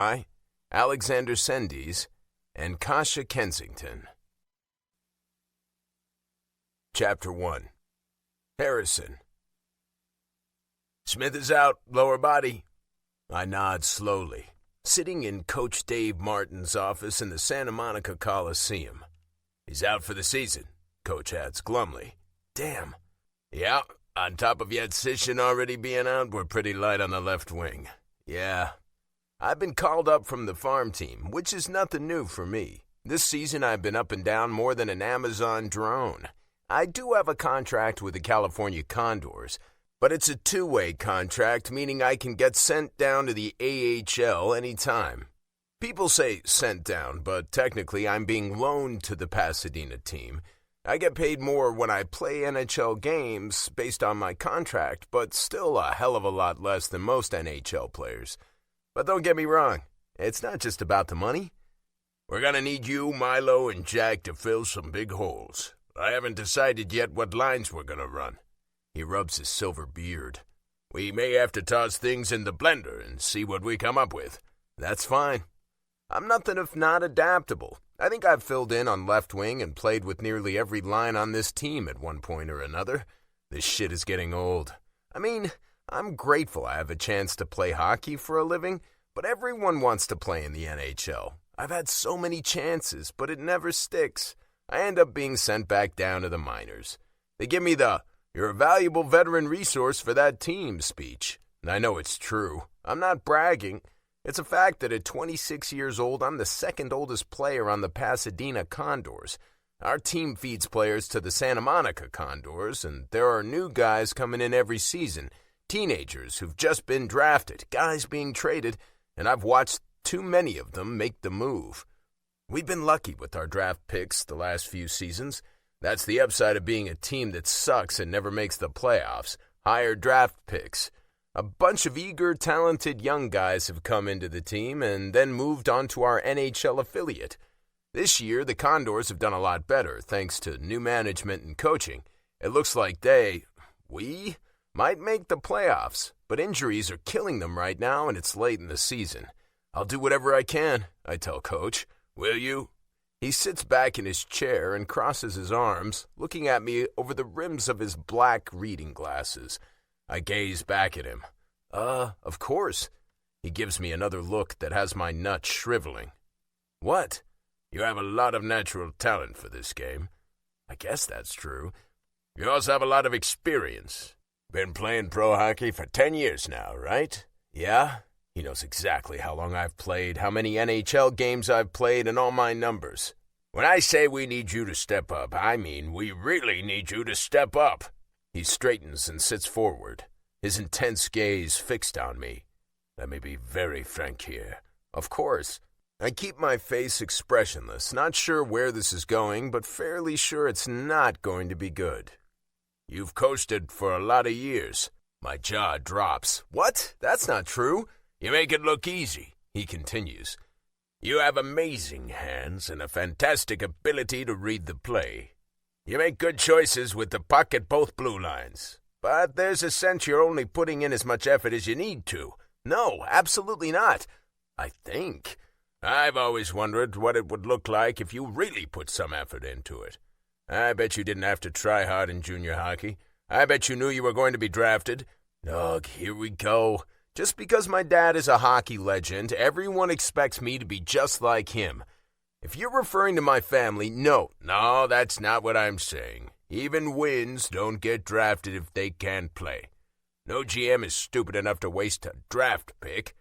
I, Alexander Sendes, and Kasha Kensington. Chapter 1. Harrison. Smith is out, lower body. I nod slowly, sitting in Coach Dave Martin's office in the Santa Monica Coliseum. He's out for the season, Coach adds glumly. Damn. Yeah, on top of Yatsishin already being out, we're pretty light on the left wing. Yeah. I've been called up from the farm team, which is nothing new for me. This season I've been up and down more than an Amazon drone. I do have a contract with the California Condors, but it's a two-way contract, meaning I can get sent down to the AHL anytime. People say sent down, but technically I'm being loaned to the Pasadena team. I get paid more when I play NHL games based on my contract, but still a hell of a lot less than most NHL players. But don't get me wrong, it's not just about the money. We're gonna need you, Milo, and Jack to fill some big holes. I haven't decided yet what lines we're gonna run. He rubs his silver beard. We may have to toss things in the blender and see what we come up with. That's fine. I'm nothing if not adaptable. I think I've filled in on left wing and played with nearly every line on this team at one point or another. This shit is getting old. I mean, I'm grateful I have a chance to play hockey for a living, but everyone wants to play in the NHL. I've had so many chances, but it never sticks. I end up being sent back down to the minors. They give me the, "You're a valuable veteran resource for that team" speech. And I know it's true. I'm not bragging. It's a fact that at 26 years old, I'm the second oldest player on the Pasadena Condors. Our team feeds players to the Santa Monica Condors, and there are new guys coming in every season. Teenagers who've just been drafted, guys being traded, and I've watched too many of them make the move. We've been lucky with our draft picks the last few seasons. That's the upside of being a team that sucks and never makes the playoffs. Higher draft picks. A bunch of eager, talented young guys have come into the team and then moved on to our NHL affiliate. This year, the Condors have done a lot better thanks to new management and coaching. It looks like we might make the playoffs, but injuries are killing them right now and it's late in the season. I'll do whatever I can, I tell Coach. Will you? He sits back in his chair and crosses his arms, looking at me over the rims of his black reading glasses. I gaze back at him. Of course. He gives me another look that has my nuts shriveling. What? You have a lot of natural talent for this game. I guess that's true. You also have a lot of experience. Been playing pro hockey for 10 years now, right? Yeah? He knows exactly how long I've played, how many NHL games I've played, and all my numbers. When I say we need you to step up, I mean we really need you to step up. He straightens and sits forward, his intense gaze fixed on me. Let me be very frank here. Of course. I keep my face expressionless, not sure where this is going, but fairly sure it's not going to be good. You've coasted for a lot of years. My jaw drops. What? That's not true. You make it look easy, he continues. You have amazing hands and a fantastic ability to read the play. You make good choices with the puck at both blue lines. But there's a sense you're only putting in as much effort as you need to. No, absolutely not. I think. I've always wondered what it would look like if you really put some effort into it. I bet you didn't have to try hard in junior hockey. I bet you knew you were going to be drafted. Ugh, here we go. Just because my dad is a hockey legend, everyone expects me to be just like him. If you're referring to my family, no, that's not what I'm saying. Even wins don't get drafted if they can't play. No GM is stupid enough to waste a draft pick.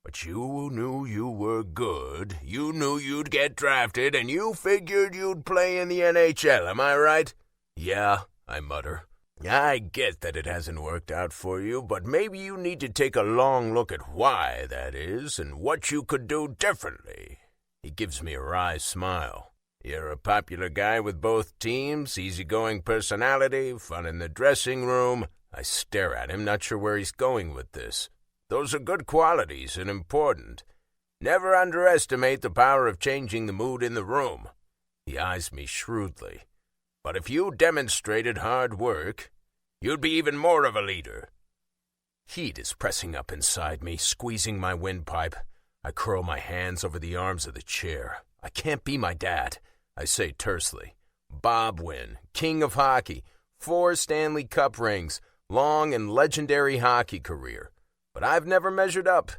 But you knew you were good, you knew you'd get drafted, and you figured you'd play in the NHL, am I right? Yeah, I mutter. I get that it hasn't worked out for you, but maybe you need to take a long look at why that is and what you could do differently. He gives me a wry smile. You're a popular guy with both teams, easygoing personality, fun in the dressing room. I stare at him, not sure where he's going with this. Those are good qualities and important. Never underestimate the power of changing the mood in the room. He eyes me shrewdly. But if you demonstrated hard work, you'd be even more of a leader. Heat is pressing up inside me, squeezing my windpipe. I curl my hands over the arms of the chair. I can't be my dad, I say tersely. Bob Wynn, king of hockey, 4 Stanley Cup rings, long and legendary hockey career. But I've never measured up.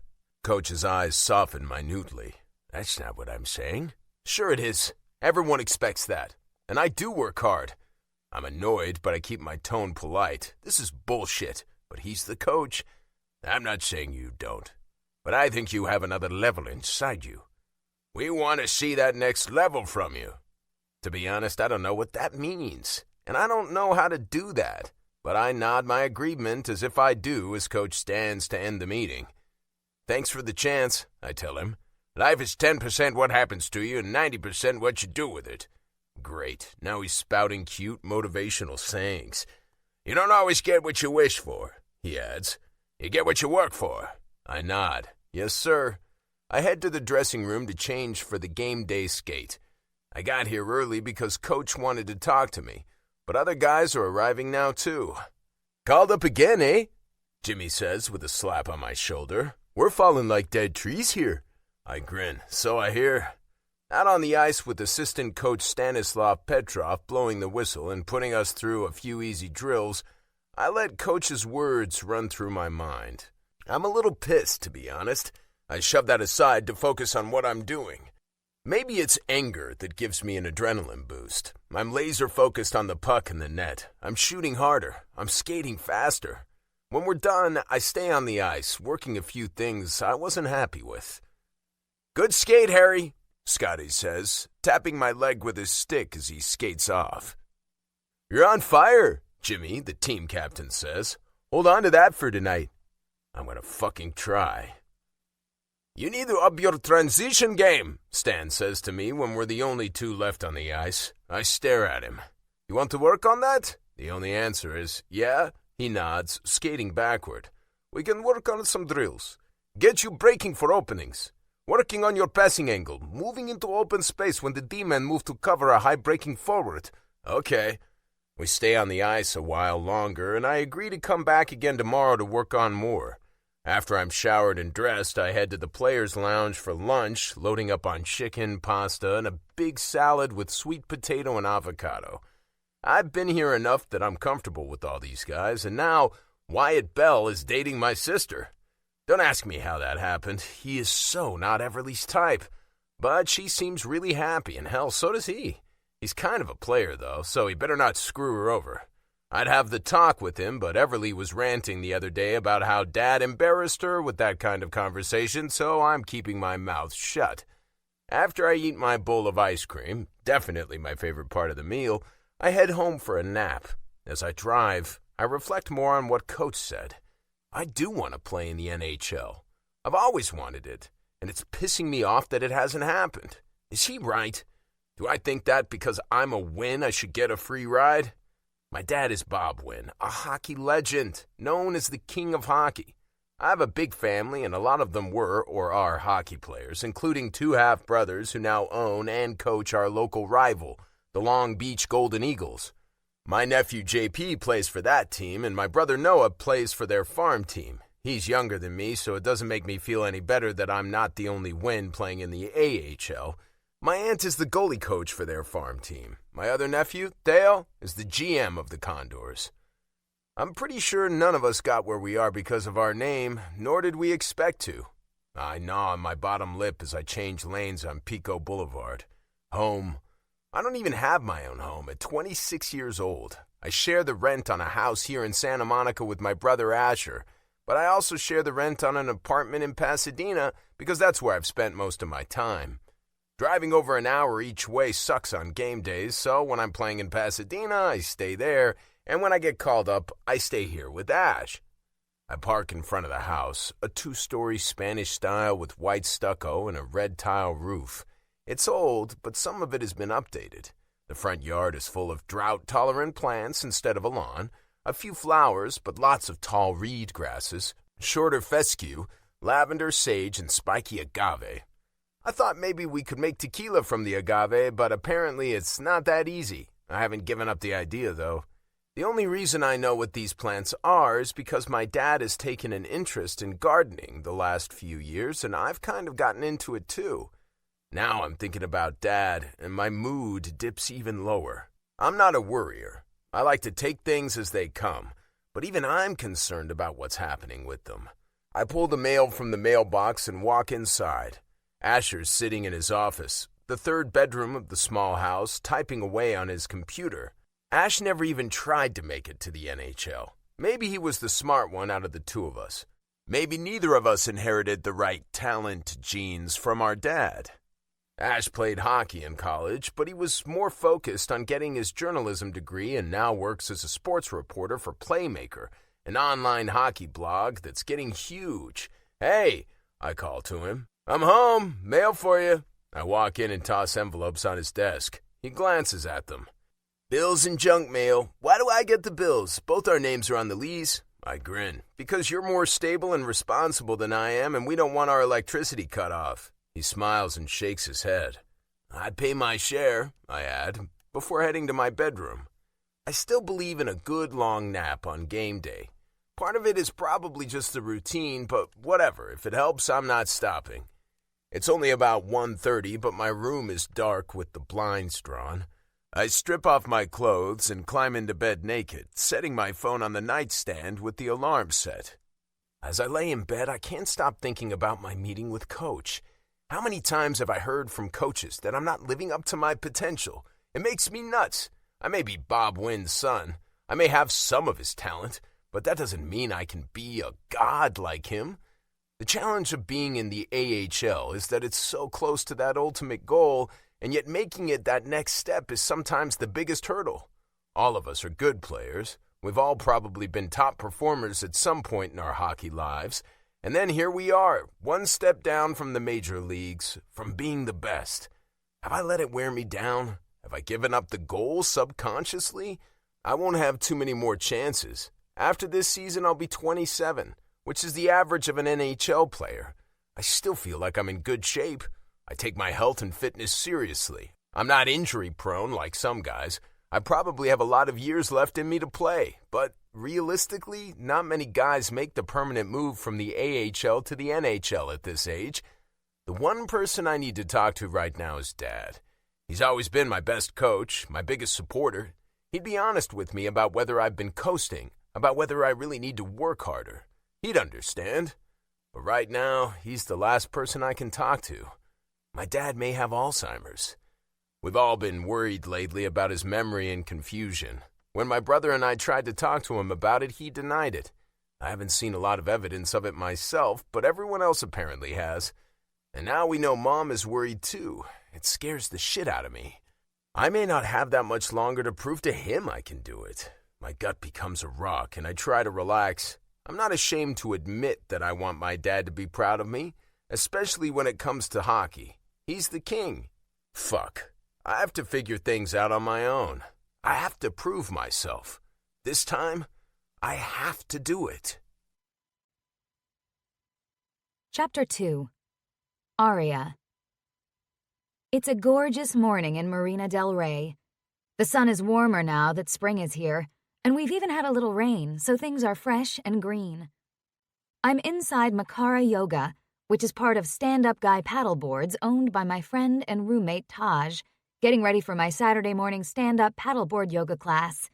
Coach's eyes soften minutely. That's not what I'm saying. Sure it is. Everyone expects that. And I do work hard. I'm annoyed, but I keep my tone polite. This is bullshit, but he's the coach. I'm not saying you don't, but I think you have another level inside you. We want to see that next level from you. To be honest, I don't know what that means, and I don't know how to do that, but I nod my agreement as if I do as Coach stands to end the meeting. Thanks for the chance, I tell him. Life is 10% what happens to you and 90% what you do with it. Great, now he's spouting cute motivational sayings. You don't always get what you wish for, he adds. You get what you work for. I nod. Yes, sir. I head to the dressing room to change for the game day skate. I got here early because Coach wanted to talk to me, but other guys are arriving now too. Called up again, eh? Jimmy says with a slap on my shoulder. We're falling like dead trees here. I grin. So I hear. Out on the ice with assistant coach Stanislav Petrov blowing the whistle and putting us through a few easy drills, I let Coach's words run through my mind. I'm a little pissed, to be honest. I shove that aside to focus on what I'm doing. Maybe it's anger that gives me an adrenaline boost. I'm laser focused on the puck in the net. I'm shooting harder. I'm skating faster. When we're done, I stay on the ice, working a few things I wasn't happy with. Good skate, Harry, Scotty says, tapping my leg with his stick as he skates off. You're on fire, Jimmy, the team captain, says. Hold on to that for tonight. I'm gonna fucking try. You need to up your transition game, Stan says to me when we're the only 2 left on the ice. I stare at him. You want to work on that? The only answer is, yeah. He nods, skating backward. We can work on some drills. Get you breaking for openings. Working on your passing angle, moving into open space when the D-men move to cover a high breaking forward. Okay. We stay on the ice a while longer, and I agree to come back again tomorrow to work on more. After I'm showered and dressed, I head to the players' lounge for lunch, loading up on chicken, pasta, and a big salad with sweet potato and avocado. I've been here enough that I'm comfortable with all these guys, and now Wyatt Bell is dating my sister. Don't ask me how that happened. He is so not Everly's type. But she seems really happy, and hell, so does he. He's kind of a player, though, so he better not screw her over. I'd have the talk with him, but Everly was ranting the other day about how Dad embarrassed her with that kind of conversation, so I'm keeping my mouth shut. After I eat my bowl of ice cream, definitely my favorite part of the meal, I head home for a nap. As I drive, I reflect more on what Coach said. I do want to play in the NHL. I've always wanted it, and it's pissing me off that it hasn't happened. Is he right? Do I think that because I'm a Wynn I should get a free ride? My dad is Bob Wynn, a hockey legend, known as the king of hockey. I have a big family, and a lot of them were or are hockey players, including 2 half-brothers who now own and coach our local rival, the Long Beach Golden Eagles. My nephew JP plays for that team, and my brother Noah plays for their farm team. He's younger than me, so it doesn't make me feel any better that I'm not the only Wynn playing in the AHL. My aunt is the goalie coach for their farm team. My other nephew, Theo, is the GM of the Condors. I'm pretty sure none of us got where we are because of our name, nor did we expect to. I gnaw on my bottom lip as I change lanes on Pico Boulevard. Home. I don't even have my own home at 26 years old. I share the rent on a house here in Santa Monica with my brother Asher, but I also share the rent on an apartment in Pasadena because that's where I've spent most of my time. Driving over an hour each way sucks on game days, so when I'm playing in Pasadena, I stay there, and when I get called up, I stay here with Ash. I park in front of the house, a 2-story Spanish style with white stucco and a red tile roof. It's old, but some of it has been updated. The front yard is full of drought-tolerant plants instead of a lawn, a few flowers, but lots of tall reed grasses, shorter fescue, lavender, sage, and spiky agave. I thought maybe we could make tequila from the agave, but apparently it's not that easy. I haven't given up the idea, though. The only reason I know what these plants are is because my dad has taken an interest in gardening the last few years, and I've kind of gotten into it too. Now I'm thinking about Dad, and my mood dips even lower. I'm not a worrier. I like to take things as they come, but even I'm concerned about what's happening with them. I pull the mail from the mailbox and walk inside. Asher's sitting in his office, the third bedroom of the small house, typing away on his computer. Ash never even tried to make it to the NHL. Maybe he was the smart one out of the two of us. Maybe neither of us inherited the right talent genes from our dad. Ash played hockey in college, but he was more focused on getting his journalism degree and now works as a sports reporter for Playmaker, an online hockey blog that's getting huge. "Hey," I call to him. "I'm home. Mail for you." I walk in and toss envelopes on his desk. He glances at them. "Bills and junk mail. Why do I get the bills? Both our names are on the lease." I grin. "Because you're more stable and responsible than I am, and we don't want our electricity cut off." He smiles and shakes his head. "I pay my share," I add, before heading to my bedroom. I still believe in a good long nap on game day. Part of it is probably just the routine, but whatever. If it helps, I'm not stopping. It's only about 1:30, but my room is dark with the blinds drawn. I strip off my clothes and climb into bed naked, setting my phone on the nightstand with the alarm set. As I lay in bed, I can't stop thinking about my meeting with Coach. How many times have I heard from coaches that I'm not living up to my potential? It makes me nuts. I may be Bob Wynn's son. I may have some of his talent, but that doesn't mean I can be a god like him. The challenge of being in the AHL is that it's so close to that ultimate goal, and yet making it that next step is sometimes the biggest hurdle. All of us are good players. We've all probably been top performers at some point in our hockey lives. And then here we are, one step down from the major leagues, from being the best. Have I let it wear me down? Have I given up the goal subconsciously? I won't have too many more chances. After this season, I'll be 27, which is the average of an NHL player. I still feel like I'm in good shape. I take my health and fitness seriously. I'm not injury-prone like some guys. I probably have a lot of years left in me to play, but realistically, not many guys make the permanent move from the AHL to the NHL at this age. The one person I need to talk to right now is Dad. He's always been my best coach, my biggest supporter. He'd be honest with me about whether I've been coasting, about whether I really need to work harder. He'd understand. But right now, he's the last person I can talk to. My dad may have Alzheimer's. We've all been worried lately about his memory and confusion. When my brother and I tried to talk to him about it, he denied it. I haven't seen a lot of evidence of it myself, but everyone else apparently has. And now we know Mom is worried too. It scares the shit out of me. I may not have that much longer to prove to him I can do it. My gut becomes a rock, and I try to relax. I'm not ashamed to admit that I want my dad to be proud of me, especially when it comes to hockey. He's the king. Fuck. I have to figure things out on my own. I have to prove myself. This time, I have to do it. Chapter 2. Arya. It's a gorgeous morning in Marina del Rey. The sun is warmer now that spring is here, and we've even had a little rain, so things are fresh and green. I'm inside Makara Yoga, which is part of stand-up guy paddleboards owned by my friend and roommate Taj, getting ready for my Saturday morning stand-up paddleboard yoga class.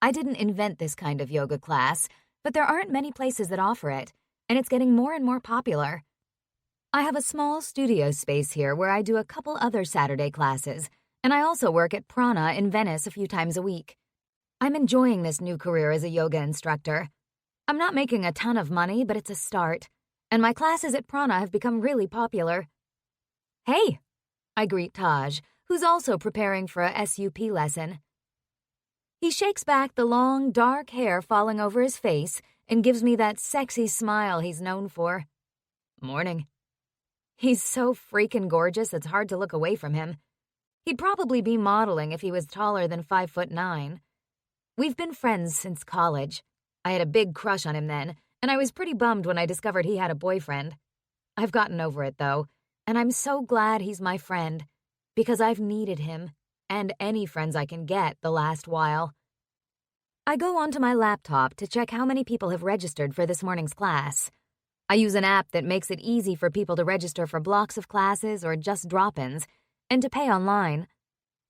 I didn't invent this kind of yoga class, but there aren't many places that offer it, and it's getting more and more popular. I have a small studio space here where I do a couple other Saturday classes, and I also work at Prana in Venice a few times a week. I'm enjoying this new career as a yoga instructor. I'm not making a ton of money, but it's a start, and my classes at Prana have become really popular. "Hey," I greet Taj, who's also preparing for a SUP lesson. He shakes back the long, dark hair falling over his face and gives me that sexy smile he's known for. "Morning." He's so freaking gorgeous it's hard to look away from him. He'd probably be modeling if he was taller than 5'9". We've been friends since college. I had a big crush on him then, and I was pretty bummed when I discovered he had a boyfriend. I've gotten over it, though, and I'm so glad he's my friend, because I've needed him, and any friends I can get the last while. I go onto my laptop to check how many people have registered for this morning's class. I use an app that makes it easy for people to register for blocks of classes or just drop-ins, and to pay online.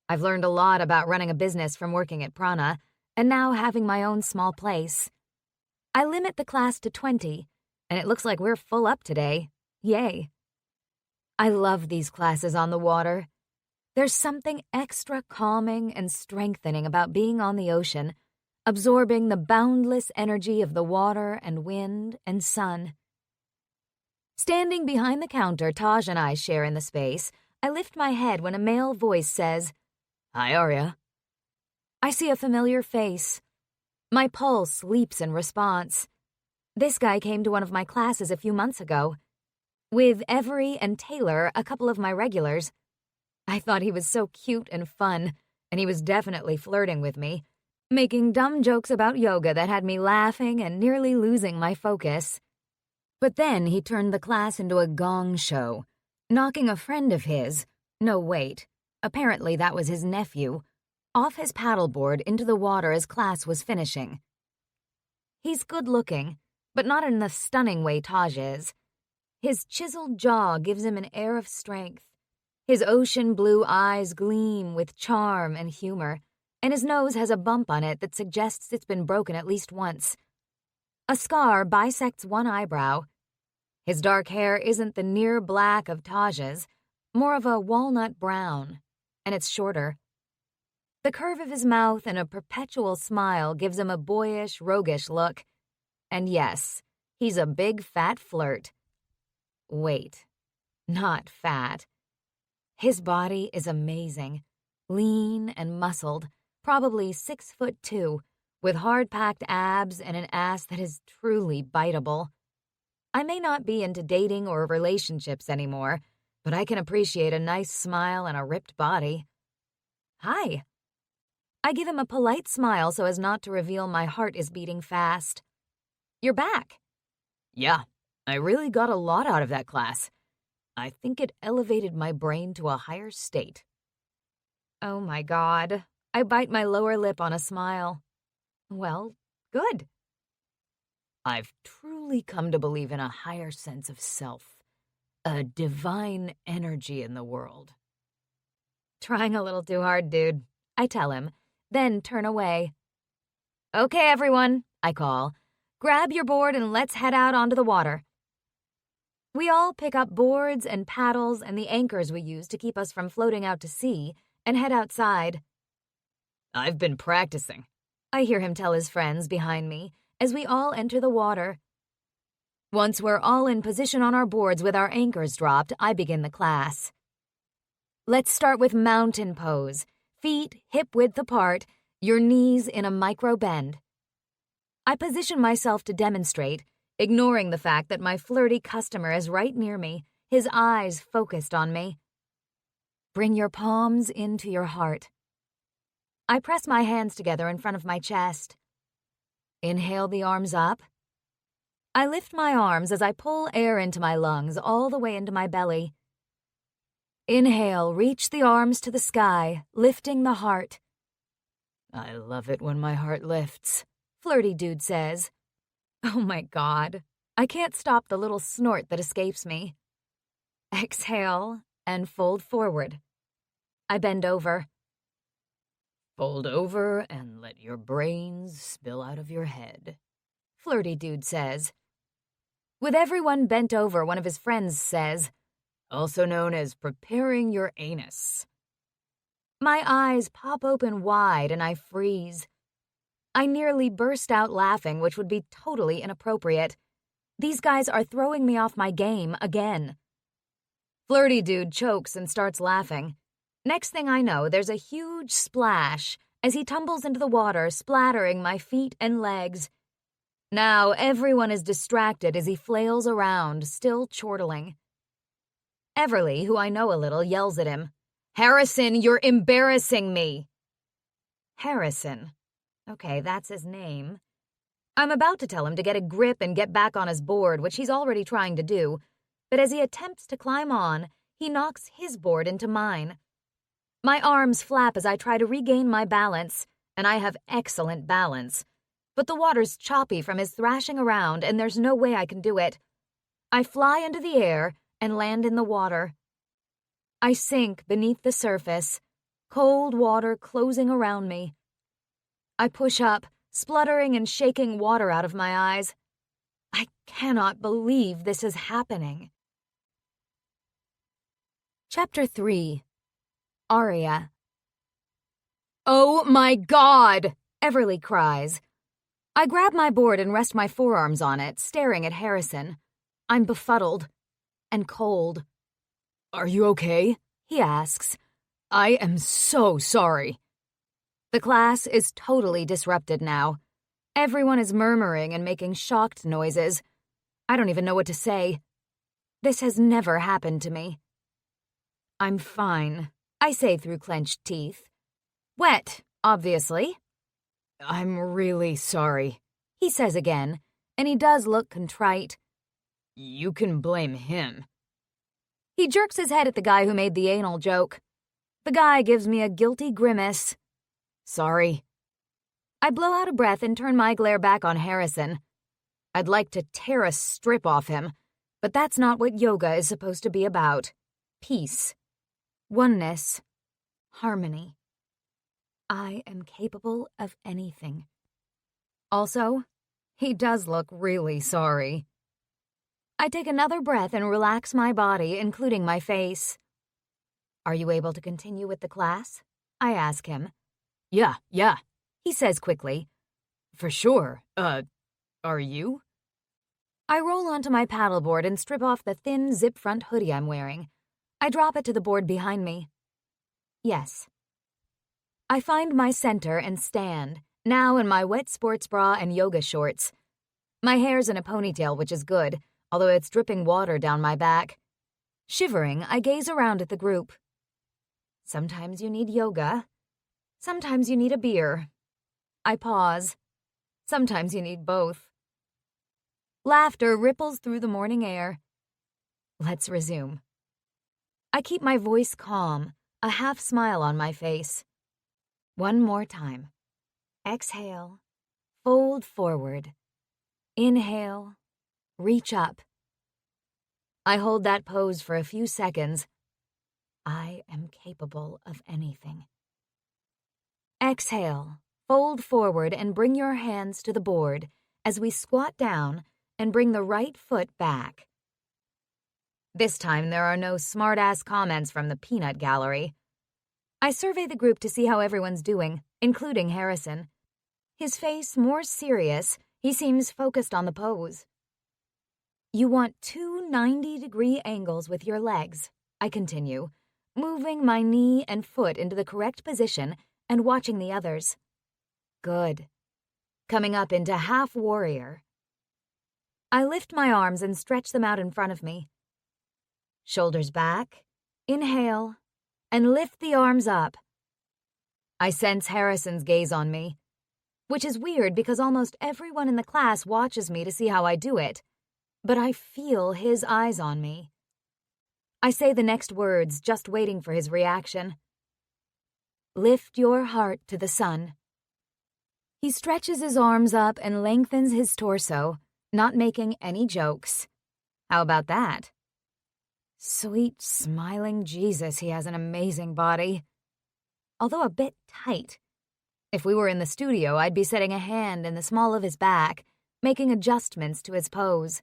I've learned a lot about running a business from working at Prana, and now having my own small place. I limit the class to 20, and it looks like we're full up today. Yay. I love these classes on the water. There's something extra calming and strengthening about being on the ocean, absorbing the boundless energy of the water and wind and sun. Standing behind the counter Taj and I share in the space, I lift my head when a male voice says, "Hi, Arya." I see a familiar face. My pulse leaps in response. This guy came to one of my classes a few months ago. With Every and Taylor, a couple of my regulars. I thought he was so cute and fun, and he was definitely flirting with me, making dumb jokes about yoga that had me laughing and nearly losing my focus. But then he turned the class into a gong show, knocking a friend of his, no wait, apparently that was his nephew, off his paddleboard into the water as class was finishing. He's good-looking, but not in the stunning way Taj is. His chiseled jaw gives him an air of strength. His ocean blue eyes gleam with charm and humor, and his nose has a bump on it that suggests it's been broken at least once. A scar bisects one eyebrow. His dark hair isn't the near black of Taj's, more of a walnut brown, and it's shorter. The curve of his mouth and a perpetual smile gives him a boyish, roguish look. And yes, he's a big fat flirt. Wait, not fat. His body is amazing, lean and muscled, probably 6'2", with hard-packed abs and an ass that is truly biteable. I may not be into dating or relationships anymore, but I can appreciate a nice smile and a ripped body. Hi. I give him a polite smile so as not to reveal my heart is beating fast. You're back. Yeah, I really got a lot out of that class. I think it elevated my brain to a higher state. Oh my God. I bite my lower lip on a smile. Well, good. I've truly come to believe in a higher sense of self, a divine energy in the world. Trying a little too hard, dude, I tell him, then turn away. Okay, everyone, I call. Grab your board and let's head out onto the water. We all pick up boards and paddles and the anchors we use to keep us from floating out to sea and head outside. I've been practicing, I hear him tell his friends behind me as we all enter the water. Once we're all in position on our boards with our anchors dropped, I begin the class. Let's start with mountain pose, feet hip-width apart, your knees in a micro bend. I position myself to demonstrate, ignoring the fact that my flirty customer is right near me, his eyes focused on me. Bring your palms into your heart. I press my hands together in front of my chest. Inhale the arms up. I lift my arms as I pull air into my lungs all the way into my belly. Inhale, reach the arms to the sky, lifting the heart. I love it when my heart lifts, Flirty Dude says. Oh my God, I can't stop the little snort that escapes me. Exhale and fold forward. I bend over. Fold over and let your brains spill out of your head, Flirty Dude says. With everyone bent over, one of his friends says, also known as preparing your anus. My eyes pop open wide and I freeze. I nearly burst out laughing, which would be totally inappropriate. These guys are throwing me off my game again. Flirty Dude chokes and starts laughing. Next thing I know, there's a huge splash as he tumbles into the water, splattering my feet and legs. Now everyone is distracted as he flails around, still chortling. Everly, who I know a little, yells at him, Harrison, you're embarrassing me. Harrison. Okay, that's his name. I'm about to tell him to get a grip and get back on his board, which he's already trying to do, but as he attempts to climb on, he knocks his board into mine. My arms flap as I try to regain my balance, and I have excellent balance. But the water's choppy from his thrashing around, and there's no way I can do it. I fly into the air and land in the water. I sink beneath the surface, cold water closing around me. I push up, spluttering and shaking water out of my eyes. I cannot believe this is happening. Chapter 3. Arya. "Oh my God!" Everly cries. I grab my board and rest my forearms on it, staring at Harrison. I'm befuddled and cold. "Are you okay?" he asks. "I am so sorry." The class is totally disrupted now. Everyone is murmuring and making shocked noises. I don't even know what to say. This has never happened to me. "I'm fine," I say through clenched teeth. "Wet, obviously." "I'm really sorry," he says again, and he does look contrite. "You can blame him." He jerks his head at the guy who made the anal joke. The guy gives me a guilty grimace. "Sorry." I blow out a breath and turn my glare back on Harrison. I'd like to tear a strip off him, but that's not what yoga is supposed to be about. Peace. Oneness. Harmony. I am capable of anything. Also, he does look really sorry. I take another breath and relax my body, including my face. "Are you able to continue with the class?" I ask him. Yeah, he says quickly. "For sure. Are you?" I roll onto my paddleboard and strip off the thin zip-front hoodie I'm wearing. I drop it to the board behind me. Yes. I find my center and stand, now in my wet sports bra and yoga shorts. My hair's in a ponytail, which is good, although it's dripping water down my back. Shivering, I gaze around at the group. Sometimes you need yoga. Sometimes you need a beer. I pause. Sometimes you need both. Laughter ripples through the morning air. Let's resume. I keep my voice calm, a half smile on my face. One more time. Exhale. Fold forward. Inhale. Reach up. I hold that pose for a few seconds. I am capable of anything. Exhale. Fold forward and bring your hands to the board as we squat down and bring the right foot back. This time there are no smart-ass comments from the peanut gallery. I survey the group to see how everyone's doing, including Harrison. His face more serious, he seems focused on the pose. You want 2 90-degree angles with your legs, I continue, moving my knee and foot into the correct position and watching the others. Good. Coming up into half warrior. I lift my arms and stretch them out in front of me. Shoulders back, inhale, and lift the arms up. I sense Harrison's gaze on me, which is weird because almost everyone in the class watches me to see how I do it, but I feel his eyes on me. I say the next words, just waiting for his reaction. Lift your heart to the sun. He stretches his arms up and lengthens his torso, not making any jokes. How about that? Sweet, smiling Jesus, he has an amazing body. Although a bit tight. If we were in the studio, I'd be setting a hand in the small of his back, making adjustments to his pose.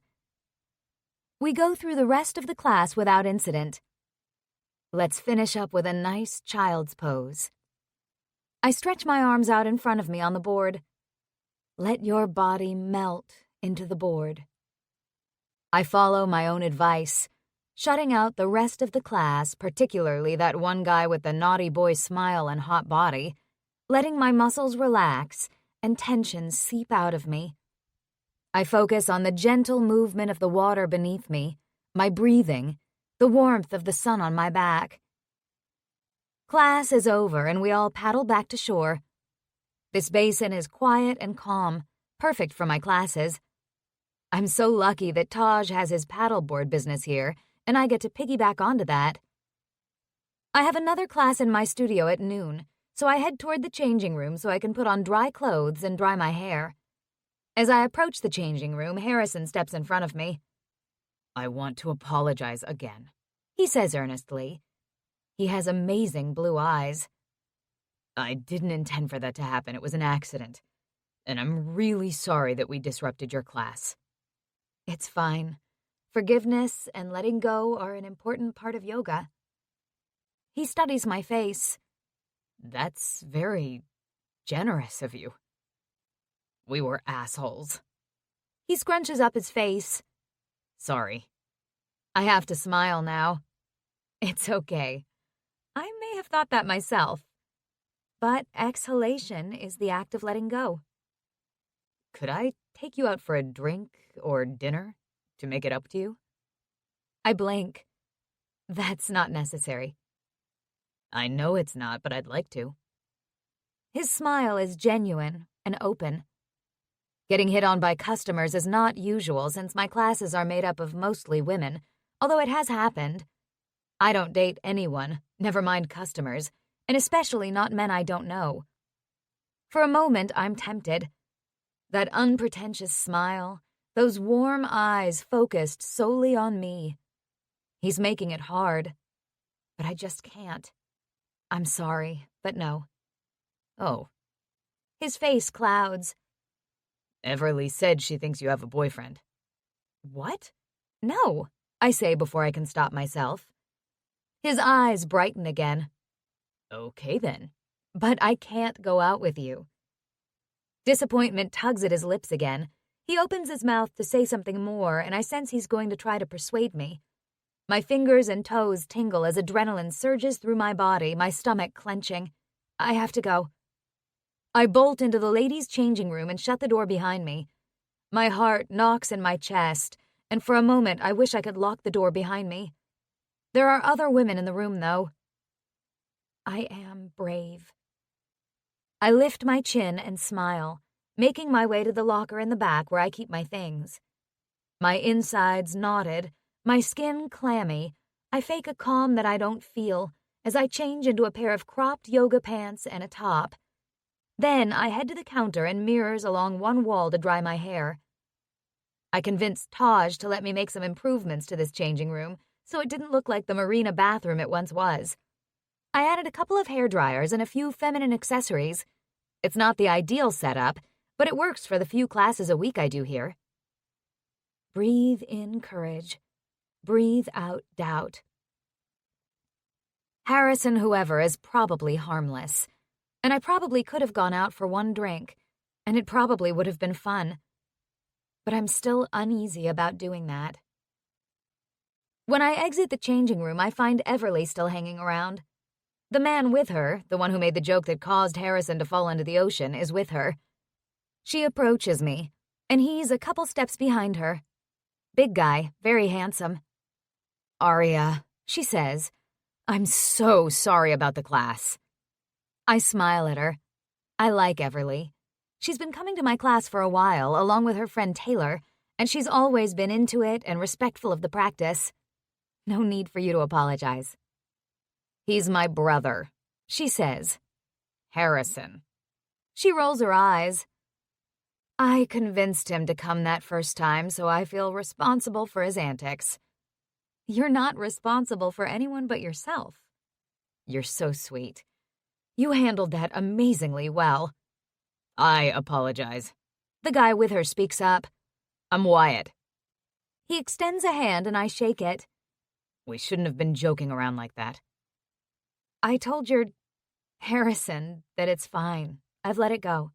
We go through the rest of the class without incident. Let's finish up with a nice child's pose. I stretch my arms out in front of me on the board. Let your body melt into the board. I follow my own advice, shutting out the rest of the class, particularly that one guy with the naughty boy smile and hot body, letting my muscles relax and tension seep out of me. I focus on the gentle movement of the water beneath me, my breathing, the warmth of the sun on my back. Class is over and we all paddle back to shore. This basin is quiet and calm, perfect for my classes. I'm so lucky that Taj has his paddleboard business here, and I get to piggyback onto that. I have another class in my studio at noon, so I head toward the changing room so I can put on dry clothes and dry my hair. As I approach the changing room, Harrison steps in front of me. "I want to apologize again," he says earnestly. He has amazing blue eyes. "I didn't intend for that to happen. It was an accident. And I'm really sorry that we disrupted your class." It's fine. Forgiveness and letting go are an important part of yoga. He studies my face. "That's very generous of you." "We were assholes." He scrunches up his face. "Sorry." I have to smile now. It's okay. I may have thought that myself. But exhalation is the act of letting go. "Could I take you out for a drink or dinner to make it up to you?" I blink. That's not necessary. "I know it's not, but I'd like to." His smile is genuine and open. Getting hit on by customers is not usual since my classes are made up of mostly women, although it has happened. I don't date anyone, never mind customers, and especially not men I don't know. For a moment, I'm tempted. That unpretentious smile, those warm eyes focused solely on me. He's making it hard, but I just can't. I'm sorry, but no. "Oh." His face clouds. "Everly said she thinks you have a boyfriend." "What?" "No," I say before I can stop myself. His eyes brighten again. "Okay then, but I can't go out with you." Disappointment tugs at his lips again. He opens his mouth to say something more, and I sense he's going to try to persuade me. My fingers and toes tingle as adrenaline surges through my body, my stomach clenching. I have to go. I bolt into the ladies' changing room and shut the door behind me. My heart knocks in my chest, and for a moment I wish I could lock the door behind me. There are other women in the room, though. I am brave. I lift my chin and smile, making my way to the locker in the back where I keep my things. My insides knotted, my skin clammy, I fake a calm that I don't feel as I change into a pair of cropped yoga pants and a top. Then I head to the counter and mirrors along one wall to dry my hair. I convinced Taj to let me make some improvements to this changing room so it didn't look like the marina bathroom it once was. I added a couple of hair dryers and a few feminine accessories. It's not the ideal setup, but it works for the few classes a week I do here. Breathe in courage. Breathe out doubt. Harrison, whoever, is probably harmless. And I probably could have gone out for one drink, and it probably would have been fun. But I'm still uneasy about doing that. When I exit the changing room, I find Everly still hanging around. The man with her, the one who made the joke that caused Harrison to fall into the ocean, is with her. She approaches me, and he's a couple steps behind her. Big guy, very handsome. "Arya," she says, "I'm so sorry about the class." I smile at her. I like Everly. She's been coming to my class for a while, along with her friend Taylor, and she's always been into it and respectful of the practice. No need for you to apologize. "He's my brother," she says. "Harrison." She rolls her eyes. I convinced him to come that first time, so I feel responsible for his antics. You're not responsible for anyone but yourself. You're so sweet. You handled that amazingly well. I apologize. The guy with her speaks up. I'm Wyatt. He extends a hand and I shake it. We shouldn't have been joking around like that. I told your Harrison that it's fine. I've let it go.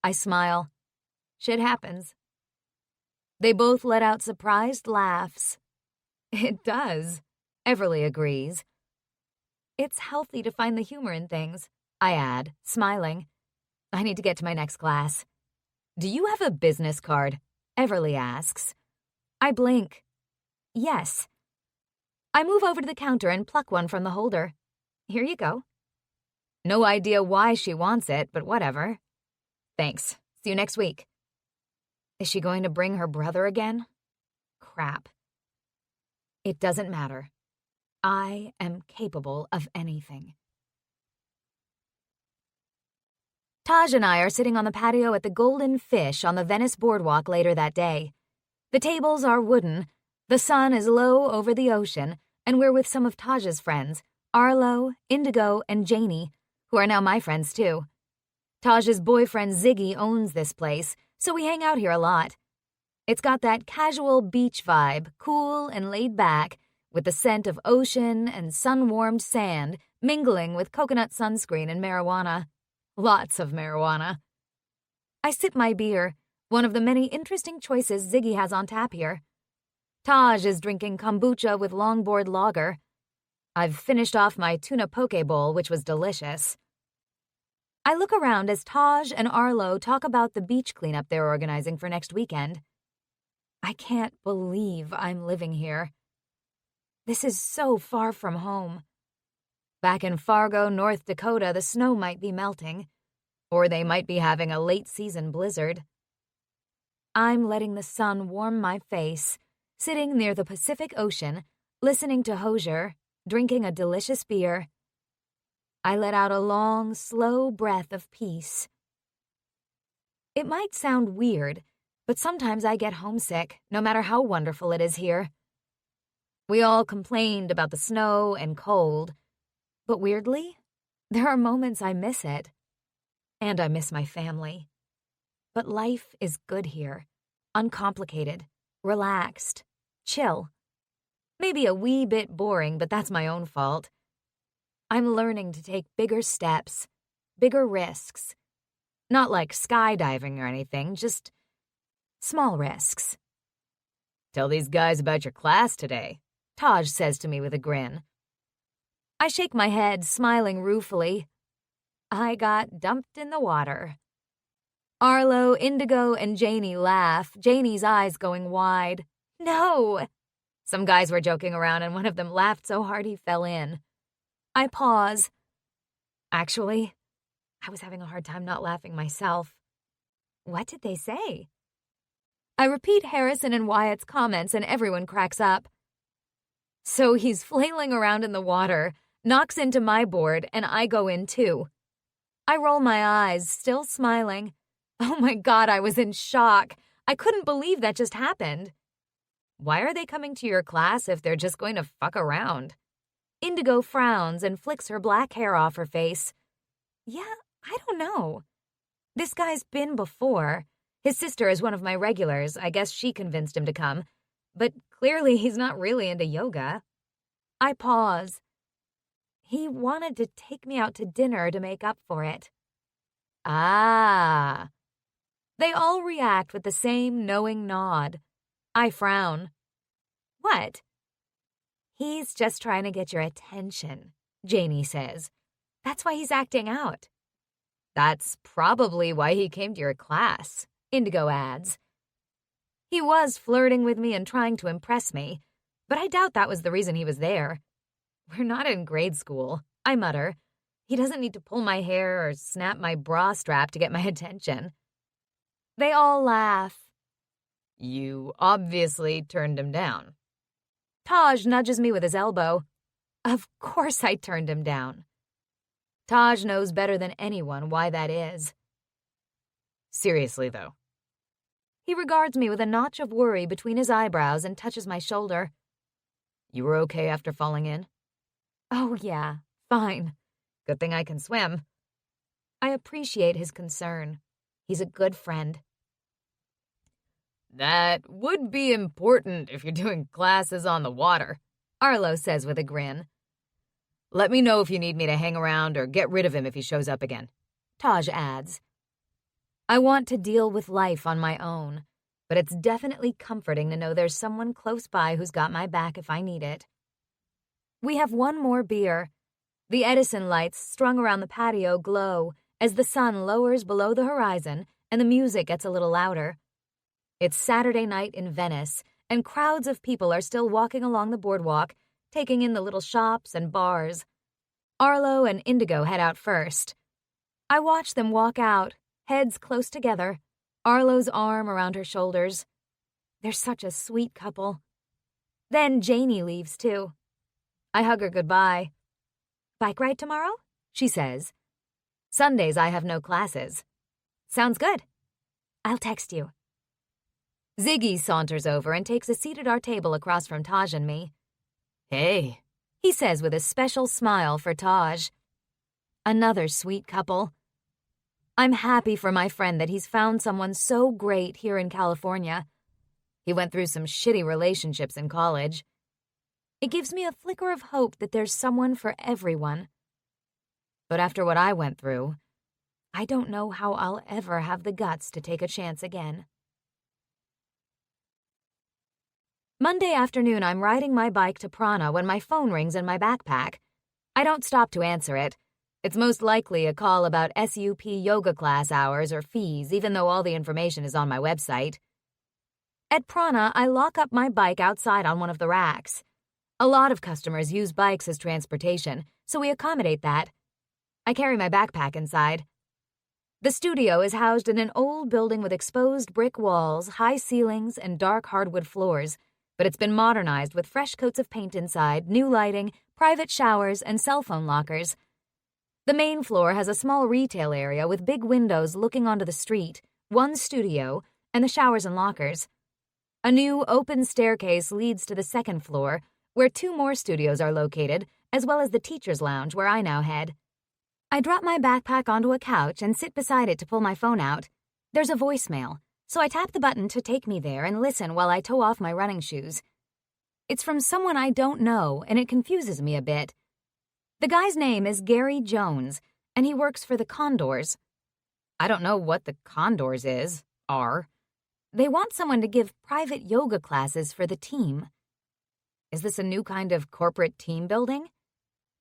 I smile. Shit happens. They both let out surprised laughs. It does, Everly agrees. It's healthy to find the humor in things, I add, smiling. I need to get to my next class. Do you have a business card? Everly asks. I blink. Yes. I move over to the counter and pluck one from the holder. Here you go. No idea why she wants it, but whatever. Thanks. See you next week. Is she going to bring her brother again? Crap. It doesn't matter. I am capable of anything. Taj and I are sitting on the patio at the Golden Fish on the Venice boardwalk later that day. The tables are wooden, the sun is low over the ocean, and we're with some of Taj's friends, Arlo, Indigo, and Janie, who are now my friends too. Taj's boyfriend Ziggy owns this place, so we hang out here a lot. It's got that casual beach vibe, cool and laid back, with the scent of ocean and sun-warmed sand mingling with coconut sunscreen and marijuana. Lots of marijuana. I sip my beer, one of the many interesting choices Ziggy has on tap here. Taj is drinking kombucha with longboard lager. I've finished off my tuna poke bowl, which was delicious. I look around as Taj and Arlo talk about the beach cleanup they're organizing for next weekend. I can't believe I'm living here. This is so far from home. Back in Fargo, North Dakota, the snow might be melting, or they might be having a late-season blizzard. I'm letting the sun warm my face, sitting near the Pacific Ocean, listening to Hozier, drinking a delicious beer. I let out a long, slow breath of peace. It might sound weird, but sometimes I get homesick, no matter how wonderful it is here. We all complained about the snow and cold, but weirdly, there are moments I miss it. And I miss my family. But life is good here, uncomplicated, relaxed, chill. Maybe a wee bit boring, but that's my own fault. I'm learning to take bigger steps, bigger risks. Not like skydiving or anything, just small risks. "Tell these guys about your class today," Taj says to me with a grin. I shake my head, smiling ruefully. I got dumped in the water. Arlo, Indigo, and Janie laugh, Janie's eyes going wide. No! Some guys were joking around, and one of them laughed so hard he fell in. I pause. Actually, I was having a hard time not laughing myself. What did they say? I repeat Harrison and Wyatt's comments, and everyone cracks up. So he's flailing around in the water, knocks into my board, and I go in too. I roll my eyes, still smiling. Oh my God, I was in shock. I couldn't believe that just happened. Why are they coming to your class if they're just going to fuck around? Indigo frowns and flicks her black hair off her face. Yeah, I don't know. This guy's been before. His sister is one of my regulars. I guess she convinced him to come. But clearly he's not really into yoga. I pause. He wanted to take me out to dinner to make up for it. Ah. They all react with the same knowing nod. I frown. What? He's just trying to get your attention, Janie says. That's why he's acting out. That's probably why he came to your class, Indigo adds. He was flirting with me and trying to impress me, but I doubt that was the reason he was there. We're not in grade school, I mutter. He doesn't need to pull my hair or snap my bra strap to get my attention. They all laugh. You obviously turned him down. Taj nudges me with his elbow. Of course I turned him down. Taj knows better than anyone why that is. Seriously, though. He regards me with a notch of worry between his eyebrows and touches my shoulder. You were okay after falling in? Oh, yeah, fine. Good thing I can swim. I appreciate his concern. He's a good friend. That would be important if you're doing classes on the water, Arlo says with a grin. Let me know if you need me to hang around or get rid of him if he shows up again, Taj adds. I want to deal with life on my own, but it's definitely comforting to know there's someone close by who's got my back if I need it. We have one more beer. The Edison lights strung around the patio glow as the sun lowers below the horizon and the music gets a little louder. It's Saturday night in Venice, and crowds of people are still walking along the boardwalk, taking in the little shops and bars. Arlo and Indigo head out first. I watch them walk out, heads close together, Arlo's arm around her shoulders. They're such a sweet couple. Then Janie leaves, too. I hug her goodbye. Bike ride tomorrow? She says. Sundays I have no classes. Sounds good. I'll text you. Ziggy saunters over and takes a seat at our table across from Taj and me. Hey, he says with a special smile for Taj. Another sweet couple. I'm happy for my friend that he's found someone so great here in California. He went through some shitty relationships in college. It gives me a flicker of hope that there's someone for everyone. But after what I went through, I don't know how I'll ever have the guts to take a chance again. Monday afternoon, I'm riding my bike to Prana when my phone rings in my backpack. I don't stop to answer it. It's most likely a call about SUP yoga class hours or fees, even though all the information is on my website. At Prana, I lock up my bike outside on one of the racks. A lot of customers use bikes as transportation, so we accommodate that. I carry my backpack inside. The studio is housed in an old building with exposed brick walls, high ceilings, and dark hardwood floors, but it's been modernized with fresh coats of paint inside, new lighting, private showers, and cell phone lockers. The main floor has a small retail area with big windows looking onto the street, one studio, and the showers and lockers. A new open staircase leads to the second floor, where 2 more studios are located, as well as the teacher's lounge where I now head. I drop my backpack onto a couch and sit beside it to pull my phone out. There's a voicemail, so I tap the button to take me there and listen while I toe off my running shoes. It's from someone I don't know, and it confuses me a bit. The guy's name is Gary Jones, and he works for the Condors. I don't know what the Condors are. They want someone to give private yoga classes for the team. Is this a new kind of corporate team building?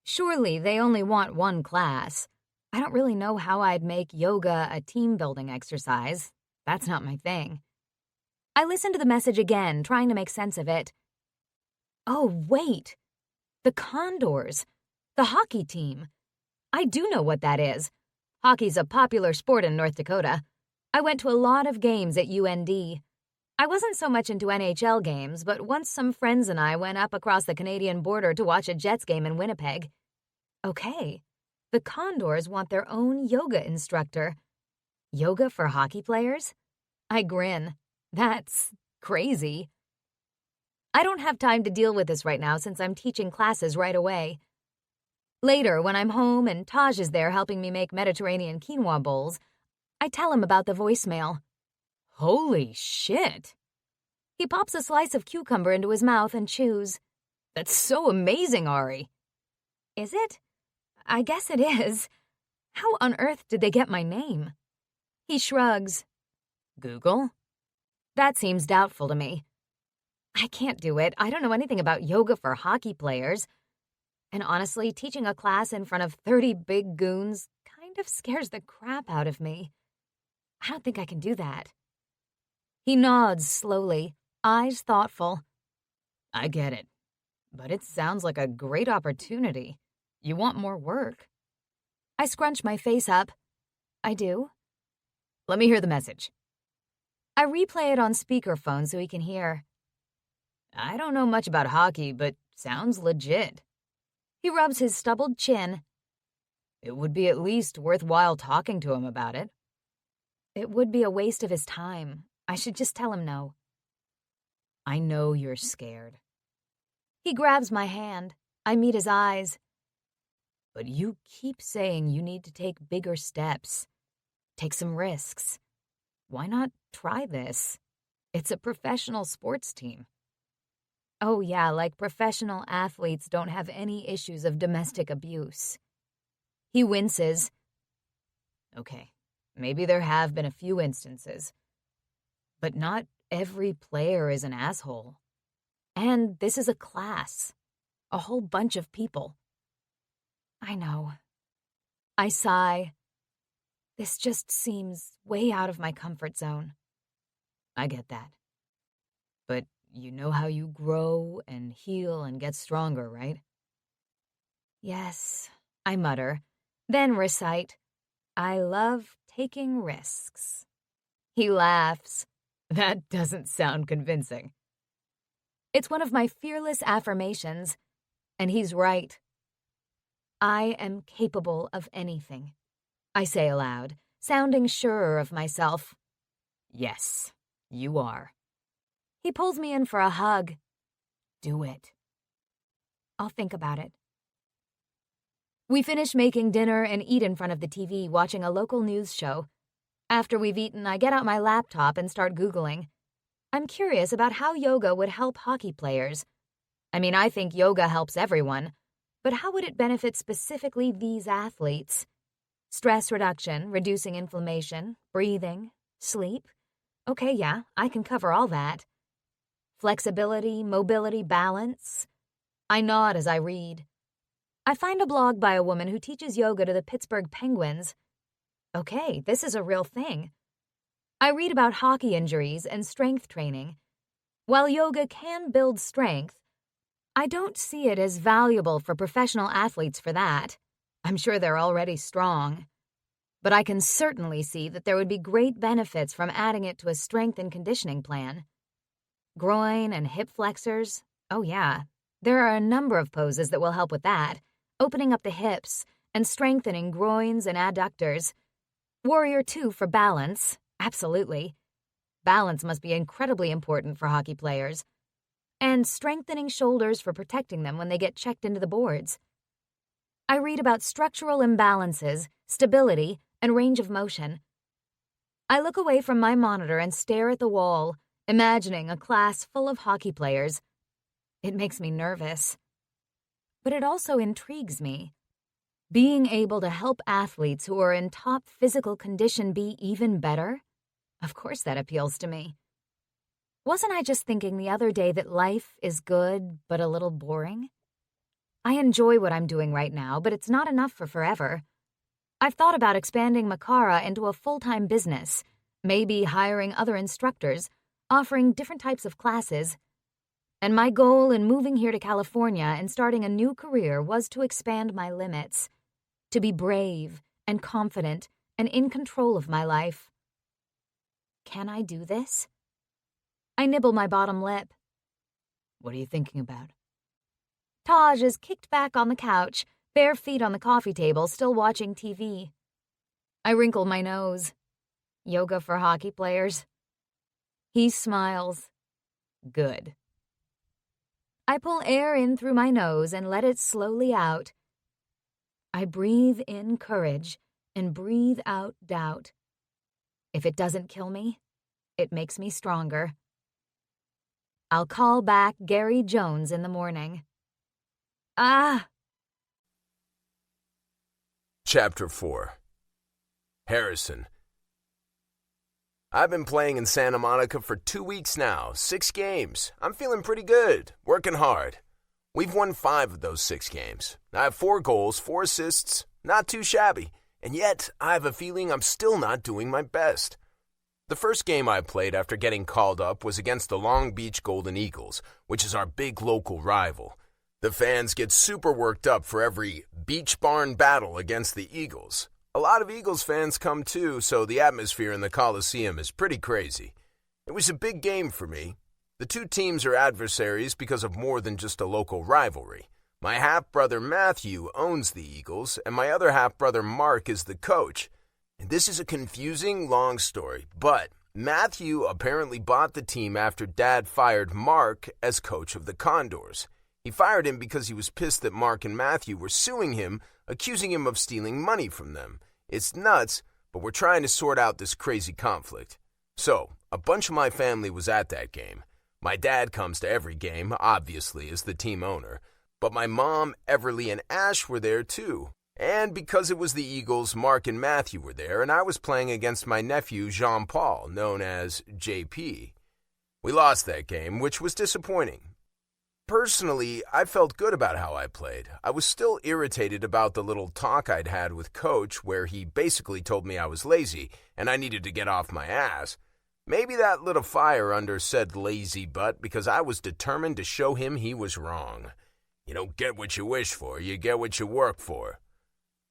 Surely they only want one class. I don't really know how I'd make yoga a team-building exercise. That's not my thing. I listen to the message again, trying to make sense of it. Oh, wait. The Condors. The hockey team. I do know what that is. Hockey's a popular sport in North Dakota. I went to a lot of games at UND. I wasn't so much into NHL games, but once some friends and I went up across the Canadian border to watch a Jets game in Winnipeg. Okay, the Condors want their own yoga instructor. Yoga for hockey players? I grin. That's crazy. I don't have time to deal with this right now since I'm teaching classes right away. Later, when I'm home and Taj is there helping me make Mediterranean quinoa bowls, I tell him about the voicemail. Holy shit! He pops a slice of cucumber into his mouth and chews. That's so amazing, Ari. Is it? I guess it is. How on earth did they get my name? He shrugs. Google? That seems doubtful to me. I can't do it. I don't know anything about yoga for hockey players. And honestly, teaching a class in front of 30 big goons kind of scares the crap out of me. I don't think I can do that. He nods slowly, eyes thoughtful. I get it, but it sounds like a great opportunity. You want more work. I scrunch my face up. I do. Let me hear the message. I replay it on speakerphone so he can hear. I don't know much about hockey, but sounds legit. He rubs his stubbled chin. It would be at least worthwhile talking to him about it. It would be a waste of his time. I should just tell him no. I know you're scared. He grabs my hand. I meet his eyes. But you keep saying you need to take bigger steps. Take some risks. Why not try this? It's a professional sports team. Oh yeah, like professional athletes don't have any issues of domestic abuse. He winces. Okay, maybe there have been a few instances. But not every player is an asshole. And this is a class. A whole bunch of people. I know. I sigh. This just seems way out of my comfort zone. I get that. But you know how you grow and heal and get stronger, right? Yes, I mutter, then recite, I love taking risks. He laughs. That doesn't sound convincing. It's one of my fearless affirmations, and he's right. I am capable of anything. I say aloud, sounding surer of myself. Yes, you are. He pulls me in for a hug. Do it. I'll think about it. We finish making dinner and eat in front of the TV watching a local news show. After we've eaten, I get out my laptop and start Googling. I'm curious about how yoga would help hockey players. I mean, I think yoga helps everyone, but how would it benefit specifically these athletes? Stress reduction, reducing inflammation, breathing, sleep. Okay, yeah, I can cover all that. Flexibility, mobility, balance. I nod as I read. I find a blog by a woman who teaches yoga to the Pittsburgh Penguins. Okay, this is a real thing. I read about hockey injuries and strength training. While yoga can build strength, I don't see it as valuable for professional athletes for that. I'm sure they're already strong. But I can certainly see that there would be great benefits from adding it to a strength and conditioning plan. Groin and hip flexors? Oh yeah, there are a number of poses that will help with that, opening up the hips and strengthening groins and adductors. Warrior 2 for balance, absolutely. Balance must be incredibly important for hockey players. And strengthening shoulders for protecting them when they get checked into the boards. I read about structural imbalances, stability, and range of motion. I look away from my monitor and stare at the wall, imagining a class full of hockey players. It makes me nervous. But it also intrigues me. Being able to help athletes who are in top physical condition be even better? Of course that appeals to me. Wasn't I just thinking the other day that life is good, but a little boring? I enjoy what I'm doing right now, but it's not enough for forever. I've thought about expanding Makara into a full-time business, maybe hiring other instructors, offering different types of classes. And my goal in moving here to California and starting a new career was to expand my limits, to be brave and confident and in control of my life. Can I do this? I nibble my bottom lip. What are you thinking about? Taj is kicked back on the couch, bare feet on the coffee table, still watching TV. I wrinkle my nose. Yoga for hockey players? He smiles. Good. I pull air in through my nose and let it slowly out. I breathe in courage and breathe out doubt. If it doesn't kill me, it makes me stronger. I'll call back Gary Jones in the morning. Chapter 4. Harrison. I've been playing in Santa Monica for 2 weeks now, 6 games. I'm feeling pretty good, working hard. We've won 5 of those 6 games. I have 4 goals, 4 assists, not too shabby. And yet, I have a feeling I'm still not doing my best. The first game I played after getting called up was against the Long Beach Golden Eagles, which is our big local rival. The fans get super worked up for every beach barn battle against the Eagles. A lot of Eagles fans come too, so the atmosphere in the Coliseum is pretty crazy. It was a big game for me. The 2 teams are adversaries because of more than just a local rivalry. My half-brother Matthew owns the Eagles, and my other half-brother Mark is the coach. And this is a confusing, long story, but Matthew apparently bought the team after Dad fired Mark as coach of the Condors. He fired him because he was pissed that Mark and Matthew were suing him, accusing him of stealing money from them. It's nuts, but we're trying to sort out this crazy conflict. So, a bunch of my family was at that game. My dad comes to every game, obviously, as the team owner. But my mom, Everly, and Ash were there too. And because it was the Eagles, Mark and Matthew were there, and I was playing against my nephew, Jean-Paul, known as JP. We lost that game, which was disappointing. Personally, I felt good about how I played. I was still irritated about the little talk I'd had with Coach, where he basically told me I was lazy, and I needed to get off my ass. Maybe that lit a fire under said lazy butt because I was determined to show him he was wrong. You don't get what you wish for, you get what you work for.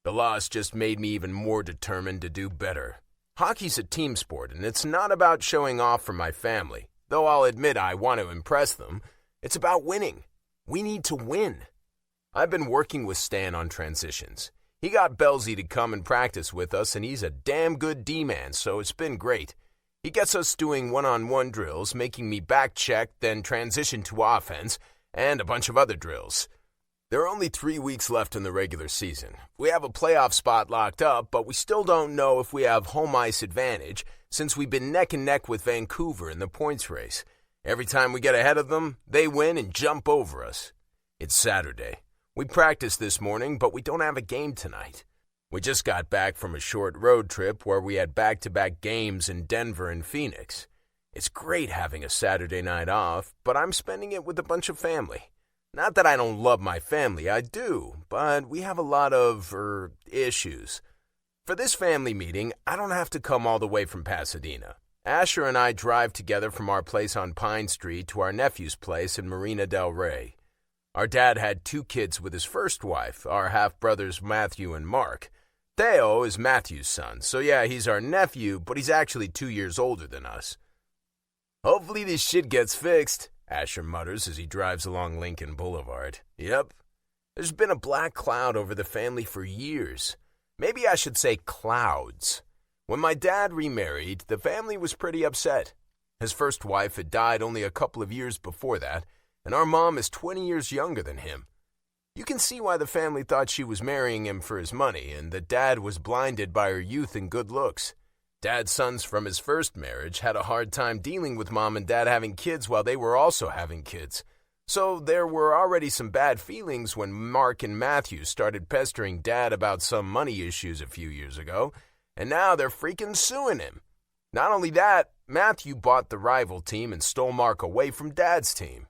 The loss just made me even more determined to do better. Hockey's a team sport, and it's not about showing off for my family. Though I'll admit I want to impress them, it's about winning. We need to win. I've been working with Stan on transitions. He got Belsey to come and practice with us, and he's a damn good D-man, so it's been great. He gets us doing one-on-one drills, making me back check, then transition to offense, and a bunch of other drills. There are only 3 weeks left in the regular season. We have a playoff spot locked up, but we still don't know if we have home ice advantage since we've been neck and neck with Vancouver in the points race. Every time we get ahead of them, they win and jump over us. It's Saturday. We practiced this morning, but we don't have a game tonight. We just got back from a short road trip where we had back-to-back games in Denver and Phoenix. It's great having a Saturday night off, but I'm spending it with a bunch of family. Not that I don't love my family, I do, but we have a lot of, issues. For this family meeting, I don't have to come all the way from Pasadena. Asher and I drive together from our place on Pine Street to our nephew's place in Marina del Rey. Our dad had 2 kids with his first wife, our half-brothers Matthew and Mark. Theo is Matthew's son, so yeah, he's our nephew, but he's actually 2 years older than us. Hopefully this shit gets fixed, Asher mutters as he drives along Lincoln Boulevard. Yep. There's been a black cloud over the family for years. Maybe I should say clouds. When my dad remarried, the family was pretty upset. His first wife had died only a couple of years before that, and our mom is 20 years younger than him. You can see why the family thought she was marrying him for his money, and that Dad was blinded by her youth and good looks. Dad's sons from his first marriage had a hard time dealing with Mom and Dad having kids while they were also having kids. So there were already some bad feelings when Mark and Matthew started pestering Dad about some money issues a few years ago, and now they're freaking suing him. Not only that, Matthew bought the rival team and stole Mark away from Dad's team.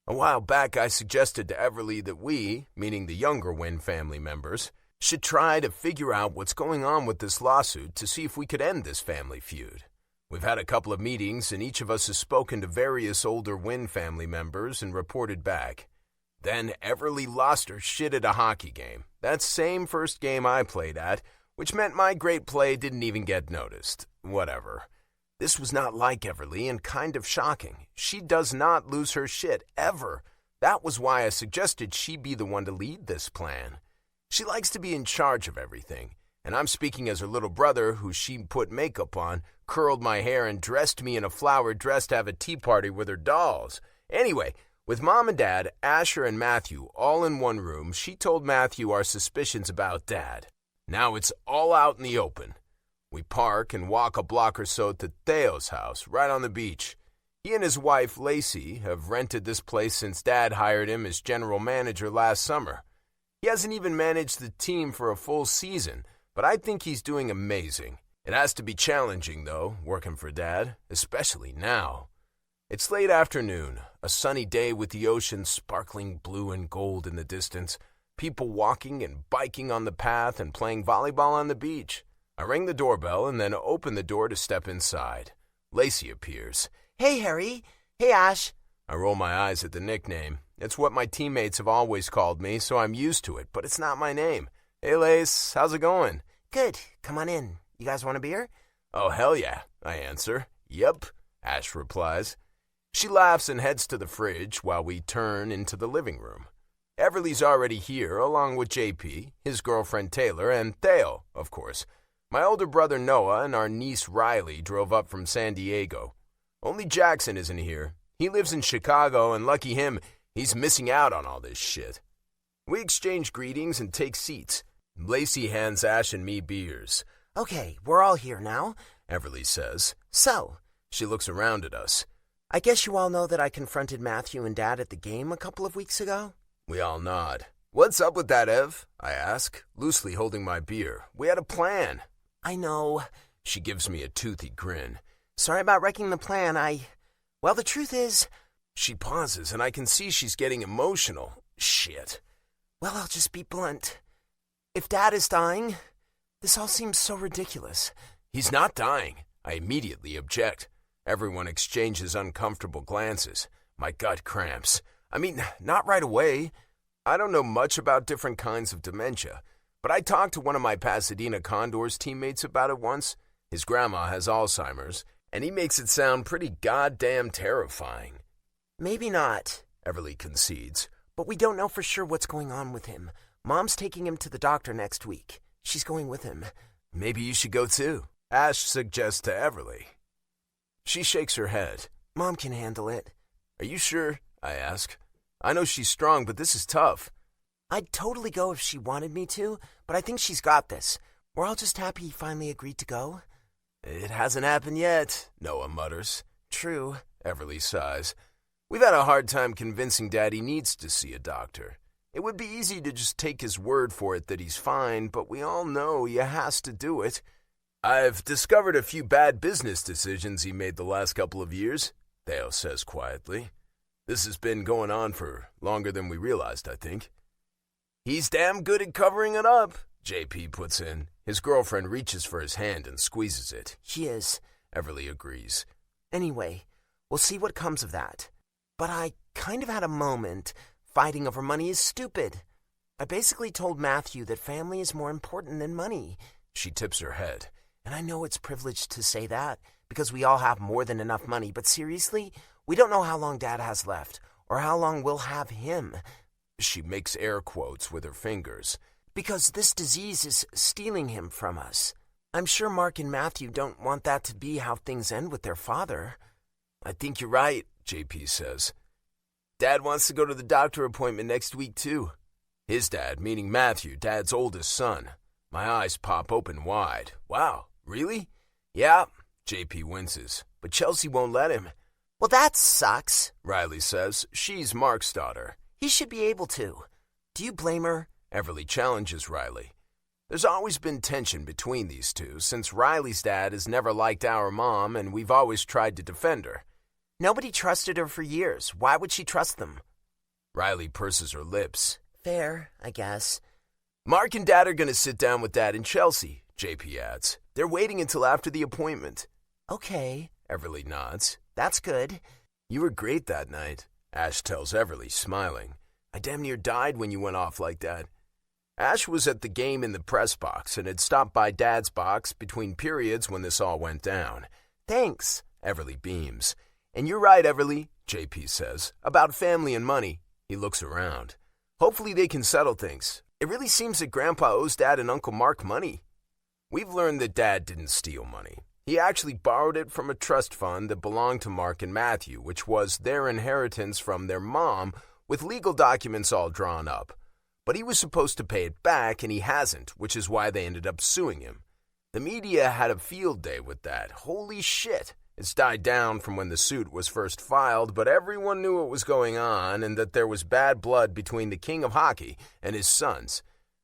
A while back, I suggested to Everly that we, meaning the younger Wynn family members, should try to figure out what's going on with this lawsuit to see if we could end this family feud. We've had a couple of meetings, and each of us has spoken to various older Wynn family members and reported back. Then Everly lost her shit at a hockey game, that same first game I played at, which meant my great play didn't even get noticed. Whatever. This was not like Everly and kind of shocking. She does not lose her shit, ever. That was why I suggested she be the one to lead this plan. She likes to be in charge of everything, and I'm speaking as her little brother who she put makeup on, curled my hair, and dressed me in a flowered dress to have a tea party with her dolls. Anyway, with Mom and Dad, Asher and Matthew all in one room, she told Matthew our suspicions about Dad. Now it's all out in the open. We park and walk a block or so to Theo's house, right on the beach. He and his wife, Lacey, have rented this place since Dad hired him as general manager last summer. He hasn't even managed the team for a full season, but I think he's doing amazing. It has to be challenging, though, working for Dad, especially now. It's late afternoon, a sunny day with the ocean sparkling blue and gold in the distance, people walking and biking on the path and playing volleyball on the beach. I ring the doorbell and then open the door to step inside. Lacey appears. Hey, Harry. Hey, Ash. I roll my eyes at the nickname. It's what my teammates have always called me, so I'm used to it, but it's not my name. Hey, Lace, how's it going? Good. Come on in. You guys want a beer? Oh, hell yeah, I answer. Yep, Ash replies. She laughs and heads to the fridge while we turn into the living room. Everly's already here, along with JP, his girlfriend Taylor, and Theo, of course. My older brother Noah and our niece Riley drove up from San Diego. Only Jackson isn't here. He lives in Chicago, and lucky him, he's missing out on all this shit. We exchange greetings and take seats. Lacey hands Ash and me beers. Okay, we're all here now, Everly says. So, she looks around at us. I guess you all know that I confronted Matthew and Dad at the game a couple of weeks ago? We all nod. What's up with that, Ev? I ask, loosely holding my beer. We had a plan. I know. She gives me a toothy grin. Sorry about wrecking the plan. Well, the truth is... She pauses, and I can see she's getting emotional. Shit. Well, I'll just be blunt. If Dad is dying, this all seems so ridiculous. He's not dying. I immediately object. Everyone exchanges uncomfortable glances. My gut cramps. I mean, not right away. I don't know much about different kinds of dementia, but I talked to one of my Pasadena Condors teammates about it once. His grandma has Alzheimer's, and he makes it sound pretty goddamn terrifying. Maybe not, Everly concedes. But we don't know for sure what's going on with him. Mom's taking him to the doctor next week. She's going with him. Maybe you should go too, Ash suggests to Everly. She shakes her head. Mom can handle it. Are you sure? I ask. I know she's strong, but this is tough. I'd totally go if she wanted me to, but I think she's got this. We're all just happy he finally agreed to go. It hasn't happened yet, Noah mutters. True, Everly sighs. We've had a hard time convincing Dad he needs to see a doctor. It would be easy to just take his word for it that he's fine, but we all know he has to do it. I've discovered a few bad business decisions he made the last couple of years, Theo says quietly. This has been going on for longer than we realized, I think. He's damn good at covering it up, JP puts in. His girlfriend reaches for his hand and squeezes it. He is, Everly agrees. Anyway, we'll see what comes of that. But I kind of had a moment. Fighting over money is stupid. I basically told Matthew that family is more important than money. She tips her head. And I know it's privileged to say that, because we all have more than enough money, but seriously, we don't know how long Dad has left, or how long we'll have him. She makes air quotes with her fingers. Because this disease is stealing him from us. I'm sure Mark and Matthew don't want that to be how things end with their father. I think you're right, JP says. Dad wants to go to the doctor appointment next week, too. His dad, meaning Matthew, Dad's oldest son. My eyes pop open wide. Wow, really? Yeah, JP winces. But Chelsea won't let him. Well, that sucks, Riley says. She's Mark's daughter. He should be able to. Do you blame her? Everly challenges Riley. There's always been tension between these two, since Riley's dad has never liked our mom, and we've always tried to defend her. Nobody trusted her for years. Why would she trust them? Riley purses her lips. Fair, I guess. Mark and Dad are going to sit down with Dad and Chelsea, JP adds. They're waiting until after the appointment. Okay, Everly nods. That's good. You were great that night, Ash tells Everly, smiling. I damn near died when you went off like that. Ash was at the game in the press box and had stopped by Dad's box between periods when this all went down. Thanks, Everly beams. And you're right, Everly, JP says, about family and money. He looks around. Hopefully they can settle things. It really seems that Grandpa owes Dad and Uncle Mark money. We've learned that Dad didn't steal money. He actually borrowed it from a trust fund that belonged to Mark and Matthew, which was their inheritance from their mom, with legal documents all drawn up. But he was supposed to pay it back, and he hasn't, which is why they ended up suing him. The media had a field day with that. Holy shit. It's died down from when the suit was first filed, but everyone knew what was going on and that there was bad blood between the king of hockey and his sons.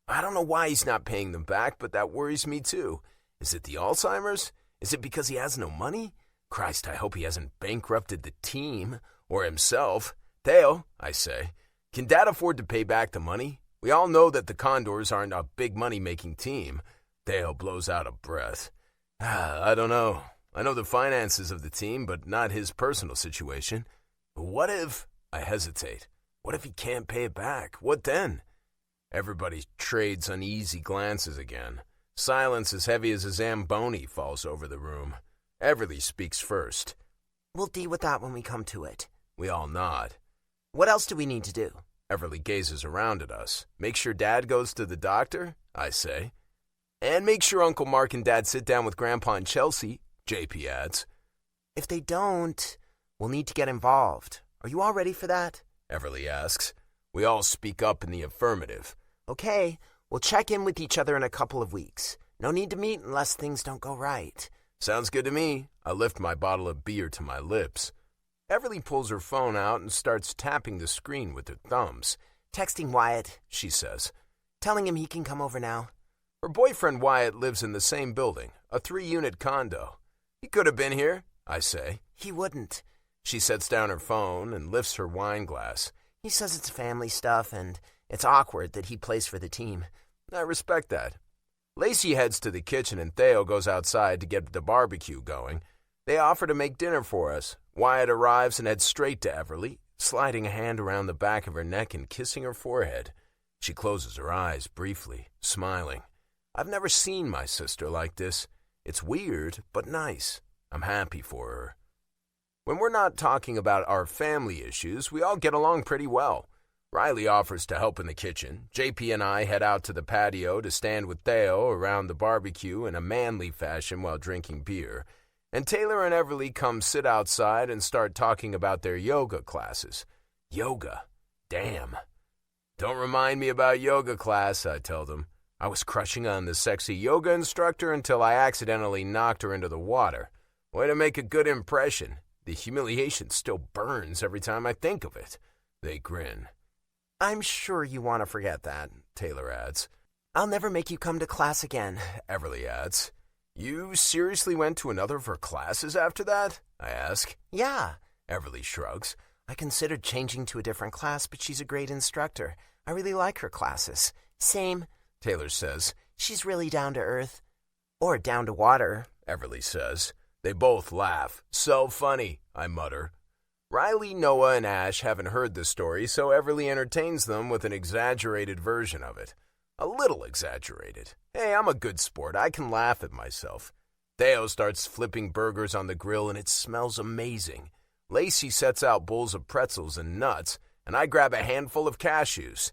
I don't know why he's not paying them back, but that worries me too. Is it the Alzheimer's? Is it because he has no money? Christ, I hope he hasn't bankrupted the team or himself. Theo, I say, can Dad afford to pay back the money? We all know that the Condors aren't a big money-making team. Theo blows out a breath. I don't know. I know the finances of the team, but not his personal situation. What if... I hesitate. What if he can't pay it back? What then? Everybody trades uneasy glances again. Silence as heavy as a Zamboni falls over the room. Everly speaks first. We'll deal with that when we come to it. We all nod. What else do we need to do? Everly gazes around at us. Make sure Dad goes to the doctor, I say. And make sure Uncle Mark and Dad sit down with Grandpa and Chelsea, JP adds. If they don't, we'll need to get involved. Are you all ready for that? Everly asks. We all speak up in the affirmative. Okay, we'll check in with each other in a couple of weeks. No need to meet unless things don't go right. Sounds good to me. I lift my bottle of beer to my lips. Everly pulls her phone out and starts tapping the screen with her thumbs. Texting Wyatt, she says. Telling him he can come over now. Her boyfriend Wyatt lives in the same building, a 3-unit condo. He could have been here, I say. He wouldn't. She sets down her phone and lifts her wine glass. He says it's family stuff and it's awkward that he plays for the team. I respect that. Lacey heads to the kitchen and Theo goes outside to get the barbecue going. They offer to make dinner for us. Wyatt arrives and heads straight to Everly, sliding a hand around the back of her neck and kissing her forehead. She closes her eyes briefly, smiling. I've never seen my sister like this. It's weird, but nice. I'm happy for her. When we're not talking about our family issues, we all get along pretty well. Riley offers to help in the kitchen. JP and I head out to the patio to stand with Theo around the barbecue in a manly fashion while drinking beer. And Taylor and Everly come sit outside and start talking about their yoga classes. Yoga? Damn. Don't remind me about yoga class, I tell them. I was crushing on the sexy yoga instructor until I accidentally knocked her into the water. Way to make a good impression. The humiliation still burns every time I think of it. They grin. I'm sure you want to forget that, Taylor adds. I'll never make you come to class again, Everly adds. You seriously went to another of her classes after that? I ask. Yeah, Everly shrugs. I considered changing to a different class, but she's a great instructor. I really like her classes. Same, Taylor says. She's really down to earth. Or down to water, Everly says. They both laugh. So funny, I mutter. Riley, Noah, and Ash haven't heard the story, so Everly entertains them with an exaggerated version of it. A little exaggerated. Hey, I'm a good sport. I can laugh at myself. Theo starts flipping burgers on the grill, and it smells amazing. Lacey sets out bowls of pretzels and nuts, and I grab a handful of cashews.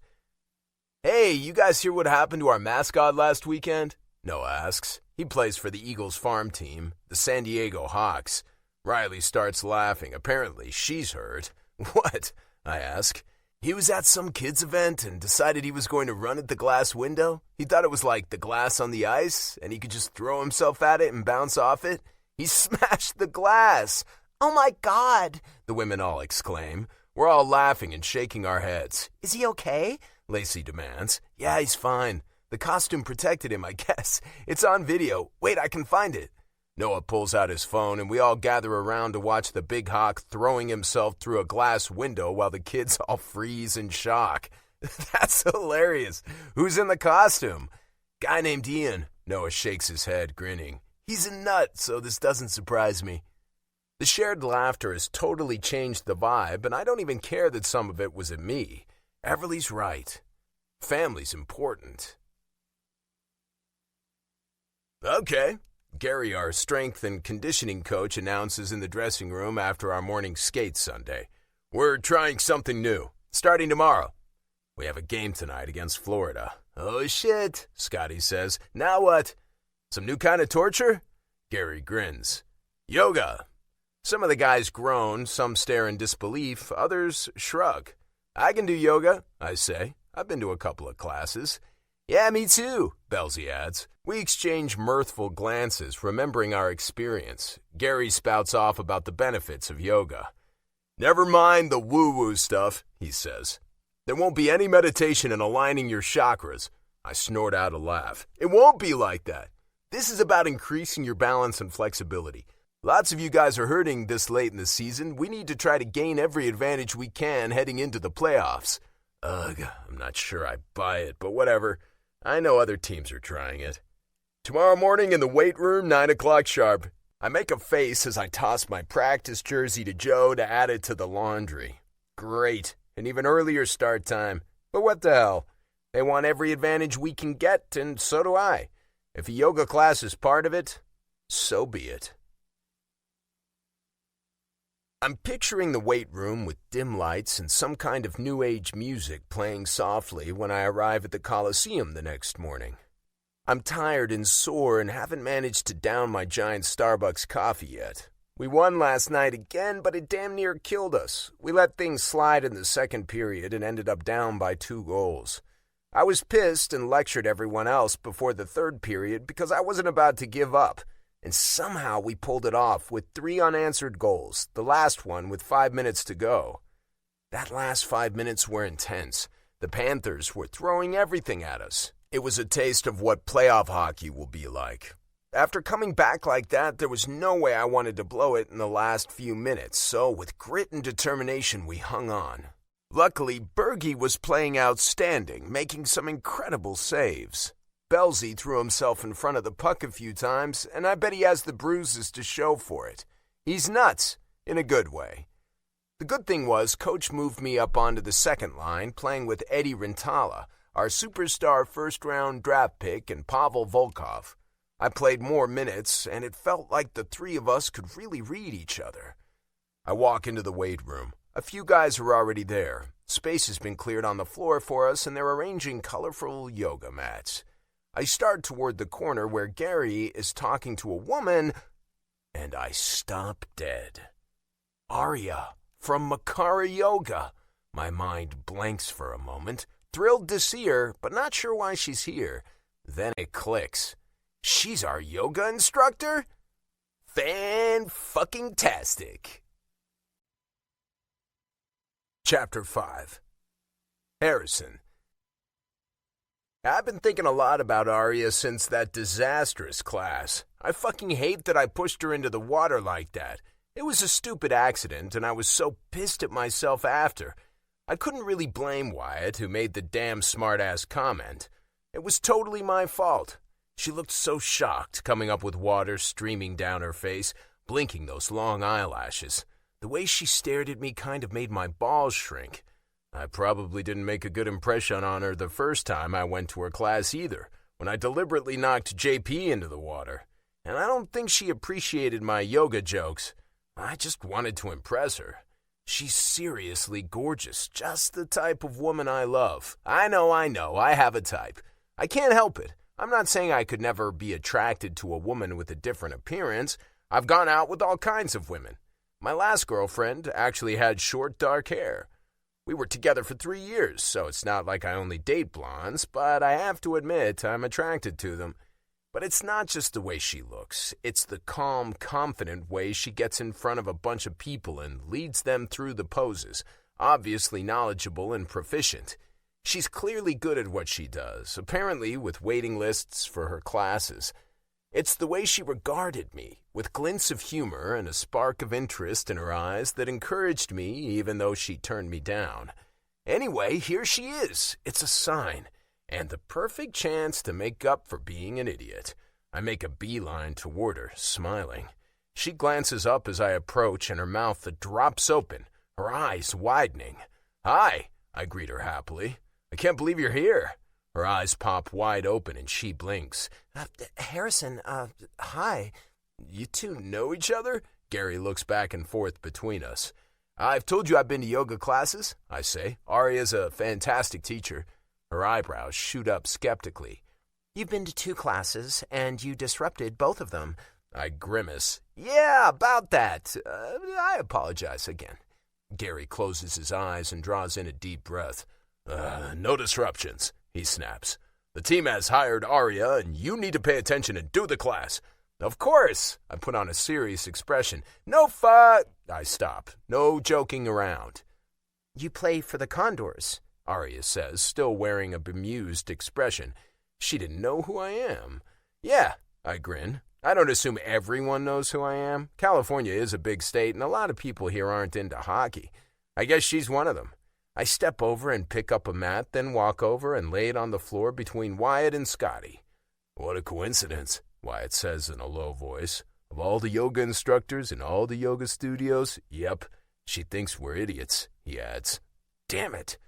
Hey, you guys hear what happened to our mascot last weekend? Noah asks. He plays for the Eagles farm team, the San Diego Hawks. Riley starts laughing. Apparently, she's heard. What? I ask. He was at some kid's event and decided he was going to run at the glass window. He thought it was like the glass on the ice, and he could just throw himself at it and bounce off it. He smashed the glass. Oh my God, the women all exclaim. We're all laughing and shaking our heads. Is he okay? Lacey demands. Yeah, he's fine. The costume protected him, I guess. It's on video. Wait, I can find it. Noah pulls out his phone, and we all gather around to watch the big hawk throwing himself through a glass window while the kids all freeze in shock. That's hilarious. Who's in the costume? Guy named Ian. Noah shakes his head, grinning. He's a nut, so this doesn't surprise me. The shared laughter has totally changed the vibe, and I don't even care that some of it was at me. Everly's right. Family's important. Okay. Gary, our strength and conditioning coach, announces in the dressing room after our morning skate Sunday. We're trying something new, starting tomorrow. We have a game tonight against Florida. Oh, shit, Scotty says. Now what? Some new kind of torture? Gary grins. Yoga. Some of the guys groan, some stare in disbelief, others shrug. I can do yoga, I say. I've been to a couple of classes. Yeah, me too, Belzy adds. We exchange mirthful glances, remembering our experience. Gary spouts off about the benefits of yoga. Never mind the woo-woo stuff, he says. There won't be any meditation in aligning your chakras. I snort out a laugh. It won't be like that. This is about increasing your balance and flexibility. Lots of you guys are hurting this late in the season. We need to try to gain every advantage we can heading into the playoffs. Ugh, I'm not sure I buy it, but whatever. I know other teams are trying it. Tomorrow morning in the weight room, 9 o'clock sharp. I make a face as I toss my practice jersey to Joe to add it to the laundry. Great, an even earlier start time. But what the hell? They want every advantage we can get, and so do I. If a yoga class is part of it, so be it. I'm picturing the weight room with dim lights and some kind of new age music playing softly when I arrive at the Coliseum the next morning. I'm tired and sore and haven't managed to down my giant Starbucks coffee yet. We won last night again, but it damn near killed us. We let things slide in the second period and ended up down by 2 goals. I was pissed and lectured everyone else before the third period because I wasn't about to give up. And somehow we pulled it off with 3 unanswered goals, the last one with 5 minutes to go. That last 5 minutes were intense. The Panthers were throwing everything at us. It was a taste of what playoff hockey will be like. After coming back like that, there was no way I wanted to blow it in the last few minutes, so with grit and determination we hung on. Luckily, Bergie was playing outstanding, making some incredible saves. Belzy threw himself in front of the puck a few times, and I bet he has the bruises to show for it. He's nuts, in a good way. The good thing was Coach moved me up onto the second line, playing with Eddie Rintala, our superstar first-round draft pick, and Pavel Volkov. I played more minutes, and it felt like the 3 of us could really read each other. I walk into the weight room. A few guys are already there. Space has been cleared on the floor for us, and they're arranging colorful yoga mats. I start toward the corner where Gary is talking to a woman, and I stop dead. Arya from Makara Yoga. My mind blanks for a moment, thrilled to see her, but not sure why she's here. Then it clicks. She's our yoga instructor? Fan-fucking-tastic. Chapter 5. Harrison. I've been thinking a lot about Arya since that disastrous class. I fucking hate that I pushed her into the water like that. It was a stupid accident, and I was so pissed at myself after. I couldn't really blame Wyatt, who made the damn smart-ass comment. It was totally my fault. She looked so shocked, coming up with water streaming down her face, blinking those long eyelashes. The way she stared at me kind of made my balls shrink. I probably didn't make a good impression on her the first time I went to her class either, when I deliberately knocked JP into the water. And I don't think she appreciated my yoga jokes. I just wanted to impress her. She's seriously gorgeous, just the type of woman I love. I know, I have a type. I can't help it. I'm not saying I could never be attracted to a woman with a different appearance. I've gone out with all kinds of women. My last girlfriend actually had short, dark hair. We were together for 3 years, so it's not like I only date blondes, but I have to admit I'm attracted to them. But it's not just the way she looks. It's the calm, confident way she gets in front of a bunch of people and leads them through the poses, obviously knowledgeable and proficient. She's clearly good at what she does, apparently with waiting lists for her classes. It's the way she regarded me, with glints of humor and a spark of interest in her eyes that encouraged me even though she turned me down. Anyway, here she is. It's a sign. And the perfect chance to make up for being an idiot. I make a beeline toward her, smiling. She glances up as I approach, and her mouth drops open, her eyes widening. "Hi," I greet her happily. "I can't believe you're here." Her eyes pop wide open, and she blinks. Harrison, hi. You two know each other?" Gary looks back and forth between us. "I've told you I've been to yoga classes," I say. "Arya's a fantastic teacher." Her eyebrows shoot up skeptically. "You've been to 2 classes, and you disrupted both of them." I grimace. "Yeah, about that. I apologize again." Gary closes his eyes and draws in a deep breath. No disruptions," he snaps. "The team has hired Arya, and you need to pay attention and do the class." "Of course," I put on a serious expression. "No I stop. No joking around." "You play for the Condors," Arya says, still wearing a bemused expression. She didn't know who I am. "Yeah," I grin. "I don't assume everyone knows who I am. California is a big state, and a lot of people here aren't into hockey. I guess she's one of them." I step over and pick up a mat, then walk over and lay it on the floor between Wyatt and Scotty. "What a coincidence," Wyatt says in a low voice. "Of all the yoga instructors in all the yoga studios, yep, she thinks we're idiots," he adds. Damn it.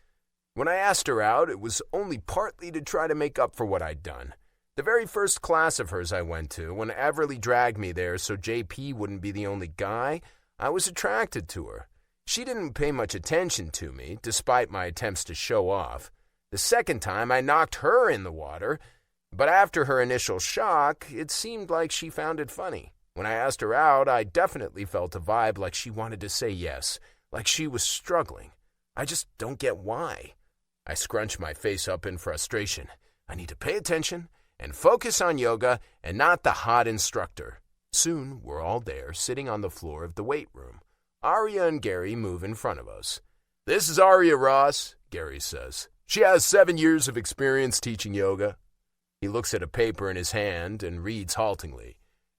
When I asked her out, it was only partly to try to make up for what I'd done. The very first class of hers I went to, when Everly dragged me there so JP wouldn't be the only guy, I was attracted to her. She didn't pay much attention to me, despite my attempts to show off. The second time, I knocked her in the water, but after her initial shock, it seemed like she found it funny. When I asked her out, I definitely felt a vibe like she wanted to say yes, like she was struggling. I just don't get why. I scrunch my face up in frustration. I need to pay attention and focus on yoga and not the hot instructor. Soon, we're all there, sitting on the floor of the weight room. Arya and Gary move in front of us. "This is Arya Ross," Gary says. "She has 7 years of experience teaching yoga." He looks at a paper in his hand and reads haltingly.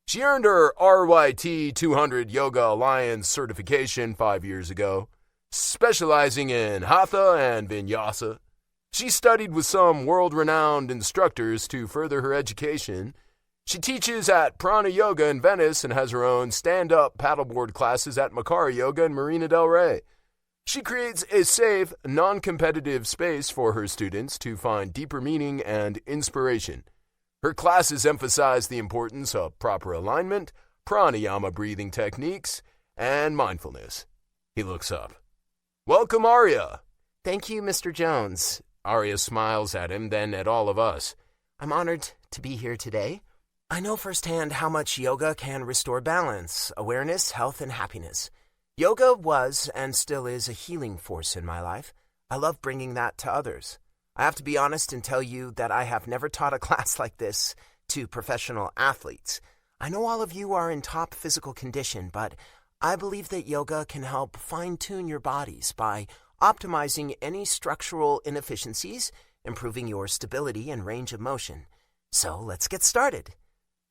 "She earned her RYT 200 Yoga Alliance certification 5 years ago, specializing in Hatha and Vinyasa. She studied with some world-renowned instructors to further her education. She teaches at Prana Yoga in Venice and has her own stand-up paddleboard classes at Makara Yoga in Marina del Rey. She creates a safe, non-competitive space for her students to find deeper meaning and inspiration. Her classes emphasize the importance of proper alignment, pranayama breathing techniques, and mindfulness." He looks up. "Welcome, Arya." Thank you, Mr. Jones. Arya smiles at him, then at all of us. I'm honored to be here today. I know firsthand how much yoga can restore balance, awareness, health, and happiness. Yoga was and still is a healing force in my life. I love bringing that to others. I have to be honest and tell you that I have never taught a class like this to professional athletes. I know all of you are in top physical condition, but I believe that yoga can help fine-tune your bodies by optimizing any structural inefficiencies, improving your stability and range of motion. So let's get started.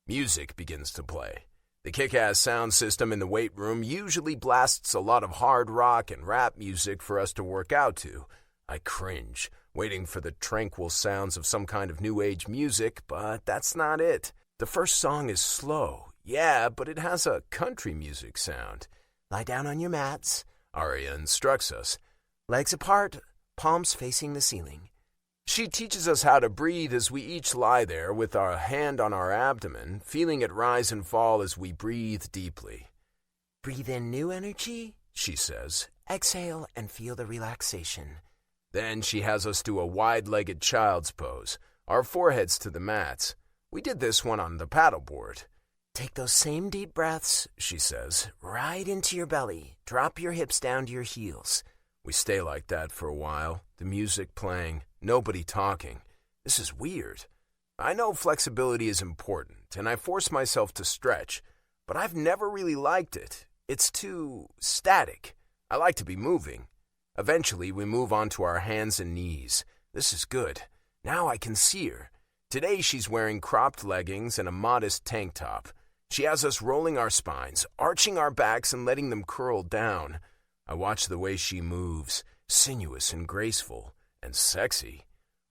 Music begins to play. The kick-ass sound system in the weight room usually blasts a lot of hard rock and rap music for us to work out to. I cringe, waiting for the tranquil sounds of some kind of new age music, but that's not it. The first song is slow, yeah, but it has a country music sound. Lie down on your mats. Arya instructs us. Legs apart, palms facing the ceiling. She teaches us how to breathe as we each lie there with our hand on our abdomen, feeling it rise and fall as we breathe deeply. Breathe in new energy, she says. Exhale and feel the relaxation. Then she has us do a wide-legged child's pose, our foreheads to the mats. We did this one on the paddleboard. Take those same deep breaths, she says, right into your belly. Drop your hips down to your heels. We stay like that for a while, the music playing, nobody talking. This is weird. I know flexibility is important, and I force myself to stretch, but I've never really liked it. It's too static. I like to be moving. Eventually, we move on to our hands and knees. This is good. Now I can see her. Today, she's wearing cropped leggings and a modest tank top. She has us rolling our spines, arching our backs, and letting them curl down. I watch the way she moves, sinuous and graceful, and sexy.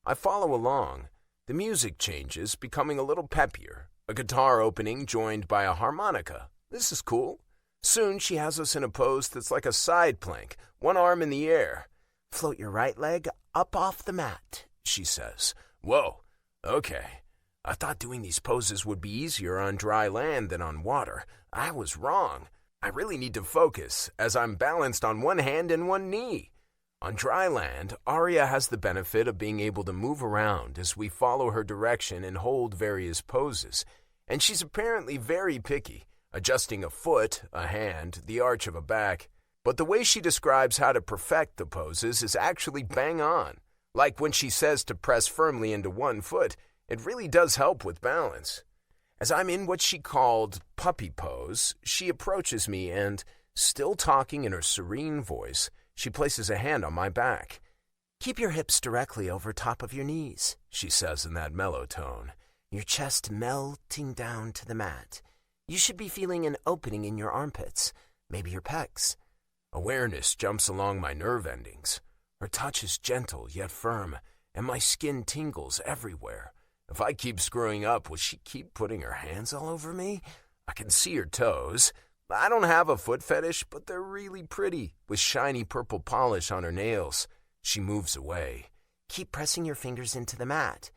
I follow along. The music changes, becoming a little peppier. A guitar opening joined by a harmonica. This is cool. Soon she has us in a pose that's like a side plank, one arm in the air. Float your right leg up off the mat, she says. Whoa, okay. I thought doing these poses would be easier on dry land than on water. I was wrong. I really need to focus, as I'm balanced on one hand and one knee. On dry land, Arya has the benefit of being able to move around as we follow her direction and hold various poses. And she's apparently very picky, adjusting a foot, a hand, the arch of a back. But the way she describes how to perfect the poses is actually bang on. Like when she says to press firmly into one foot, it really does help with balance. As I'm in what she called puppy pose, she approaches me and, still talking in her serene voice, she places a hand on my back. Keep your hips directly over top of your knees, she says in that mellow tone, your chest melting down to the mat. You should be feeling an opening in your armpits, maybe your pecs. Awareness jumps along my nerve endings. Her touch is gentle yet firm, and my skin tingles everywhere. If I keep screwing up, will she keep putting her hands all over me? I can see her toes. I don't have a foot fetish, but they're really pretty, with shiny purple polish on her nails. She moves away. Keep pressing your fingers into the mat.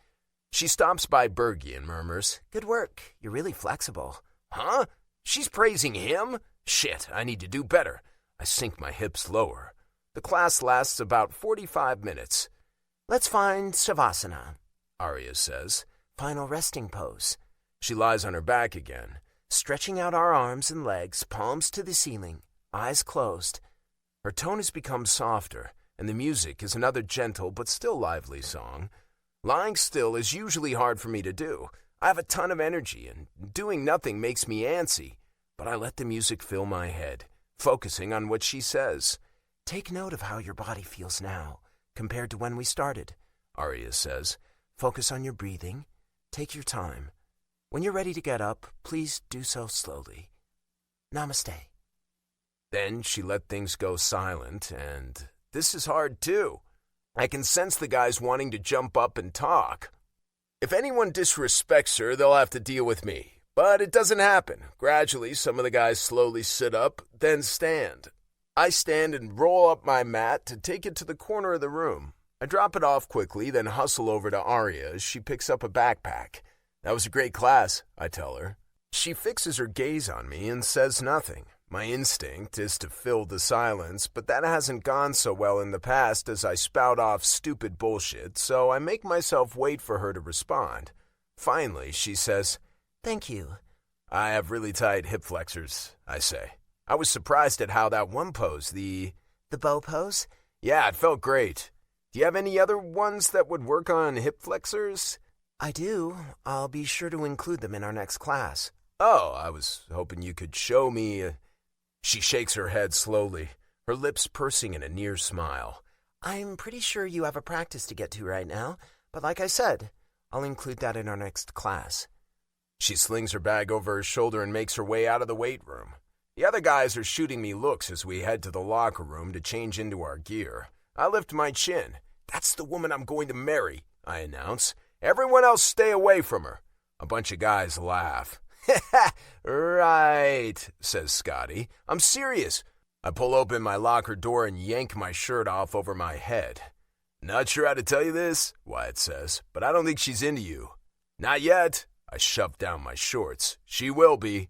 She stops by Bergie and murmurs, Good work. You're really flexible. Huh? She's praising him? Shit, I need to do better. I sink my hips lower. The class lasts about 45 minutes. Let's find Savasana, Arya says. Final resting pose. She lies on her back again. Stretching out our arms and legs, palms to the ceiling, eyes closed. Her tone has become softer, and the music is another gentle but still lively song. Lying still is usually hard for me to do. I have a ton of energy, and doing nothing makes me antsy. But I let the music fill my head, focusing on what she says. Take note of how your body feels now, compared to when we started, Arya says. Focus on your breathing. Take your time. When you're ready to get up, please do so slowly. Namaste. Then she let things go silent, and this is hard too. I can sense the guys wanting to jump up and talk. If anyone disrespects her, they'll have to deal with me. But it doesn't happen. Gradually, some of the guys slowly sit up, then stand. I stand and roll up my mat to take it to the corner of the room. I drop it off quickly, then hustle over to Arya as she picks up a backpack. That was a great class, I tell her. She fixes her gaze on me and says nothing. My instinct is to fill the silence, but that hasn't gone so well in the past as I spout off stupid bullshit, so I make myself wait for her to respond. Finally, she says, "Thank you." "I have really tight hip flexors," I say. I was surprised at how that one pose, the bow pose? Yeah, it felt great. Do you have any other ones that would work on hip flexors? I do. I'll be sure to include them in our next class. Oh, I was hoping you could show me. She shakes her head slowly, her lips pursing in a near smile. I'm pretty sure you have a practice to get to right now, but like I said, I'll include that in our next class. She slings her bag over her shoulder and makes her way out of the weight room. The other guys are shooting me looks as we head to the locker room to change into our gear. I lift my chin. "That's the woman I'm going to marry," I announce. "Everyone else stay away from her." A bunch of guys laugh. "Right," says Scotty. "I'm serious." I pull open my locker door and yank my shirt off over my head. "Not sure how to tell you this," Wyatt says, "but I don't think she's into you." "Not yet." I shove down my shorts. "She will be."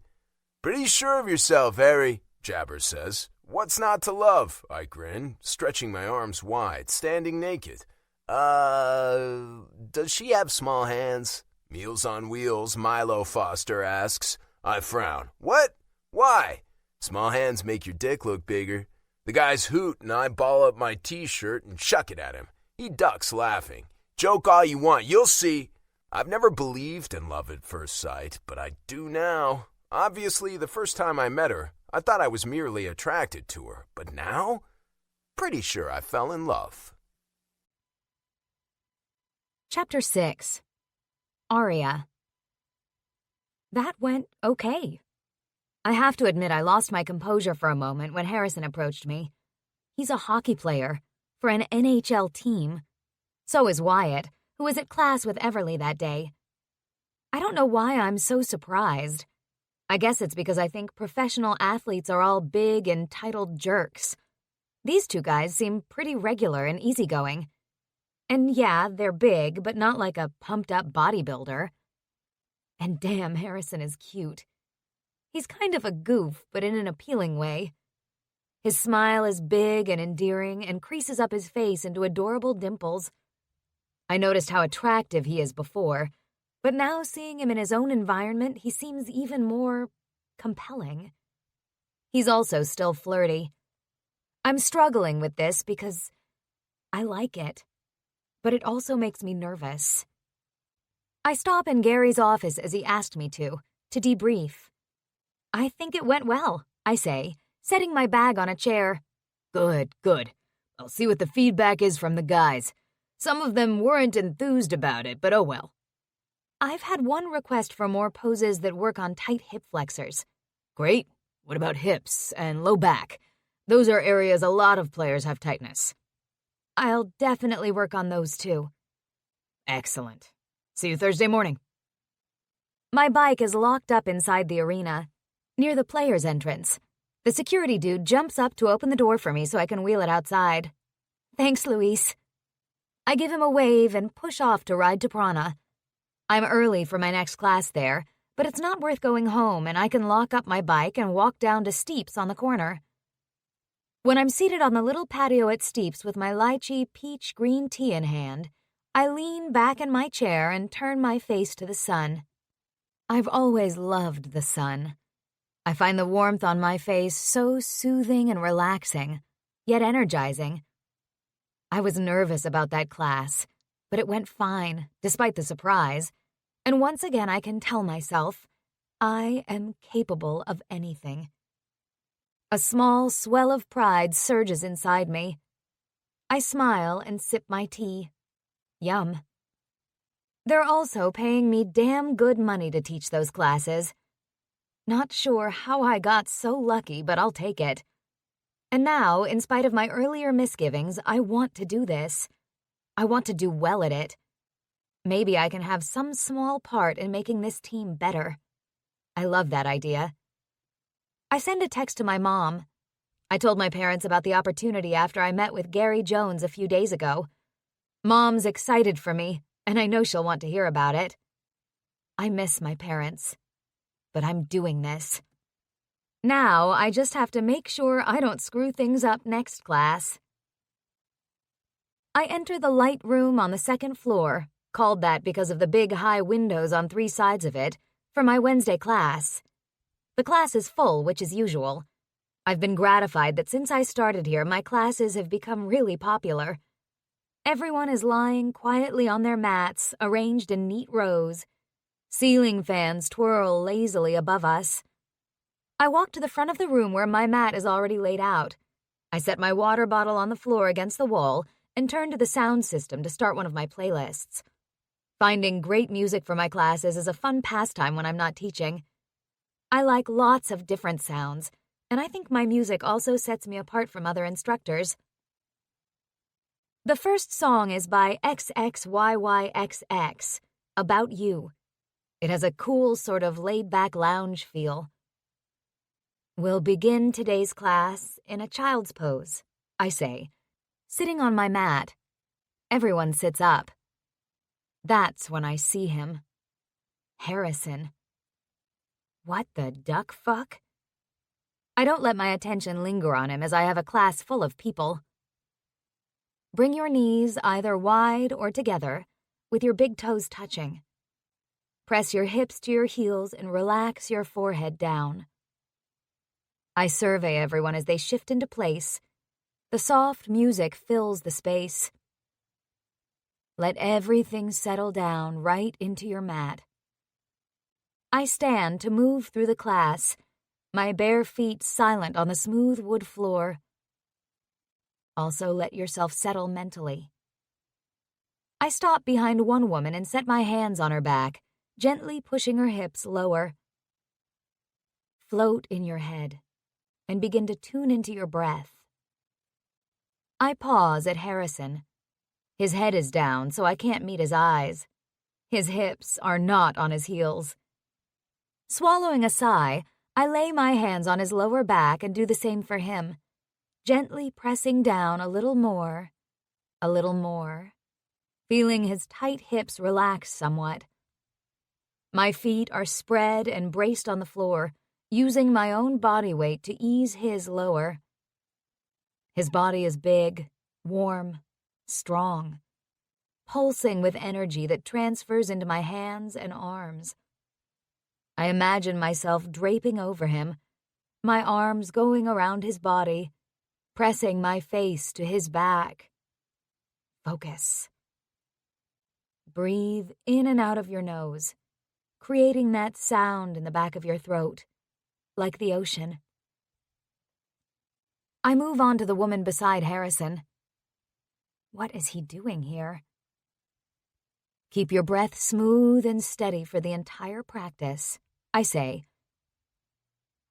"Pretty sure of yourself, Harry," Jabber says. "What's not to love?" I grin, stretching my arms wide, standing naked. Does she have small hands?" Meals on Wheels, Milo Foster asks. I frown. "What? Why?" "Small hands make your dick look bigger." The guys hoot and I ball up my t-shirt and chuck it at him. He ducks laughing. "Joke all you want, you'll see." I've never believed in love at first sight, but I do now. Obviously, the first time I met her, I thought I was merely attracted to her, but now, pretty sure I fell in love. Chapter 6. Arya. That went okay. I have to admit I lost my composure for a moment when Harrison approached me. He's a hockey player for an NHL team. So is Wyatt, who was at class with Everly that day. I don't know why I'm so surprised. I guess it's because I think professional athletes are all big, entitled jerks. These two guys seem pretty regular and easygoing. And yeah, they're big, but not like a pumped-up bodybuilder. And damn, Harrison is cute. He's kind of a goof, but in an appealing way. His smile is big and endearing and creases up his face into adorable dimples. I noticed how attractive he is before, but now seeing him in his own environment, he seems even more compelling. He's also still flirty. I'm struggling with this because I like it, but it also makes me nervous. I stop in Gary's office as he asked me to debrief. "I think it went well," I say, setting my bag on a chair. Good. I'll see what the feedback is from the guys. Some of them weren't enthused about it, but oh well. I've had one request for more poses that work on tight hip flexors." "Great. What about hips and low back? Those are areas a lot of players have tightness." "I'll definitely work on those too." "Excellent. See you Thursday morning." My bike is locked up inside the arena, near the players' entrance. The security dude jumps up to open the door for me so I can wheel it outside. "Thanks, Luis." I give him a wave and push off to ride to Prana. I'm early for my next class there, but it's not worth going home and I can lock up my bike and walk down to Steeps on the corner. When I'm seated on the little patio at Steeps with my lychee peach green tea in hand, I lean back in my chair and turn my face to the sun. I've always loved the sun. I find the warmth on my face so soothing and relaxing, yet energizing. I was nervous about that class, but it went fine, despite the surprise. And once again I can tell myself, I am capable of anything. A small swell of pride surges inside me. I smile and sip my tea. Yum. They're also paying me damn good money to teach those classes. Not sure how I got so lucky, but I'll take it. And now, in spite of my earlier misgivings, I want to do this. I want to do well at it. Maybe I can have some small part in making this team better. I love that idea. I send a text to my mom. I told my parents about the opportunity after I met with Gary Jones a few days ago. Mom's excited for me, and I know she'll want to hear about it. I miss my parents, but I'm doing this. Now I just have to make sure I don't screw things up next class. I enter the light room on the second floor, called that because of the big high windows on 3 sides of it, for my Wednesday class. The class is full, which is usual. I've been gratified that since I started here, my classes have become really popular. Everyone is lying quietly on their mats, arranged in neat rows. Ceiling fans twirl lazily above us. I walk to the front of the room where my mat is already laid out. I set my water bottle on the floor against the wall and turn to the sound system to start one of my playlists. Finding great music for my classes is a fun pastime when I'm not teaching. I like lots of different sounds, and I think my music also sets me apart from other instructors. The first song is by XXYYXX, About You. It has a cool sort of laid-back lounge feel. We'll begin today's class in a child's pose, I say, sitting on my mat. Everyone sits up. That's when I see him. Harrison. What the duck fuck? I don't let my attention linger on him as I have a class full of people. Bring your knees either wide or together, with your big toes touching. Press your hips to your heels and relax your forehead down. I survey everyone as they shift into place. The soft music fills the space. Let everything settle down right into your mat. I stand to move through the class, my bare feet silent on the smooth wood floor. Also, let yourself settle mentally. I stop behind one woman and set my hands on her back, gently pushing her hips lower. Float in your head and begin to tune into your breath. I pause at Harrison. His head is down, so I can't meet his eyes. His hips are not on his heels. Swallowing a sigh, I lay my hands on his lower back and do the same for him, gently pressing down a little more, feeling his tight hips relax somewhat. My feet are spread and braced on the floor, using my own body weight to ease his lower. His body is big, warm, strong, pulsing with energy that transfers into my hands and arms. I imagine myself draping over him, my arms going around his body, pressing my face to his back. Focus. Breathe in and out of your nose, creating that sound in the back of your throat, like the ocean. I move on to the woman beside Harrison. What is he doing here? Keep your breath smooth and steady for the entire practice, I say.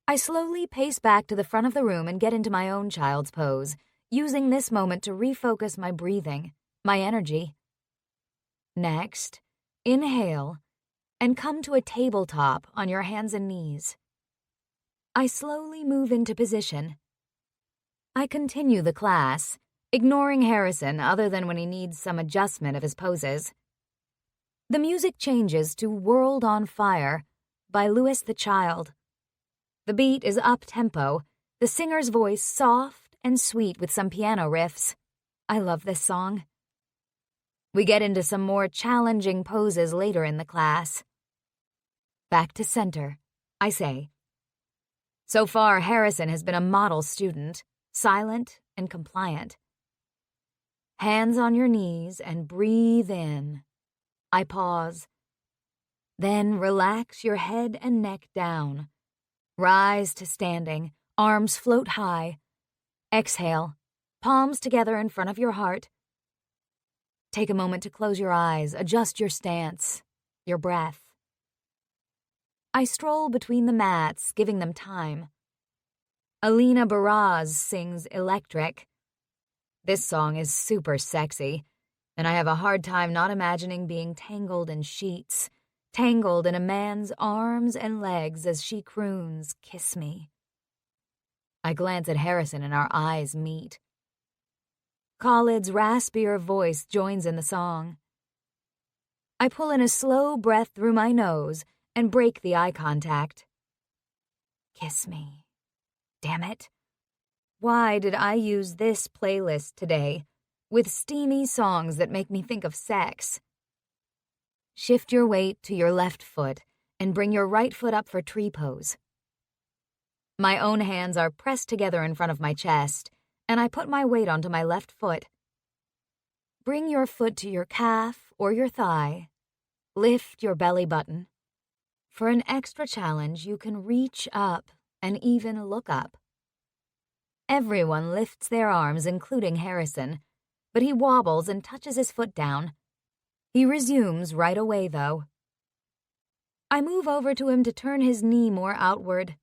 I slowly pace back to the front of the room and get into my own child's pose, using this moment to refocus my breathing, my energy. Next, inhale and come to a tabletop on your hands and knees. I slowly move into position. I continue the class, ignoring Harrison other than when he needs some adjustment of his poses. The music changes to World on Fire by Louis the Child. The beat is up-tempo, the singer's voice soft and sweet with some piano riffs. I love this song. We get into some more challenging poses later in the class. Back to center, I say. So far, Harrison has been a model student, silent and compliant. Hands on your knees and breathe in. I pause. Then relax your head and neck down. Rise to standing, arms float high. Exhale, palms together in front of your heart. Take a moment to close your eyes, adjust your stance, your breath. I stroll between the mats, giving them time. Alina Baraz sings Electric. This song is super sexy, and I have a hard time not imagining being tangled in sheets, tangled in a man's arms and legs as she croons, "Kiss me." I glance at Harrison and our eyes meet. Khalid's raspier voice joins in the song. I pull in a slow breath through my nose and break the eye contact. "Kiss me," Damn it. Why did I use this playlist today with steamy songs that make me think of sex? Shift your weight to your left foot and bring your right foot up for tree pose. My own hands are pressed together in front of my chest, and I put my weight onto my left foot. Bring your foot to your calf or your thigh. Lift your belly button. For an extra challenge, you can reach up and even look up. Everyone lifts their arms, including Harrison, but he wobbles and touches his foot down. He resumes right away, though. I move over to him to turn his knee more outward.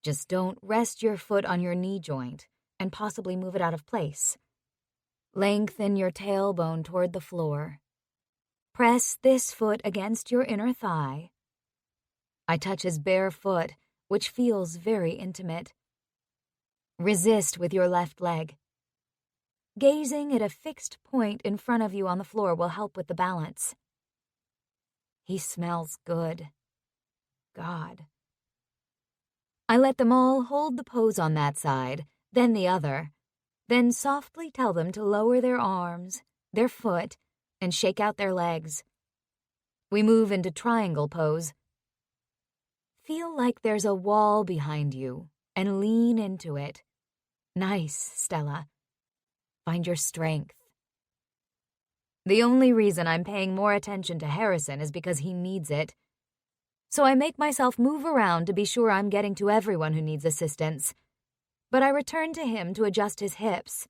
Just don't rest your foot on your knee joint and possibly move it out of place. Lengthen your tailbone toward the floor. Press this foot against your inner thigh. I touch his bare foot, which feels very intimate. Resist with your left leg. Gazing at a fixed point in front of you on the floor will help with the balance. He smells good. God. I let them all hold the pose on that side, then the other, then softly tell them to lower their arms, their foot, and shake out their legs. We move into triangle pose. Feel like there's a wall behind you and lean into it. Nice, Stella. Find your strength. The only reason I'm paying more attention to Harrison is because he needs it. So I make myself move around to be sure I'm getting to everyone who needs assistance. But I return to him to adjust his hips.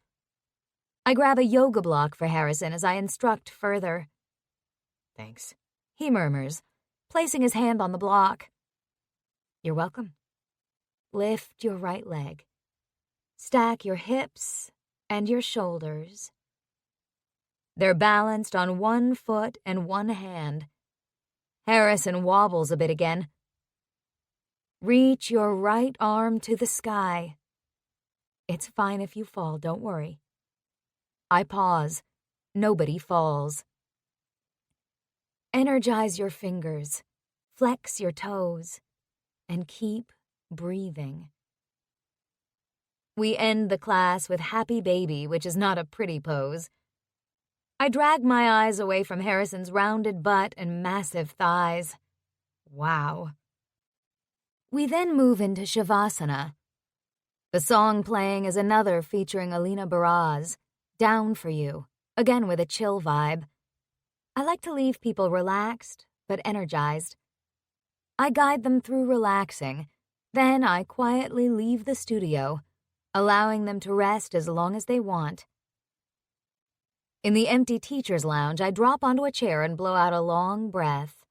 I grab a yoga block for Harrison as I instruct further. Thanks, he murmurs, placing his hand on the block. You're welcome. Lift your right leg. Stack your hips and your shoulders. They're balanced on one foot and one hand. Harrison wobbles a bit again. Reach your right arm to the sky. It's fine if you fall, don't worry. I pause. Nobody falls. Energize your fingers, flex your toes, and keep breathing. We end the class with Happy Baby, which is not a pretty pose. I drag my eyes away from Harrison's rounded butt and massive thighs. Wow. We then move into Shavasana. The song playing is another featuring Alina Baraz, Down for You, again with a chill vibe. I like to leave people relaxed, but energized. I guide them through relaxing, then I quietly leave the studio, allowing them to rest as long as they want. In the empty teacher's lounge, I drop onto a chair and blow out a long breath.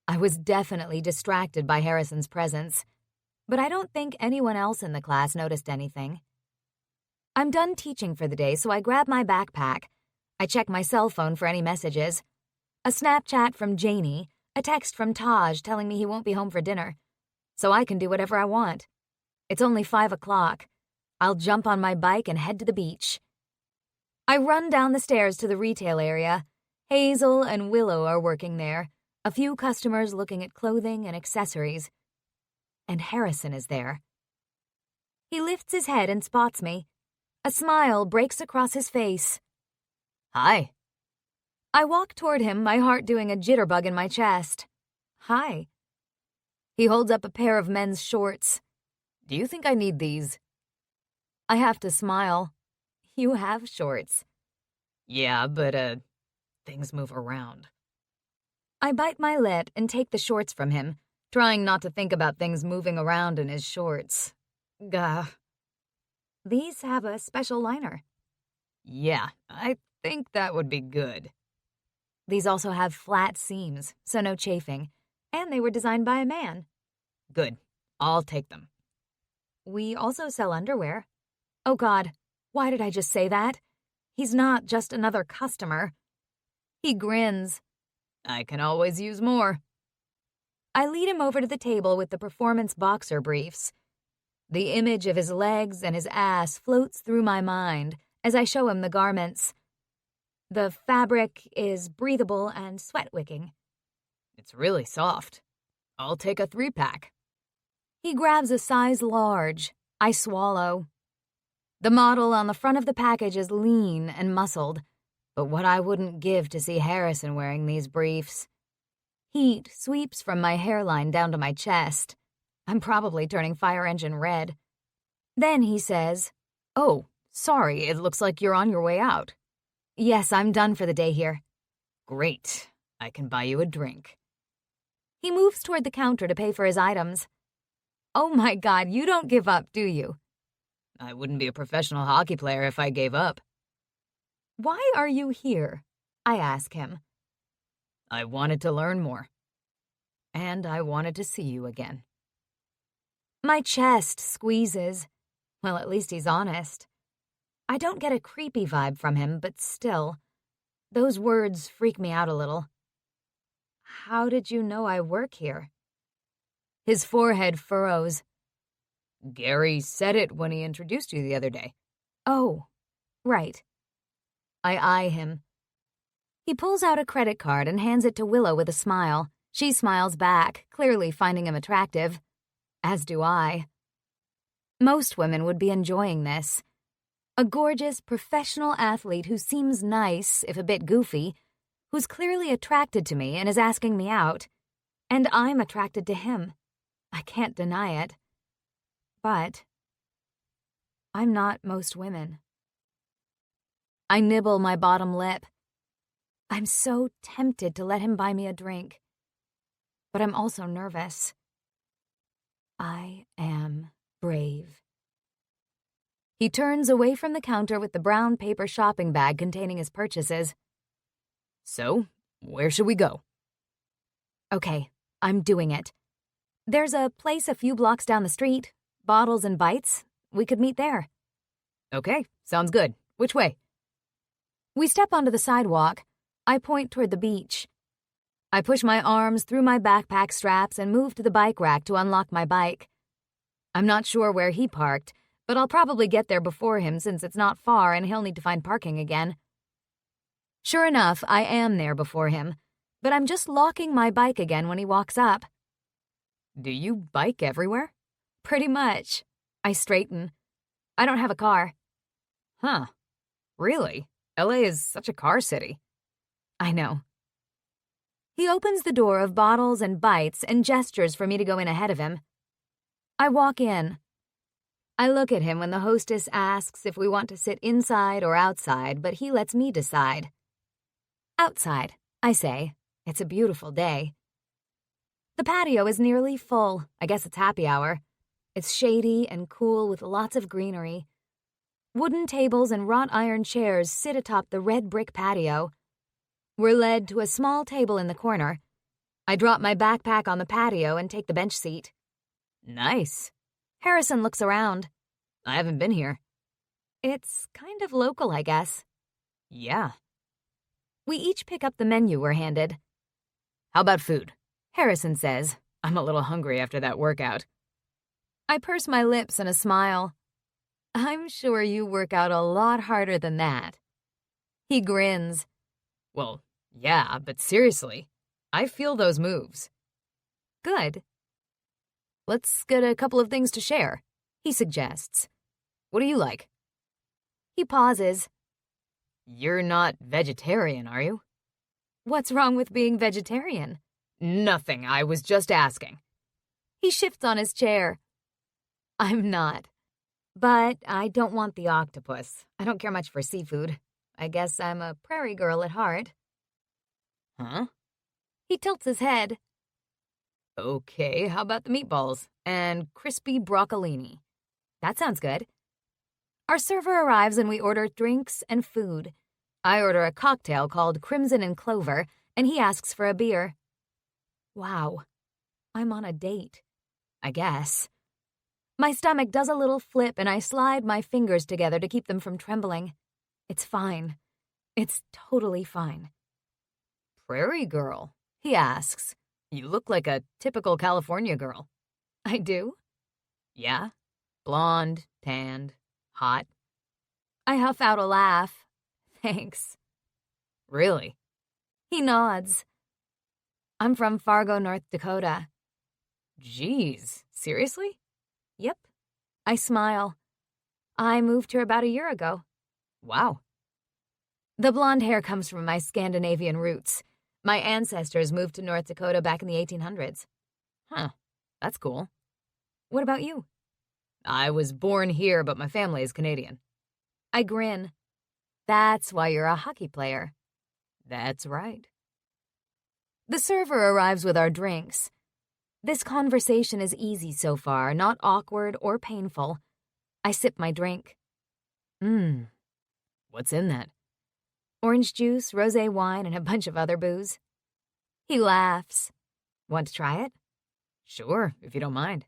I was definitely distracted by Harrison's presence, but I don't think anyone else in the class noticed anything. I'm done teaching for the day, so I grab my backpack. I check my cell phone for any messages. A Snapchat from Janie, a text from Taj telling me he won't be home for dinner, so I can do whatever I want. It's only 5 o'clock. I'll jump on my bike and head to the beach. I run down the stairs to the retail area. Hazel and Willow are working there, a few customers looking at clothing and accessories. And Harrison is there. He lifts his head and spots me. A smile breaks across his face. Hi. I walk toward him, my heart doing a jitterbug in my chest. Hi. He holds up a pair of men's shorts. Do you think I need these? I have to smile. You have shorts. Yeah, but, things move around. I bite my lip and take the shorts from him, trying not to think about things moving around in his shorts. Gah. These have a special liner. Yeah, I think that would be good. These also have flat seams, so no chafing, and they were designed by a man. Good. I'll take them. We also sell underwear. Oh God, why did I just say that? He's not just another customer. He grins. I can always use more. I lead him over to the table with the performance boxer briefs. The image of his legs and his ass floats through my mind as I show him the garments. The fabric is breathable and sweat-wicking. It's really soft. I'll take a 3-pack. He grabs a size large. I swallow. The model on the front of the package is lean and muscled, but what I wouldn't give to see Harrison wearing these briefs. Heat sweeps from my hairline down to my chest. I'm probably turning fire engine red. Then he says, "Oh, sorry, it looks like you're on your way out." "Yes, I'm done for the day here." "Great. I can buy you a drink." He moves toward the counter to pay for his items. "Oh my God, you don't give up, do you?" "I wouldn't be a professional hockey player if I gave up." "Why are you here?" I ask him. "I wanted to learn more. And I wanted to see you again." My chest squeezes. Well, at least he's honest. I don't get a creepy vibe from him, but still, those words freak me out a little. "How did you know I work here?" His forehead furrows. "Gary said it when he introduced you the other day." "Oh, right." I eye him. He pulls out a credit card and hands it to Willow with a smile. She smiles back, clearly finding him attractive. As do I. Most women would be enjoying this. A gorgeous, professional athlete who seems nice, if a bit goofy, who's clearly attracted to me and is asking me out. And I'm attracted to him. I can't deny it. But I'm not most women. I nibble my bottom lip. I'm so tempted to let him buy me a drink. But I'm also nervous. I am brave. He turns away from the counter with the brown paper shopping bag containing his purchases. "So, where should we go?" "Okay, I'm doing it. There's a place a few blocks down the street, Bottles and Bites. We could meet there." "Okay, sounds good. Which way?" We step onto the sidewalk. I point toward the beach. I push my arms through my backpack straps and move to the bike rack to unlock my bike. I'm not sure where he parked, but I'll probably get there before him since it's not far and he'll need to find parking again. Sure enough, I am there before him, but I'm just locking my bike again when he walks up. "Do you bike everywhere?" "Pretty much." I straighten. "I don't have a car." "Huh. Really? LA is such a car city." "I know." He opens the door of Bottles and Bites and gestures for me to go in ahead of him. I walk in. I look at him when the hostess asks if we want to sit inside or outside, but he lets me decide. "Outside," I say. It's a beautiful day. The patio is nearly full. I guess it's happy hour. It's shady and cool with lots of greenery. Wooden tables and wrought iron chairs sit atop the red brick patio. We're led to a small table in the corner. I drop my backpack on the patio and take the bench seat. "Nice." Harrison looks around. "I haven't been here." "It's kind of local, I guess." "Yeah." We each pick up the menu we're handed. "How about food?" Harrison says. I'm a little hungry after that workout. I purse my lips in a smile. "I'm sure you work out a lot harder than that." He grins. "Well, yeah, but seriously, I feel those moves." "Good." "Let's get a couple of things to share," he suggests. "What do you like?" He pauses. "You're not vegetarian, are you?" "What's wrong with being vegetarian?" "Nothing, I was just asking." He shifts on his chair. "I'm not. But I don't want the octopus. I don't care much for seafood. I guess I'm a prairie girl at heart." "Huh?" He tilts his head. "Okay, how about the meatballs and crispy broccolini?" "That sounds good." Our server arrives and we order drinks and food. I order a cocktail called Crimson and Clover, and he asks for a beer. Wow, I'm on a date, I guess. My stomach does a little flip and I slide my fingers together to keep them from trembling. It's fine. It's totally fine. "Prairie girl?" he asks. "You look like a typical California girl." "I do?" "Yeah. Blonde, tanned, hot." I huff out a laugh. "Thanks." "Really?" He nods. "I'm from Fargo, North Dakota." Geez, seriously? Yep. I smile. I moved here about a year ago. Wow. The blonde hair comes from my Scandinavian roots. My ancestors moved to North Dakota back in the 1800s. Huh, that's cool. What about you? I was born here, but my family is Canadian. I grin. That's why you're a hockey player. That's right. The server arrives with our drinks. This conversation is easy so far, not awkward or painful. I sip my drink. What's in that? Orange juice, rosé wine, and a bunch of other booze. He laughs. Want to try it? Sure, if you don't mind.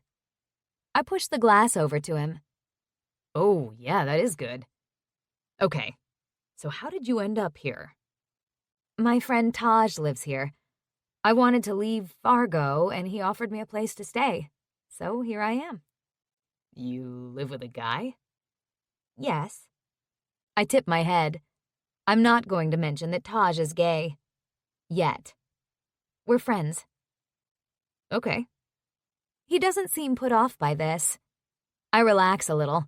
I push the glass over to him. Oh, yeah, that is good. Okay, so how did you end up here? My friend Taj lives here. I wanted to leave Fargo, and he offered me a place to stay. So here I am. You live with a guy? Yes. I tip my head. I'm not going to mention that Taj is gay. Yet. We're friends. Okay. He doesn't seem put off by this. I relax a little.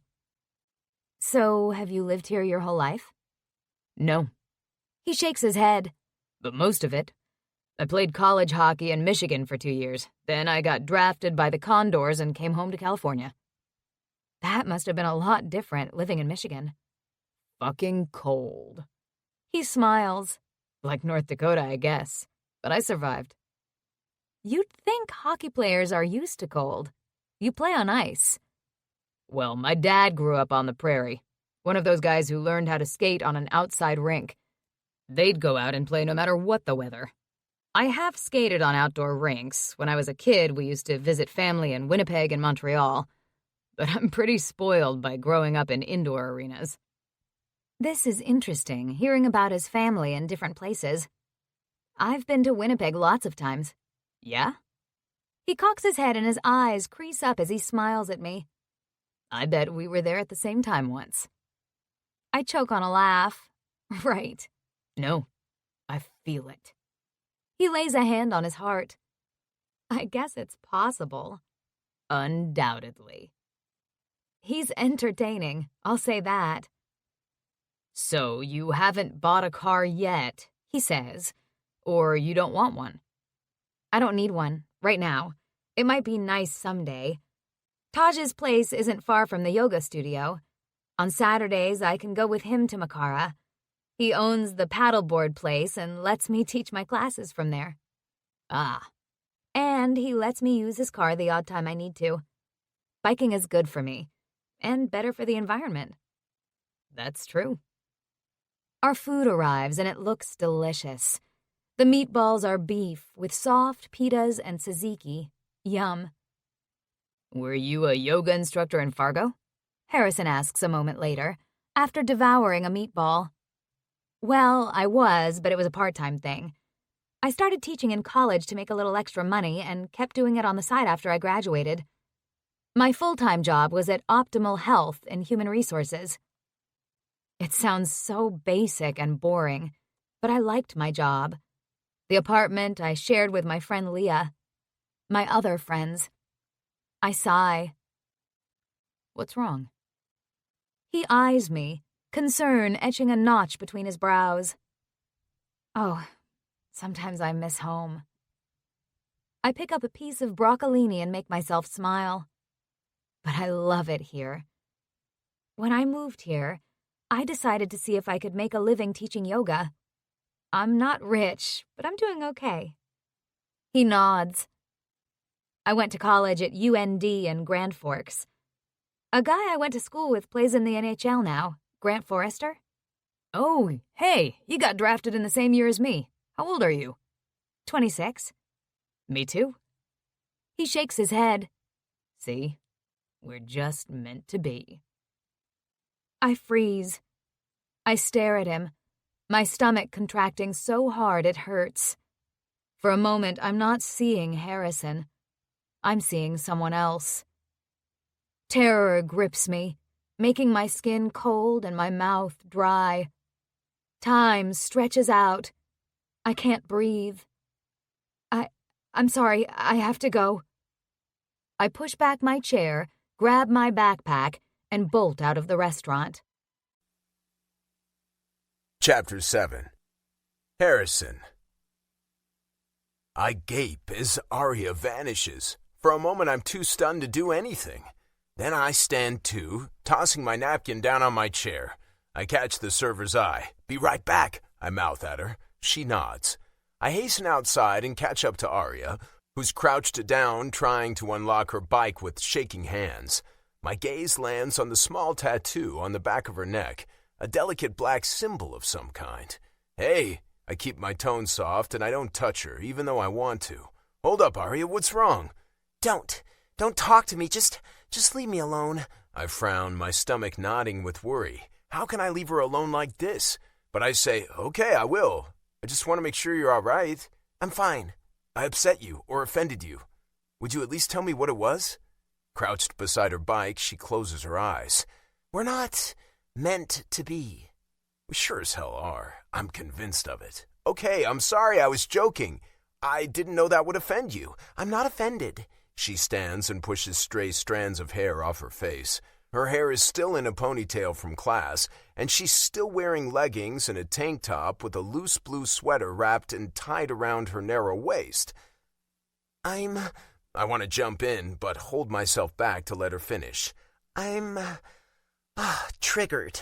So, have you lived here your whole life? No. He shakes his head. But most of it. I played college hockey in Michigan for 2 years. Then I got drafted by the Condors and came home to California. That must have been a lot different living in Michigan. Fucking cold. He smiles. Like North Dakota, I guess. But I survived. You'd think hockey players are used to cold. You play on ice. Well, my dad grew up on the prairie. One of those guys who learned how to skate on an outside rink. They'd go out and play no matter what the weather. I have skated on outdoor rinks. When I was a kid, we used to visit family in Winnipeg and Montreal. But I'm pretty spoiled by growing up in indoor arenas. This is interesting, hearing about his family in different places. I've been to Winnipeg lots of times. Yeah? He cocks his head and his eyes crease up as he smiles at me. I bet we were there at the same time once. I choke on a laugh. Right. No, I feel it. He lays a hand on his heart. I guess it's possible. Undoubtedly. He's entertaining, I'll say that. So you haven't bought a car yet, he says, or you don't want one? I don't need one, right now. It might be nice someday. Taj's place isn't far from the yoga studio. On Saturdays, I can go with him to Makara. He owns the paddleboard place and lets me teach my classes from there. Ah. And he lets me use his car the odd time I need to. Biking is good for me, and better for the environment. That's true. Our food arrives, and it looks delicious. The meatballs are beef with soft pitas and tzatziki. Yum. Were you a yoga instructor in Fargo? Harrison asks a moment later, after devouring a meatball. Well, I was, but it was a part-time thing. I started teaching in college to make a little extra money and kept doing it on the side after I graduated. My full-time job was at Optimal Health in Human Resources. It sounds so basic and boring, but I liked my job. The apartment I shared with my friend Leah. My other friends. I sigh. What's wrong? He eyes me, concern etching a notch between his brows. Oh, sometimes I miss home. I pick up a piece of broccolini and make myself smile. But I love it here. When I moved here, I decided to see if I could make a living teaching yoga. I'm not rich, but I'm doing okay. He nods. I went to college at UND in Grand Forks. A guy I went to school with plays in the NHL now, Grant Forrester. Oh, hey, you got drafted in the same year as me. How old are you? 26. Me too. He shakes his head. See, we're just meant to be. I freeze. I stare at him, my stomach contracting so hard it hurts. For a moment, I'm not seeing Harrison. I'm seeing someone else. Terror grips me, making my skin cold and my mouth dry. Time stretches out. I can't breathe. I'm sorry, I have to go. I push back my chair, grab my backpack, and bolt out of the restaurant. Chapter 7. Harrison. I gape as Arya vanishes. For a moment, I'm too stunned to do anything. Then I stand too, tossing my napkin down on my chair. I catch the server's eye. "Be right back," I mouth at her. She nods. I hasten outside and catch up to Arya, who's crouched down trying to unlock her bike with shaking hands. My gaze lands on the small tattoo on the back of her neck, a delicate black symbol of some kind. "Hey," I keep my tone soft and I don't touch her, even though I want to. "Hold up, Arya, what's wrong?" Don't talk to me, just leave me alone." I frown, my stomach nodding with worry. How can I leave her alone like this? But I say, "Okay, I will. I just want to make sure you're all right." "I'm fine." "I upset you or offended you. Would you at least tell me what it was?" Crouched beside her bike, she closes her eyes. "We're not meant to be." "We sure as hell are. I'm convinced of it." "Okay, I'm sorry, I was joking. I didn't know that would offend you." "I'm not offended." She stands and pushes stray strands of hair off her face. Her hair is still in a ponytail from class, and she's still wearing leggings and a tank top with a loose blue sweater wrapped and tied around her narrow waist. I want to jump in, but hold myself back to let her finish. I'm triggered."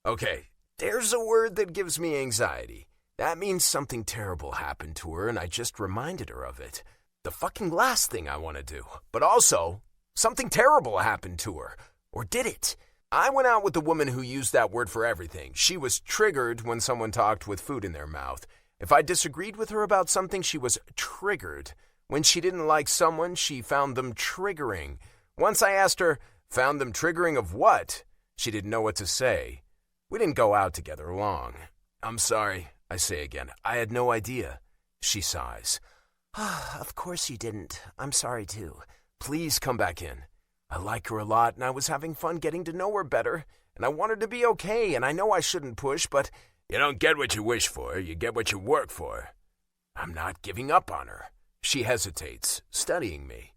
Okay, there's a word that gives me anxiety. That means something terrible happened to her, and I just reminded her of it. The fucking last thing I want to do. But also, something terrible happened to her. Or did it? I went out with the woman who used that word for everything. She was triggered when someone talked with food in their mouth. If I disagreed with her about something, she was triggered. When she didn't like someone, she found them triggering. Once I asked her, "Found them triggering of what?" She didn't know what to say. We didn't go out together long. "I'm sorry," I say again. "I had no idea." She sighs. "Of course you didn't. I'm sorry too." "Please come back in. I like her a lot, and I was having fun getting to know her better, and I want her to be okay, and I know I shouldn't push, but you don't get what you wish for, you get what you work for." I'm not giving up on her. She hesitates, studying me.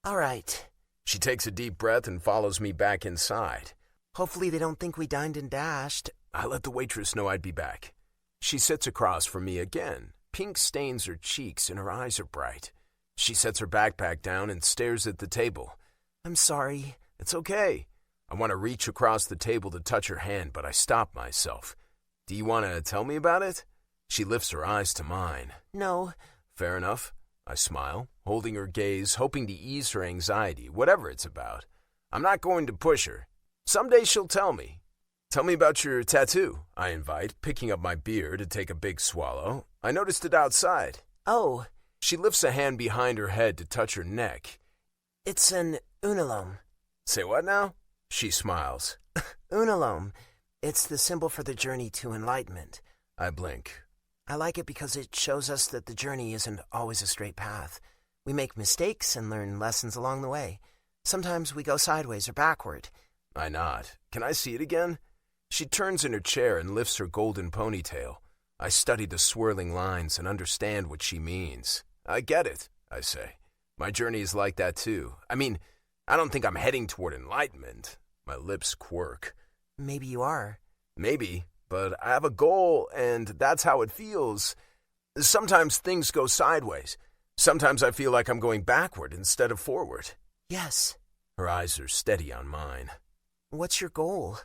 "All right." She takes a deep breath and follows me back inside. "Hopefully they don't think we dined and dashed." I let the waitress know I'd be back. She sits across from me again. Pink stains her cheeks and her eyes are bright. She sets her backpack down and stares at the table. "I'm sorry." "It's okay." I want to reach across the table to touch her hand, but I stop myself. "Do you want to tell me about it?" She lifts her eyes to mine. "No." "Fair enough." I smile, holding her gaze, hoping to ease her anxiety, whatever it's about. I'm not going to push her. Someday she'll tell me. "Tell me about your tattoo," I invite, picking up my beer to take a big swallow. I noticed it outside. "Oh." She lifts a hand behind her head to touch her neck. "It's an unalome." "Say what now?" She smiles. "Unalome. It's the symbol for the journey to enlightenment." I blink. "I like it because it shows us that the journey isn't always a straight path. We make mistakes and learn lessons along the way. Sometimes we go sideways or backward." I nod. "Can I see it again?" She turns in her chair and lifts her golden ponytail. I study the swirling lines and understand what she means. "I get it," I say. "My journey is like that too. I mean, I don't think I'm heading toward enlightenment." My lips quirk. "Maybe you are." "Maybe, but I have a goal, and that's how it feels. Sometimes things go sideways. Sometimes I feel like I'm going backward instead of forward." "Yes." Her eyes are steady on mine. "What's your goal?"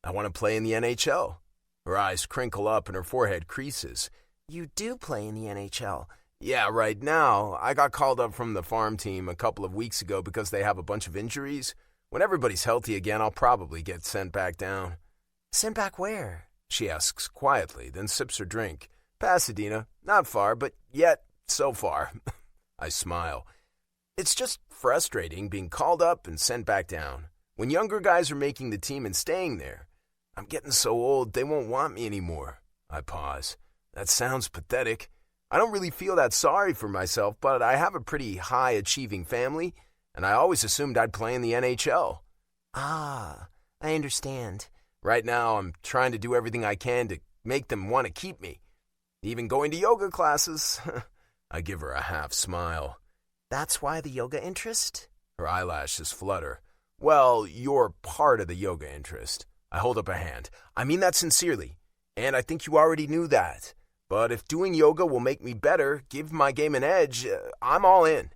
"I want to play in the NHL." Her eyes crinkle up and her forehead creases. "You do play in the NHL." "Yeah, right now. I got called up from the farm team a couple of weeks ago because they have a bunch of injuries. When everybody's healthy again, I'll probably get sent back down." "Sent back where?" She asks quietly, then sips her drink. "Pasadena. Not far, but yet so far." I smile. It's just frustrating being called up and sent back down. When younger guys are making the team and staying there. I'm getting so old, they won't want me anymore. I pause. That sounds pathetic. I don't really feel that sorry for myself, but I have a pretty high-achieving family, and I always assumed I'd play in the NHL. Ah, I understand. Right now, I'm trying to do everything I can to make them want to keep me. Even going to yoga classes. I give her a half smile. That's why the yoga interest? Her eyelashes flutter. Well, you're part of the yoga interest. I hold up a hand. I mean that sincerely. And I think you already knew that. But if doing yoga will make me better, give my game an edge, I'm all in.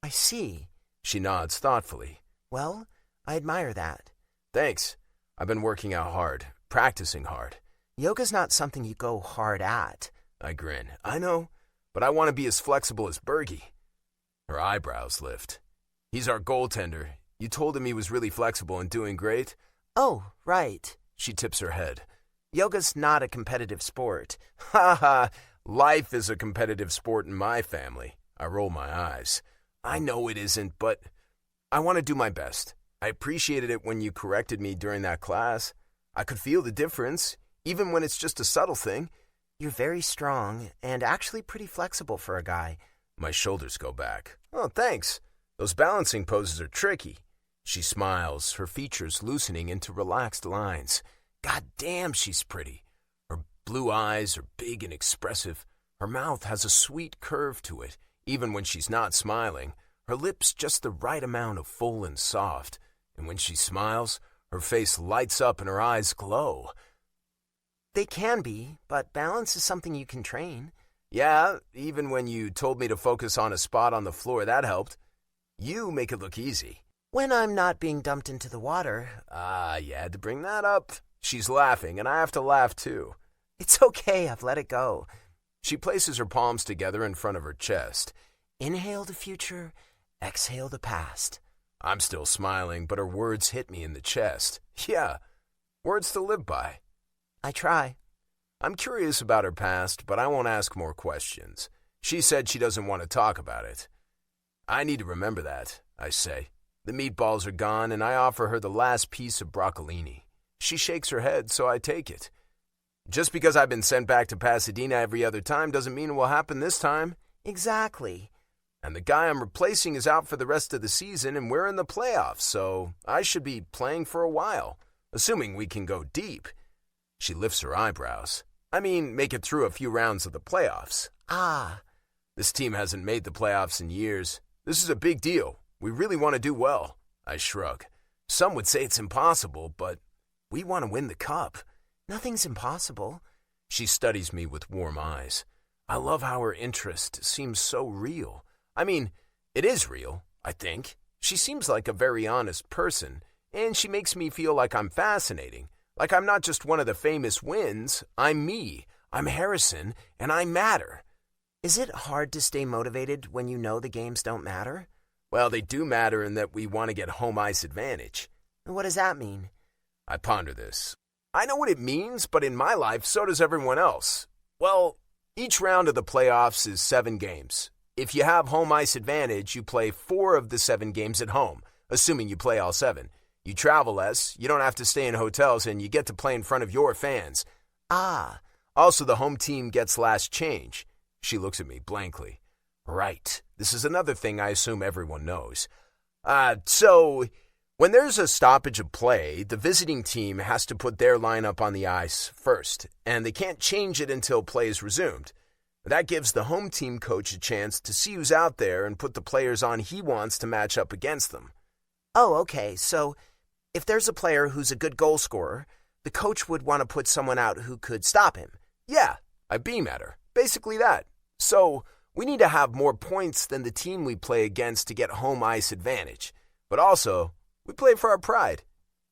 I see. She nods thoughtfully. Well, I admire that. Thanks. I've been working out hard, practicing hard. Yoga's not something you go hard at. I grin. I know, but I want to be as flexible as Bergie. Her eyebrows lift. He's our goaltender. You told him he was really flexible and doing great? Oh, right. She tips her head. Yoga's not a competitive sport. Ha ha! Life is a competitive sport in my family. I roll my eyes. I know it isn't, but I want to do my best. I appreciated it when you corrected me during that class. I could feel the difference, even when it's just a subtle thing. You're very strong and actually pretty flexible for a guy. My shoulders go back. Oh, thanks. Those balancing poses are tricky. She smiles, her features loosening into relaxed lines. God damn, she's pretty. Her blue eyes are big and expressive. Her mouth has a sweet curve to it, even when she's not smiling. Her lips just the right amount of full and soft. And when she smiles, her face lights up and her eyes glow. They can be, but balance is something you can train. Yeah, even when you told me to focus on a spot on the floor, that helped. You make it look easy. When I'm not being dumped into the water. You had to bring that up. She's laughing, and I have to laugh too. It's okay, I've let it go. She places her palms together in front of her chest. Inhale the future, exhale the past. I'm still smiling, but her words hit me in the chest. Yeah, words to live by. I try. I'm curious about her past, but I won't ask more questions. She said she doesn't want to talk about it. I need to remember that, I say. The meatballs are gone, and I offer her the last piece of broccolini. She shakes her head, so I take it. Just because I've been sent back to Pasadena every other time doesn't mean it will happen this time. Exactly. And the guy I'm replacing is out for the rest of the season, and we're in the playoffs, so I should be playing for a while, assuming we can go deep. She lifts her eyebrows. I mean, make it through a few rounds of the playoffs. Ah. This team hasn't made the playoffs in years. This is a big deal. We really want to do well. I shrug. Some would say it's impossible, but we want to win the cup. Nothing's impossible. She studies me with warm eyes. I love how her interest seems so real. I mean, it is real, I think. She seems like a very honest person, and she makes me feel like I'm fascinating. Like I'm not just one of the famous wins. I'm me. I'm Harrison, and I matter. Is it hard to stay motivated when you know the games don't matter? Well, they do matter in that we want to get home ice advantage. What does that mean? I ponder this. I know what it means, but in my life, so does everyone else. Well, each round of the playoffs is 7 games. If you have home ice advantage, you play 4 of the 7 games at home, assuming you play all 7. You travel less, you don't have to stay in hotels, and you get to play in front of your fans. Ah. Also, the home team gets last change. She looks at me blankly. Right. This is another thing I assume everyone knows. So, when there's a stoppage of play, the visiting team has to put their lineup on the ice first, and they can't change it until play is resumed. That gives the home team coach a chance to see who's out there and put the players on he wants to match up against them. Oh, okay. So, if there's a player who's a good goal scorer, the coach would want to put someone out who could stop him. Yeah, I beam at her. Basically that. So, we need to have more points than the team we play against to get home ice advantage. But also, we play for our pride.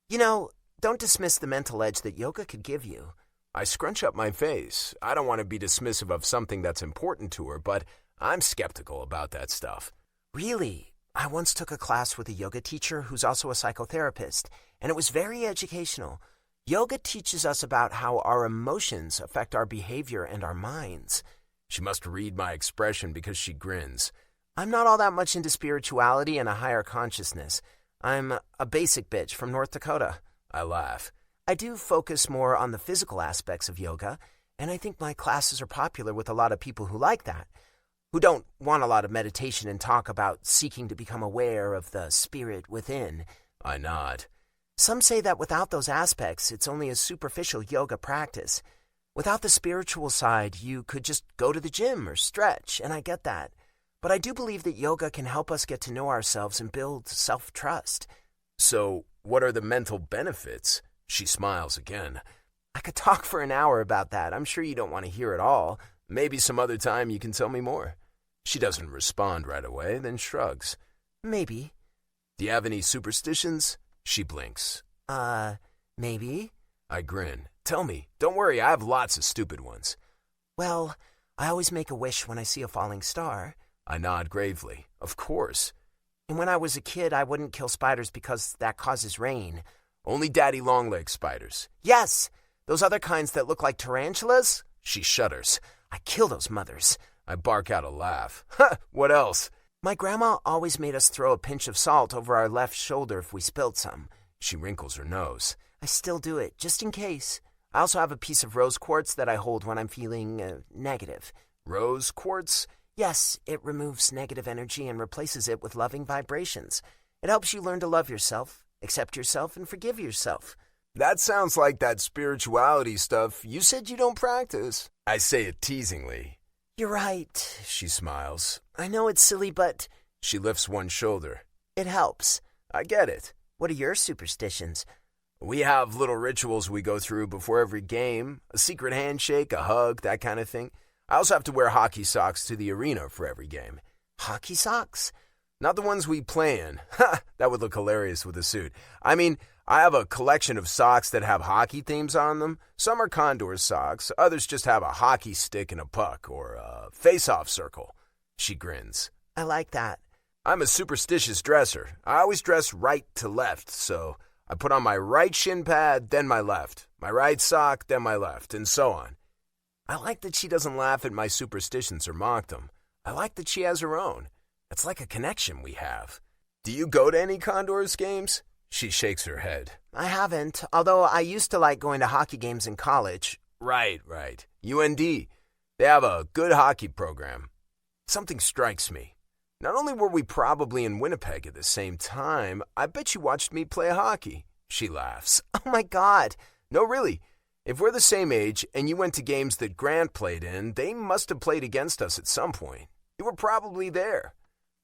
You know, don't dismiss the mental edge that yoga could give you. I scrunch up my face. I don't want to be dismissive of something that's important to her, but I'm skeptical about that stuff. Really? I once took a class with a yoga teacher who's also a psychotherapist, and it was very educational. Yoga teaches us about how our emotions affect our behavior and our minds. She must read my expression because she grins. I'm not all that much into spirituality and a higher consciousness. I'm a basic bitch from North Dakota. I laugh. I do focus more on the physical aspects of yoga, and I think my classes are popular with a lot of people who like that, who don't want a lot of meditation and talk about seeking to become aware of the spirit within. I nod. Some say that without those aspects, it's only a superficial yoga practice. Without the spiritual side, you could just go to the gym or stretch, and I get that. but I do believe that yoga can help us get to know ourselves and build self-trust. So, what are the mental benefits? She smiles again. I could talk for an hour about that. I'm sure you don't want to hear it all. Maybe some other time you can tell me more. She doesn't respond right away, then shrugs. Maybe. Do you have any superstitions? She blinks. Maybe. I grin. Tell me. Don't worry, I have lots of stupid ones. Well, I always make a wish when I see a falling star. I nod gravely. Of course. And when I was a kid, I wouldn't kill spiders because that causes rain. Only daddy long-leg spiders. Yes! Those other kinds that look like tarantulas? She shudders. I kill those mothers. I bark out a laugh. Ha! What else? My grandma always made us throw a pinch of salt over our left shoulder if we spilled some. She wrinkles her nose. I still do it, just in case. I also have a piece of rose quartz that I hold when I'm feeling negative. Rose quartz? Yes, it removes negative energy and replaces it with loving vibrations. It helps you learn to love yourself, accept yourself, and forgive yourself. That sounds like that spirituality stuff you said you don't practice. I say it teasingly. You're right, She smiles. I know it's silly, but She lifts one shoulder. it helps. I get it. What are your superstitions? We have little rituals we go through before every game. A secret handshake, a hug, that kind of thing. I also have to wear hockey socks to the arena for every game. Hockey socks? Not the ones we play in. Ha! That would look hilarious with a suit. I mean, I have a collection of socks that have hockey themes on them. Some are Condor socks. Others just have a hockey stick and a puck, or a face-off circle. She grins. I like that. I'm a superstitious dresser. I always dress right to left, so I put on my right shin pad, then my left. My right sock, then my left, and so on. I like that she doesn't laugh at my superstitions or mock them. I like that she has her own. It's like a connection we have. Do you go to any Condors games? She shakes her head. I haven't, although I used to like going to hockey games in college. Right. UND. They have a good hockey program. Something strikes me. Not only were we probably in Winnipeg at the same time, I bet you watched me play hockey. She laughs. Oh my God. No, really. If we're the same age and you went to games that Grant played in, they must have played against us at some point. You were probably there.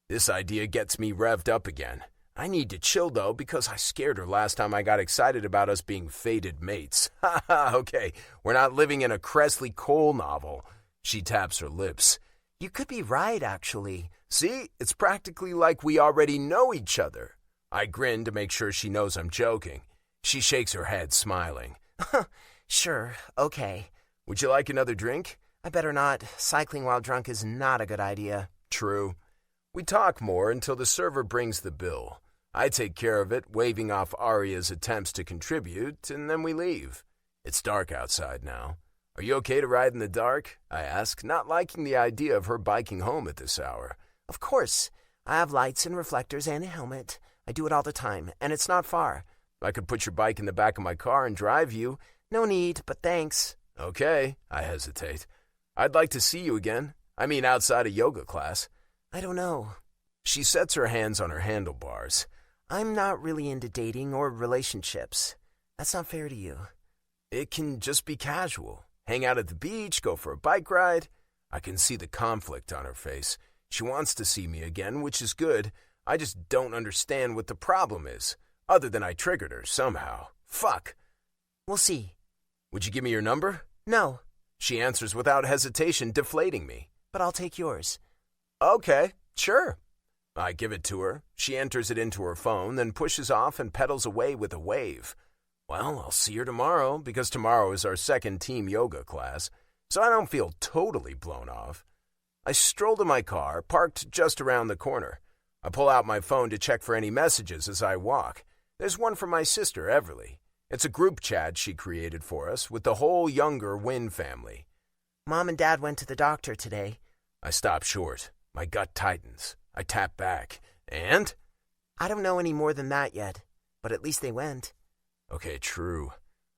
This idea gets me revved up again. I need to chill, though, because I scared her last time I got excited about us being fated mates. Ha ha, okay, we're not living in a Cressley Cole novel. She taps her lips. You could be right, actually. See, it's practically like we already know each other. I grin to make sure she knows I'm joking. She shakes her head, smiling. Sure, okay. Would you like another drink? I better not. Cycling while drunk is not a good idea. True. We talk more until the server brings the bill. I take care of it, waving off Arya's attempts to contribute, and then we leave. It's dark outside now. Are you okay to ride in the dark? I ask, not liking the idea of her biking home at this hour. Of course. I have lights and reflectors and a helmet. I do it all the time, and it's not far. I could put your bike in the back of my car and drive you. No need, but thanks. Okay, I hesitate. I'd like to see you again. I mean, outside of yoga class. I don't know. She sets her hands on her handlebars. I'm not really into dating or relationships. That's not fair to you. It can just be casual. Hang out at the beach, go for a bike ride. I can see the conflict on her face. She wants to see me again, which is good. I just don't understand what the problem is, other than I triggered her somehow. Fuck. We'll see. Would you give me your number? No. She answers without hesitation, deflating me. But I'll take yours. Okay, sure. I give it to her. She enters it into her phone, then pushes off and pedals away with a wave. Well, I'll see her tomorrow, because tomorrow is our second team yoga class, so I don't feel totally blown off. I stroll to my car, parked just around the corner. I pull out my phone to check for any messages as I walk. There's one from my sister, Everly. It's a group chat she created for us with the whole younger Wynn family. Mom and Dad went to the doctor today. I stop short. My gut tightens. I tap back. And? I don't know any more than that yet, but at least they went. Okay, true.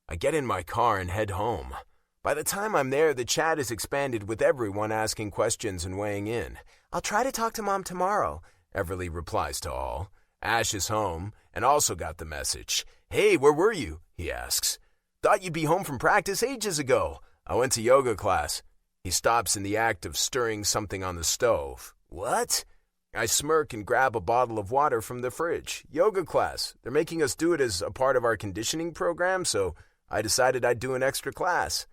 I get in my car and head home. By the time I'm there, the chat is expanded with everyone asking questions and weighing in. I'll try to talk to Mom tomorrow, Everly replies to all. Ash is home and also got the message. Hey, where were you? He asks. Thought you'd be home from practice ages ago. I went to yoga class. He stops in the act of stirring something on the stove. What? I smirk and grab a bottle of water from the fridge. Yoga class. They're making us do it as a part of our conditioning program, so I decided I'd do an extra class.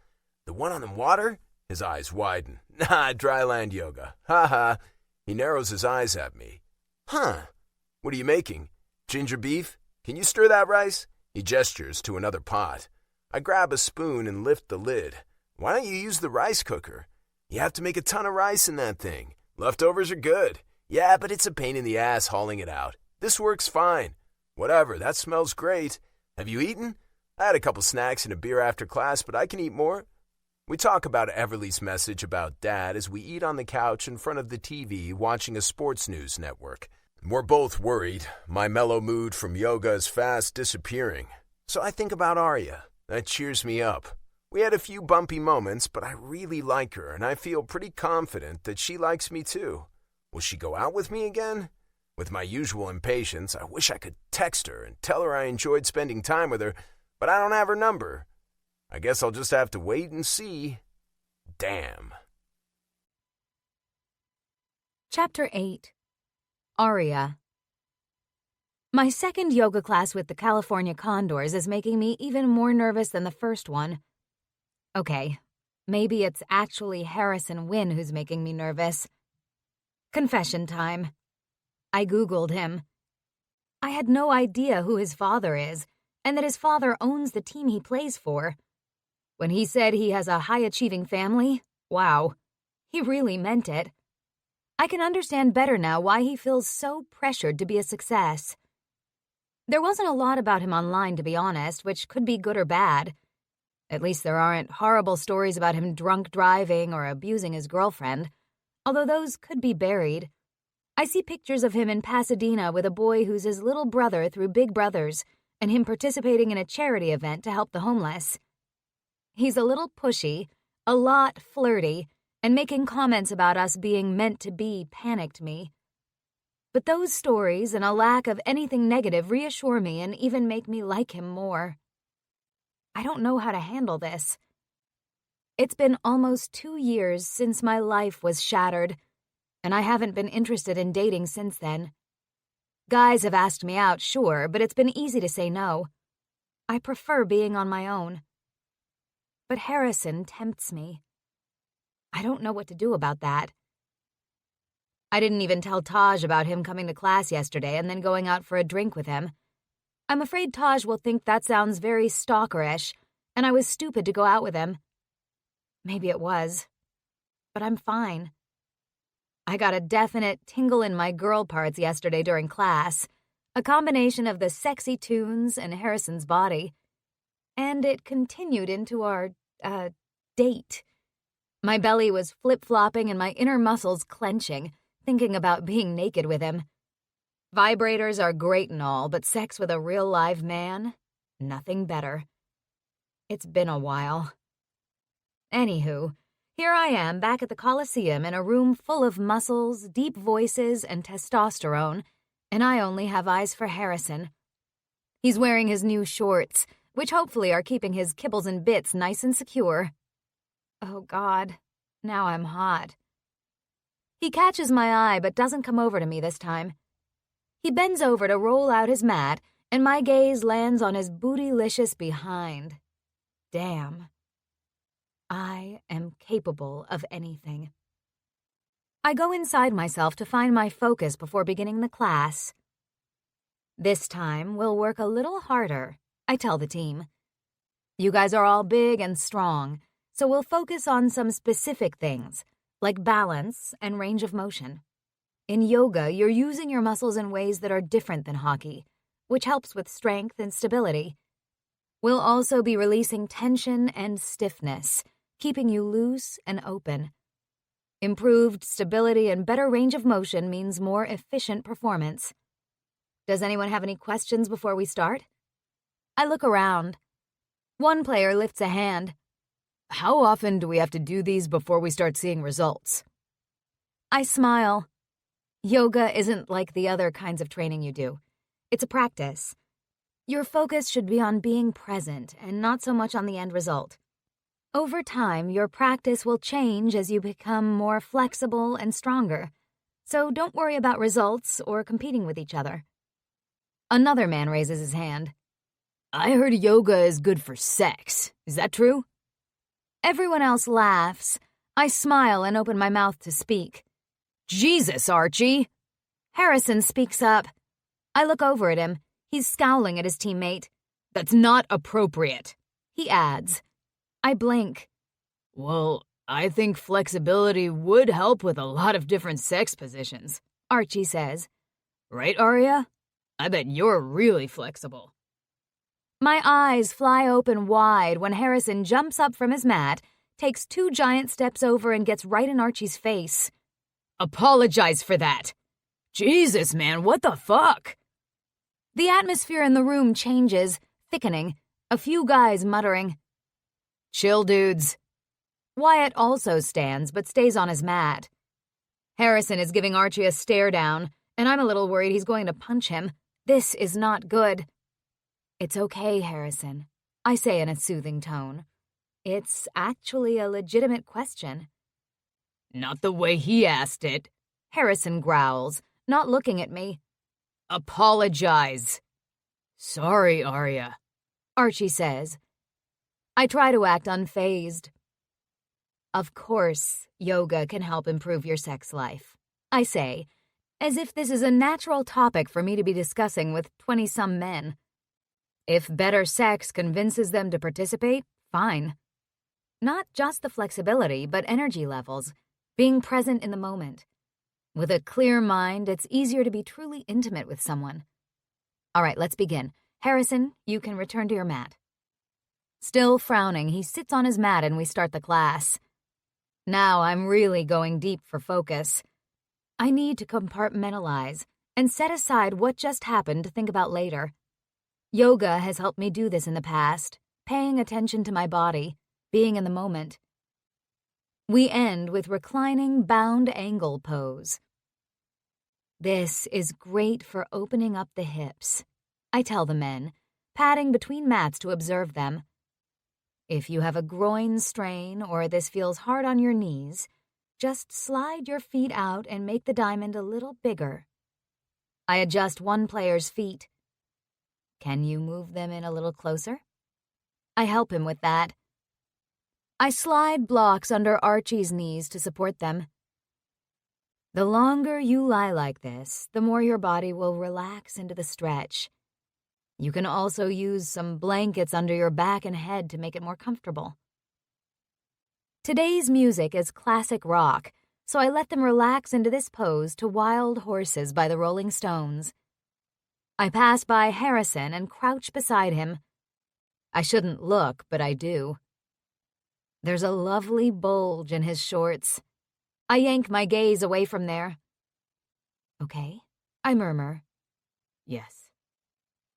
The one on the water? His eyes widen. Nah, dryland yoga. Ha ha. He narrows his eyes at me. Huh. What are you making? Ginger beef? Can you stir that rice? He gestures to another pot. I grab a spoon and lift the lid. Why don't you use the rice cooker? You have to make a ton of rice in that thing. Leftovers are good. Yeah, but it's a pain in the ass hauling it out. This works fine. Whatever, that smells great. Have you eaten? I had a couple snacks and a beer after class, but I can eat more. We talk about Everly's message about Dad as we eat on the couch in front of the TV watching a sports news network. We're both worried. My mellow mood from yoga is fast disappearing. So I think about Arya. That cheers me up. We had a few bumpy moments, but I really like her, and I feel pretty confident that she likes me too. Will she go out with me again? With my usual impatience, I wish I could text her and tell her I enjoyed spending time with her, but I don't have her number. I guess I'll just have to wait and see. Damn. Chapter 8. Arya. My second yoga class with the California Condors is making me even more nervous than the first one. Okay, maybe it's actually Harrison Wynn who's making me nervous. Confession time. I Googled him. I had no idea who his father is, and that his father owns the team he plays for. When he said he has a high-achieving family, wow, he really meant it. I can understand better now why he feels so pressured to be a success. There wasn't a lot about him online, to be honest, which could be good or bad. At least there aren't horrible stories about him drunk driving or abusing his girlfriend, although those could be buried. I see pictures of him in Pasadena with a boy who's his little brother through Big Brothers, and him participating in a charity event to help the homeless. He's a little pushy, a lot flirty, and making comments about us being meant to be panicked me. But those stories and a lack of anything negative reassure me and even make me like him more. I don't know how to handle this. It's been almost 2 years since my life was shattered, and I haven't been interested in dating since then. Guys have asked me out, sure, but it's been easy to say no. I prefer being on my own. But Harrison tempts me. I don't know what to do about that. I didn't even tell Taj about him coming to class yesterday and then going out for a drink with him. I'm afraid Taj will think that sounds very stalkerish, and I was stupid to go out with him. Maybe it was, but I'm fine. I got a definite tingle in my girl parts yesterday during class, a combination of the sexy tunes and Harrison's body, and it continued into our, date. My belly was flip-flopping and my inner muscles clenching, thinking about being naked with him. Vibrators are great and all, but sex with a real live man? Nothing better. It's been a while. Anywho, here I am back at the Coliseum in a room full of muscles, deep voices, and testosterone, and I only have eyes for Harrison. He's wearing his new shorts, which hopefully are keeping his kibbles and bits nice and secure. Oh God, now I'm hot. He catches my eye but doesn't come over to me this time. He bends over to roll out his mat, and my gaze lands on his bootylicious behind. Damn. I am capable of anything. I go inside myself to find my focus before beginning the class. This time, we'll work a little harder, I tell the team. You guys are all big and strong, so we'll focus on some specific things, like balance and range of motion. In yoga, you're using your muscles in ways that are different than hockey, which helps with strength and stability. We'll also be releasing tension and stiffness, keeping you loose and open. Improved stability and better range of motion means more efficient performance. Does anyone have any questions before we start? I look around. One player lifts a hand. How often do we have to do these before we start seeing results? I smile. Yoga isn't like the other kinds of training you do. It's a practice. Your focus should be on being present and not so much on the end result. Over time, your practice will change as you become more flexible and stronger. so don't worry about results or competing with each other. Another man raises his hand. I heard yoga is good for sex. Is that true? Everyone else laughs. I smile and open my mouth to speak. Jesus, Archie! Harrison speaks up. I look over at him. He's scowling at his teammate. That's not appropriate, he adds. I blink. Well, I think flexibility would help with a lot of different sex positions, Archie says. Right, Arya? I bet you're really flexible. My eyes fly open wide when Harrison jumps up from his mat, takes 2 giant steps over and gets right in Archie's face. Apologize for that. Jesus, man, what the fuck? The atmosphere in the room changes, thickening, a few guys muttering. Chill, dudes. Wyatt also stands, but stays on his mat. Harrison is giving Archie a stare down, and I'm a little worried he's going to punch him. This is not good. It's okay, Harrison, I say in a soothing tone. It's actually a legitimate question. Not the way he asked it, Harrison growls, not looking at me. Apologize. Sorry, Arya, Archie says. I try to act unfazed. Of course, yoga can help improve your sex life, I say, as if this is a natural topic for me to be discussing with 20-some men. If better sex convinces them to participate, fine. Not just the flexibility, but energy levels, being present in the moment. With a clear mind, it's easier to be truly intimate with someone. All right, let's begin. Harrison, you can return to your mat. Still frowning, he sits on his mat and we start the class. Now I'm really going deep for focus. I need to compartmentalize and set aside what just happened to think about later. Yoga has helped me do this in the past, paying attention to my body, being in the moment. We end with reclining bound angle pose. This is great for opening up the hips, I tell the men, padding between mats to observe them. If you have a groin strain or this feels hard on your knees, just slide your feet out and make the diamond a little bigger. I adjust one player's feet. Can you move them in a little closer? I help him with that. I slide blocks under Archie's knees to support them. The longer you lie like this, the more your body will relax into the stretch. You can also use some blankets under your back and head to make it more comfortable. Today's music is classic rock, so I let them relax into this pose to Wild Horses by the Rolling Stones. I pass by Harrison and crouch beside him. I shouldn't look, but I do. There's a lovely bulge in his shorts. I yank my gaze away from there. Okay, I murmur. Yes.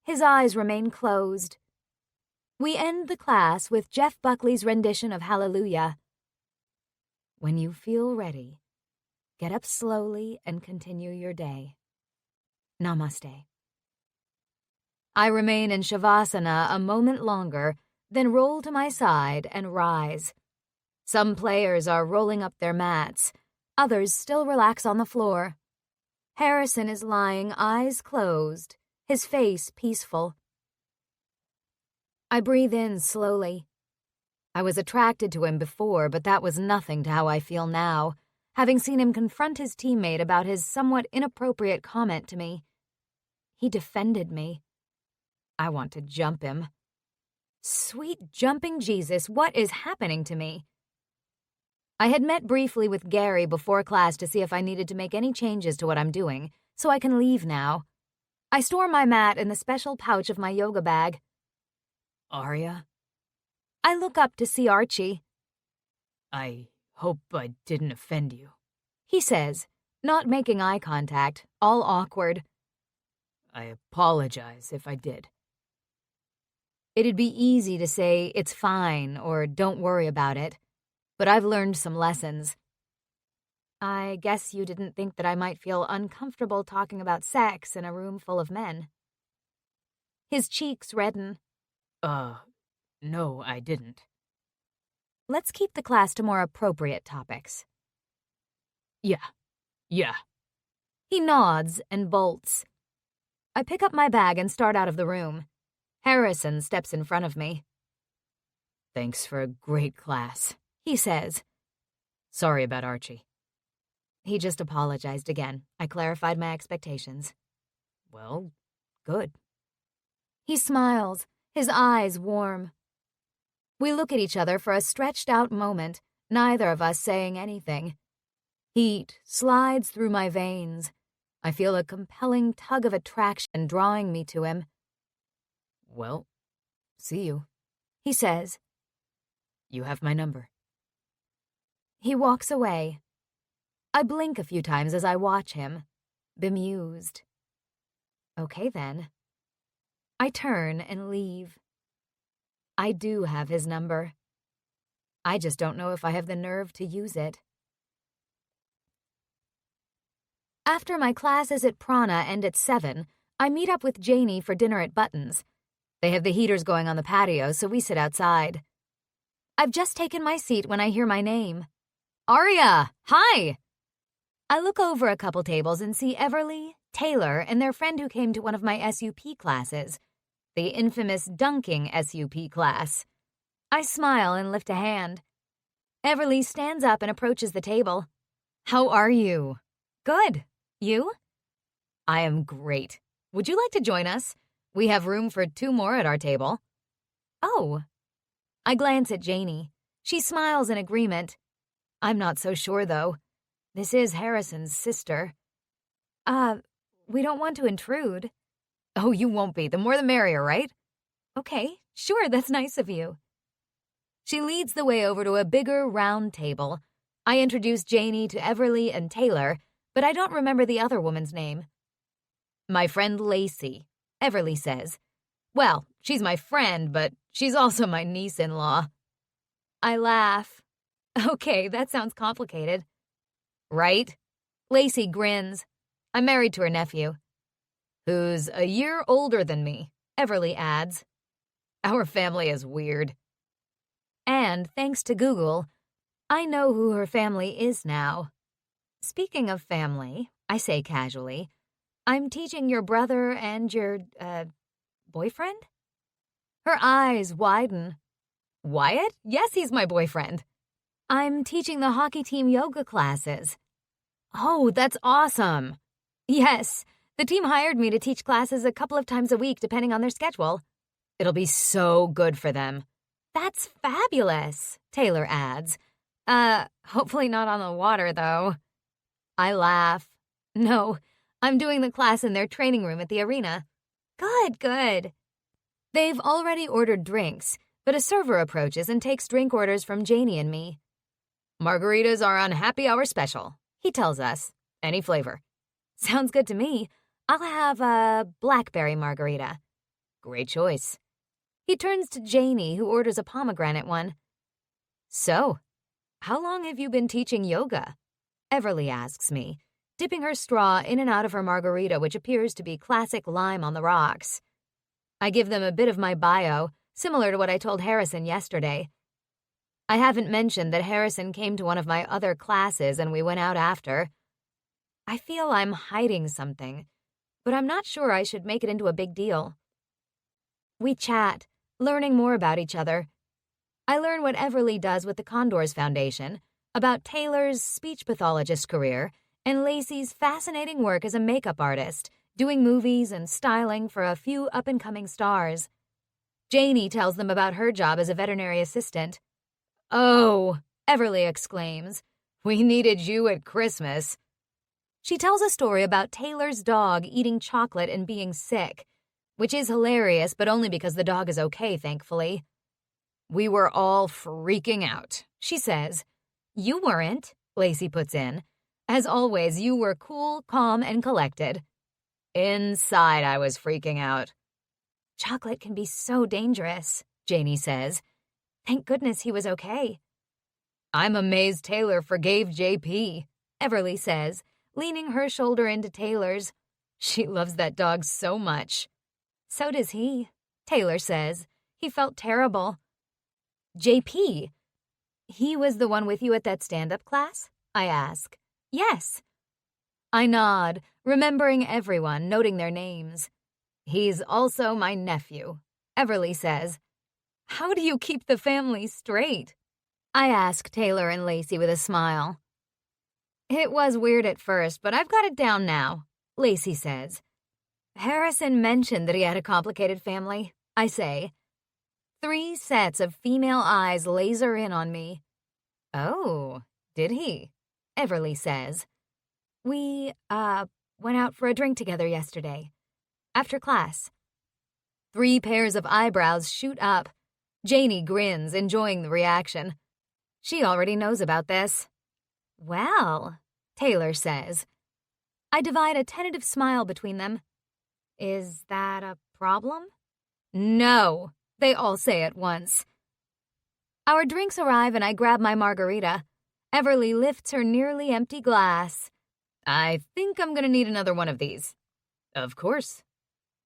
His eyes remain closed. We end the class with Jeff Buckley's rendition of Hallelujah. When you feel ready, get up slowly and continue your day. Namaste. I remain in Shavasana a moment longer, then roll to my side and rise. Some players are rolling up their mats. Others still relax on the floor. Harrison is lying eyes closed, his face peaceful. I breathe in slowly. I was attracted to him before, but that was nothing to how I feel now, having seen him confront his teammate about his somewhat inappropriate comment to me. He defended me. I want to jump him. Sweet jumping Jesus, what is happening to me? I had met briefly with Gary before class to see if I needed to make any changes to what I'm doing, so I can leave now. I store my mat in the special pouch of my yoga bag. Arya? I look up to see Archie. I hope I didn't offend you, he says, not making eye contact, all awkward. I apologize if I did. It'd be easy to say it's fine or don't worry about it, but I've learned some lessons. I guess you didn't think that I might feel uncomfortable talking about sex in a room full of men. His cheeks redden. No, I didn't. Let's keep the class to more appropriate topics. Yeah. He nods and bolts. I pick up my bag and start out of the room. Harrison steps in front of me. "Thanks for a great class," he says. "Sorry about Archie." He just apologized again. I clarified my expectations. "Well, good." He smiles, his eyes warm. We look at each other for a stretched-out moment, neither of us saying anything. Heat slides through my veins. I feel a compelling tug of attraction drawing me to him. "Well, see you," he says. "You have my number." He walks away. I blink a few times as I watch him, bemused. Okay, then. I turn and leave. I do have his number. I just don't know if I have the nerve to use it. After my classes at Prana end at 7, I meet up with Janie for dinner at Buttons. They have the heaters going on the patio, so we sit outside. I've just taken my seat when I hear my name. Arya, hi! I look over a couple tables and see Everly, Taylor, and their friend who came to one of my SUP classes, the infamous dunking SUP class. I smile and lift a hand. Everly stands up and approaches the table. How are you? Good. You? I am great. Would you like to join us? We have room for 2 more at our table. Oh. I glance at Janie. She smiles in agreement. I'm not so sure, though. This is Harrison's sister. We don't want to intrude. Oh, you won't be. The more the merrier, right? Okay, sure, that's nice of you. She leads the way over to a bigger, round table. I introduce Janie to Everly and Taylor, but I don't remember the other woman's name. My friend Lacey, Everly says. Well, she's my friend, but she's also my niece-in-law. I laugh. Okay, that sounds complicated. Right? Lacey grins. I'm married to her nephew. Who's a year older than me, Everly adds. Our family is weird. And thanks to Google, I know who her family is now. Speaking of family, I say casually, I'm teaching your brother and your, boyfriend? Her eyes widen. Wyatt? Yes, he's my boyfriend. I'm teaching the hockey team yoga classes. Oh, that's awesome. Yes, the team hired me to teach classes a couple of times a week depending on their schedule. It'll be so good for them. That's fabulous, Taylor adds. Hopefully not on the water, though. I laugh. No, I'm doing the class in their training room at the arena. Good. They've already ordered drinks, but a server approaches and takes drink orders from Janie and me. Margaritas are on happy hour special, he tells us. Any flavor. Sounds good to me. I'll have a blackberry margarita. Great choice. He turns to Janie, who orders a pomegranate one. So, how long have you been teaching yoga? Everly asks me, dipping her straw in and out of her margarita, which appears to be classic lime on the rocks. I give them a bit of my bio, similar to what I told Harrison yesterday. I haven't mentioned that Harrison came to one of my other classes and we went out after. I feel I'm hiding something, but I'm not sure I should make it into a big deal. We chat, learning more about each other. I learn what Everly does with the Condors Foundation, about Taylor's speech pathologist career, and Lacey's fascinating work as a makeup artist, doing movies and styling for a few up-and-coming stars. Janie tells them about her job as a veterinary assistant. Oh, Everly exclaims, we needed you at Christmas. She tells a story about Taylor's dog eating chocolate and being sick, which is hilarious, but only because the dog is okay, thankfully. We were all freaking out, she says. You weren't, Lacey puts in. As always, you were cool, calm, and collected. Inside, I was freaking out. Chocolate can be so dangerous, Janie says. Thank goodness he was okay. I'm amazed Taylor forgave JP, Everly says, leaning her shoulder into Taylor's. She loves that dog so much. So does he, Taylor says. He felt terrible. JP, he was the one with you at that stand-up class? I ask. Yes. I nod, remembering everyone, noting their names. He's also my nephew, Everly says. How do you keep the family straight? I ask Taylor and Lacey with a smile. It was weird at first, but I've got it down now, Lacey says. Harrison mentioned that he had a complicated family, I say. 3 sets of female eyes laser in on me. Oh, did he? Everly says. We, went out for a drink together yesterday. After class. 3 pairs of eyebrows shoot up. Janie grins, enjoying the reaction. She already knows about this. Well, Taylor says. I divide a tentative smile between them. Is that a problem? No, they all say at once. Our drinks arrive and I grab my margarita. Everly lifts her nearly empty glass. I think I'm gonna need another one of these. Of course.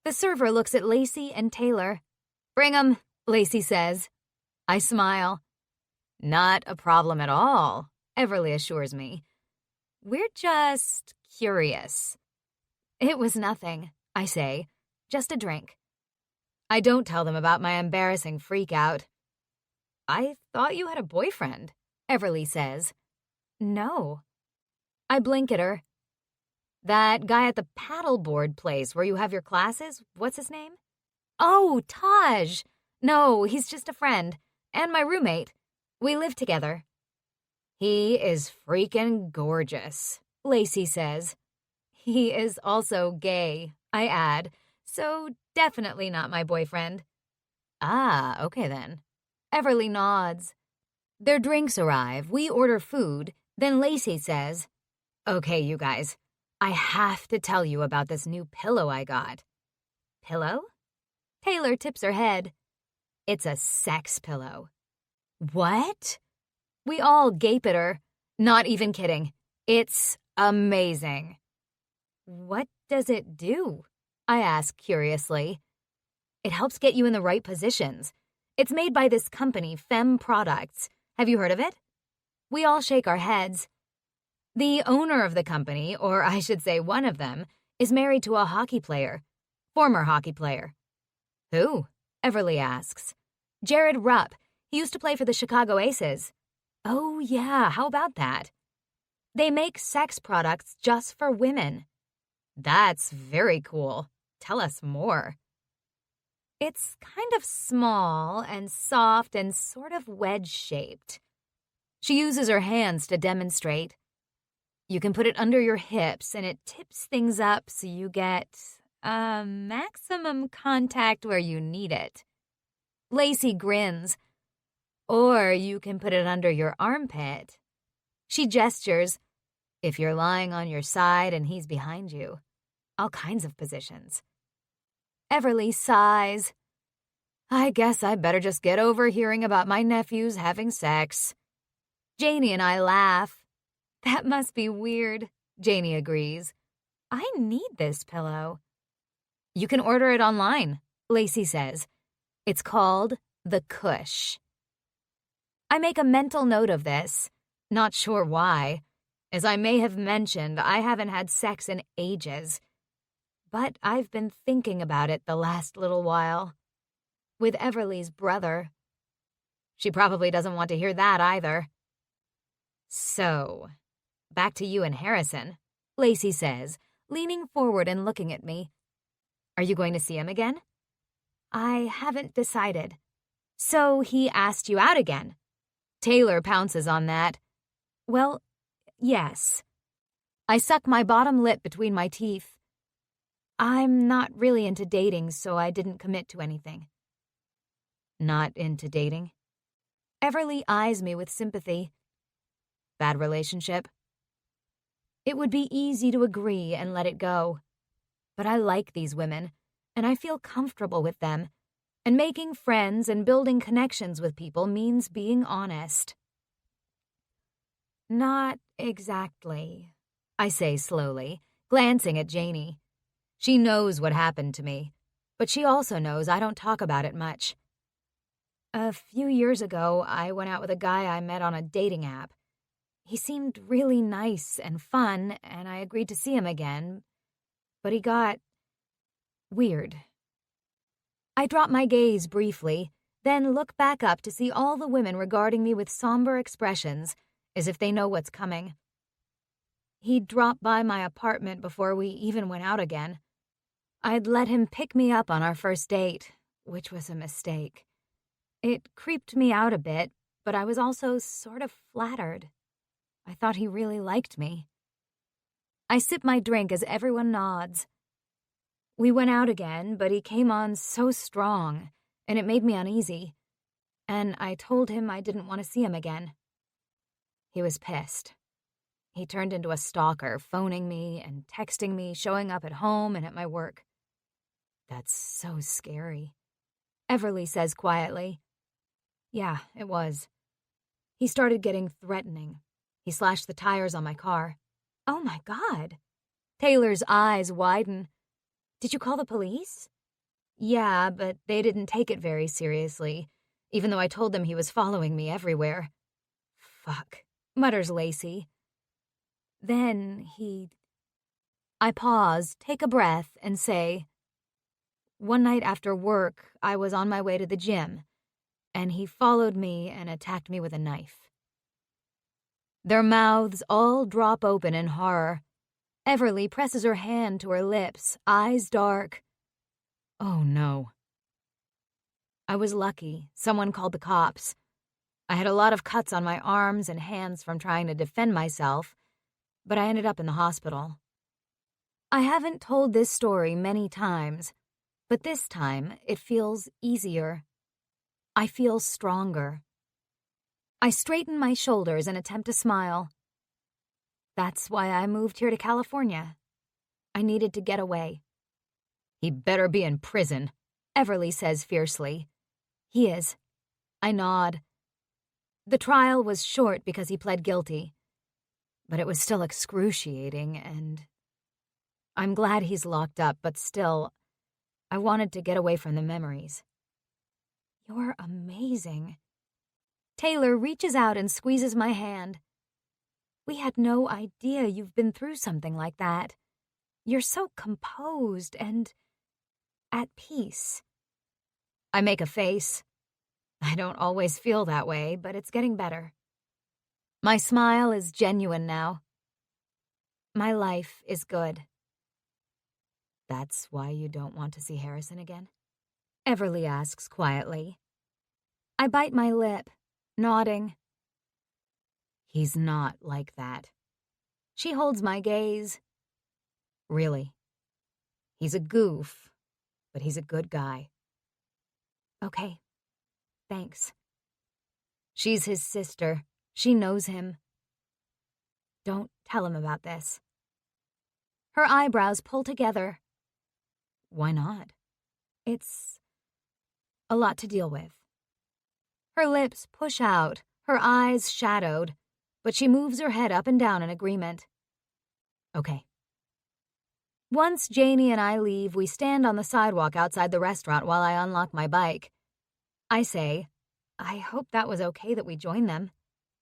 The server looks at Lacey and Taylor. Bring 'em, Lacey says. I smile. Not a problem at all, Everly assures me. We're just curious. It was nothing, I say. Just a drink. I don't tell them about my embarrassing freak-out. I thought you had a boyfriend, Everly says. No. I blink at her. That guy at the paddleboard place where you have your classes, what's his name? Oh, Taj. No, he's just a friend. And my roommate. We live together. He is freaking gorgeous, Lacey says. He is also gay, I add, so definitely not my boyfriend. Ah, okay then. Everly nods. Their drinks arrive, we order food, then Lacey says, Okay, you guys, I have to tell you about this new pillow I got. Pillow? Taylor tips her head. It's a sex pillow. What? We all gape at her. Not even kidding. It's amazing. What does it do? I ask curiously. It helps get you in the right positions. It's made by this company, Femme Products. Have you heard of it? We all shake our heads. The owner of the company, or I should say one of them, is married to a hockey player. Former hockey player. Who? Everly asks. Jared Rupp. He used to play for the Chicago Aces. Oh, yeah, how about that? They make sex products just for women. That's very cool. Tell us more. It's kind of small and soft and sort of wedge-shaped. She uses her hands to demonstrate. You can put it under your hips and it tips things up so you get maximum contact where you need it. Lacey grins. Or you can put it under your armpit. She gestures. If you're lying on your side and he's behind you. All kinds of positions. Everly sighs. I guess I better just get over hearing about my nephews having sex. Janie and I laugh. That must be weird, Janie agrees. I need this pillow. You can order it online, Lacey says. It's called the Cush. I make a mental note of this, not sure why. As I may have mentioned, I haven't had sex in ages. But I've been thinking about it the last little while. With Everly's brother. She probably doesn't want to hear that either. So, back to you and Harrison, Lacey says, leaning forward and looking at me. Are you going to see him again? I haven't decided. So he asked you out again? Taylor pounces on that. Well, yes. I suck my bottom lip between my teeth. I'm not really into dating, so I didn't commit to anything. Not into dating? Everly eyes me with sympathy. Bad relationship? It would be easy to agree and let it go. But I like these women, and I feel comfortable with them. And making friends and building connections with people means being honest. Not exactly, I say slowly, glancing at Janie. She knows what happened to me, but she also knows I don't talk about it much. A few years ago, I went out with a guy I met on a dating app. He seemed really nice and fun, and I agreed to see him again, but he got weird. I drop my gaze briefly, then look back up to see all the women regarding me with somber expressions, as if they know what's coming. He dropped by my apartment before we even went out again. I'd let him pick me up on our first date, which was a mistake. It creeped me out a bit, but I was also sort of flattered. I thought he really liked me. I sip my drink as everyone nods. We went out again, but he came on so strong, and it made me uneasy, and I told him I didn't want to see him again. He was pissed. He turned into a stalker, phoning me and texting me, showing up at home and at my work. That's so scary, Everly says quietly. Yeah, it was. He started getting threatening. He slashed the tires on my car. Oh my God. Taylor's eyes widen. Did you call the police? Yeah, but they didn't take it very seriously, even though I told them he was following me everywhere. Fuck, mutters Lacey. Then I pause, take a breath, and say, one night after work, I was on my way to the gym, and he followed me and attacked me with a knife. Their mouths all drop open in horror. Everly presses her hand to her lips, eyes dark. Oh no. I was lucky. Someone called the cops. I had a lot of cuts on my arms and hands from trying to defend myself, but I ended up in the hospital. I haven't told this story many times, but this time it feels easier. I feel stronger. I straighten my shoulders and attempt to smile. That's why I moved here to California. I needed to get away. He better be in prison, Everly says fiercely. He is. I nod. The trial was short because he pled guilty, but it was still excruciating, and I'm glad he's locked up, but still, I wanted to get away from the memories. You're amazing. Taylor reaches out and squeezes my hand. We had no idea you've been through something like that. You're so composed and at peace. I make a face. I don't always feel that way, but it's getting better. My smile is genuine now. My life is good. That's why you don't want to see Harrison again? Everly asks quietly. I bite my lip, nodding. He's not like that. She holds my gaze. Really. He's a goof, but he's a good guy. Okay, thanks. She's his sister. She knows him. Don't tell him about this. Her eyebrows pull together. Why not? It's a lot to deal with. Her lips push out, her eyes shadowed, but she moves her head up and down in agreement. Okay. Once Janie and I leave, we stand on the sidewalk outside the restaurant while I unlock my bike. I say, I hope that was okay that we joined them.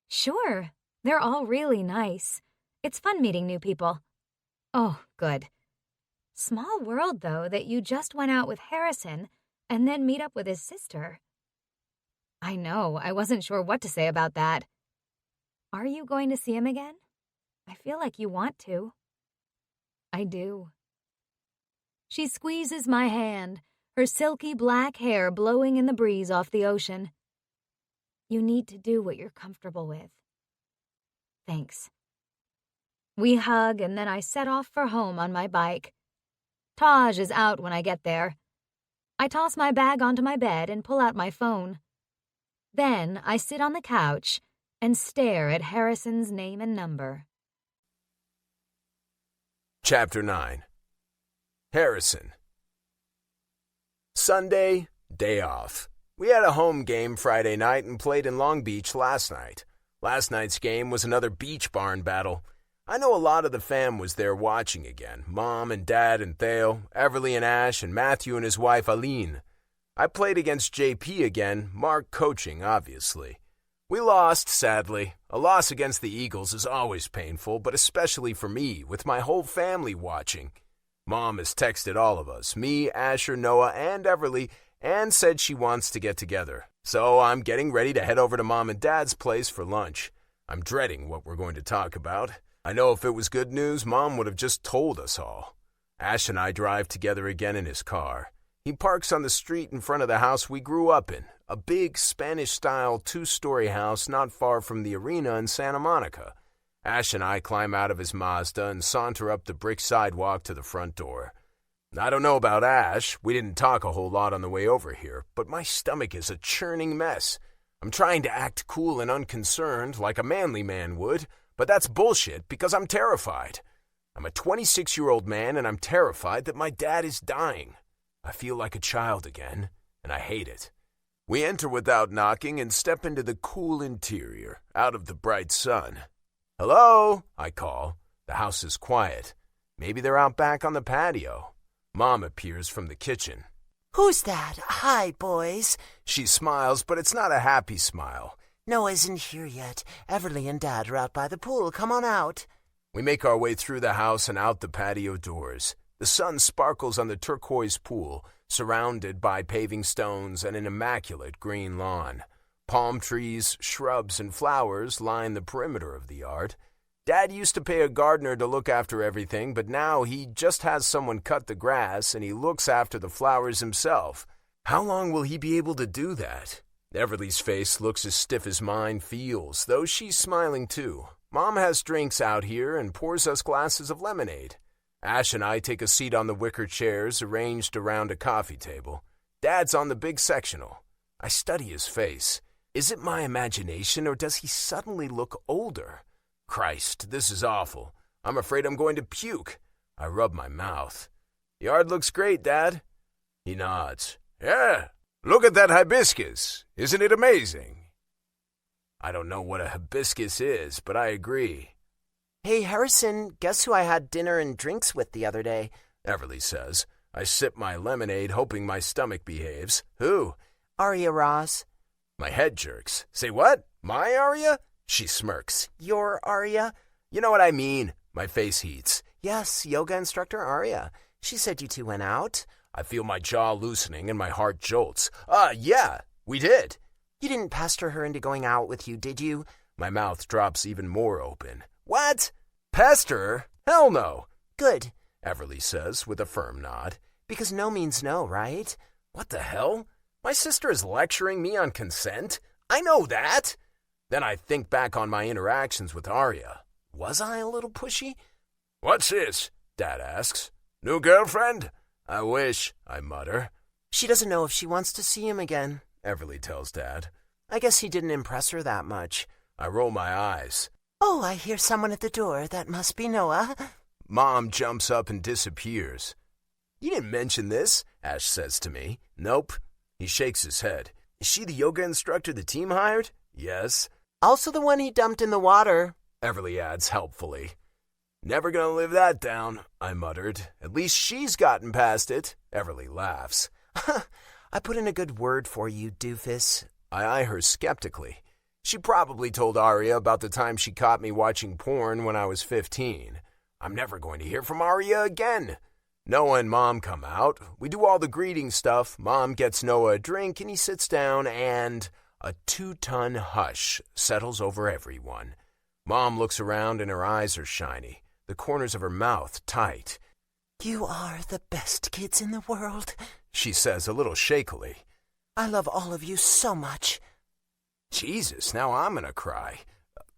Sure, they're all really nice. It's fun meeting new people. Oh, good. Small world, though, that you just went out with Harrison and then meet up with his sister. I know, I wasn't sure what to say about that. Are you going to see him again? I feel like you want to. I do. She squeezes my hand, her silky black hair blowing in the breeze off the ocean. You need to do what you're comfortable with. Thanks. We hug, and then I set off for home on my bike. Taj is out when I get there. I toss my bag onto my bed and pull out my phone. Then I sit on the couch and stare at Harrison's name and number. Chapter 9. Harrison. Sunday, day off. We had a home game Friday night and played in Long Beach last night. Last night's game was another beach barn battle. I know a lot of the fam was there watching again. Mom and Dad and Theo, Everly and Ash, and Matthew and his wife Aline. I played against JP again, Mark coaching, obviously. We lost, sadly. A loss against the Eagles is always painful, but especially for me, with my whole family watching. Mom has texted all of us, me, Asher, Noah, and Everly, and said she wants to get together. So I'm getting ready to head over to Mom and Dad's place for lunch. I'm dreading what we're going to talk about. I know if it was good news, Mom would have just told us all. Ash and I drive together again in his car. He parks on the street in front of the house we grew up in, a big Spanish-style 2-story house not far from the arena in Santa Monica. Ash and I climb out of his Mazda and saunter up the brick sidewalk to the front door. I don't know about Ash. We didn't talk a whole lot on the way over here, but my stomach is a churning mess. I'm trying to act cool and unconcerned like a manly man would, but that's bullshit because I'm terrified. I'm a 26-year-old man and I'm terrified that my dad is dying. I feel like a child again, and I hate it. We enter without knocking and step into the cool interior, out of the bright sun. "Hello," I call. The house is quiet. Maybe they're out back on the patio. Mom appears from the kitchen. "Who's that? Hi, boys." She smiles, but it's not a happy smile. "Noah isn't here yet. Everly and Dad are out by the pool. Come on out." We make our way through the house and out the patio doors. The sun sparkles on the turquoise pool, surrounded by paving stones and an immaculate green lawn. Palm trees, shrubs, and flowers line the perimeter of the yard. Dad used to pay a gardener to look after everything, but now he just has someone cut the grass and he looks after the flowers himself. How long will he be able to do that? Everly's face looks as stiff as mine feels, though she's smiling too. Mom has drinks out here and pours us glasses of lemonade. Ash and I take a seat on the wicker chairs arranged around a coffee table. Dad's on the big sectional. I study his face. Is it my imagination or does he suddenly look older? Christ, this is awful. I'm afraid I'm going to puke. I rub my mouth. "Yard looks great, Dad." He nods. "Yeah, look at that hibiscus. Isn't it amazing?" I don't know what a hibiscus is, but I agree. "Hey, Harrison, guess who I had dinner and drinks with the other day?" Everly says. I sip my lemonade, hoping my stomach behaves. "Who?" "Arya Ross." My head jerks. "Say what? My Arya?" She smirks. "Your Arya?" "You know what I mean." My face heats. "Yes, yoga instructor Arya. She said you two went out." I feel my jaw loosening and my heart jolts. Yeah, we did." "You didn't pester her into going out with you, did you?" My mouth drops even more open. "What? Pester her? Hell no." "Good," Everly says with a firm nod. "because no means no, right?" What the hell? My sister is lecturing me on consent? I know that. Then I think back on my interactions with Arya. Was I a little pushy? "What's this?" Dad asks. "New girlfriend?" "I wish," I mutter. "She doesn't know if she wants to see him again," Everly tells Dad. "I guess he didn't impress her that much." I roll my eyes. "Oh, I hear someone at the door. That must be Noah." Mom jumps up and disappears. "You didn't mention this," Ash says to me. "Nope." He shakes his head. "Is she the yoga instructor the team hired?" "Yes." "Also the one he dumped in the water," Everly adds helpfully. "Never gonna live that down," I muttered. "At least she's gotten past it." Everly laughs. "I put in a good word for you, doofus." I eye her skeptically. She probably told Arya about the time she caught me watching porn when I was 15. I'm never going to hear from Arya again. Noah and Mom come out. We do all the greeting stuff. Mom gets Noah a drink and he sits down and a 2-ton hush settles over everyone. Mom looks around and her eyes are shiny, the corners of her mouth tight. "You are the best kids in the world," she says a little shakily. "I love all of you so much." Jesus, now I'm gonna cry.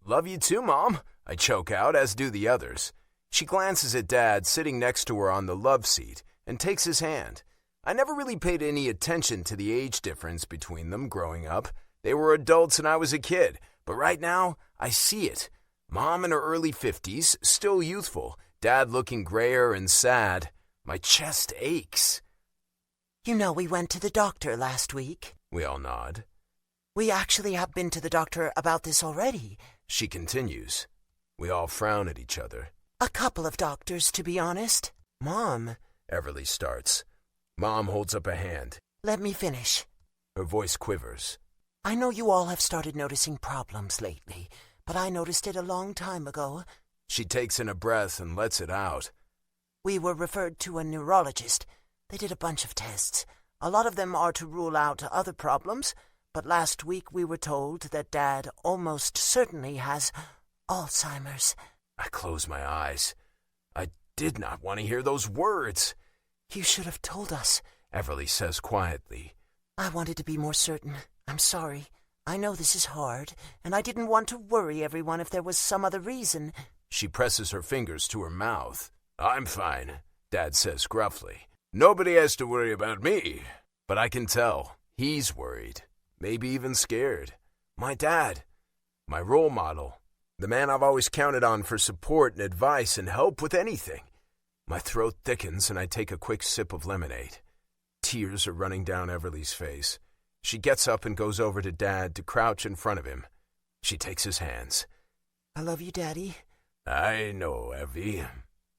"Love you too, Mom," I choke out, as do the others. She glances at Dad sitting next to her on the love seat and takes his hand. I never really paid any attention to the age difference between them growing up. They were adults and I was a kid, but right now I see it. Mom in her early 50s, still youthful. Dad looking grayer and sad. My chest aches. "You know we went to the doctor last week." We all nod. "We actually have been to the doctor about this already," She continues. We all frown at each other. "A couple of doctors, to be honest." "Mom," Everly starts. Mom holds up a hand. "Let me finish." Her voice quivers. I know you all have started noticing problems lately, but I noticed it a long time ago. She takes in a breath and lets it out. We were referred to a neurologist. They did a bunch of tests. A lot of them are to rule out other problems, but last week we were told that Dad almost certainly has Alzheimer's. I close my eyes. I did not want to hear those words. You should have told us, Everly says quietly. I wanted to be more certain. I'm sorry. I know this is hard, and I didn't want to worry everyone if there was some other reason. She presses her fingers to her mouth. I'm fine, Dad says gruffly. Nobody has to worry about me. But I can tell. He's worried. Maybe even scared. My dad. My role model. The man I've always counted on for support and advice and help with anything. My throat thickens and I take a quick sip of lemonade. Tears are running down Everly's face. She gets up and goes over to Dad to crouch in front of him. She takes his hands. I love you, Daddy. I know, Evie.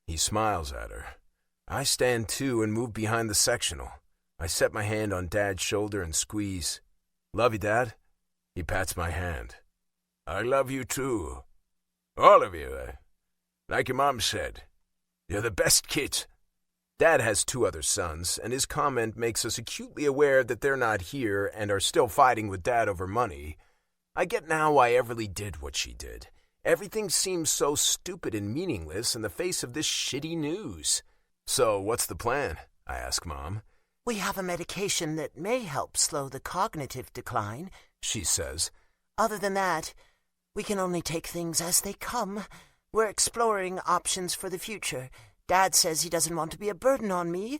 He smiles at her. I stand too and move behind the sectional. I set my hand on Dad's shoulder and squeeze. Love you, Dad. He pats my hand. I love you too. All of you. Like your mom said, you're the best kids. Dad has 2 other sons, and his comment makes us acutely aware that they're not here and are still fighting with Dad over money. I get now why Everly did what she did. Everything seems so stupid and meaningless in the face of this shitty news. So, what's the plan? I ask Mom. We have a medication that may help slow the cognitive decline, she says. Other than that, we can only take things as they come. We're exploring options for the future. Dad says he doesn't want to be a burden on me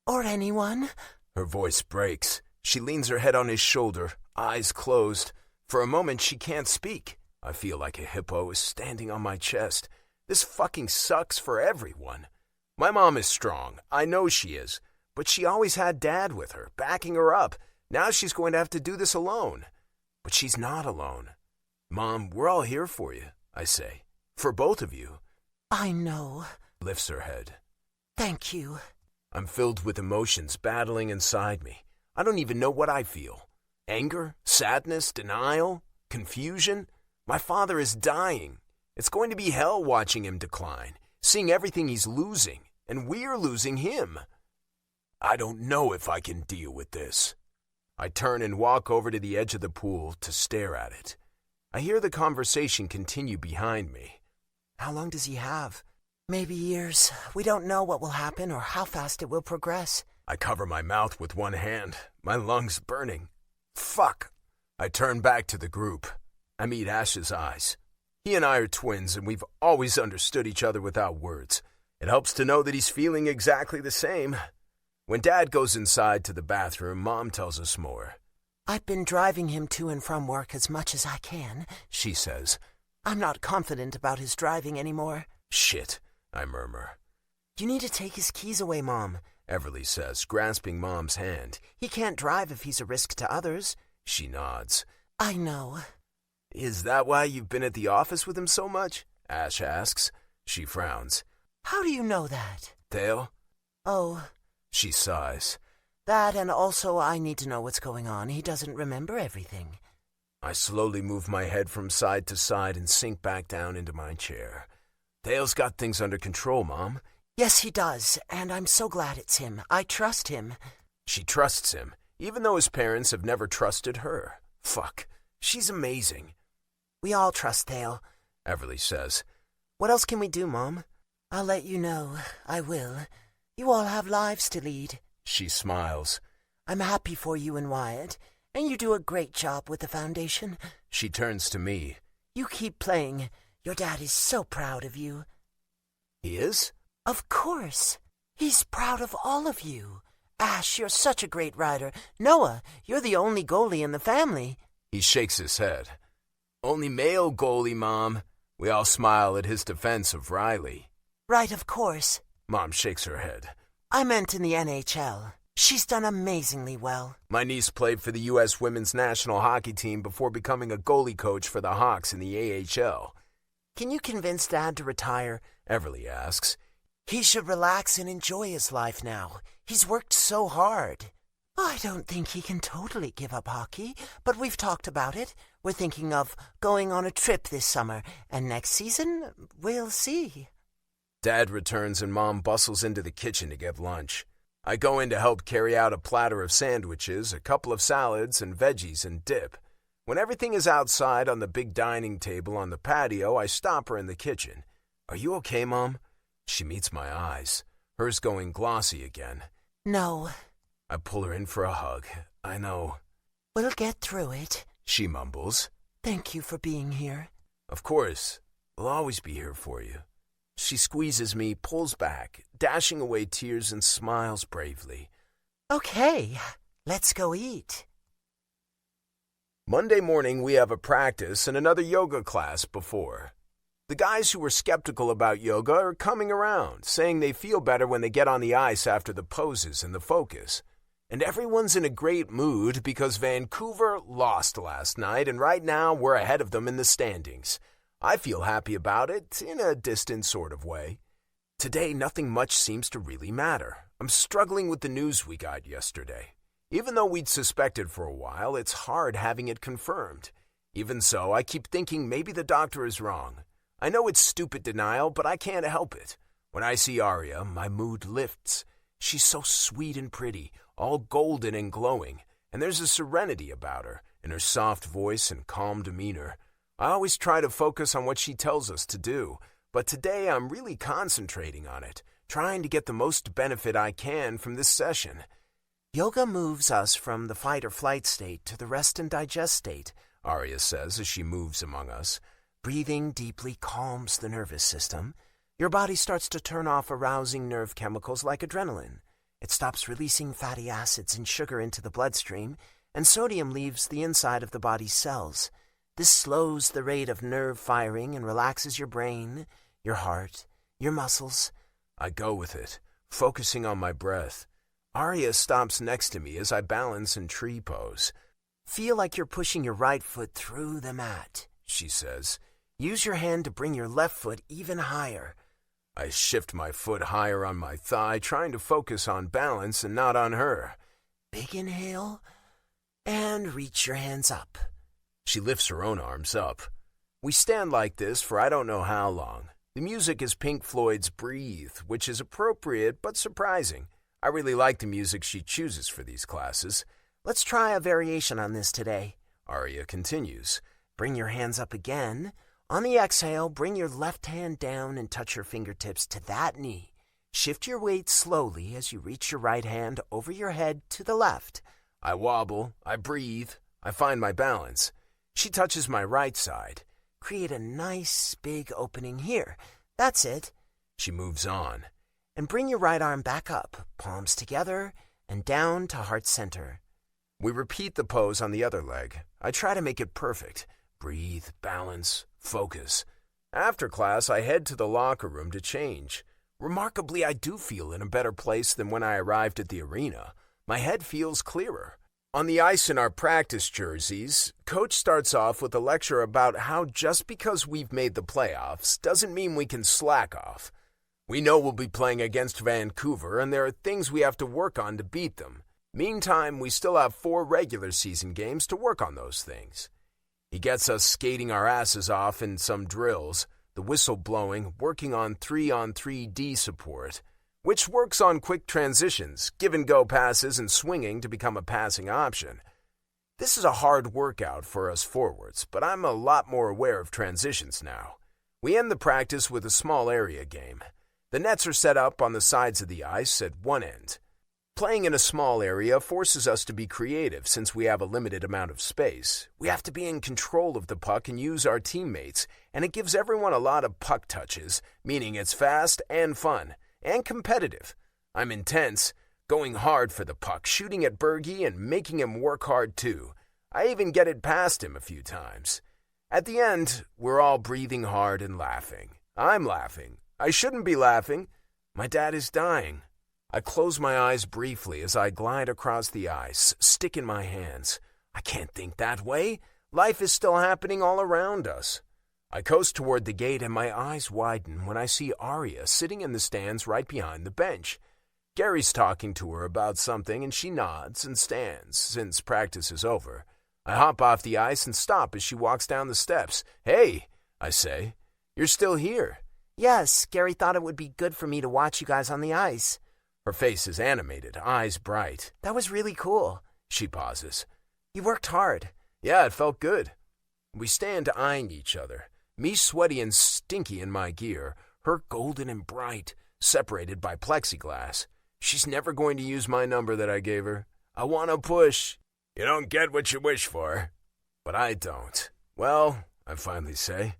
or anyone. Her voice breaks. She leans her head on his shoulder, eyes closed. For a moment, she can't speak. I feel like a hippo is standing on my chest. This fucking sucks for everyone. My mom is strong. I know she is. But she always had Dad with her, backing her up. Now she's going to have to do this alone. But she's not alone. Mom, we're all here for you, I say. For both of you. I know. Lifts her head. Thank you. I'm filled with emotions battling inside me. I don't even know what I feel. Anger? Sadness? Denial? Confusion? My father is dying. It's going to be hell watching him decline, seeing everything he's losing, and we're losing him. I don't know if I can deal with this. I turn and walk over to the edge of the pool to stare at it. I hear the conversation continue behind me. How long does he have? Maybe years. We don't know what will happen or how fast it will progress. I cover my mouth with one hand, my lungs burning. Fuck. I turn back to the group. I meet Ash's eyes. He and I are twins, and we've always understood each other without words. It helps to know that he's feeling exactly the same. When Dad goes inside to the bathroom, Mom tells us more. I've been driving him to and from work as much as I can, she says. I'm not confident about his driving anymore. Shit, I murmur. You need to take his keys away, Mom, Everly says, grasping Mom's hand. He can't drive if he's a risk to others. She nods. I know. Is that why you've been at the office with him so much? Ash asks. She frowns. How do you know that? Dale? Oh. She sighs. That, and also I need to know what's going on. He doesn't remember everything. I slowly move my head from side to side and sink back down into my chair. Dale's got things under control, Mom. Yes, he does, and I'm so glad it's him. I trust him. She trusts him, even though his parents have never trusted her. Fuck. She's amazing. We all trust Dale, Everly says. What else can we do, Mom? I'll let you know. I will. You all have lives to lead. She smiles. I'm happy for you and Wyatt, and you do a great job with the foundation. She turns to me. You keep playing. Your dad is so proud of you. He is? Of course. He's proud of all of you. Ash, you're such a great rider. Noah, you're the only goalie in the family. He shakes his head. Only male goalie, Mom. We all smile at his defense of Riley. Right, of course. Mom shakes her head. I meant in the NHL. She's done amazingly well. My niece played for the U.S. women's national hockey team before becoming a goalie coach for the Hawks in the AHL. Can you convince Dad to retire? Everly asks. He should relax and enjoy his life now. He's worked so hard. I don't think he can totally give up hockey, but we've talked about it. We're thinking of going on a trip this summer, and next season, we'll see. Dad returns and Mom bustles into the kitchen to get lunch. I go in to help carry out a platter of sandwiches, a couple of salads, and veggies and dip. When everything is outside on the big dining table on the patio, I stop her in the kitchen. "Are you okay, Mom?" She meets my eyes, hers going glossy again. No. I pull her in for a hug. "I know." "We'll get through it," she mumbles. "Thank you for being here." "Of course. We'll always be here for you." She squeezes me, pulls back, dashing away tears, and smiles bravely. "Okay, let's go eat." Monday morning, we have a practice and another yoga class before. The guys who were skeptical about yoga are coming around, saying they feel better when they get on the ice after the poses and the focus. And everyone's in a great mood because Vancouver lost last night, and right now we're ahead of them in the standings. I feel happy about it, in a distant sort of way. Today, nothing much seems to really matter. I'm struggling with the news we got yesterday. Even though we'd suspected for a while, it's hard having it confirmed. Even so, I keep thinking maybe the doctor is wrong. I know it's stupid denial, but I can't help it. When I see Arya, my mood lifts. She's so sweet and pretty, all golden and glowing, and there's a serenity about her, in her soft voice and calm demeanor. I always try to focus on what she tells us to do, but today I'm really concentrating on it, trying to get the most benefit I can from this session. "Yoga moves us from the fight-or-flight state to the rest and digest state," Arya says as she moves among us. "Breathing deeply calms the nervous system. Your body starts to turn off arousing nerve chemicals like adrenaline. It stops releasing fatty acids and sugar into the bloodstream, and sodium leaves the inside of the body's cells. This slows the rate of nerve firing and relaxes your brain, your heart, your muscles." I go with it, focusing on my breath. Arya stops next to me as I balance in tree pose. "Feel like you're pushing your right foot through the mat," she says. "Use your hand to bring your left foot even higher." I shift my foot higher on my thigh, trying to focus on balance and not on her. "Big inhale, and reach your hands up." She lifts her own arms up. We stand like this for I don't know how long. The music is Pink Floyd's Breathe, which is appropriate but surprising. I really like the music she chooses for these classes. "Let's try a variation on this today," Arya continues. "Bring your hands up again. On the exhale, bring your left hand down and touch your fingertips to that knee. Shift your weight slowly as you reach your right hand over your head to the left." I wobble, I breathe, I find my balance. She touches my right side. "Create a nice big opening here. That's it." She moves on. "And bring your right arm back up, palms together, and down to heart center." We repeat the pose on the other leg. I try to make it perfect. Breathe, balance, focus. After class, I head to the locker room to change. Remarkably, I do feel in a better place than when I arrived at the arena. My head feels clearer. On the ice in our practice jerseys, Coach starts off with a lecture about how just because we've made the playoffs doesn't mean we can slack off. We know we'll be playing against Vancouver, and there are things we have to work on to beat them. Meantime, we still have 4 regular season games to work on those things. He gets us skating our asses off in some drills, the whistle blowing, working on 3-on-3 D support, which works on quick transitions, give-and-go passes, and swinging to become a passing option. This is a hard workout for us forwards, but I'm a lot more aware of transitions now. We end the practice with a small area game. The nets are set up on the sides of the ice at one end. Playing in a small area forces us to be creative since we have a limited amount of space. We have to be in control of the puck and use our teammates, and it gives everyone a lot of puck touches, meaning it's fast and fun, and competitive. I'm intense, going hard for the puck, shooting at Bergie and making him work hard too. I even get it past him a few times. At the end, we're all breathing hard and laughing. I'm laughing. I shouldn't be laughing. My dad is dying. I close my eyes briefly as I glide across the ice, stick in my hands. I can't think that way. Life is still happening all around us. I coast toward the gate and my eyes widen when I see Arya sitting in the stands right behind the bench. Gary's talking to her about something and she nods and stands since practice is over. I hop off the ice and stop as she walks down the steps. "Hey," I say, "you're still here." Yes, Gary thought it would be good for me to watch you guys on the ice. Her face is animated, eyes bright. That was really cool. She pauses. You worked hard. Yeah, it felt good. We stand eyeing each other, me sweaty and stinky in my gear, her golden and bright, separated by plexiglass. She's never going to use my number that I gave her. I want to push. You don't get what you wish for. But I don't. Well, I finally say,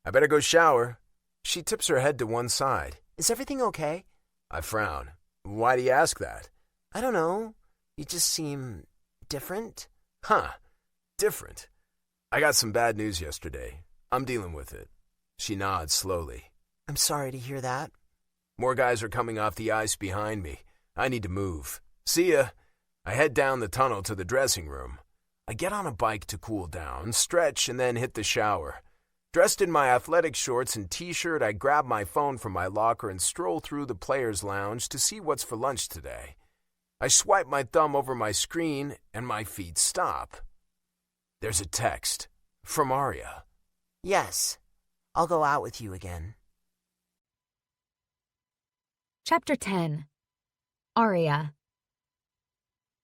I better go shower. She tips her head to one side. Is everything okay? I frown. Why do you ask that? I don't know. You just seem different. Huh. Different. I got some bad news yesterday. I'm dealing with it. She nods slowly. I'm sorry to hear that. More guys are coming off the ice behind me. I need to move. See ya. I head down the tunnel to the dressing room. I get on a bike to cool down, stretch, and then hit the shower. Dressed in my athletic shorts and t-shirt, I grab my phone from my locker and stroll through the players' lounge to see what's for lunch today. I swipe my thumb over my screen and my feet stop. There's a text from Arya. Yes, I'll go out with you again. Chapter 10. Arya.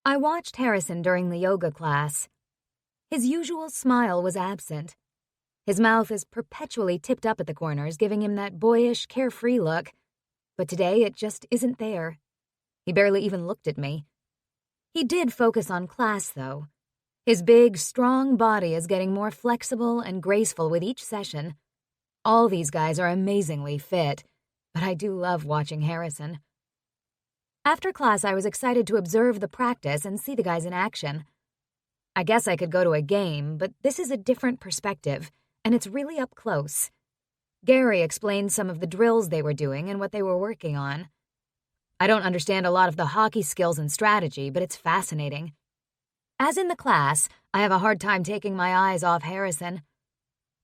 I watched Harrison during the yoga class. His usual smile was absent. His mouth is perpetually tipped up at the corners, giving him that boyish, carefree look. But today it just isn't there. He barely even looked at me. He did focus on class, though. His big, strong body is getting more flexible and graceful with each session. All these guys are amazingly fit, but I do love watching Harrison. After class, I was excited to observe the practice and see the guys in action. I guess I could go to a game, but this is a different perspective, and it's really up close. Gary explained some of the drills they were doing and what they were working on. I don't understand a lot of the hockey skills and strategy, but it's fascinating. As in the class, I have a hard time taking my eyes off Harrison.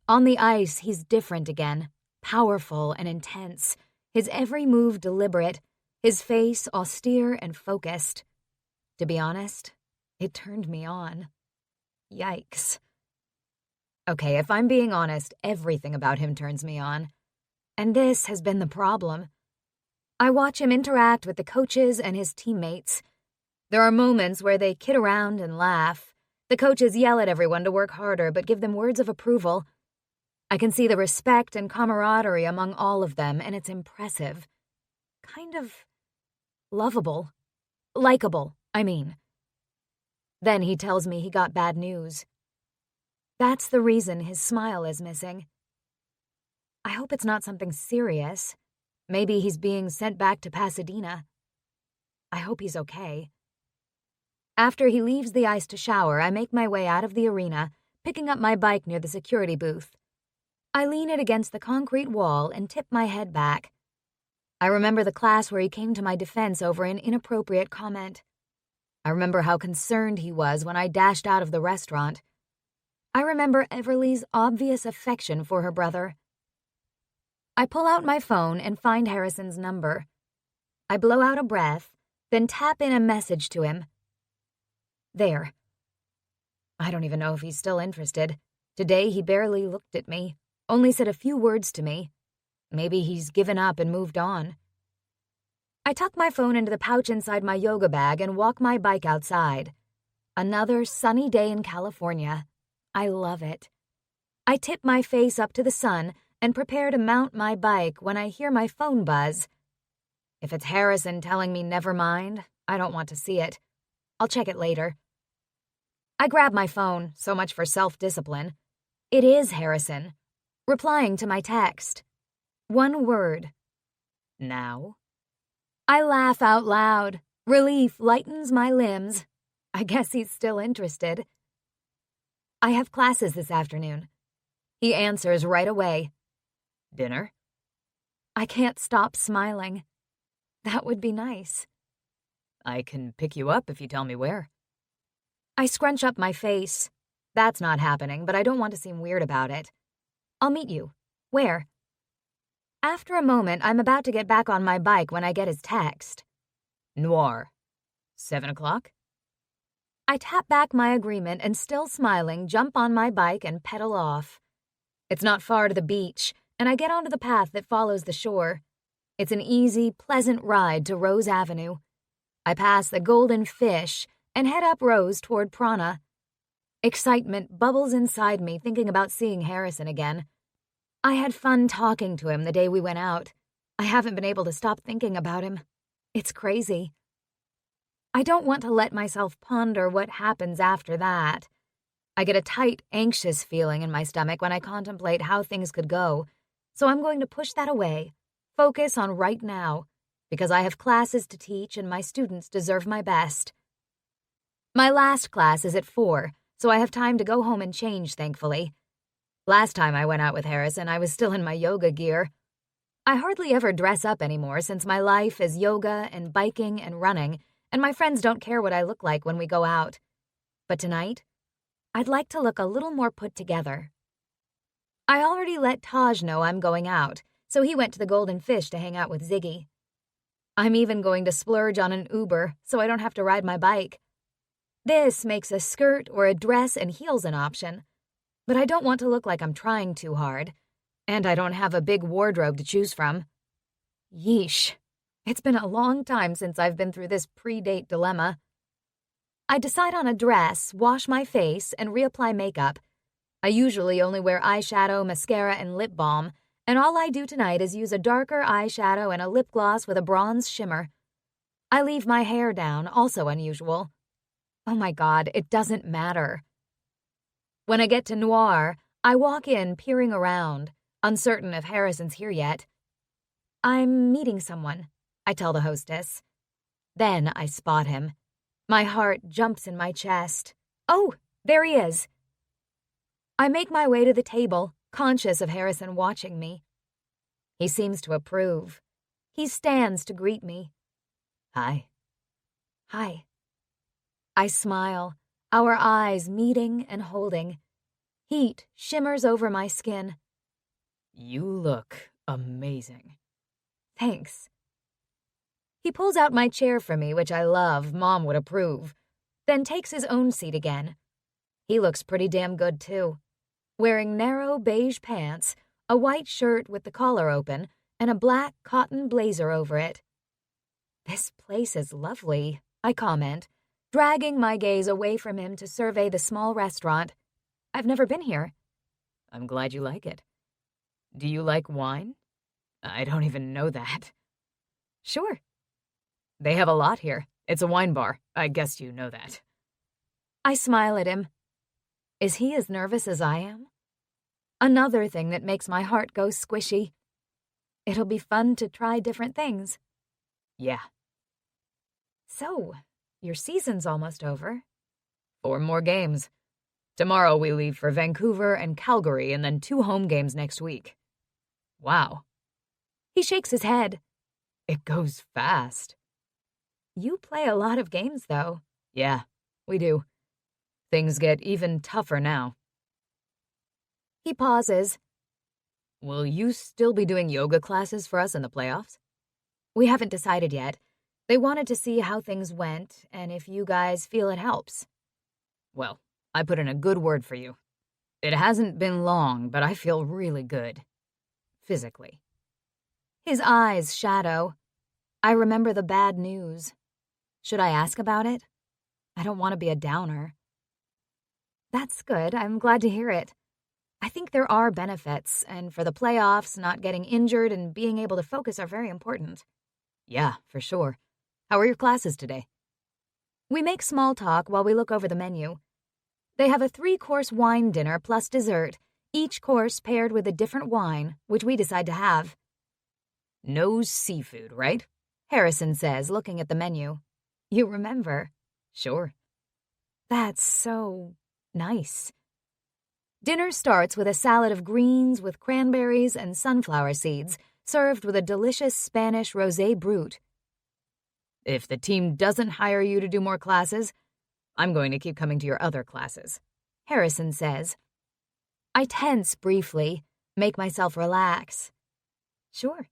On the ice, he's different again, powerful and intense, his every move deliberate, his face austere and focused. To be honest, it turned me on. Yikes. Okay, if I'm being honest, everything about him turns me on. And this has been the problem. I watch him interact with the coaches and his teammates. There are moments where they kid around and laugh. The coaches yell at everyone to work harder but give them words of approval. I can see the respect and camaraderie among all of them, and it's impressive. Kind of lovable. Likeable, I mean. Then he tells me he got bad news. That's the reason his smile is missing. I hope it's not something serious. Maybe he's being sent back to Pasadena. I hope he's okay. After he leaves the ice to shower, I make my way out of the arena, picking up my bike near the security booth. I lean it against the concrete wall and tip my head back. I remember the class where he came to my defense over an inappropriate comment. I remember how concerned he was when I dashed out of the restaurant. I remember Everly's obvious affection for her brother. I pull out my phone and find Harrison's number. I blow out a breath, then tap in a message to him. There. I don't even know if he's still interested. Today he barely looked at me, only said a few words to me. Maybe he's given up and moved on. I tuck my phone into the pouch inside my yoga bag and walk my bike outside. Another sunny day in California. I love it. I tip my face up to the sun and prepare to mount my bike when I hear my phone buzz. If it's Harrison telling me never mind, I don't want to see it. I'll check it later. I grab my phone, so much for self-discipline. It is Harrison, replying to my text. One word. Now? I laugh out loud. Relief lightens my limbs. I guess he's still interested. I have classes this afternoon. He answers right away. Dinner? I can't stop smiling. That would be nice. I can pick you up if you tell me where. I scrunch up my face. That's not happening, but I don't want to seem weird about it. I'll meet you. Where? After a moment, I'm about to get back on my bike when I get his text. Noir. 7 o'clock? I tap back my agreement and, still smiling, jump on my bike and pedal off. It's not far to the beach, and I get onto the path that follows the shore. It's an easy, pleasant ride to Rose Avenue. I pass the Golden Fish and head up Rose toward Prana. Excitement bubbles inside me thinking about seeing Harrison again. I had fun talking to him the day we went out. I haven't been able to stop thinking about him. It's crazy. I don't want to let myself ponder what happens after that. I get a tight, anxious feeling in my stomach when I contemplate how things could go, so I'm going to push that away, focus on right now, because I have classes to teach and my students deserve my best. My last class is at 4, so I have time to go home and change, thankfully. Last time I went out with Harrison, I was still in my yoga gear. I hardly ever dress up anymore since my life is yoga and biking and running, and my friends don't care what I look like when we go out. But tonight, I'd like to look a little more put together. I already let Taj know I'm going out, so he went to the Golden Fish to hang out with Ziggy. I'm even going to splurge on an Uber so I don't have to ride my bike. This makes a skirt or a dress and heels an option, but I don't want to look like I'm trying too hard, and I don't have a big wardrobe to choose from. Yeesh. It's been a long time since I've been through this pre-date dilemma. I decide on a dress, wash my face, and reapply makeup. I usually only wear eyeshadow, mascara, and lip balm, and all I do tonight is use a darker eyeshadow and a lip gloss with a bronze shimmer. I leave my hair down, also unusual. Oh my God, it doesn't matter. When I get to Noir, I walk in peering around, uncertain if Harrison's here yet. I'm meeting someone, I tell the hostess. Then I spot him. My heart jumps in my chest. Oh, there he is. I make my way to the table, conscious of Harrison watching me. He seems to approve. He stands to greet me. Hi. Hi. I smile, our eyes meeting and holding. Heat shimmers over my skin. You look amazing. Thanks. He pulls out my chair for me, which I love, Mom would approve, then takes his own seat again. He looks pretty damn good, too. Wearing narrow beige pants, a white shirt with the collar open, and a black cotton blazer over it. This place is lovely, I comment, dragging my gaze away from him to survey the small restaurant. I've never been here. I'm glad you like it. Do you like wine? I don't even know that. Sure. They have a lot here. It's a wine bar. I guess you know that. I smile at him. Is he as nervous as I am? Another thing that makes my heart go squishy. It'll be fun to try different things. Yeah. So, your season's almost over. 4 more games. Tomorrow we leave for Vancouver and Calgary and then 2 home games next week. Wow. He shakes his head. It goes fast. You play a lot of games, though. Yeah, we do. Things get even tougher now. He pauses. Will you still be doing yoga classes for us in the playoffs? We haven't decided yet. They wanted to see how things went and if you guys feel it helps. Well, I put in a good word for you. It hasn't been long, but I feel really good. Physically. His eyes shadow. I remember the bad news. Should I ask about it? I don't want to be a downer. That's good. I'm glad to hear it. I think there are benefits, and for the playoffs, not getting injured and being able to focus are very important. Yeah, for sure. How are your classes today? We make small talk while we look over the menu. They have a 3-course wine dinner plus dessert, each course paired with a different wine, which we decide to have. No seafood, right? Harrison says, looking at the menu. You remember? Sure. That's so nice. Dinner starts with a salad of greens with cranberries and sunflower seeds, served with a delicious Spanish rosé brut. If the team doesn't hire you to do more classes, I'm going to keep coming to your other classes, Harrison says. I tense briefly, make myself relax. Sure.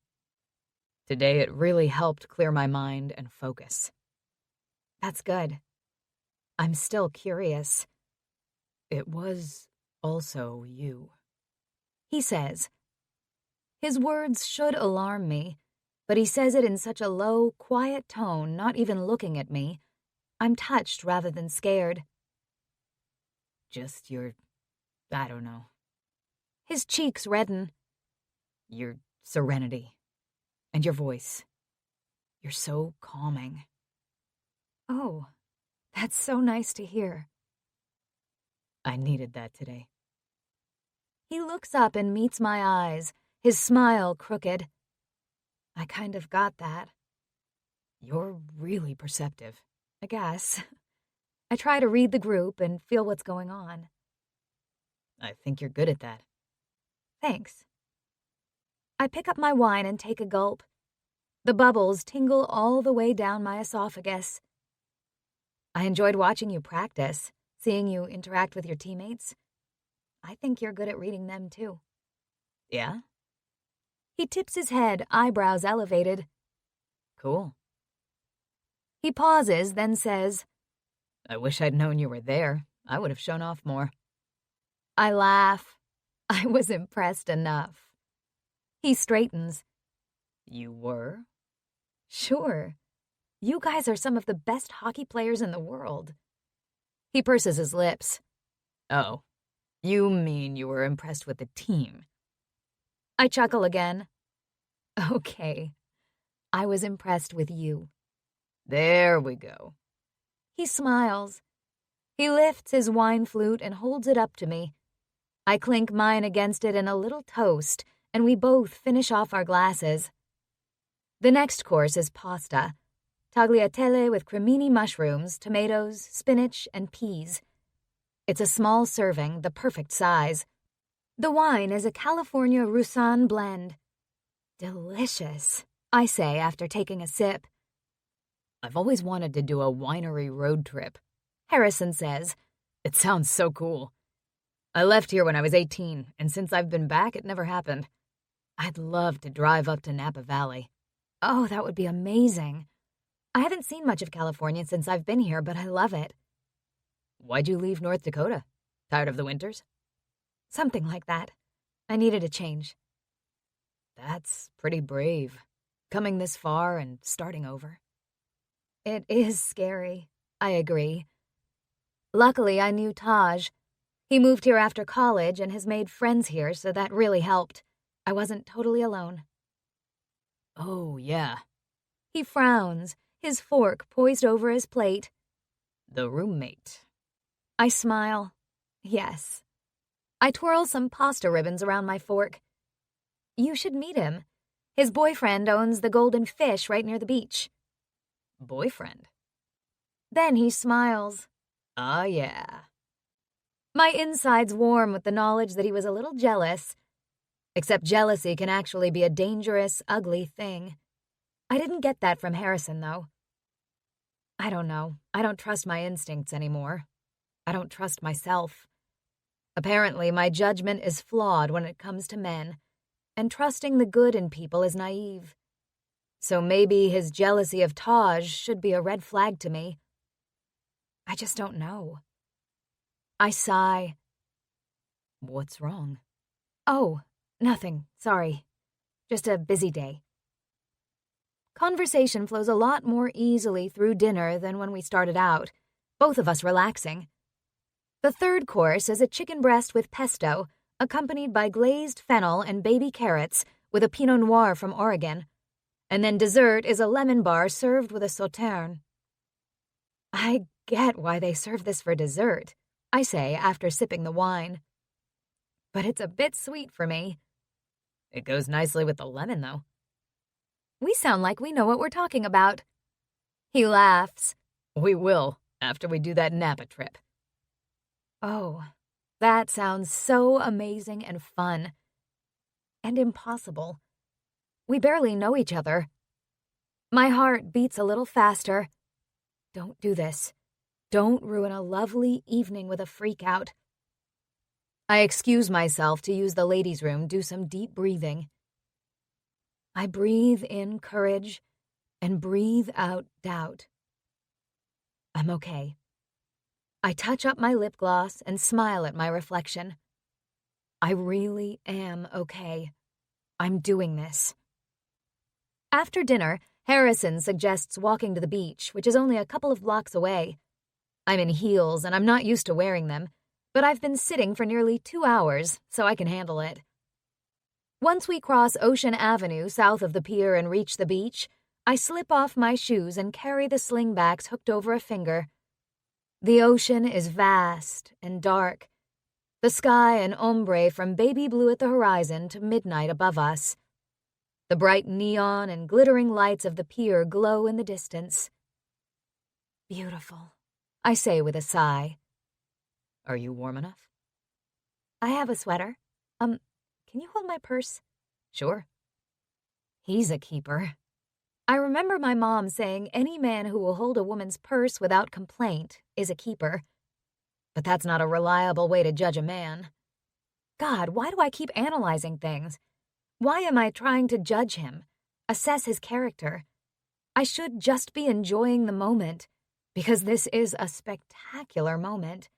Today it really helped clear my mind and focus. That's good. I'm still curious. It was also you, he says. His words should alarm me, but he says it in such a low, quiet tone, not even looking at me. I'm touched rather than scared. Just I don't know. His cheeks redden. Your serenity and your voice. You're so calming. Oh, that's so nice to hear. I needed that today. He looks up and meets my eyes, his smile crooked. I kind of got that. You're really perceptive. I guess. I try to read the group and feel what's going on. I think you're good at that. Thanks. I pick up my wine and take a gulp. The bubbles tingle all the way down my esophagus. I enjoyed watching you practice, seeing you interact with your teammates. I think you're good at reading them, too. Yeah? He tips his head, eyebrows elevated. Cool. He pauses, then says, I wish I'd known you were there. I would have shown off more. I laugh. I was impressed enough. He straightens. You were? Sure. You guys are some of the best hockey players in the world. He purses his lips. Oh, you mean you were impressed with the team? I chuckle again. Okay. I was impressed with you. There we go. He smiles. He lifts his wine flute and holds it up to me. I clink mine against it in a little toast, and we both finish off our glasses. The next course is pasta. Tagliatelle with cremini mushrooms, tomatoes, spinach, and peas. It's a small serving, the perfect size. The wine is a California Roussanne blend. Delicious, I say after taking a sip. I've always wanted to do a winery road trip, Harrison says. It sounds so cool. I left here when I was 18, and since I've been back, it never happened. I'd love to drive up to Napa Valley. Oh, that would be amazing. I haven't seen much of California since I've been here, but I love it. Why'd you leave North Dakota? Tired of the winters? Something like that. I needed a change. That's pretty brave, coming this far and starting over. It is scary, I agree. Luckily, I knew Taj. He moved here after college and has made friends here, so that really helped. I wasn't totally alone. Oh, yeah. He frowns, his fork poised over his plate. The roommate. I smile. Yes. I twirl some pasta ribbons around my fork. You should meet him. His boyfriend owns the Golden Fish right near the beach. Boyfriend? Then he smiles. Ah, yeah. My insides warm with the knowledge that he was a little jealous. Except jealousy can actually be a dangerous, ugly thing. I didn't get that from Harrison, though. I don't know. I don't trust my instincts anymore. I don't trust myself. Apparently, my judgment is flawed when it comes to men, and trusting the good in people is naive. So maybe his jealousy of Taj should be a red flag to me. I just don't know. I sigh. What's wrong? Oh, nothing. Sorry. Just a busy day. Conversation flows a lot more easily through dinner than when we started out, both of us relaxing. The third course is a chicken breast with pesto, accompanied by glazed fennel and baby carrots with a Pinot Noir from Oregon. And then dessert is a lemon bar served with a sauterne. I get why they serve this for dessert, I say after sipping the wine. But it's a bit sweet for me. It goes nicely with the lemon, though. We sound like we know what we're talking about. He laughs. We will, after we do that Napa trip. Oh, that sounds so amazing and fun. And impossible. We barely know each other. My heart beats a little faster. Don't do this. Don't ruin a lovely evening with a freak out. I excuse myself to use the ladies' room, do some deep breathing. I breathe in courage and breathe out doubt. I'm okay. I touch up my lip gloss and smile at my reflection. I really am okay. I'm doing this. After dinner, Harrison suggests walking to the beach, which is only a couple of blocks away. I'm in heels and I'm not used to wearing them, but I've been sitting for nearly 2 hours, so I can handle it. Once we cross Ocean Avenue south of the pier and reach the beach, I slip off my shoes and carry the slingbacks hooked over a finger. The ocean is vast and dark, the sky an ombre from baby blue at the horizon to midnight above us. The bright neon and glittering lights of the pier glow in the distance. Beautiful, I say with a sigh. Are you warm enough? I have a sweater. Can you hold my purse? Sure. He's a keeper. I remember my mom saying any man who will hold a woman's purse without complaint is a keeper. But that's not a reliable way to judge a man. God, why do I keep analyzing things? Why am I trying to judge him, assess his character? I should just be enjoying the moment, because this is a spectacular moment.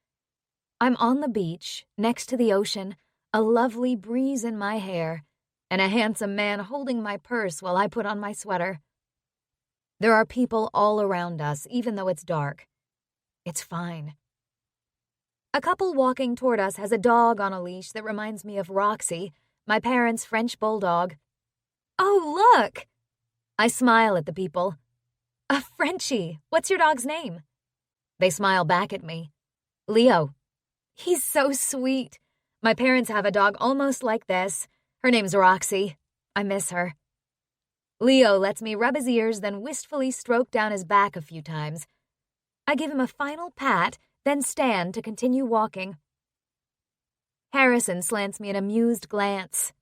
I'm on the beach, next to the ocean, a lovely breeze in my hair, and a handsome man holding my purse while I put on my sweater. There are people all around us, even though it's dark. It's fine. A couple walking toward us has a dog on a leash that reminds me of Roxy, my parents' French bulldog. Oh, look! I smile at the people. A Frenchie. What's your dog's name? They smile back at me. Leo. He's so sweet. My parents have a dog almost like this. Her name's Roxy. I miss her. Leo lets me rub his ears, then wistfully stroke down his back a few times. I give him a final pat, then stand to continue walking. Harrison slants me an amused glance.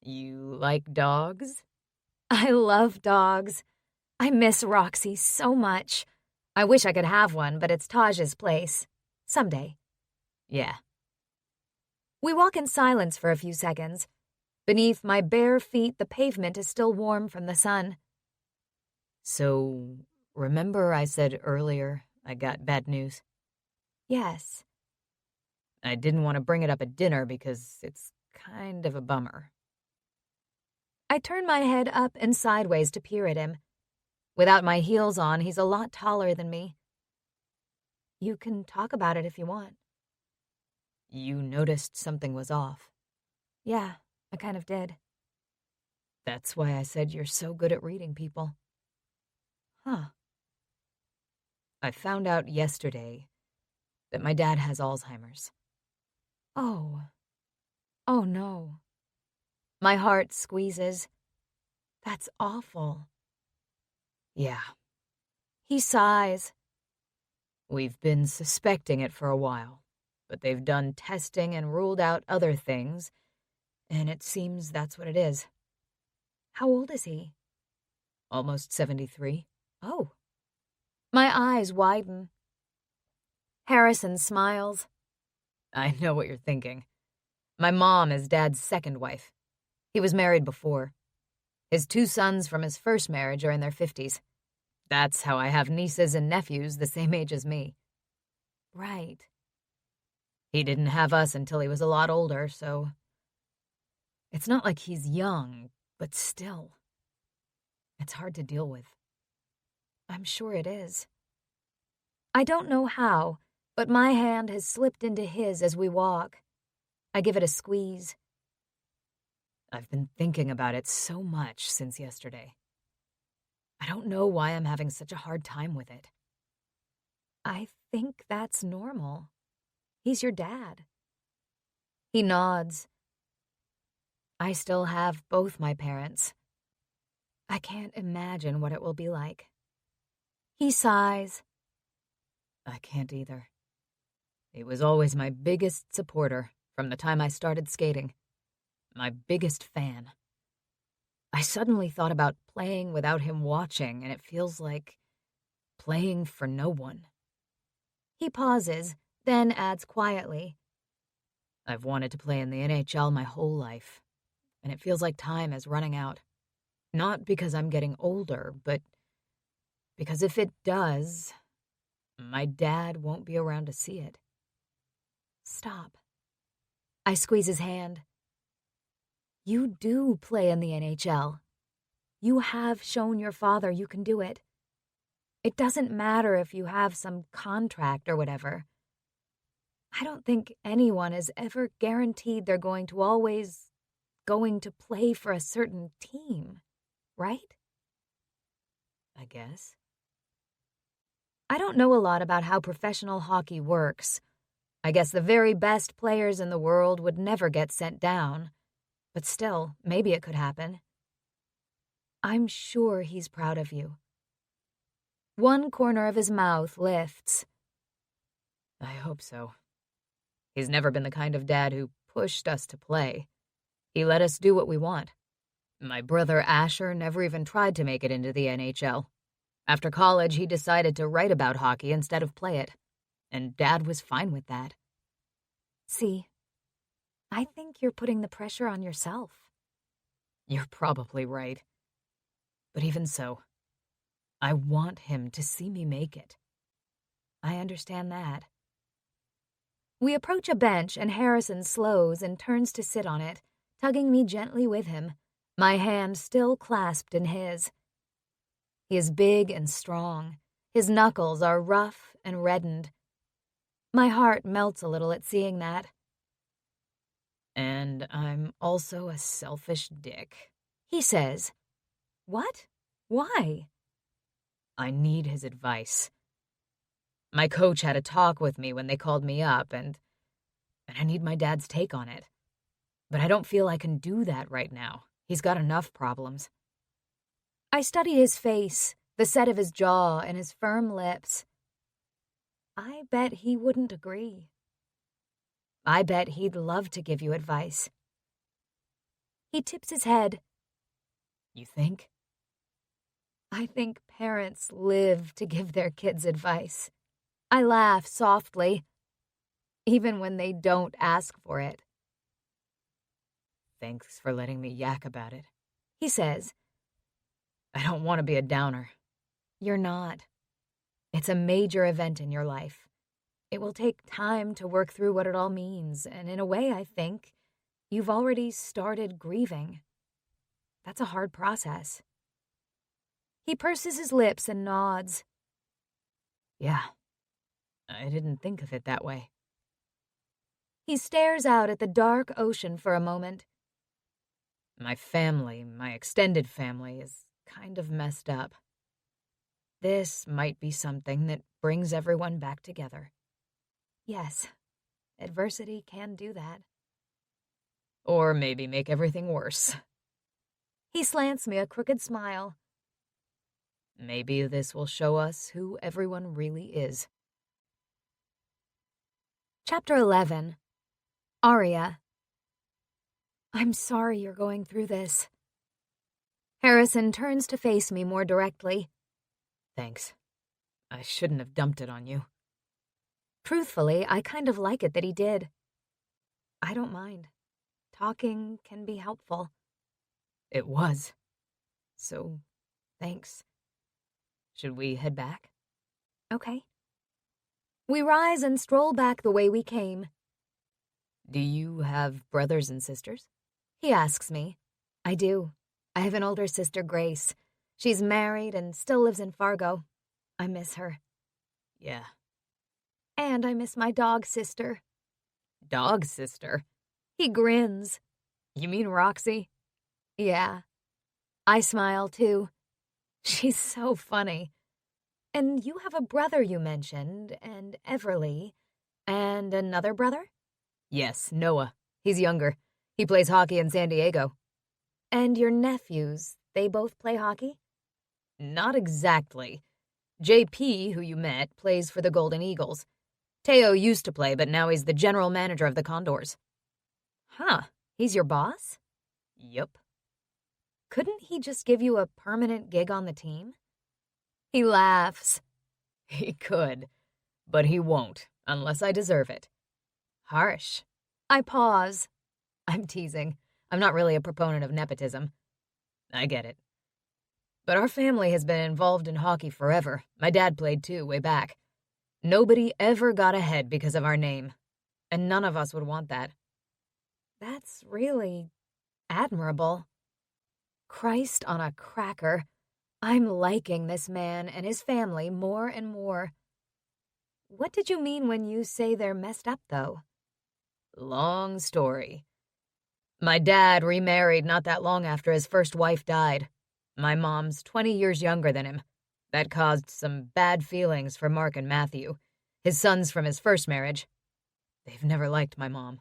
You like dogs? I love dogs. I miss Roxy so much. I wish I could have one, but it's Taj's place. Someday. Yeah. We walk in silence for a few seconds. Beneath my bare feet, the pavement is still warm from the sun. So, remember I said earlier I got bad news? Yes. I didn't want to bring it up at dinner because it's kind of a bummer. I turn my head up and sideways to peer at him. Without my heels on, he's a lot taller than me. You can talk about it if you want. You noticed something was off. Yeah, I kind of did. That's why I said you're so good at reading people. Huh. I found out yesterday that my dad has Alzheimer's. Oh. Oh, no. My heart squeezes. That's awful. Yeah. He sighs. We've been suspecting it for a while, but they've done testing and ruled out other things, and it seems that's what it is. How old is he? Almost 73. Oh. My eyes widen. Harrison smiles. I know what you're thinking. My mom is Dad's second wife. He was married before. His 2 sons from his first marriage are in their 50s. That's how I have nieces and nephews the same age as me. Right. He didn't have us until he was a lot older, so... It's not like he's young, but still. It's hard to deal with. I'm sure it is. I don't know how, but my hand has slipped into his as we walk. I give it a squeeze. I've been thinking about it so much since yesterday. I don't know why I'm having such a hard time with it. I think that's normal. He's your dad. He nods. I still have both my parents. I can't imagine what it will be like. He sighs. I can't either. He was always my biggest supporter from the time I started skating. My biggest fan. I suddenly thought about playing without him watching, and it feels like playing for no one. He pauses, then adds quietly. I've wanted to play in the NHL my whole life, and it feels like time is running out. Not because I'm getting older, but because if it does, my dad won't be around to see it. Stop. I squeeze his hand. You do play in the NHL. You have shown your father you can do it. It doesn't matter if you have some contract or whatever. I don't think anyone is ever guaranteed they're going to play for a certain team, right? I guess. I don't know a lot about how professional hockey works. I guess the very best players in the world would never get sent down. But still, maybe it could happen. I'm sure he's proud of you. One corner of his mouth lifts. I hope so. He's never been the kind of dad who pushed us to play. He let us do what we want. My brother Asher never even tried to make it into the NHL. After college, he decided to write about hockey instead of play it. And Dad was fine with that. See, I think you're putting the pressure on yourself. You're probably right. But even so, I want him to see me make it. I understand that. We approach a bench and Harrison slows and turns to sit on it, tugging me gently with him, my hand still clasped in his. He is big and strong. His knuckles are rough and reddened. My heart melts a little at seeing that. And I'm also a selfish dick, he says. What? Why? I need his advice. My coach had a talk with me when they called me up, and I need my dad's take on it. But I don't feel I can do that right now. He's got enough problems. I study his face, the set of his jaw and his firm lips. I bet he wouldn't agree. I bet he'd love to give you advice. He tips his head. You think? I think parents live to give their kids advice. I laugh softly, even when they don't ask for it. Thanks for letting me yak about it, he says. I don't want to be a downer. You're not. It's a major event in your life. It will take time to work through what it all means, and in a way, I think, you've already started grieving. That's a hard process. He purses his lips and nods. Yeah, I didn't think of it that way. He stares out at the dark ocean for a moment. My family, my extended family, is kind of messed up. This might be something that brings everyone back together. Yes, adversity can do that. Or maybe make everything worse. He slants me a crooked smile. Maybe this will show us who everyone really is. Chapter 11. Arya. I'm sorry you're going through this. Harrison turns to face me more directly. Thanks. I shouldn't have dumped it on you. Truthfully, I kind of like it that he did. I don't mind. Talking can be helpful. It was. So, thanks. Should we head back? Okay. We rise and stroll back the way we came. Do you have brothers and sisters? He asks me. I do. I have an older sister, Grace. She's married and still lives in Fargo. I miss her. Yeah. And I miss my dog sister. Dog sister? He grins. You mean Roxy? Yeah. I smile, too. She's so funny. And you have a brother you mentioned, and Everly, and another brother? Yes, Noah. He's younger. He plays hockey in San Diego. And your nephews, they both play hockey? Not exactly. JP, who you met, plays for the Golden Eagles. Teo used to play, but now he's the general manager of the Condors. Huh, he's your boss? Yup. Couldn't he just give you a permanent gig on the team? He laughs. He could, but he won't, unless I deserve it. Harsh. I pause. I'm teasing. I'm not really a proponent of nepotism. I get it. but our family has been involved in hockey forever. My dad played too, way back. Nobody ever got ahead because of our name, and none of us would want that. That's really admirable. Christ on a cracker. I'm liking this man and his family more and more. What did you mean when you say they're messed up, though? Long story. My dad remarried not that long after his first wife died. My mom's 20 years younger than him. That caused some bad feelings for Mark and Matthew, his sons from his first marriage. They've never liked my mom.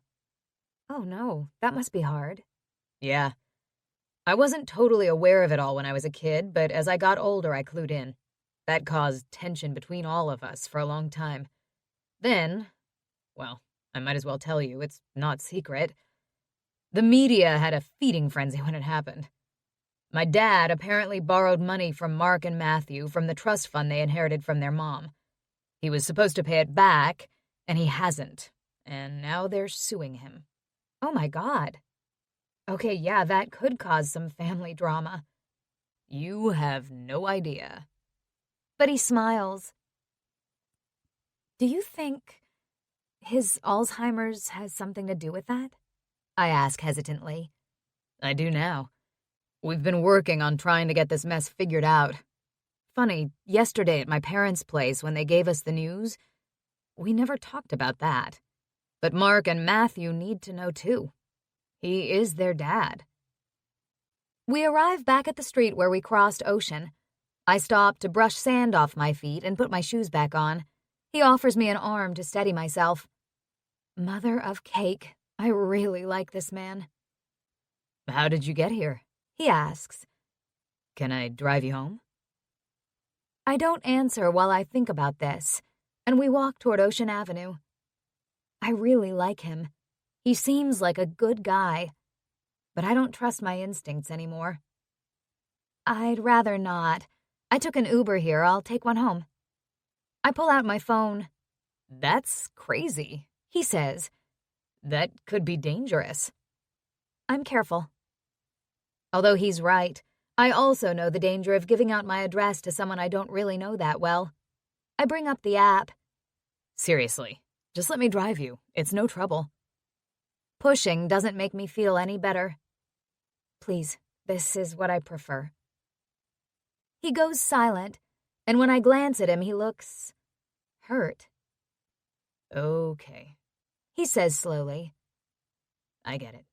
Oh no, that must be hard. Yeah. I wasn't totally aware of it all when I was a kid, but as I got older I clued in. That caused tension between all of us for a long time. Then, well, I might as well tell you, it's not secret. The media had a feeding frenzy when it happened. My dad apparently borrowed money from Mark and Matthew from the trust fund they inherited from their mom. He was supposed to pay it back, and he hasn't. And now they're suing him. Oh my God. Okay, yeah, that could cause some family drama. You have no idea. But he smiles. Do you think his Alzheimer's has something to do with that? I ask hesitantly. I do now. We've been working on trying to get this mess figured out. Funny, yesterday at my parents' place when they gave us the news, we never talked about that. But Mark and Matthew need to know too. He is their dad. We arrive back at the street where we crossed Ocean. I stop to brush sand off my feet and put my shoes back on. He offers me an arm to steady myself. Mother of cake, I really like this man. How did you get here? He asks. Can I drive you home? I don't answer while I think about this, and we walk toward Ocean Avenue. I really like him. He seems like a good guy, but I don't trust my instincts anymore. I'd rather not. I took an Uber here. I'll take one home. I pull out my phone. That's crazy, he says. That could be dangerous. I'm careful. Although he's right, I also know the danger of giving out my address to someone I don't really know that well. I bring up the app. Seriously, just let me drive you. It's no trouble. Pushing doesn't make me feel any better. Please, this is what I prefer. He goes silent, and when I glance at him, he looks hurt. Okay, he says slowly. I get it.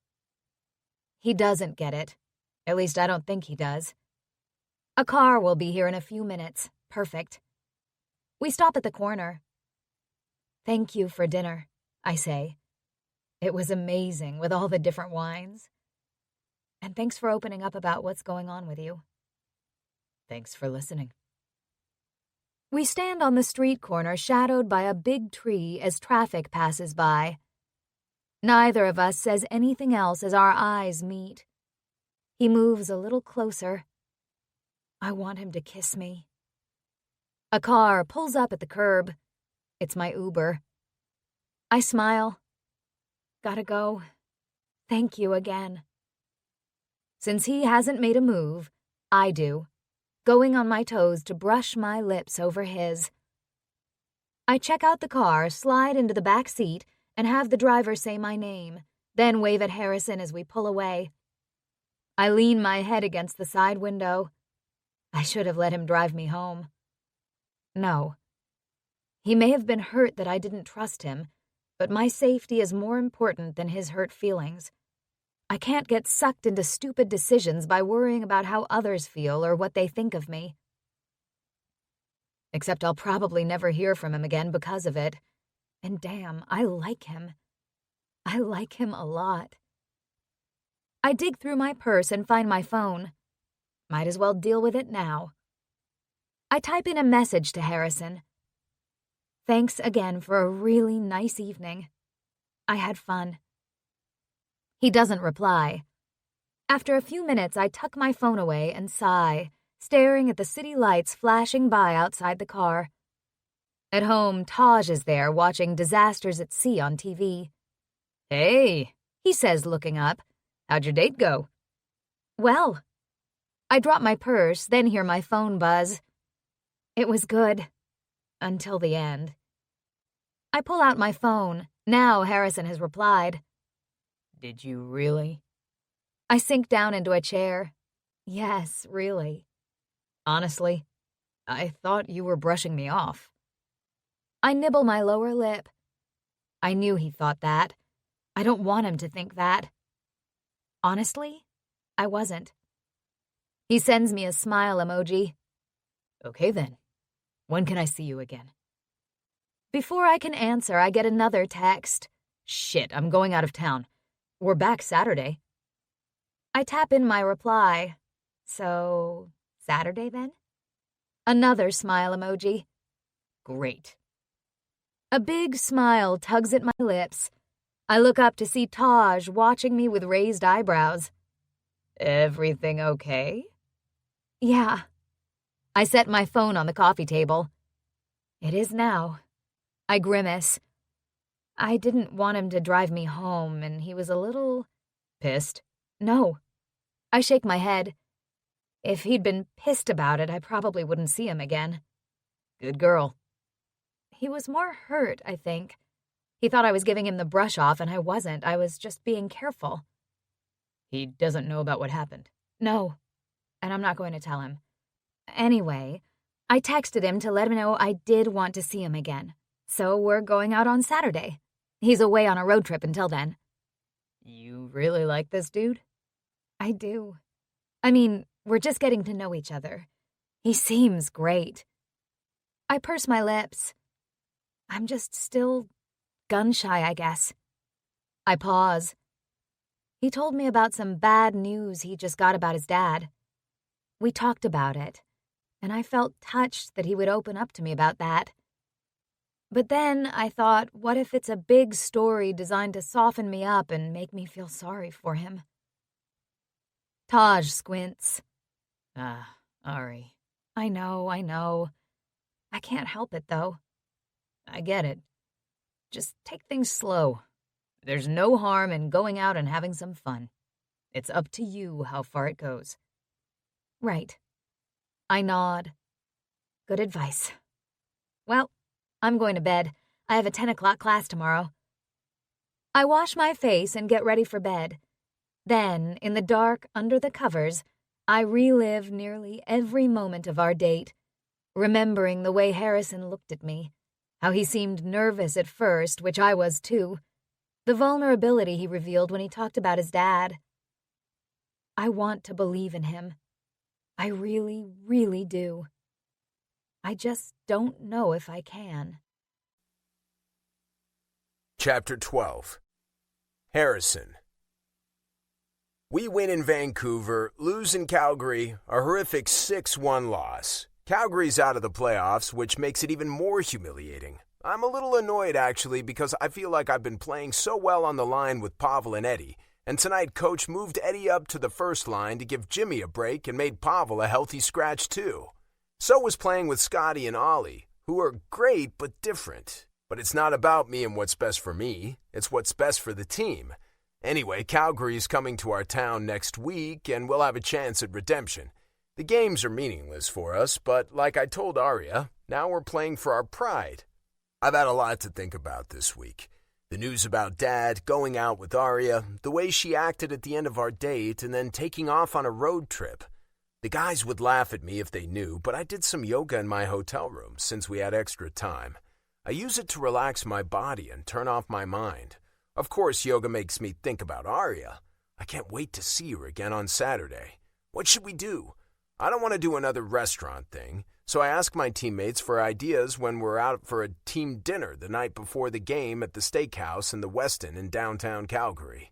He doesn't get it. At least I don't think he does. A car will be here in a few minutes. Perfect. We stop at the corner. Thank you for dinner, I say. It was amazing with all the different wines. And thanks for opening up about what's going on with you. Thanks for listening. We stand on the street corner shadowed by a big tree as traffic passes by. Neither of us says anything else as our eyes meet. He moves a little closer. I want him to kiss me. A car pulls up at the curb. It's my Uber. I smile. Gotta go. Thank you again. Since he hasn't made a move, I do, going on my toes to brush my lips over his. I check out the car, slide into the back seat, and have the driver say my name, then wave at Harrison as we pull away. I lean my head against the side window. I should have let him drive me home. No. He may have been hurt that I didn't trust him, but my safety is more important than his hurt feelings. I can't get sucked into stupid decisions by worrying about how others feel or what they think of me. Except I'll probably never hear from him again because of it. And damn, I like him. I like him a lot. I dig through my purse and find my phone. Might as well deal with it now. I type in a message to Harrison. Thanks again for a really nice evening. I had fun. He doesn't reply. After a few minutes, I tuck my phone away and sigh, staring at the city lights flashing by outside the car. At home, Taj is there watching Disasters at Sea on TV. Hey, he says, looking up. How'd your date go? Well. I drop my purse, then hear my phone buzz. It was good. Until the end. I pull out my phone. Now Harrison has replied. Did you really? I sink down into a chair. Yes, really. Honestly, I thought you were brushing me off. I nibble my lower lip. I knew he thought that. I don't want him to think that. Honestly, I wasn't. He sends me a smile emoji. Okay then. When can I see you again? Before I can answer, I get another text. Shit, I'm going out of town. We're back Saturday. I tap in my reply. So, Saturday then? Another smile emoji. Great. A big smile tugs at my lips. I look up to see Taj watching me with raised eyebrows. Everything okay? Yeah. I set my phone on the coffee table. It is now. I grimace. I didn't want him to drive me home, and he was a little... Pissed? No. I shake my head. If he'd been pissed about it, I probably wouldn't see him again. Good girl. He was more hurt, I think. He thought I was giving him the brush off, and I wasn't. I was just being careful. He doesn't know about what happened? No, and I'm not going to tell him. Anyway, I texted him to let him know I did want to see him again. So we're going out on Saturday. He's away on a road trip until then. You really like this dude? I do. I mean, we're just getting to know each other. He seems great. I purse my lips. I'm just still gun-shy, I guess. I pause. He told me about some bad news he just got about his dad. We talked about it, and I felt touched that he would open up to me about that. But then I thought, what if it's a big story designed to soften me up and make me feel sorry for him? Taj squints. Ari. I know. I can't help it, though. I get it. Just take things slow. There's no harm in going out and having some fun. It's up to you how far it goes. Right. I nod. Good advice. Well, I'm going to bed. I have a 10 o'clock class tomorrow. I wash my face and get ready for bed. Then, in the dark, under the covers, I relive nearly every moment of our date, remembering the way Harrison looked at me, how he seemed nervous at first, which I was too, the vulnerability he revealed when he talked about his dad. I want to believe in him. I really, really do. I just don't know if I can. Chapter 12. Harrison. We win in Vancouver, lose in Calgary, a horrific 6-1 loss. Calgary's out of the playoffs, which makes it even more humiliating. I'm a little annoyed, actually, because I feel like I've been playing so well on the line with Pavel and Eddie, and tonight Coach moved Eddie up to the first line to give Jimmy a break and made Pavel a healthy scratch, too. So was playing with Scotty and Ollie, who are great but different. But it's not about me and what's best for me. It's what's best for the team. Anyway, Calgary's coming to our town next week, and we'll have a chance at redemption. The games are meaningless for us, but like I told Arya, now we're playing for our pride. I've had a lot to think about this week. The news about Dad, going out with Arya, the way she acted at the end of our date, and then taking off on a road trip. The guys would laugh at me if they knew, but I did some yoga in my hotel room since we had extra time. I use it to relax my body and turn off my mind. Of course, yoga makes me think about Arya. I can't wait to see her again on Saturday. What should we do? I don't want to do another restaurant thing, so I ask my teammates for ideas when we're out for a team dinner the night before the game at the steakhouse in the Westin in downtown Calgary.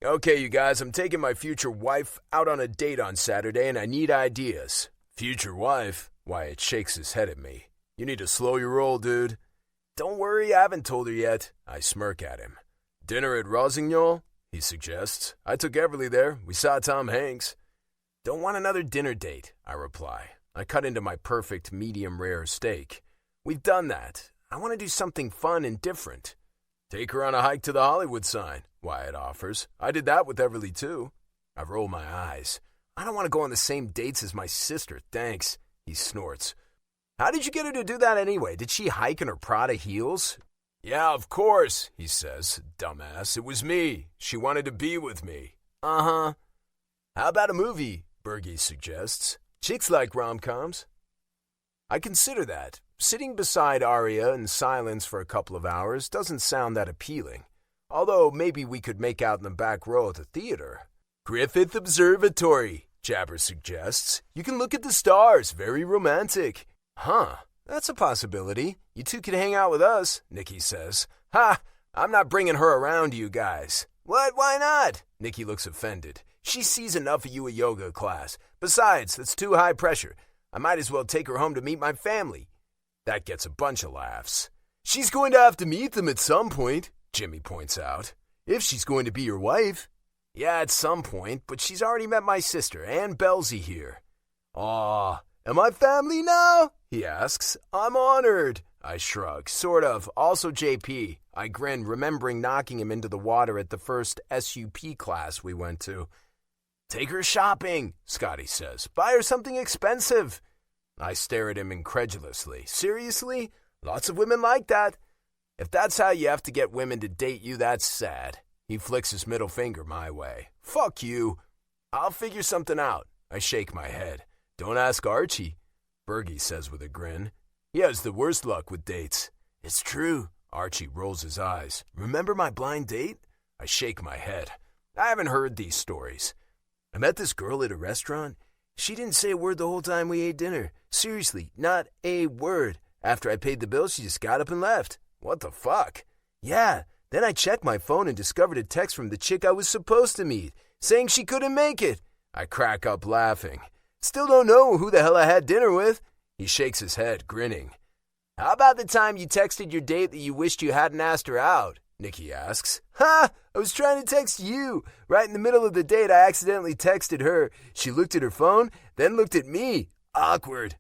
Okay, you guys, I'm taking my future wife out on a date on Saturday, and I need ideas. Future wife? Wyatt shakes his head at me. You need to slow your roll, dude. Don't worry, I haven't told her yet. I smirk at him. Dinner at Rossignol? He suggests. I took Everly there. We saw Tom Hanks. Don't want another dinner date, I reply. I cut into my perfect medium-rare steak. We've done that. I want to do something fun and different. Take her on a hike to the Hollywood sign, Wyatt offers. I did that with Everly, too. I roll my eyes. I don't want to go on the same dates as my sister, thanks, he snorts. How did you get her to do that anyway? Did she hike in her Prada heels? Yeah, of course, he says, dumbass. It was me. She wanted to be with me. Uh-huh. How about a movie? Bergie suggests. Chicks like rom-coms. I consider that. Sitting beside Arya in silence for a couple of hours doesn't sound that appealing. Although maybe we could make out in the back row at the theater. Griffith Observatory, Jabber suggests. You can look at the stars. Very romantic. Huh. That's a possibility. You two could hang out with us, Nikki says. Ha! I'm not bringing her around you guys. What? Why not? Nikki looks offended. She sees enough of you at yoga class. Besides, that's too high pressure. I might as well take her home to meet my family. That gets a bunch of laughs. She's going to have to meet them at some point, Jimmy points out. If she's going to be your wife. Yeah, at some point, but she's already met my sister, Ann Belsey here. Aw, am I family now? He asks. I'm honored. I shrug. Sort of. Also JP. I grin, remembering knocking him into the water at the first SUP class we went to. Take her shopping, Scotty says. Buy her something expensive. I stare at him incredulously. Seriously? Lots of women like that. If that's how you have to get women to date you, that's sad. He flicks his middle finger my way. Fuck you. I'll figure something out. I shake my head. Don't ask Archie, Bergie says with a grin. He has the worst luck with dates. It's true. Archie rolls his eyes. Remember my blind date? I shake my head. I haven't heard these stories. I met this girl at a restaurant. She didn't say a word the whole time we ate dinner. Seriously, not a word. After I paid the bill, she just got up and left. What the fuck? Yeah, then I checked my phone and discovered a text from the chick I was supposed to meet, saying she couldn't make it. I crack up laughing. Still don't know who the hell I had dinner with. He shakes his head, grinning. How about the time you texted your date that you wished you hadn't asked her out? Nikki asks. Ha! I was trying to text you. Right in the middle of the date, I accidentally texted her. She looked at her phone, then looked at me. Awkward.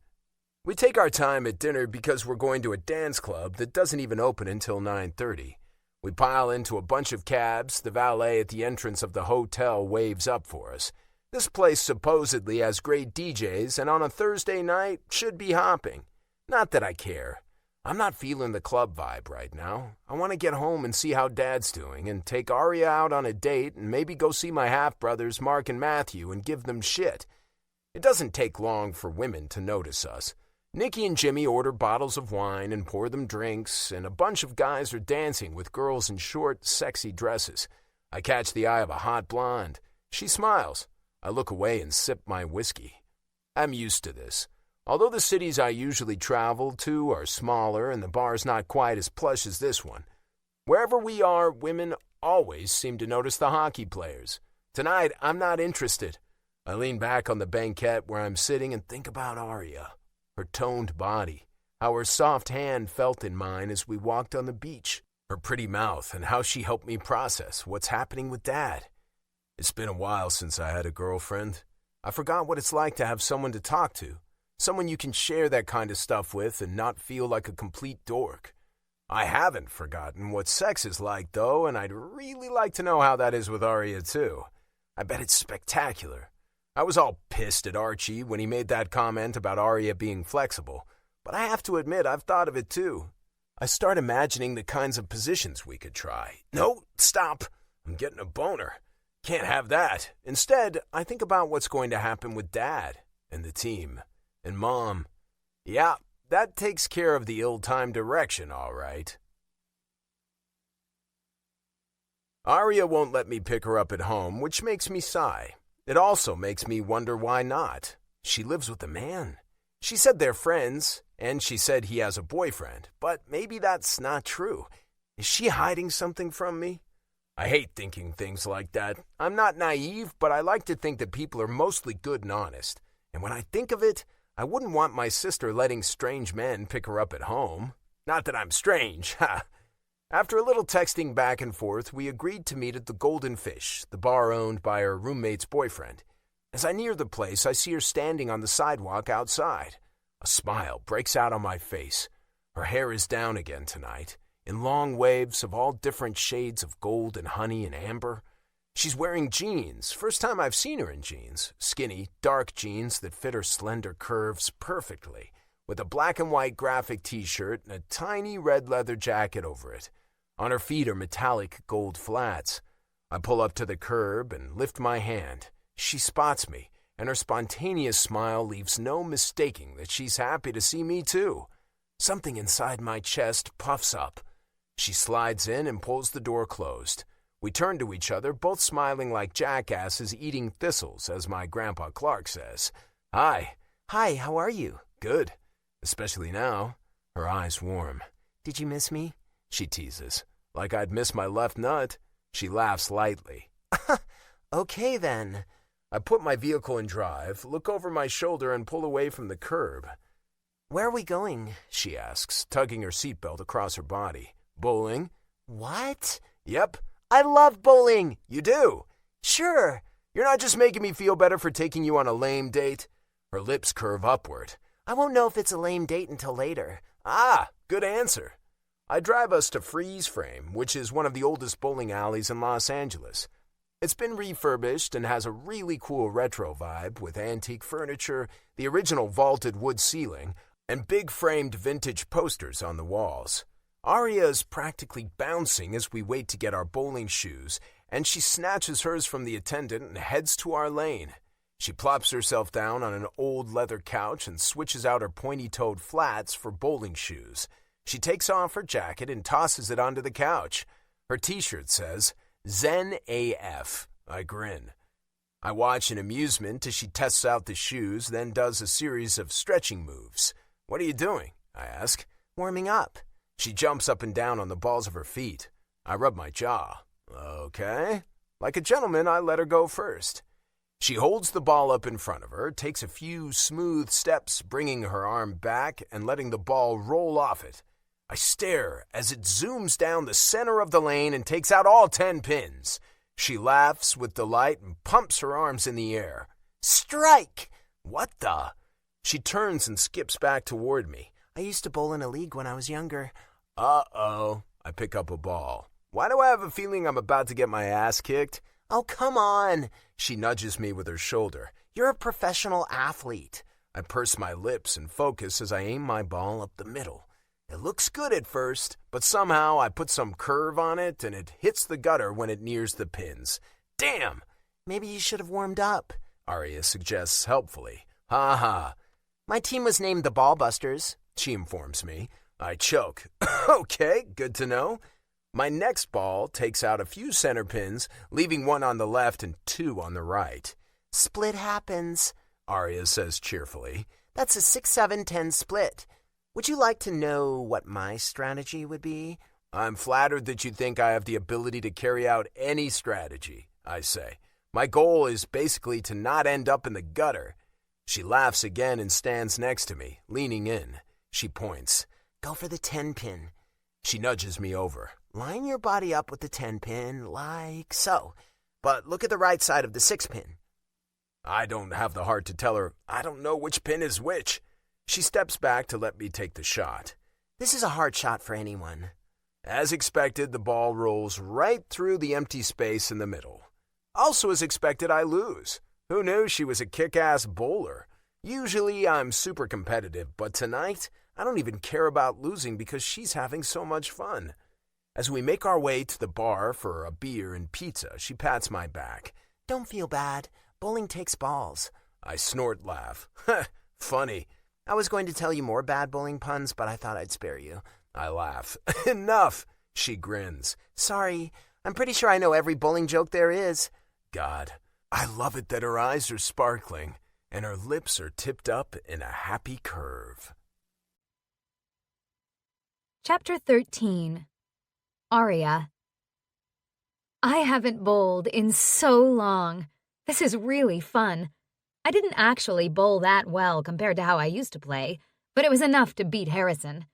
We take our time at dinner because we're going to a dance club that doesn't even open until 9:30. We pile into a bunch of cabs. The valet at the entrance of the hotel waves up for us. This place supposedly has great DJs, and on a Thursday night should be hopping. Not that I care. I'm not feeling the club vibe right now. I want to get home and see how Dad's doing and take Arya out on a date and maybe go see my half-brothers Mark and Matthew and give them shit. It doesn't take long for women to notice us. Nikki and Jimmy order bottles of wine and pour them drinks, and a bunch of guys are dancing with girls in short, sexy dresses. I catch the eye of a hot blonde. She smiles. I look away and sip my whiskey. I'm used to this. Although the cities I usually travel to are smaller and the bar's not quite as plush as this one. Wherever we are, women always seem to notice the hockey players. Tonight, I'm not interested. I lean back on the banquette where I'm sitting and think about Arya. Her toned body, how her soft hand felt in mine as we walked on the beach, her pretty mouth, and how she helped me process what's happening with Dad. It's been a while since I had a girlfriend. I forgot what it's like to have someone to talk to, someone you can share that kind of stuff with and not feel like a complete dork. I haven't forgotten what sex is like, though, and I'd really like to know how that is with Arya, too. I bet it's spectacular. I was all pissed at Archie when he made that comment about Arya being flexible, but I have to admit I've thought of it too. I start imagining the kinds of positions we could try. No, stop. I'm getting a boner. Can't have that. Instead, I think about what's going to happen with Dad and the team and Mom. Yeah, that takes care of the ill-timed erection, all right. Arya won't let me pick her up at home, which makes me sigh. It also makes me wonder why not. She lives with a man. She said they're friends, and she said he has a boyfriend, but maybe that's not true. Is she hiding something from me? I hate thinking things like that. I'm not naive, but I like to think that people are mostly good and honest. And when I think of it, I wouldn't want my sister letting strange men pick her up at home. Not that I'm strange, ha! After a little texting back and forth, we agreed to meet at the Golden Fish, the bar owned by her roommate's boyfriend. As I near the place, I see her standing on the sidewalk outside. A smile breaks out on my face. Her hair is down again tonight, in long waves of all different shades of gold and honey and amber. She's wearing jeans, first time I've seen her in jeans, skinny, dark jeans that fit her slender curves perfectly, with a black and white graphic t-shirt and a tiny red leather jacket over it. On her feet are metallic gold flats. I pull up to the curb and lift my hand. She spots me, and her spontaneous smile leaves no mistaking that she's happy to see me too. Something inside my chest puffs up. She slides in and pulls the door closed. We turn to each other, both smiling like jackasses eating thistles, as my Grandpa Clark says. Hi. Hi, how are you? Good. Especially now. Her eyes warm. Did you miss me? She teases. Like I'd miss my left nut. She laughs lightly. Okay, then. I put my vehicle in drive, look over my shoulder, and pull away from the curb. Where are we going? She asks, tugging her seatbelt across her body. Bowling? What? Yep. I love bowling. You do? Sure. You're not just making me feel better for taking you on a lame date? Her lips curve upward. I won't know if it's a lame date until later. Ah, good answer. I drive us to Freeze Frame, which is one of the oldest bowling alleys in Los Angeles. It's been refurbished and has a really cool retro vibe with antique furniture, the original vaulted wood ceiling, and big framed vintage posters on the walls. Arya is practically bouncing as we wait to get our bowling shoes, and she snatches hers from the attendant and heads to our lane. She plops herself down on an old leather couch and switches out her pointy-toed flats for bowling shoes. She takes off her jacket and tosses it onto the couch. Her t-shirt says, Zen AF. I grin. I watch in amusement as she tests out the shoes, then does a series of stretching moves. What are you doing? I ask. Warming up. She jumps up and down on the balls of her feet. I rub my jaw. Okay. Like a gentleman, I let her go first. She holds the ball up in front of her, takes a few smooth steps, bringing her arm back and letting the ball roll off it. I stare as it zooms down the center of the lane and takes out all 10 pins. She laughs with delight and pumps her arms in the air. Strike! What the? She turns and skips back toward me. I used to bowl in a league when I was younger. Uh-oh. I pick up a ball. Why do I have a feeling I'm about to get my ass kicked? Oh, come on. She nudges me with her shoulder. You're a professional athlete. I purse my lips and focus as I aim my ball up the middle. It looks good at first, but somehow I put some curve on it and it hits the gutter when it nears the pins. Damn! Maybe you should have warmed up, Arya suggests helpfully. Ha ha. My team was named the Ballbusters, she informs me. I choke. Okay, good to know. My next ball takes out a few center pins, leaving one on the left and 2 on the right. Split happens, Arya says cheerfully. That's a 6-7-10 split. Would you like to know what my strategy would be? I'm flattered that you think I have the ability to carry out any strategy, I say. My goal is basically to not end up in the gutter. She laughs again and stands next to me, leaning in. She points. Go for the 10-pin. She nudges me over. Line your body up with the 10-pin, like so. But look at the right side of the 6-pin. I don't have the heart to tell her I don't know which pin is which. She steps back to let me take the shot. This is a hard shot for anyone. As expected, the ball rolls right through the empty space in the middle. Also as expected, I lose. Who knew she was a kick-ass bowler? Usually I'm super competitive, but tonight I don't even care about losing because she's having so much fun. As we make our way to the bar for a beer and pizza, she pats my back. Don't feel bad. Bowling takes balls. I snort laugh. Funny. I was going to tell you more bad bowling puns, but I thought I'd spare you. I laugh. Enough. She grins. Sorry. I'm pretty sure I know every bowling joke there is. God, I love it that her eyes are sparkling and her lips are tipped up in a happy curve. Chapter 13. Arya. I haven't bowled in so long. This is really fun. I didn't actually bowl that well compared to how I used to play, but it was enough to beat Harrison.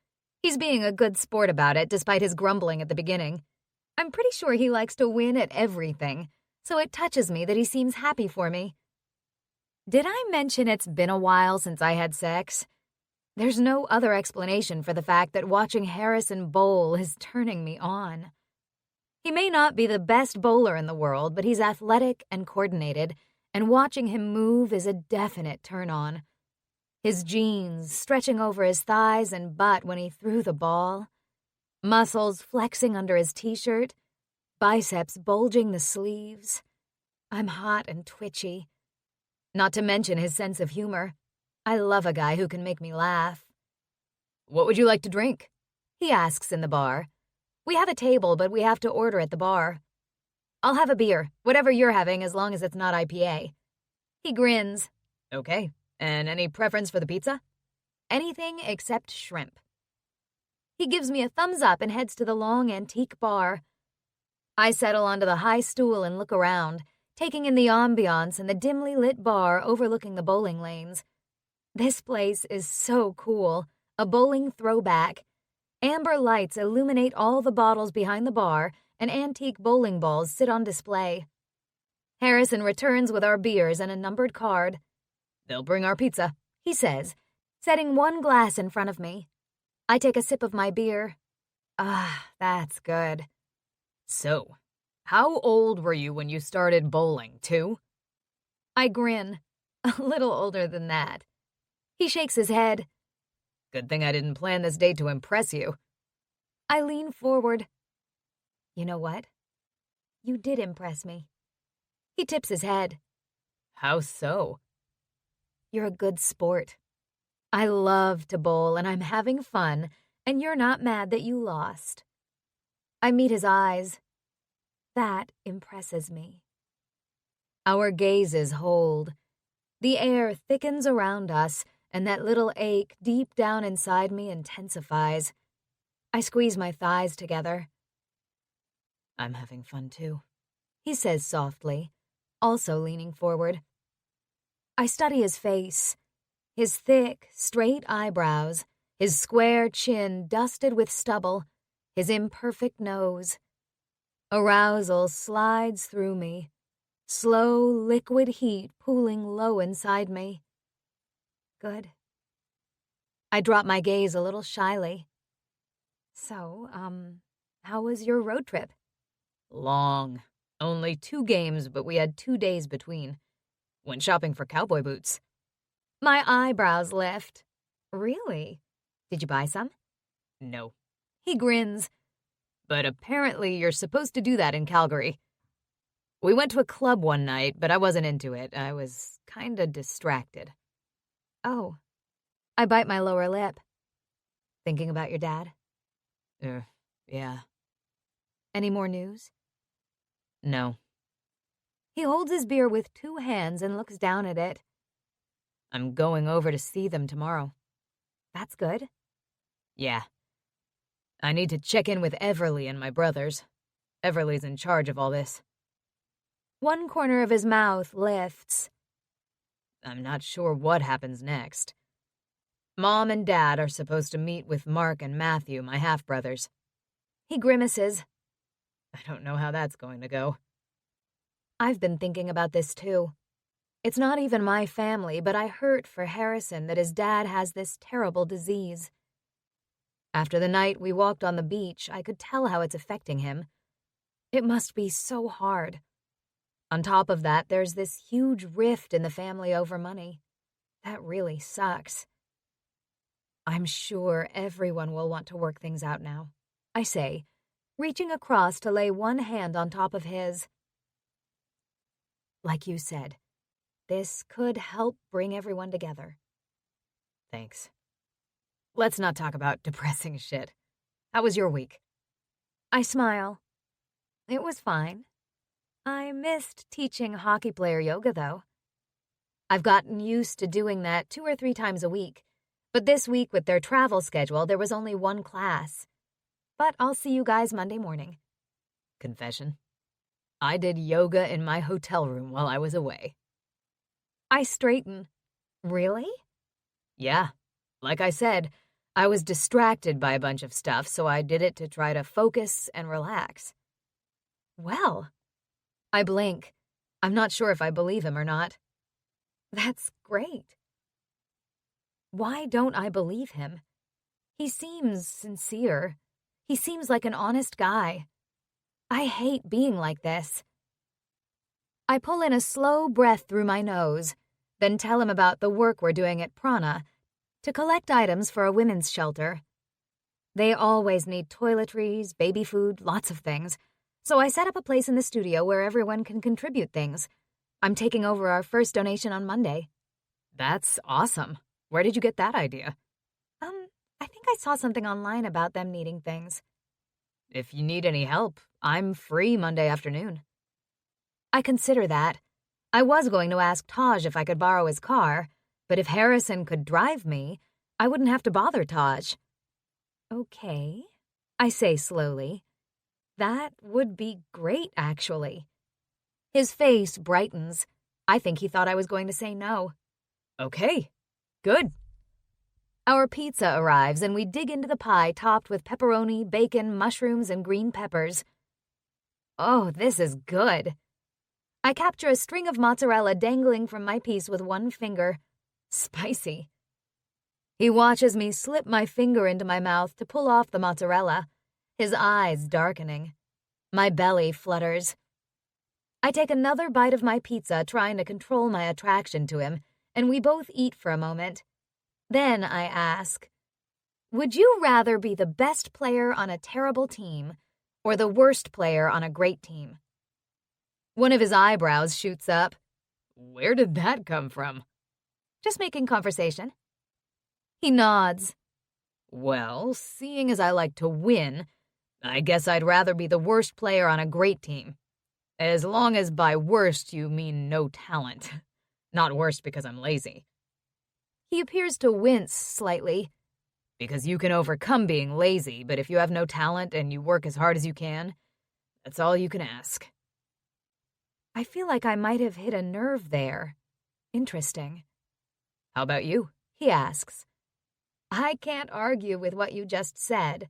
He's being a good sport about it despite his grumbling at the beginning. I'm pretty sure he likes to win at everything, so it touches me that he seems happy for me. Did I mention it's been a while since I had sex? There's no other explanation for the fact that watching Harrison bowl is turning me on. He may not be the best bowler in the world, but he's athletic and coordinated, and watching him move is a definite turn-on. His jeans stretching over his thighs and butt when he threw the ball, muscles flexing under his t-shirt, biceps bulging the sleeves. I'm hot and twitchy. Not to mention his sense of humor. I love a guy who can make me laugh. "What would you like to drink?" he asks in the bar. We have a table, but we have to order at the bar. "I'll have a beer, whatever you're having, as long as it's not IPA. He grins. "Okay, and any preference for the pizza?" "Anything except shrimp." He gives me a thumbs up and heads to the long antique bar. I settle onto the high stool and look around, taking in the ambiance and the dimly lit bar overlooking the bowling lanes. This place is so cool, a bowling throwback. Amber lights illuminate all the bottles behind the bar, and antique bowling balls sit on display. Harrison returns with our beers and a numbered card. "They'll bring our pizza," he says, setting one glass in front of me. I take a sip of my beer. That's good. "So, how old were you when you started bowling, 2? I grin. A little older than that. He shakes his head. "Good thing I didn't plan this date to impress you." I lean forward. "You know what? You did impress me." He tips his head. "How so?" "You're a good sport. I love to bowl, and I'm having fun, and you're not mad that you lost." I meet his eyes. That impresses me. Our gazes hold. The air thickens around us, and that little ache deep down inside me intensifies. I squeeze my thighs together. "I'm having fun too," he says softly, also leaning forward. I study his face, his thick, straight eyebrows, his square chin dusted with stubble, his imperfect nose. Arousal slides through me, slow, liquid heat pooling low inside me. Good. I drop my gaze a little shyly. "So, how was your road trip?" "Long. Only 2 games, but we had 2 days between. Went shopping for cowboy boots." My eyebrows lift. "Really? Did you buy some?" "No." He grins. "But apparently you're supposed to do that in Calgary. We went to a club one night, but I wasn't into it. I was kinda distracted." "Oh." I bite my lower lip. "Thinking about your dad?" Yeah." "Any more news?" "No." He holds his beer with 2 hands and looks down at it. "I'm going over to see them tomorrow." "That's good." "Yeah. I need to check in with Everly and my brothers. Everly's in charge of all this." One corner of his mouth lifts. "I'm not sure what happens next. Mom and Dad are supposed to meet with Mark and Matthew, my half-brothers." He grimaces. "I don't know how that's going to go." I've been thinking about this too. It's not even my family, but I hurt for Harrison that his dad has this terrible disease. After the night we walked on the beach, I could tell how it's affecting him. It must be so hard. On top of that, there's this huge rift in the family over money. That really sucks. "I'm sure everyone will want to work things out now," I say, reaching across to lay one hand on top of his. "Like you said, this could help bring everyone together." "Thanks. Let's not talk about depressing shit. How was your week?" I smile. It was fine. I missed teaching hockey player yoga, though. I've gotten used to doing that 2 or 3 times a week, but this week with their travel schedule, there was only 1 class. But I'll see you guys Monday morning. Confession: I did yoga in my hotel room while I was away. I straighten. Really? Yeah. Like I said, I was distracted by a bunch of stuff, so I did it to try to focus and relax. Well, I blink. I'm not sure if I believe him or not. That's great. Why don't I believe him? He seems sincere. He seems like an honest guy. I hate being like this. I pull in a slow breath through my nose, then tell him about the work we're doing at Prana to collect items for a women's shelter. They always need toiletries, baby food, lots of things. So I set up a place in the studio where everyone can contribute things. I'm taking over our first donation on Monday. That's awesome. Where did you get that idea? I think I saw something online about them needing things. If you need any help, I'm free Monday afternoon. I consider that. I was going to ask Taj if I could borrow his car, but if Harrison could drive me, I wouldn't have to bother Taj. Okay, I say slowly. That would be great, actually. His face brightens. I think he thought I was going to say no. Okay, good. Our pizza arrives and we dig into the pie topped with pepperoni, bacon, mushrooms, and green peppers. Oh, this is good. I capture a string of mozzarella dangling from my piece with one finger. Spicy. He watches me slip my finger into my mouth to pull off the mozzarella, his eyes darkening. My belly flutters. I take another bite of my pizza, trying to control my attraction to him, and we both eat for a moment. Then I ask, would you rather be the best player on a terrible team or the worst player on a great team? One of his eyebrows shoots up. Where did that come from? Just making conversation. He nods. Well, seeing as I like to win, I guess I'd rather be the worst player on a great team. As long as by worst you mean no talent. Not worst because I'm lazy. He appears to wince slightly. Because you can overcome being lazy, but if you have no talent and you work as hard as you can, that's all you can ask. I feel like I might have hit a nerve there. Interesting. How about you? He asks. I can't argue with what you just said.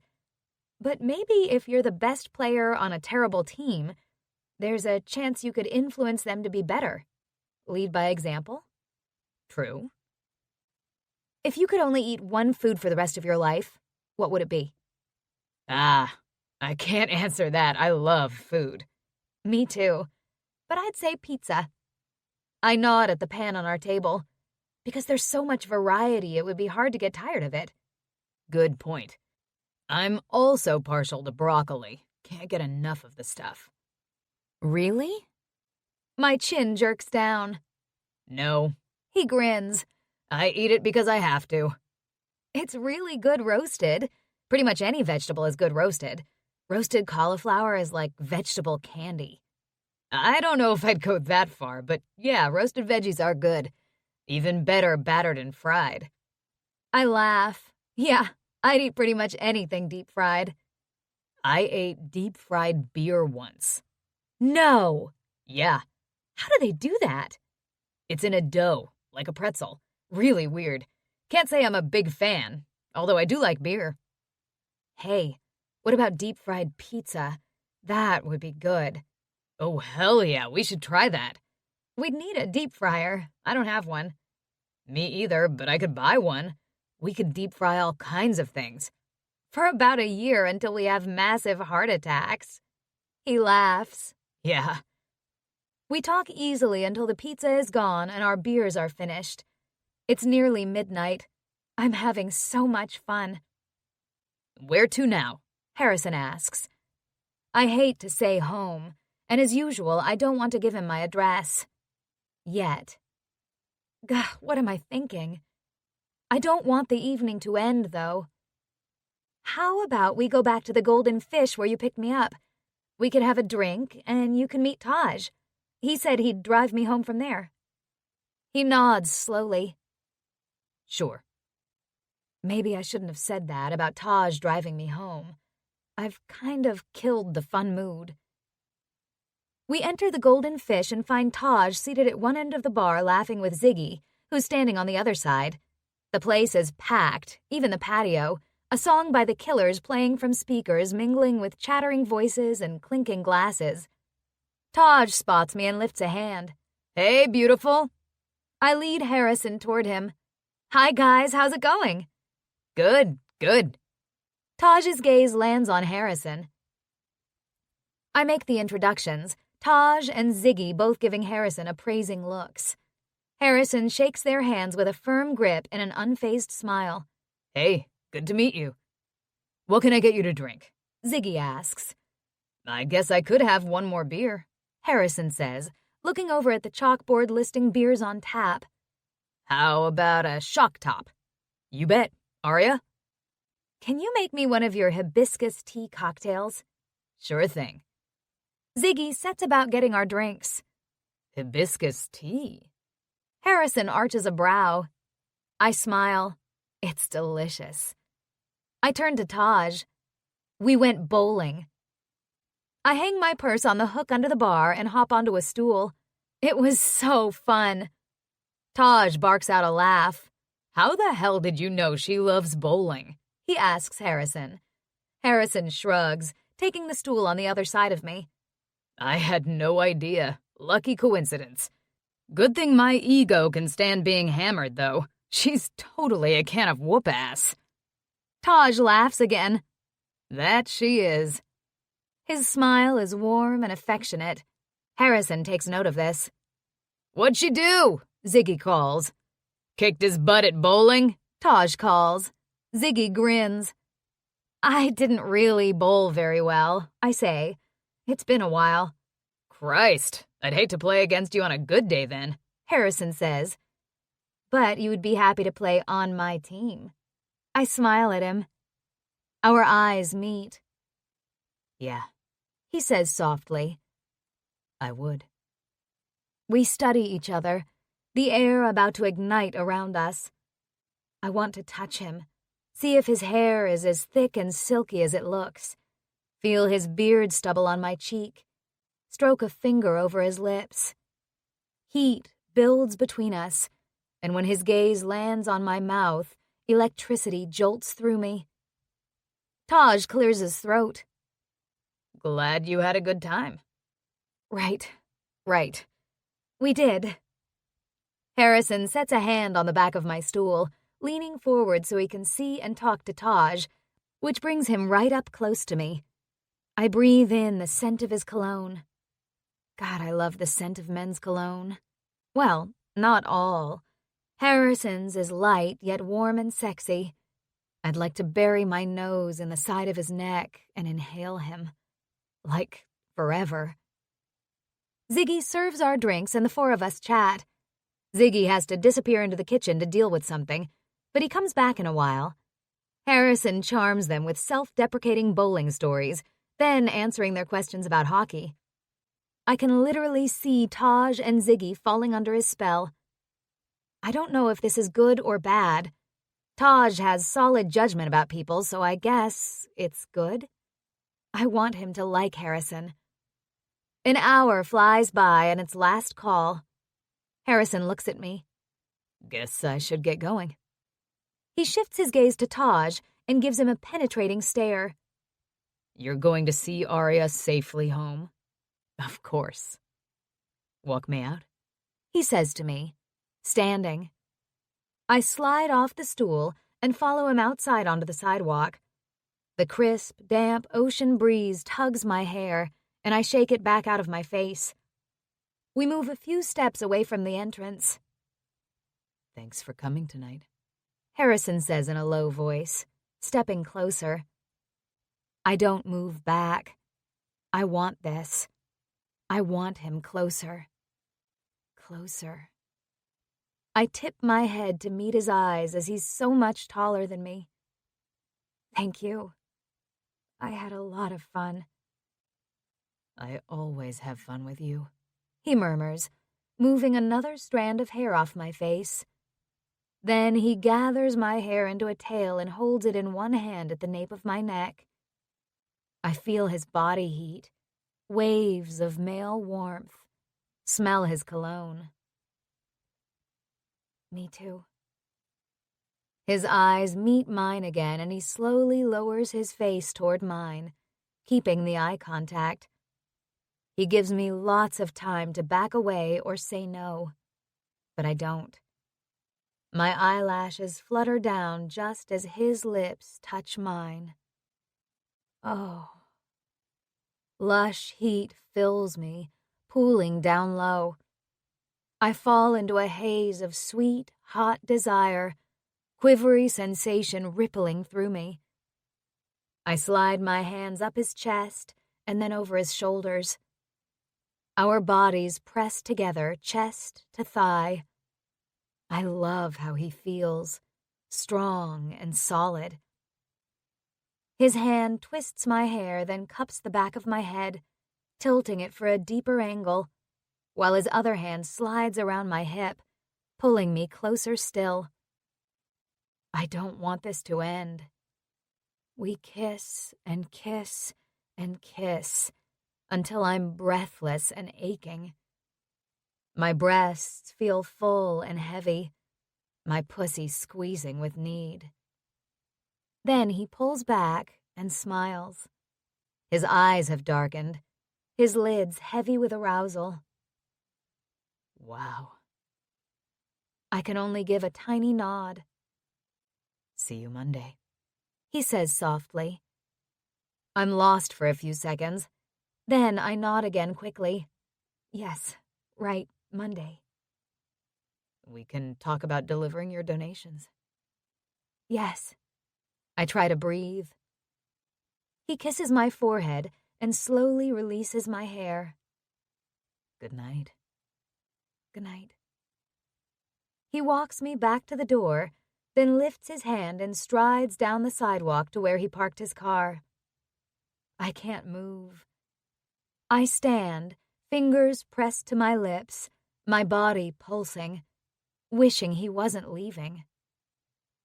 But maybe if you're the best player on a terrible team, there's a chance you could influence them to be better. Lead by example? True. If you could only eat one food for the rest of your life, what would it be? I can't answer that. I love food. Me too. But I'd say pizza. I nod at the pan on our table. Because there's so much variety, it would be hard to get tired of it. Good point. I'm also partial to broccoli. Can't get enough of the stuff. Really? My chin jerks down. No. He grins. I eat it because I have to. It's really good roasted. Pretty much any vegetable is good roasted. Roasted cauliflower is like vegetable candy. I don't know if I'd go that far, but yeah, roasted veggies are good. Even better battered and fried. I laugh. Yeah, I'd eat pretty much anything deep fried. I ate deep-fried beer once. No! Yeah. How do they do that? It's in a dough, like a pretzel. Really weird. Can't say I'm a big fan, although I do like beer. Hey, what about deep-fried pizza? That would be good. Oh, hell yeah, we should try that. We'd need a deep fryer. I don't have one. Me either, but I could buy one. We could deep fry all kinds of things. For about a year until we have massive heart attacks. He laughs. Yeah. We talk easily until the pizza is gone and our beers are finished. It's nearly midnight. I'm having so much fun. Where to now? Harrison asks. I hate to say home, and as usual, I don't want to give him my address. Yet. Gah, what am I thinking? I don't want the evening to end, though. How about we go back to the Golden Fish where you picked me up? We could have a drink, and you can meet Taj. He said he'd drive me home from there. He nods slowly. Sure. Maybe I shouldn't have said that about Taj driving me home. I've kind of killed the fun mood. We enter the Golden Fish and find Taj seated at one end of the bar laughing with Ziggy, who's standing on the other side. The place is packed, even the patio, a song by the Killers playing from speakers mingling with chattering voices and clinking glasses. Taj spots me and lifts a hand. Hey, beautiful. I lead Harrison toward him. Hi, guys, how's it going? Good, good. Taj's gaze lands on Harrison. I make the introductions, Taj and Ziggy both giving Harrison appraising looks. Harrison shakes their hands with a firm grip and an unfazed smile. Hey, good to meet you. What can I get you to drink? Ziggy asks. I guess I could have one more beer, Harrison says, looking over at the chalkboard listing beers on tap. How about a shock top? You bet. Arya? Can you make me one of your hibiscus tea cocktails? Sure thing. Ziggy sets about getting our drinks. Hibiscus tea? Harrison arches a brow. I smile. It's delicious. I turn to Taj. We went bowling. I hang my purse on the hook under the bar and hop onto a stool. It was so fun. Taj barks out a laugh. How the hell did you know she loves bowling? He asks Harrison. Harrison shrugs, taking the stool on the other side of me. I had no idea. Lucky coincidence. Good thing my ego can stand being hammered, though. She's totally a can of whoop-ass. Taj laughs again. That she is. His smile is warm and affectionate. Harrison takes note of this. What'd she do? Ziggy calls. Kicked his butt at bowling? Taj calls. Ziggy grins. I didn't really bowl very well, I say. It's been a while. Christ, I'd hate to play against you on a good day then, Harrison says. But you would be happy to play on my team. I smile at him. Our eyes meet. Yeah, he says softly. I would. We study each other, the air about to ignite around us. I want to touch him, see if his hair is as thick and silky as it looks, feel his beard stubble on my cheek, stroke a finger over his lips. Heat builds between us, and when his gaze lands on my mouth, electricity jolts through me. Taj clears his throat. Glad you had a good time. Right. We did. Harrison sets a hand on the back of my stool, leaning forward so he can see and talk to Taj, which brings him right up close to me. I breathe in the scent of his cologne. God, I love the scent of men's cologne. Well, not all. Harrison's is light yet warm and sexy. I'd like to bury my nose in the side of his neck and inhale him. Like forever. Ziggy serves our drinks and the four of us chat. Ziggy has to disappear into the kitchen to deal with something, but he comes back in a while. Harrison charms them with self-deprecating bowling stories, then answering their questions about hockey. I can literally see Taj and Ziggy falling under his spell. I don't know if this is good or bad. Taj has solid judgment about people, so I guess it's good. I want him to like Harrison. An hour flies by and it's last call. Harrison looks at me. Guess I should get going. He shifts his gaze to Taj and gives him a penetrating stare. You're going to see Arya safely home? Of course. Walk me out? He says to me, standing. I slide off the stool and follow him outside onto the sidewalk. The crisp, damp ocean breeze tugs my hair, and I shake it back out of my face. We move a few steps away from the entrance. Thanks for coming tonight, Harrison says in a low voice, stepping closer. I don't move back. I want this. I want him closer. Closer. I tip my head to meet his eyes as he's so much taller than me. Thank you. I had a lot of fun. I always have fun with you, he murmurs, moving another strand of hair off my face. Then he gathers my hair into a tail and holds it in one hand at the nape of my neck. I feel his body heat, waves of male warmth, smell his cologne. Me too. His eyes meet mine again, and he slowly lowers his face toward mine, keeping the eye contact. He gives me lots of time to back away or say no, but I don't. My eyelashes flutter down just as his lips touch mine. Oh, Lush heat fills me, pooling down low. I fall into a haze of sweet, hot desire, quivery sensation rippling through me. I slide my hands up his chest and then over his shoulders. Our bodies press together, chest to thigh. I love how he feels, strong and solid. His hand twists my hair, then cups the back of my head, tilting it for a deeper angle, while his other hand slides around my hip, pulling me closer still. I don't want this to end. We kiss and kiss and kiss until I'm breathless and aching. My breasts feel full and heavy, my pussy squeezing with need. Then he pulls back and smiles. His eyes have darkened, his lids heavy with arousal. Wow. I can only give a tiny nod. See you Monday, he says softly. I'm lost for a few seconds. Then I nod again quickly. Yes, right, Monday. We can talk about delivering your donations. Yes. I try to breathe. He kisses my forehead and slowly releases my hair. Good night. Good night. He walks me back to the door, then lifts his hand and strides down the sidewalk to where he parked his car. I can't move. I stand, fingers pressed to my lips, my body pulsing, wishing he wasn't leaving.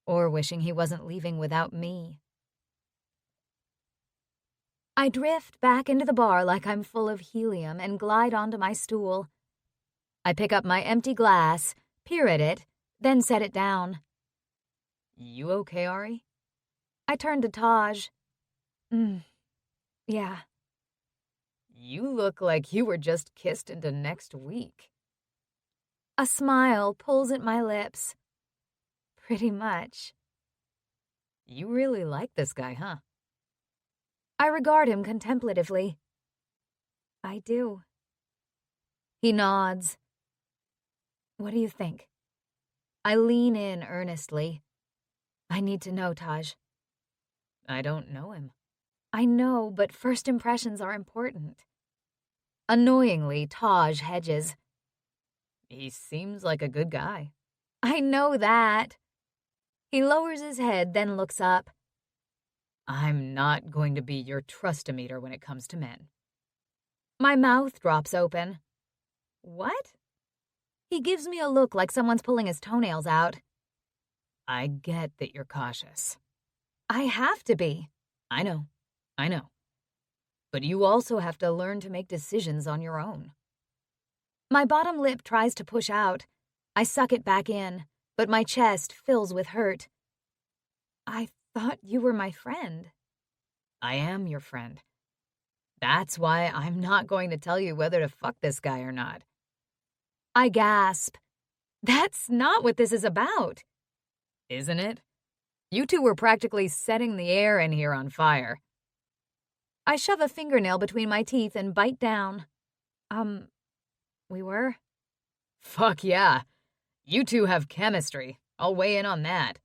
Or wishing he wasn't leaving without me. I drift back into the bar like I'm full of helium and glide onto my stool. I pick up my empty glass, peer at it, then set it down. You okay, Ari? I turn to Taj. Yeah. You look like you were just kissed into next week. A smile pulls at my lips. Pretty much. You really like this guy, huh? I regard him contemplatively. I do. He nods. What do you think? I lean in earnestly. I need to know, Taj. I don't know him. I know, but first impressions are important. Annoyingly, Taj hedges. He seems like a good guy. I know that. He lowers his head, then looks up. I'm not going to be your trust-o-meter when it comes to men. My mouth drops open. What? He gives me a look like someone's pulling his toenails out. I get that you're cautious. I have to be. I know. But you also have to learn to make decisions on your own. My bottom lip tries to push out. I suck it back in, but my chest fills with hurt. I thought you were my friend. I am your friend. That's why I'm not going to tell you whether to fuck this guy or not. I gasp. That's not what this is about. Isn't it? You two were practically setting the air in here on fire. I shove a fingernail between my teeth and bite down. We were? Fuck yeah. You two have chemistry. I'll weigh in on that.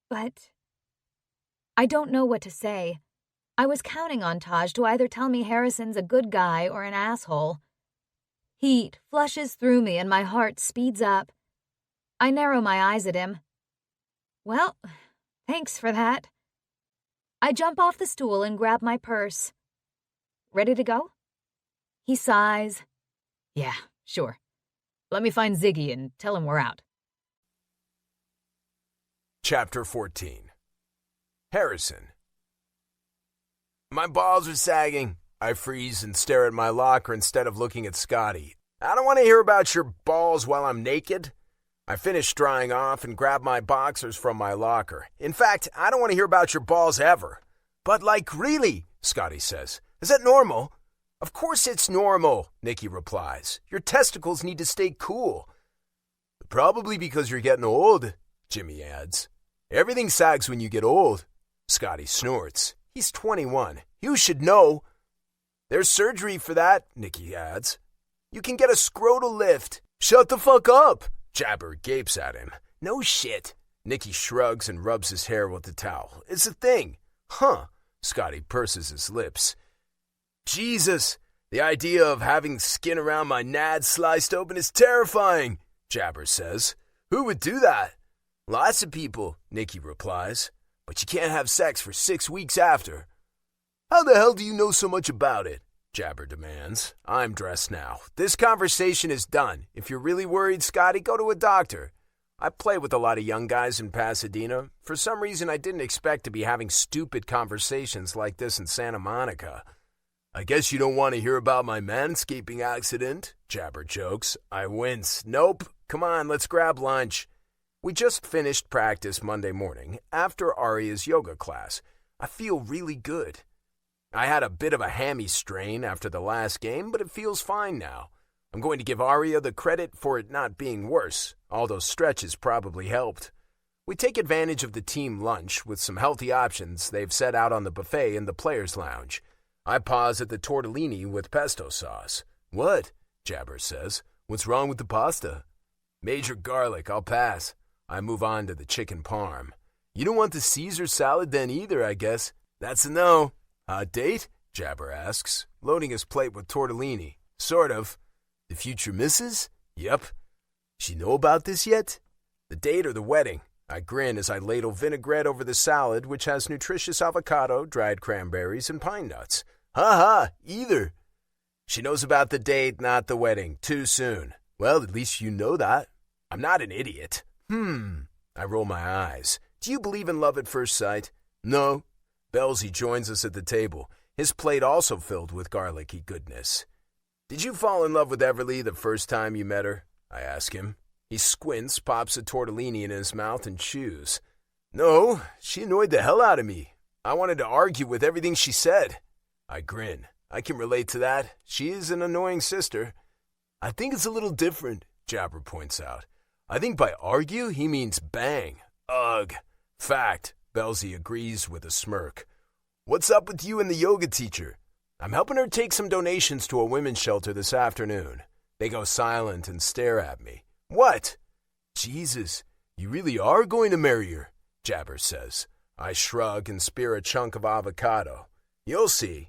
But I don't know what to say. I was counting on Taj to either tell me Harrison's a good guy or an asshole. Heat flushes through me and my heart speeds up. I narrow my eyes at him. Well, thanks for that. I jump off the stool and grab my purse. Ready to go? He sighs. Yeah, sure. Let me find Ziggy and tell him we're out. Chapter 14. Harrison. My balls are sagging. I freeze and stare at my locker instead of looking at Scotty. I don't want to hear about your balls while I'm naked. I finish drying off and grab my boxers from my locker. In fact, I don't want to hear about your balls ever. But really, Scotty says. Is that normal? Of course it's normal, Nikki replies. Your testicles need to stay cool. Probably because you're getting old, Jimmy adds. Everything sags when you get old. Scotty snorts. He's 21. You should know. There's surgery for that, Nikki adds. You can get a scrotal lift. Shut the fuck up, Jabber gapes at him. No shit. Nikki shrugs and rubs his hair with the towel. It's a thing. Huh. Scotty purses his lips. Jesus, the idea of having skin around my nads sliced open is terrifying, Jabber says. Who would do that? Lots of people, Nikki replies. But you can't have sex for 6 weeks after. How the hell do you know so much about it? Jabber demands. I'm dressed now. This conversation is done. If you're really worried, Scotty, go to a doctor. I play with a lot of young guys in Pasadena. For some reason, I didn't expect to be having stupid conversations like this in Santa Monica. I guess you don't want to hear about my manscaping accident, Jabber jokes. I wince. Nope. Come on, let's grab lunch. We just finished practice Monday morning after Arya's yoga class. I feel really good. I had a bit of a hammy strain after the last game, but it feels fine now. I'm going to give Arya the credit for it not being worse. All those stretches probably helped. We take advantage of the team lunch with some healthy options they've set out on the buffet in the players' lounge. I pause at the tortellini with pesto sauce. What? Jabber says. What's wrong with the pasta? Major garlic, I'll pass. I move on to the chicken parm. You don't want the Caesar salad then either, I guess. That's a no. Hot date? Jabber asks, loading his plate with tortellini. Sort of. The future missus? Yep. She know about this yet? The date or the wedding? I grin as I ladle vinaigrette over the salad, which has nutritious avocado, dried cranberries, and pine nuts. Ha, either. She knows about the date, not the wedding. Too soon. Well, at least you know that. I'm not an idiot. I roll my eyes. Do you believe in love at first sight? No. Belzy joins us at the table, his plate also filled with garlicky goodness. Did you fall in love with Everly the first time you met her? I ask him. He squints, pops a tortellini in his mouth, and chews. No, she annoyed the hell out of me. I wanted to argue with everything she said. I grin. I can relate to that. She is an annoying sister. I think it's a little different, Jabber points out. I think by argue, he means bang. Ugh. Fact. Belzy agrees with a smirk. What's up with you and the yoga teacher? I'm helping her take some donations to a women's shelter this afternoon. They go silent and stare at me. What? Jesus, you really are going to marry her, Jabber says. I shrug and spear a chunk of avocado. You'll see.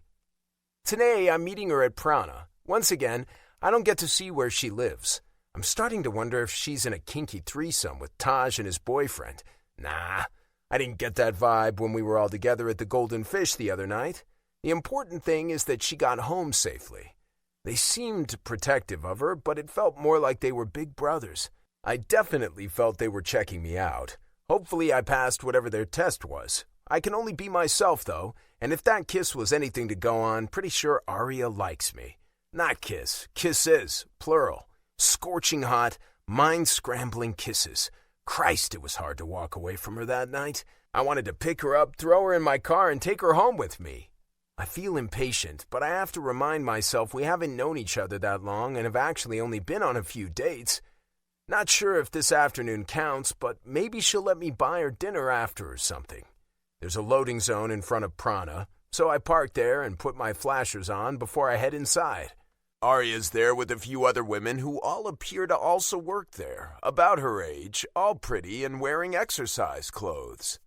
Today, I'm meeting her at Prana. Once again, I don't get to see where she lives. I'm starting to wonder if she's in a kinky threesome with Taj and his boyfriend. Nah, I didn't get that vibe when we were all together at the Golden Fish the other night. The important thing is that she got home safely. They seemed protective of her, but it felt more like they were big brothers. I definitely felt they were checking me out. Hopefully I passed whatever their test was. I can only be myself, though, and if that kiss was anything to go on, pretty sure Arya likes me. Not kiss. Kisses, plural. Scorching hot, mind-scrambling kisses. Christ, it was hard to walk away from her that night. I wanted to pick her up, throw her in my car, and take her home with me. I feel impatient, but I have to remind myself we haven't known each other that long and have actually only been on a few dates. Not sure if this afternoon counts, but maybe she'll let me buy her dinner after or something. There's a loading zone in front of Prana, so I park there and put my flashers on before I head inside. Arya's there with a few other women who all appear to also work there, about her age, all pretty and wearing exercise clothes.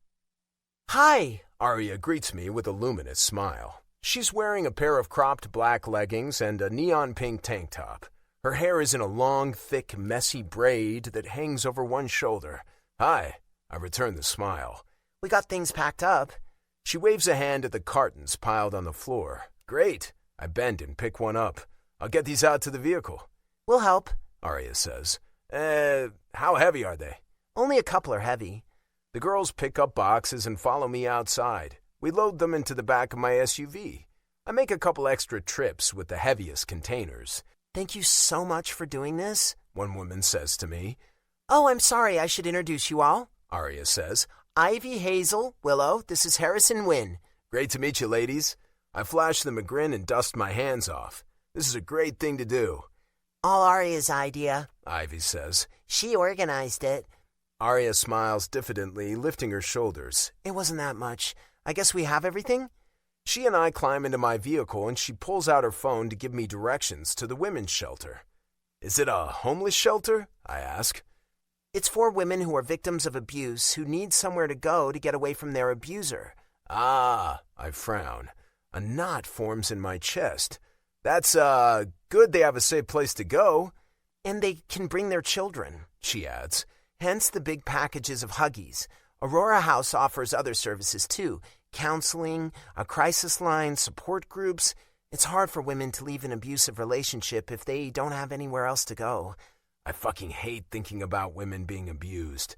Hi, Arya greets me with a luminous smile. She's wearing a pair of cropped black leggings and a neon pink tank top. Her hair is in a long, thick, messy braid that hangs over one shoulder. Hi, I return the smile. We got things packed up. She waves a hand at the cartons piled on the floor. Great. I bend and pick one up. I'll get these out to the vehicle. We'll help, Arya says. How heavy are they? Only a couple are heavy. The girls pick up boxes and follow me outside. We load them into the back of my SUV. I make a couple extra trips with the heaviest containers. Thank you so much for doing this, one woman says to me. Oh, I'm sorry, I should introduce you all, Arya says. Ivy, Hazel, Willow, this is Harrison Wynn. Great to meet you, ladies. I flash them a grin and dust my hands off. This is a great thing to do. All Arya's idea, Ivy says. She organized it. Arya smiles diffidently, lifting her shoulders. It wasn't that much. I guess we have everything? She and I climb into my vehicle and she pulls out her phone to give me directions to the women's shelter. Is it a homeless shelter? I ask. It's for women who are victims of abuse who need somewhere to go to get away from their abuser. Ah, I frown. A knot forms in my chest. That's, good they have a safe place to go. And they can bring their children, she adds. Hence the big packages of Huggies. Aurora House offers other services too. Counseling, a crisis line, support groups. It's hard for women to leave an abusive relationship if they don't have anywhere else to go. I fucking hate thinking about women being abused.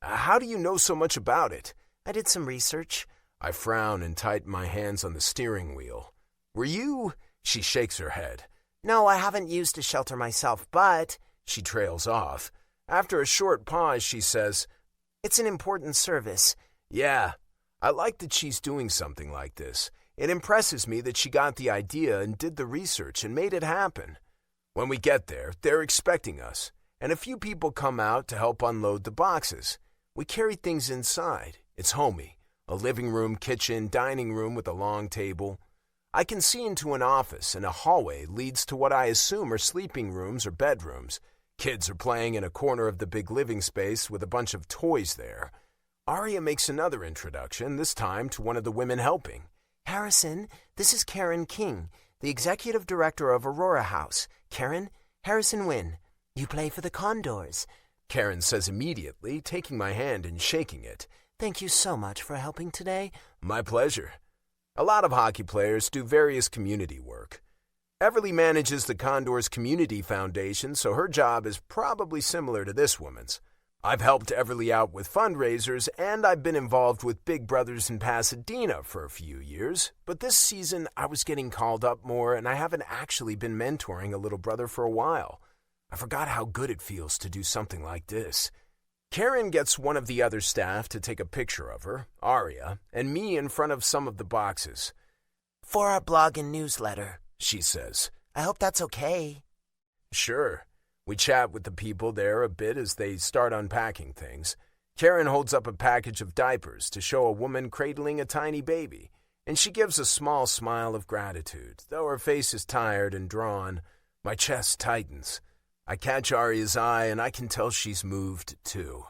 How do you know so much about it? I did some research. I frown and tighten my hands on the steering wheel. Were you? She shakes her head. No, I haven't used a shelter myself, but... She trails off. After a short pause, she says, It's an important service. Yeah, I like that she's doing something like this. It impresses me that she got the idea and did the research and made it happen. When we get there, they're expecting us, and a few people come out to help unload the boxes. We carry things inside. It's homey. A living room, kitchen, dining room with a long table. I can see into an office, and a hallway leads to what I assume are sleeping rooms or bedrooms. Kids are playing in a corner of the big living space with a bunch of toys there. Arya makes another introduction, this time to one of the women helping. Harrison, this is Karen King, the executive director of Aurora House. Karen, Harrison Wynn. You play for the Condors. Karen says immediately, taking my hand and shaking it. Thank you so much for helping today. My pleasure. A lot of hockey players do various community work. Everly manages the Condors Community Foundation, so her job is probably similar to this woman's. I've helped Everly out with fundraisers, and I've been involved with Big Brothers in Pasadena for a few years. But this season, I was getting called up more, and I haven't actually been mentoring a little brother for a while. I forgot how good it feels to do something like this. Karen gets one of the other staff to take a picture of her, Arya, and me in front of some of the boxes. For our blog and newsletter, she says. I hope that's okay. Sure. We chat with the people there a bit as they start unpacking things. Karen holds up a package of diapers to show a woman cradling a tiny baby, and she gives a small smile of gratitude. Though her face is tired and drawn, my chest tightens. I catch Arya's eye, and I can tell she's moved, too.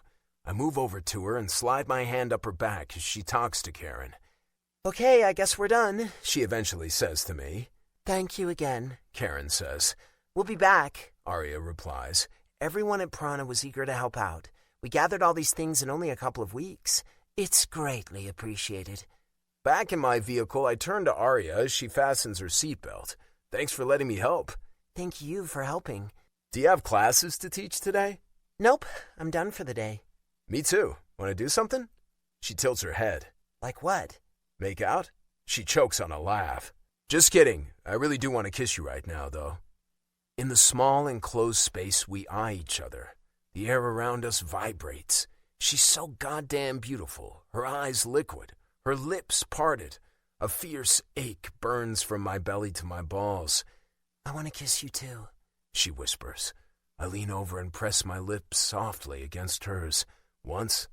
I move over to her and slide my hand up her back as she talks to Karen. Okay, I guess we're done, she eventually says to me. Thank you again, Karen says. We'll be back, Arya replies. Everyone at Prana was eager to help out. We gathered all these things in only a couple of weeks. It's greatly appreciated. Back in my vehicle, I turn to Arya as she fastens her seatbelt. Thanks for letting me help. Thank you for helping. Do you have classes to teach today? Nope, I'm done for the day. Me too. Want to do something? She tilts her head. Like what? Make out? She chokes on a laugh. Just kidding. I really do want to kiss you right now, though. In the small enclosed space, we eye each other. The air around us vibrates. She's so goddamn beautiful. Her eyes liquid. Her lips parted. A fierce ache burns from my belly to my balls. I want to kiss you too, she whispers. I lean over and press my lips softly against hers. Once,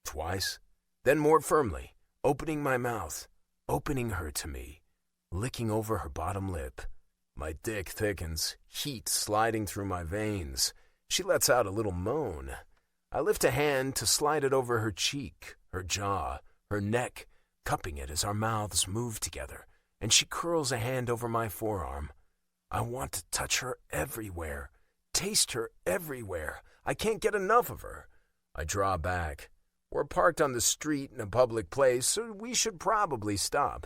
twice, then more firmly, opening my mouth, opening her to me, licking over her bottom lip. My dick thickens, heat sliding through my veins. She lets out a little moan. I lift a hand to slide it over her cheek, her jaw, her neck, cupping it as our mouths move together, and she curls a hand over my forearm. I want to touch her everywhere, taste her everywhere. I can't get enough of her. I draw back. We're parked on the street in a public place, so we should probably stop.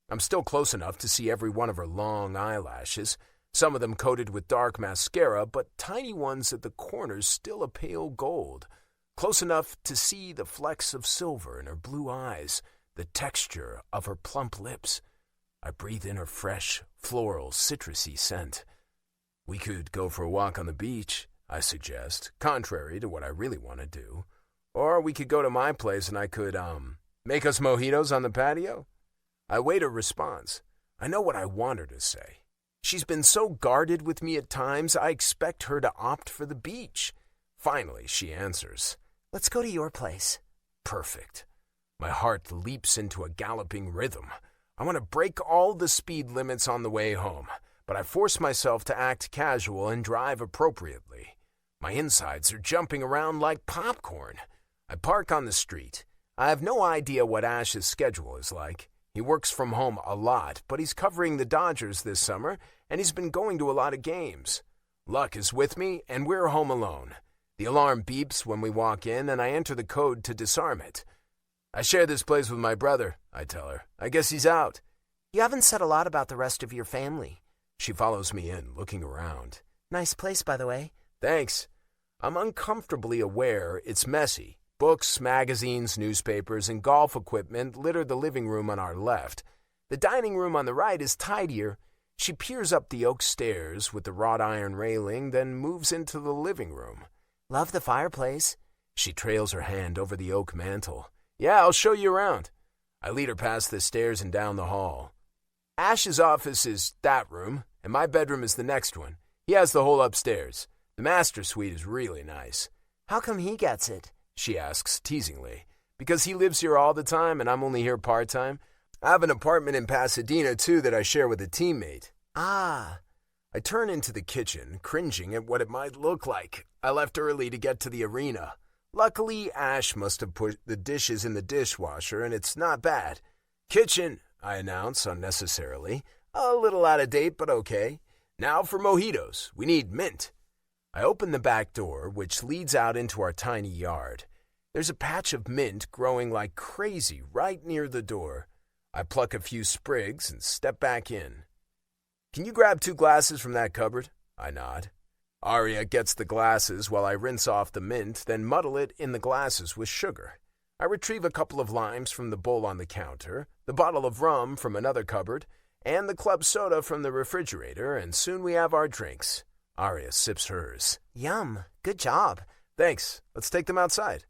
I'm still close enough to see every one of her long eyelashes, some of them coated with dark mascara, but tiny ones at the corners still a pale gold. Close enough to see the flecks of silver in her blue eyes, the texture of her plump lips. I breathe in her fresh, floral, citrusy scent. We could go for a walk on the beach, I suggest, contrary to what I really want to do. Or we could go to my place and I could, make us mojitos on the patio. I wait a response. I know what I want her to say. She's been so guarded with me at times, I expect her to opt for the beach. Finally, she answers. Let's go to your place. Perfect. My heart leaps into a galloping rhythm. I want to break all the speed limits on the way home, but I force myself to act casual and drive appropriately. My insides are jumping around like popcorn. I park on the street. I have no idea what Ash's schedule is like. He works from home a lot, but he's covering the Dodgers this summer, and he's been going to a lot of games. Luck is with me, and we're home alone. The alarm beeps when we walk in, and I enter the code to disarm it. I share this place with my brother, I tell her. I guess he's out. You haven't said a lot about the rest of your family. She follows me in, looking around. Nice place, by the way. Thanks. I'm uncomfortably aware it's messy. Books, magazines, newspapers, and golf equipment litter the living room on our left. The dining room on the right is tidier. She peers up the oak stairs with the wrought iron railing, then moves into the living room. Love the fireplace. She trails her hand over the oak mantel. Yeah, I'll show you around. I lead her past the stairs and down the hall. Ash's office is that room, and my bedroom is the next one. He has the whole upstairs. The master suite is really nice. How come he gets it? She asks teasingly. Because he lives here all the time and I'm only here part-time. I have an apartment in Pasadena, too, that I share with a teammate. Ah. I turn into the kitchen, cringing at what it might look like. I left early to get to the arena. Luckily, Ash must have put the dishes in the dishwasher, and it's not bad. Kitchen, I announce unnecessarily. A little out of date, but okay. Now for mojitos. We need mint. I open the back door, which leads out into our tiny yard. There's a patch of mint growing like crazy right near the door. I pluck a few sprigs and step back in. Can you grab 2 glasses from that cupboard? I nod. Arya gets the glasses while I rinse off the mint, then muddle it in the glasses with sugar. I retrieve a couple of limes from the bowl on the counter, the bottle of rum from another cupboard, and the club soda from the refrigerator, and soon we have our drinks. Arya sips hers. Yum. Good job. Thanks. Let's take them outside.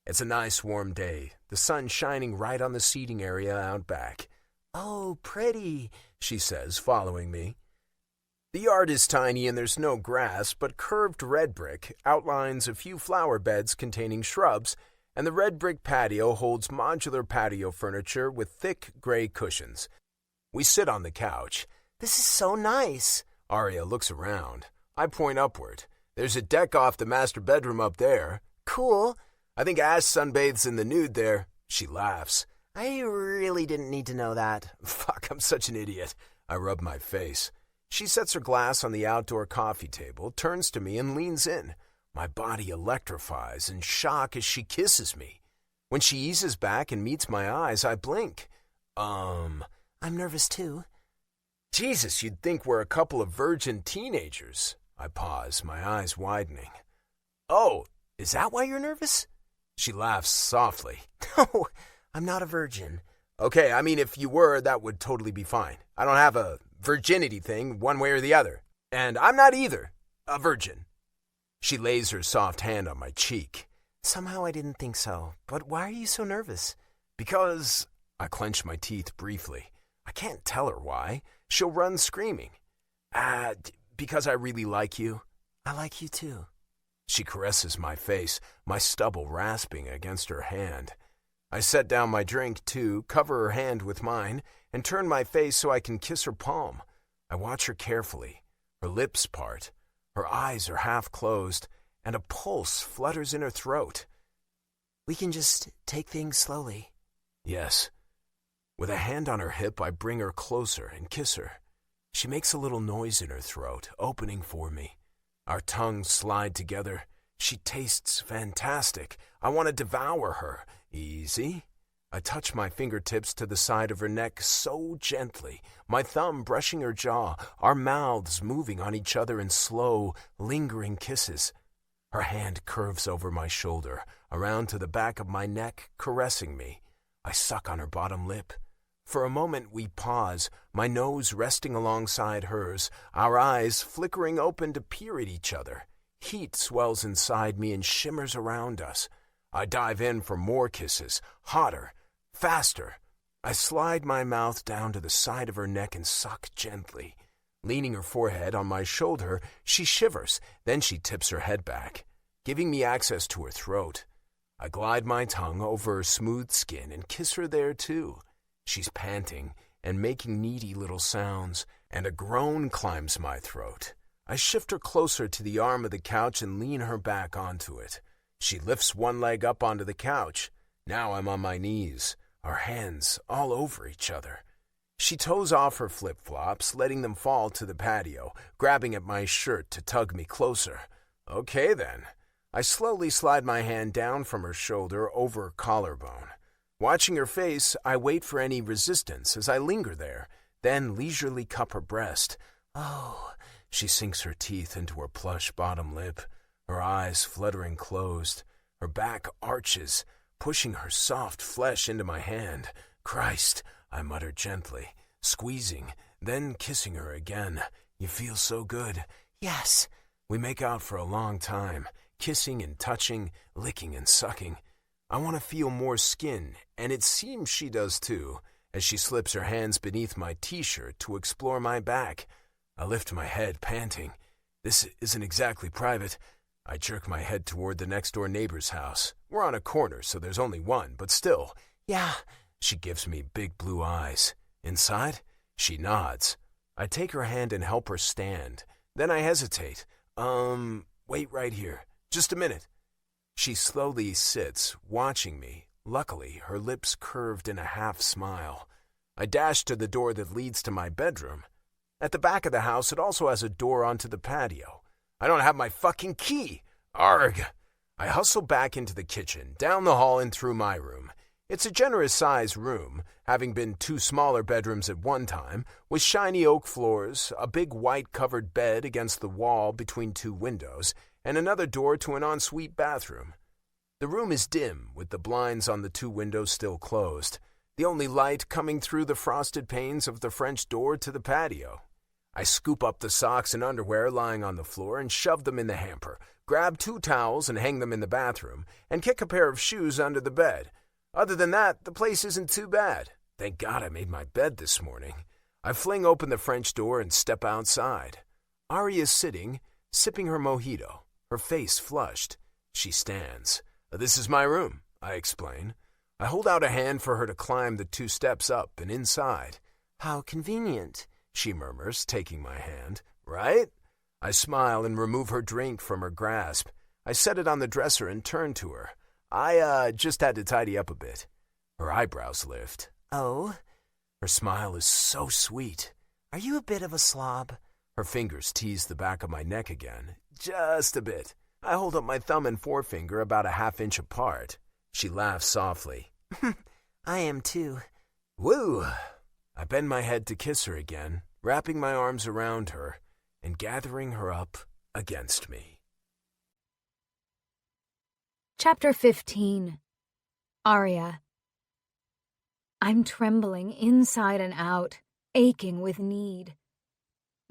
It's a nice warm day, the sun shining right on the seating area out back. Oh, pretty, she says, following me. The yard is tiny and there's no grass, but curved red brick outlines a few flower beds containing shrubs, and the red brick patio holds modular patio furniture with thick gray cushions. We sit on the couch. This is so nice. Arya looks around. I point upward. There's a deck off the master bedroom up there. Cool. I think Ash sunbathes in the nude there. She laughs. I really didn't need to know that. Fuck, I'm such an idiot. I rub my face. She sets her glass on the outdoor coffee table, turns to me, and leans in. My body electrifies in shock as she kisses me. When she eases back and meets my eyes, I blink. I'm nervous too. Jesus, you'd think we're a couple of virgin teenagers. I pause, my eyes widening. Oh, is that why you're nervous? She laughs softly. No, I'm not a virgin. Okay, I mean, if you were, that would totally be fine. I don't have a virginity thing one way or the other. And I'm not either a virgin. She lays her soft hand on my cheek. Somehow I didn't think so. But why are you so nervous? Because I clench my teeth briefly. I can't tell her why. She'll run screaming. Because I really like you. I like you too. She caresses my face, my stubble rasping against her hand. I set down my drink, too, cover her hand with mine, and turn my face so I can kiss her palm. I watch her carefully. Her lips part. Her eyes are half closed, and a pulse flutters in her throat. We can just take things slowly. Yes. With a hand on her hip, I bring her closer and kiss her. She makes a little noise in her throat, opening for me. Our tongues slide together. She tastes fantastic. I want to devour her. Easy. I touch my fingertips to the side of her neck so gently, my thumb brushing her jaw, our mouths moving on each other in slow, lingering kisses. Her hand curves over my shoulder, around to the back of my neck, caressing me. I suck on her bottom lip. For a moment we pause, my nose resting alongside hers, our eyes flickering open to peer at each other. Heat swells inside me and shimmers around us. I dive in for more kisses, hotter, faster. I slide my mouth down to the side of her neck and suck gently. Leaning her forehead on my shoulder, she shivers, then she tips her head back, giving me access to her throat. I glide my tongue over her smooth skin and kiss her there too. She's panting, and making needy little sounds, and a groan climbs my throat. I shift her closer to the arm of the couch and lean her back onto it. She lifts one leg up onto the couch. Now I'm on my knees, our hands all over each other. She toes off her flip-flops, letting them fall to the patio, grabbing at my shirt to tug me closer. Okay then. I slowly slide my hand down from her shoulder over her collarbone. Watching her face, I wait for any resistance as I linger there, then leisurely cup her breast. Oh, she sinks her teeth into her plush bottom lip, her eyes fluttering closed. Her back arches, pushing her soft flesh into my hand. Christ, I mutter gently, squeezing, then kissing her again. You feel so good. Yes. We make out for a long time, kissing and touching, licking and sucking. I want to feel more skin, and it seems she does too, as she slips her hands beneath my t-shirt to explore my back. I lift my head, panting. This isn't exactly private. I jerk my head toward the next-door neighbor's house. We're on a corner, so there's only one, but still. Yeah, she gives me big blue eyes. Inside? She nods. I take her hand and help her stand. Then I hesitate. Wait right here. Just a minute. She slowly sits, watching me. Luckily, her lips curved in a half smile. I dash to the door that leads to my bedroom. At the back of the house, it also has a door onto the patio. I don't have my fucking key. Arg! I hustle back into the kitchen, down the hall and through my room. It's a generous-sized room, having been 2 smaller bedrooms at one time, with shiny oak floors, a big white-covered bed against the wall between 2 windows, and another door to an ensuite bathroom. The room is dim, with the blinds on the 2 windows still closed, the only light coming through the frosted panes of the French door to the patio. I scoop up the socks and underwear lying on the floor and shove them in the hamper, grab 2 towels and hang them in the bathroom, and kick a pair of shoes under the bed. Other than that, the place isn't too bad. Thank God I made my bed this morning. I fling open the French door and step outside. Arya is sitting, sipping her mojito, her face flushed. She stands. This is my room, I explain. I hold out a hand for her to climb the 2 steps up and inside. How convenient, she murmurs, taking my hand. Right? I smile and remove her drink from her grasp. I set it on the dresser and turn to her. I just had to tidy up a bit. Her eyebrows lift. Oh? Her smile is so sweet. Are you a bit of a slob? Her fingers tease the back of my neck again. Just a bit. I hold up my thumb and forefinger about a half-inch apart. She laughs softly. I am too. Woo! I bend my head to kiss her again, wrapping my arms around her and gathering her up against me. Chapter 15. Arya. I'm trembling inside and out, aching with need.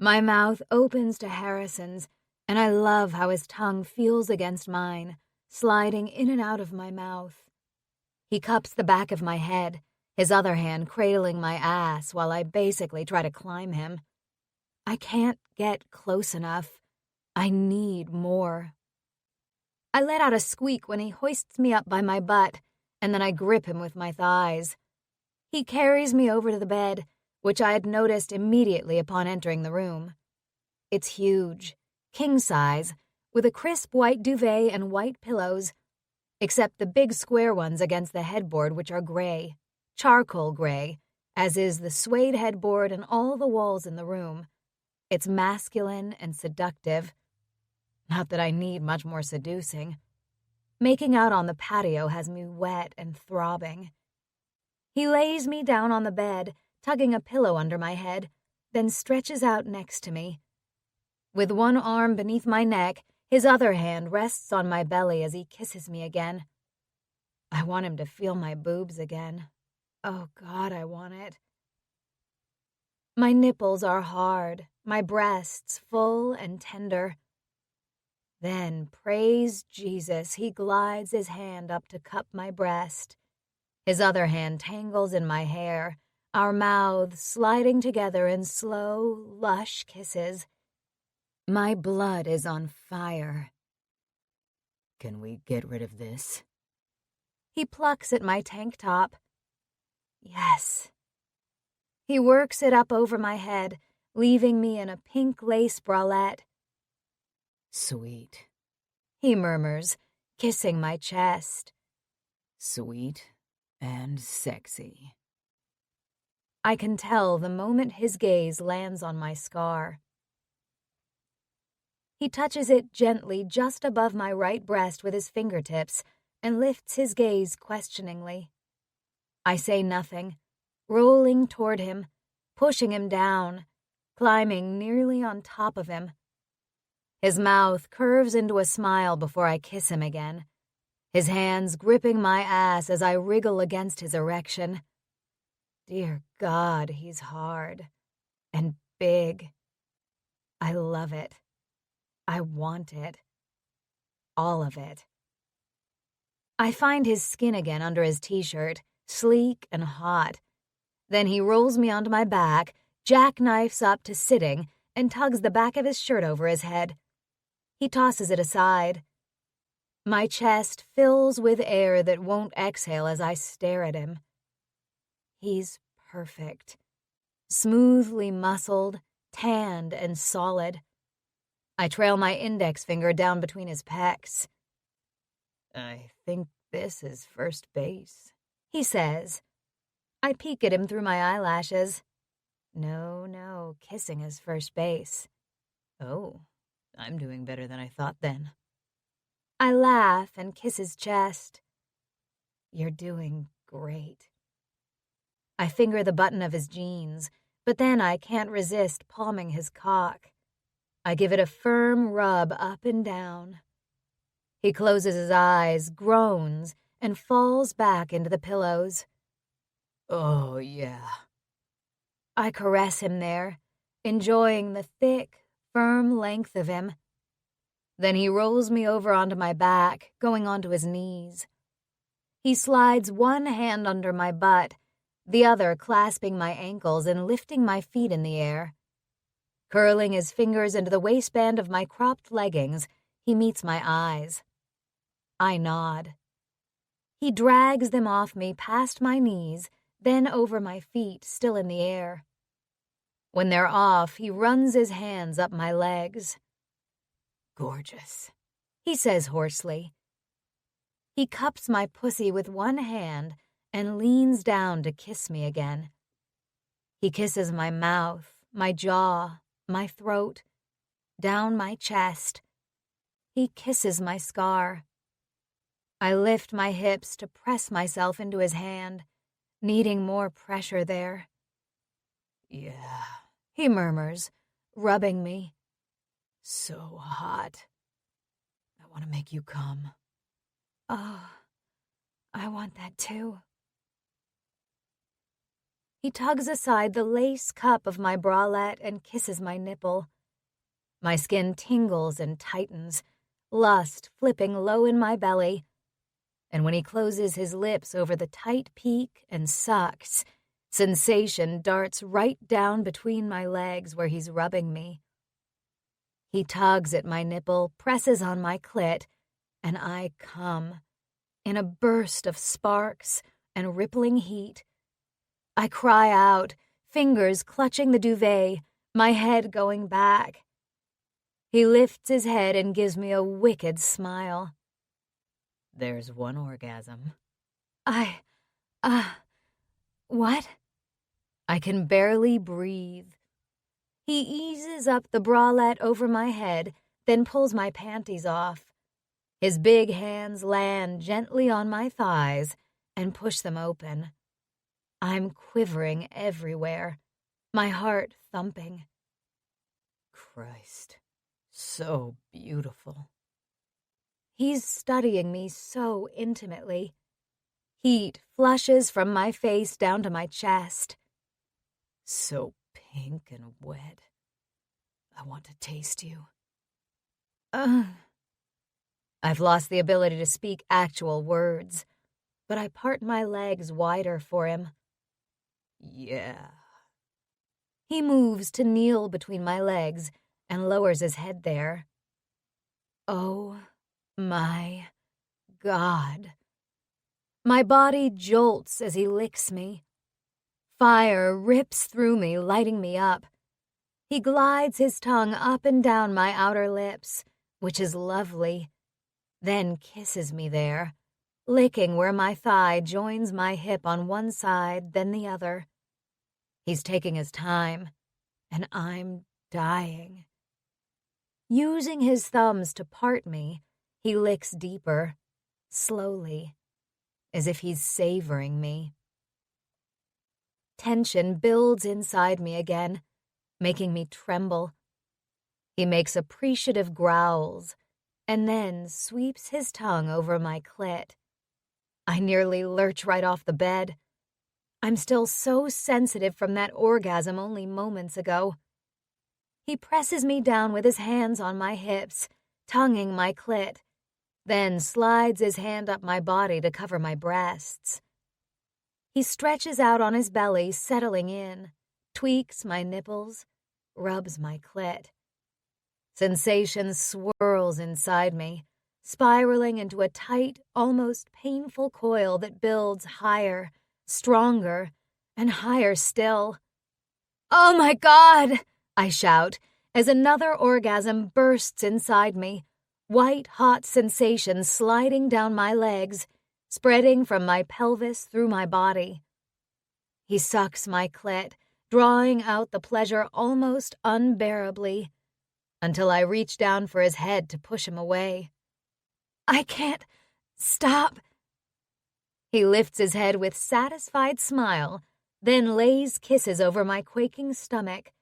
My mouth opens to Harrison's, and I love how his tongue feels against mine, sliding in and out of my mouth. He cups the back of my head, his other hand cradling my ass while I basically try to climb him. I can't get close enough. I need more. I let out a squeak when he hoists me up by my butt, and then I grip him with my thighs. He carries me over to the bed, which I had noticed immediately upon entering the room. It's huge, king size, with a crisp white duvet and white pillows, except the big square ones against the headboard, which are gray, charcoal gray, as is the suede headboard and all the walls in the room. It's masculine and seductive. Not that I need much more seducing. Making out on the patio has me wet and throbbing. He lays me down on the bed, tugging a pillow under my head, then stretches out next to me. With one arm beneath my neck, his other hand rests on my belly as he kisses me again. I want him to feel my boobs again. Oh, God, I want it. My nipples are hard, my breasts full and tender. Then, praise Jesus, he glides his hand up to cup my breast. His other hand tangles in my hair, our mouths sliding together in slow, lush kisses. My blood is on fire. Can we get rid of this? He plucks at my tank top. Yes. He works it up over my head, leaving me in a pink lace bralette. Sweet, He murmurs, kissing my chest. sweet, and sexy. I can tell the moment his gaze lands on my scar. He touches it gently just above my right breast with his fingertips and lifts his gaze questioningly. I say nothing, rolling toward him, pushing him down, climbing nearly on top of him. His mouth curves into a smile before I kiss him again, his hands gripping my ass as I wriggle against his erection. Dear God, he's hard and big. I love it. I want it. All of it. I find his skin again under his t-shirt, sleek and hot. Then he rolls me onto my back, jackknifes up to sitting, and tugs the back of his shirt over his head. He tosses it aside. My chest fills with air that won't exhale as I stare at him. He's perfect. Smoothly muscled, tanned, and solid. I trail my index finger down between his pecs. I think this is first base, he says. I peek at him through my eyelashes. No, kissing is first base. Oh, I'm doing better than I thought then. I laugh and kiss his chest. You're doing great. I finger the button of his jeans, but then I can't resist palming his cock. I give it a firm rub up and down. He closes his eyes, groans, and falls back into the pillows. Oh, yeah. I caress him there, enjoying the thick, firm length of him. Then he rolls me over onto my back, going onto his knees. He slides one hand under my butt, the other clasping my ankles and lifting my feet in the air. Curling his fingers into the waistband of my cropped leggings, he meets my eyes. I nod. He drags them off me past my knees, then over my feet, still in the air. When they're off, he runs his hands up my legs. Gorgeous, he says hoarsely. He cups my pussy with one hand and leans down to kiss me again. He kisses my mouth, my jaw, my throat, down my chest. He kisses my scar. I lift my hips to press myself into his hand, needing more pressure there. Yeah, he murmurs, rubbing me. So hot. I want to make you come. Oh, I want that too. He tugs aside the lace cup of my bralette and kisses my nipple. My skin tingles and tightens, lust flipping low in my belly. And when he closes his lips over the tight peak and sucks, sensation darts right down between my legs where he's rubbing me. He tugs at my nipple, presses on my clit, and I come, in a burst of sparks and rippling heat. I cry out, fingers clutching the duvet, my head going back. He lifts his head and gives me a wicked smile. There's one orgasm. What? I can barely breathe. He eases up the bralette over my head, then pulls my panties off. His big hands land gently on my thighs and push them open. I'm quivering everywhere, my heart thumping. Christ, so beautiful. He's studying me so intimately. Heat flushes from my face down to my chest. So pink and wet. I want to taste you. I've lost the ability to speak actual words, but I part my legs wider for him. Yeah. He moves to kneel between my legs and lowers his head there. Oh my God. My body jolts as he licks me. Fire rips through me, lighting me up. He glides his tongue up and down my outer lips, which is lovely, then kisses me there, licking where my thigh joins my hip on one side, then the other. He's taking his time, and I'm dying. Using his thumbs to part me, he licks deeper, slowly, as if he's savoring me. Tension builds inside me again, making me tremble. He makes appreciative growls, and then sweeps his tongue over my clit. I nearly lurch right off the bed. I'm still so sensitive from that orgasm only moments ago. He presses me down with his hands on my hips, tonguing my clit, then slides his hand up my body to cover my breasts. He stretches out on his belly, settling in, tweaks my nipples, rubs my clit. Sensation swirls inside me, spiraling into a tight, almost painful coil that builds higher, stronger, and higher still. "Oh my God!" I shout as another orgasm bursts inside me, white-hot sensation sliding down my legs, spreading from my pelvis through my body. He sucks my clit, drawing out the pleasure almost unbearably, until I reach down for his head to push him away. "I can't stop." He lifts his head with satisfied smile, then lays kisses over my quaking stomach,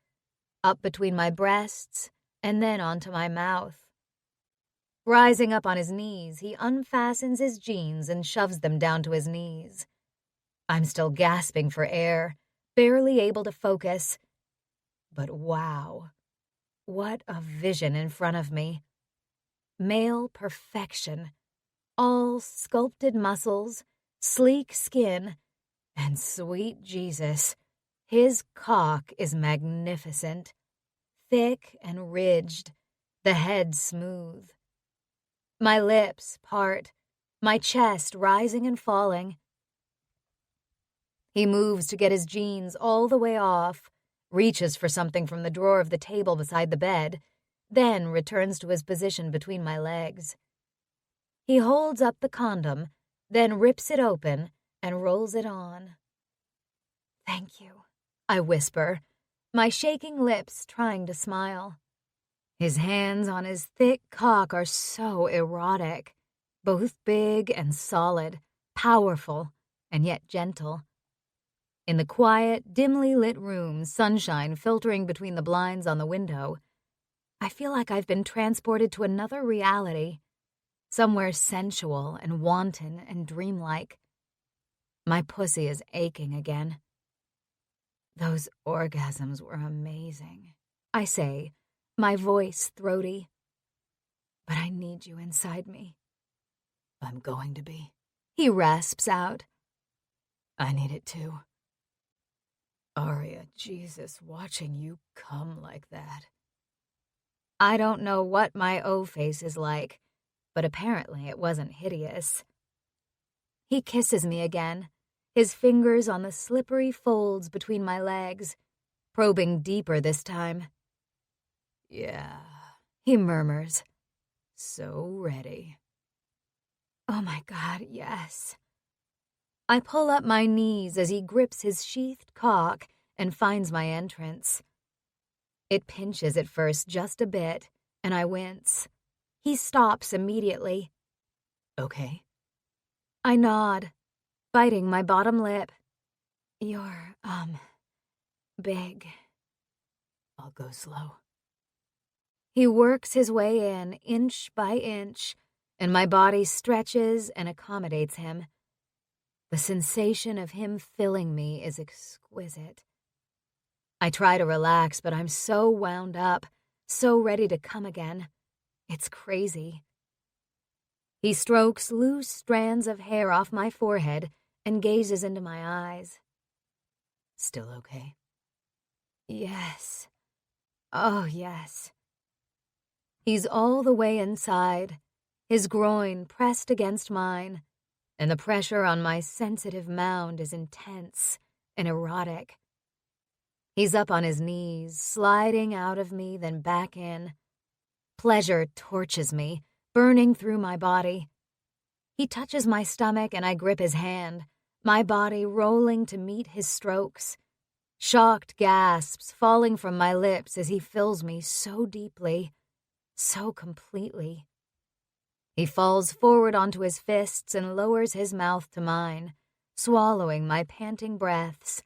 up between my breasts, and then onto my mouth. Rising up on his knees, he unfastens his jeans and shoves them down to his knees. I'm still gasping for air, barely able to focus. But wow, what a vision in front of me. Male perfection, all sculpted muscles, sleek skin, and sweet Jesus, his cock is magnificent, thick and ridged, the head smooth. My lips part, my chest rising and falling. He moves to get his jeans all the way off, reaches for something from the drawer of the table beside the bed, then returns to his position between my legs. He holds up the condom, then rips it open and rolls it on. "Thank you," I whisper, my shaking lips trying to smile. His hands on his thick cock are so erotic, both big and solid, powerful, and yet gentle. In the quiet, dimly lit room, sunshine filtering between the blinds on the window, I feel like I've been transported to another reality, somewhere sensual and wanton and dreamlike. My pussy is aching again. "Those orgasms were amazing," I say, my voice throaty. "But I need you inside me." "I'm going to be," he rasps out. "I need it too. Arya, Jesus, watching you come like that." I don't know what my O-face is like, but apparently it wasn't hideous. He kisses me again, his fingers on the slippery folds between my legs, probing deeper this time. "Yeah," he murmurs. "So ready." Oh my God, yes. I pull up my knees as he grips his sheathed cock and finds my entrance. It pinches at first just a bit, and I wince. He stops immediately. "Okay." I nod, biting my bottom lip. "You're, big." "I'll go slow." He works his way in, inch by inch, and my body stretches and accommodates him. The sensation of him filling me is exquisite. I try to relax, but I'm so wound up, so ready to come again. It's crazy. He strokes loose strands of hair off my forehead and gazes into my eyes. "Still okay?" "Yes. Oh, yes." He's all the way inside, his groin pressed against mine, and the pressure on my sensitive mound is intense, and erotic. He's up on his knees, sliding out of me, then back in. Pleasure torches me, burning through my body. He touches my stomach and I grip his hand, my body rolling to meet his strokes. Shocked gasps falling from my lips as he fills me so deeply, so completely. He falls forward onto his fists and lowers his mouth to mine, swallowing my panting breaths.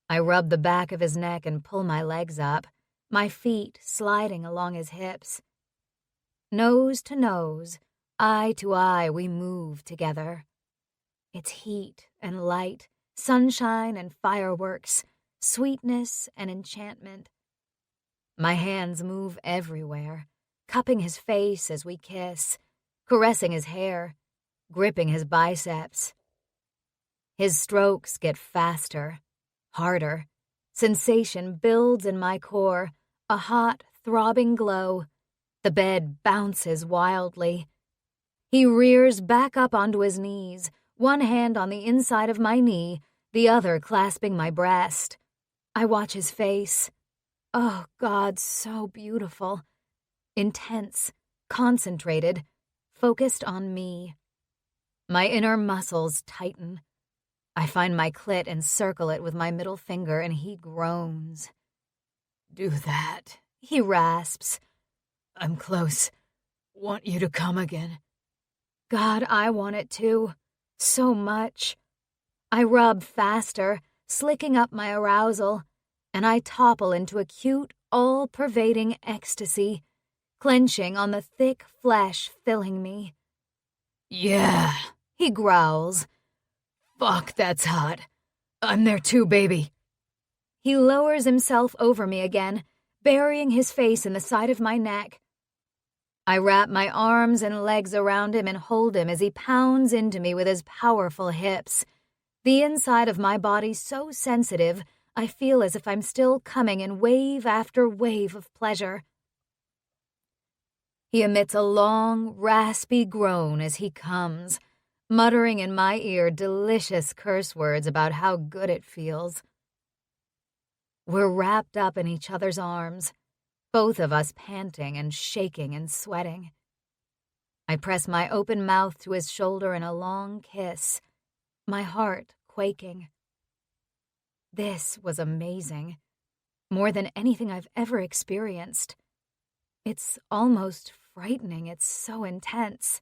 I rub the back of his neck and pull my legs up, my feet sliding along his hips. Nose to nose, eye to eye, we move together. It's heat and light, sunshine and fireworks, sweetness and enchantment. My hands move everywhere, cupping his face as we kiss, caressing his hair, gripping his biceps. His strokes get faster, harder. Sensation builds in my core, a hot, throbbing glow. The bed bounces wildly. He rears back up onto his knees, one hand on the inside of my knee, the other clasping my breast. I watch his face. Oh, God, so beautiful. Intense, concentrated, focused on me. My inner muscles tighten. I find my clit and circle it with my middle finger, and he groans. "Do that," he rasps. "I'm close. Want you to come again." God, I want it too. So much. I rub faster, slicking up my arousal, and I topple into acute, all-pervading ecstasy, clenching on the thick flesh filling me. "Yeah," he growls. "Fuck, that's hot. I'm there too, baby." He lowers himself over me again, burying his face in the side of my neck. I wrap my arms and legs around him and hold him as he pounds into me with his powerful hips. The inside of my body so sensitive, I feel as if I'm still coming in wave after wave of pleasure. He emits a long, raspy groan as he comes, muttering in my ear delicious curse words about how good it feels. We're wrapped up in each other's arms, both of us panting and shaking and sweating. I press my open mouth to his shoulder in a long kiss, my heart quaking. This was amazing, more than anything I've ever experienced. It's almost frightening, it's so intense.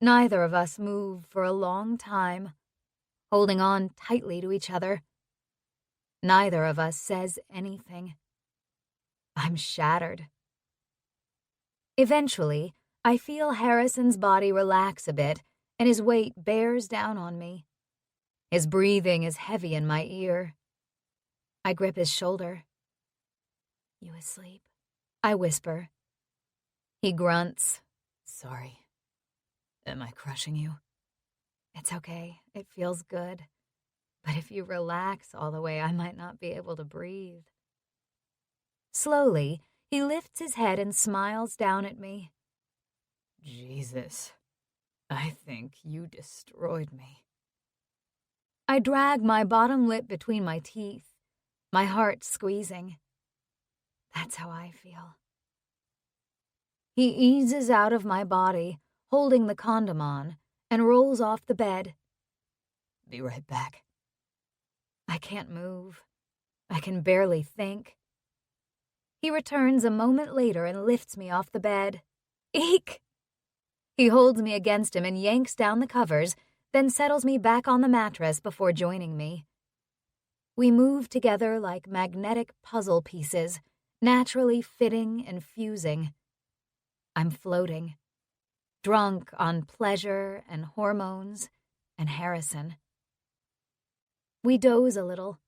Neither of us move for a long time, holding on tightly to each other. Neither of us says anything. I'm shattered. Eventually, I feel Harrison's body relax a bit, and his weight bears down on me. His breathing is heavy in my ear. I grip his shoulder. "You asleep?" I whisper. He grunts. "Sorry. Am I crushing you?" "It's okay. It feels good. But if you relax all the way, I might not be able to breathe." Slowly, he lifts his head and smiles down at me. "Jesus, I think you destroyed me." I drag my bottom lip between my teeth, my heart squeezing. That's how I feel. He eases out of my body, holding the condom on, and rolls off the bed. "Be right back." I can't move. I can barely think. He returns a moment later and lifts me off the bed. Eek! He holds me against him and yanks down the covers, then settles me back on the mattress before joining me. We move together like magnetic puzzle pieces, naturally fitting and fusing. I'm floating, drunk on pleasure and hormones and Harrison. We doze a little.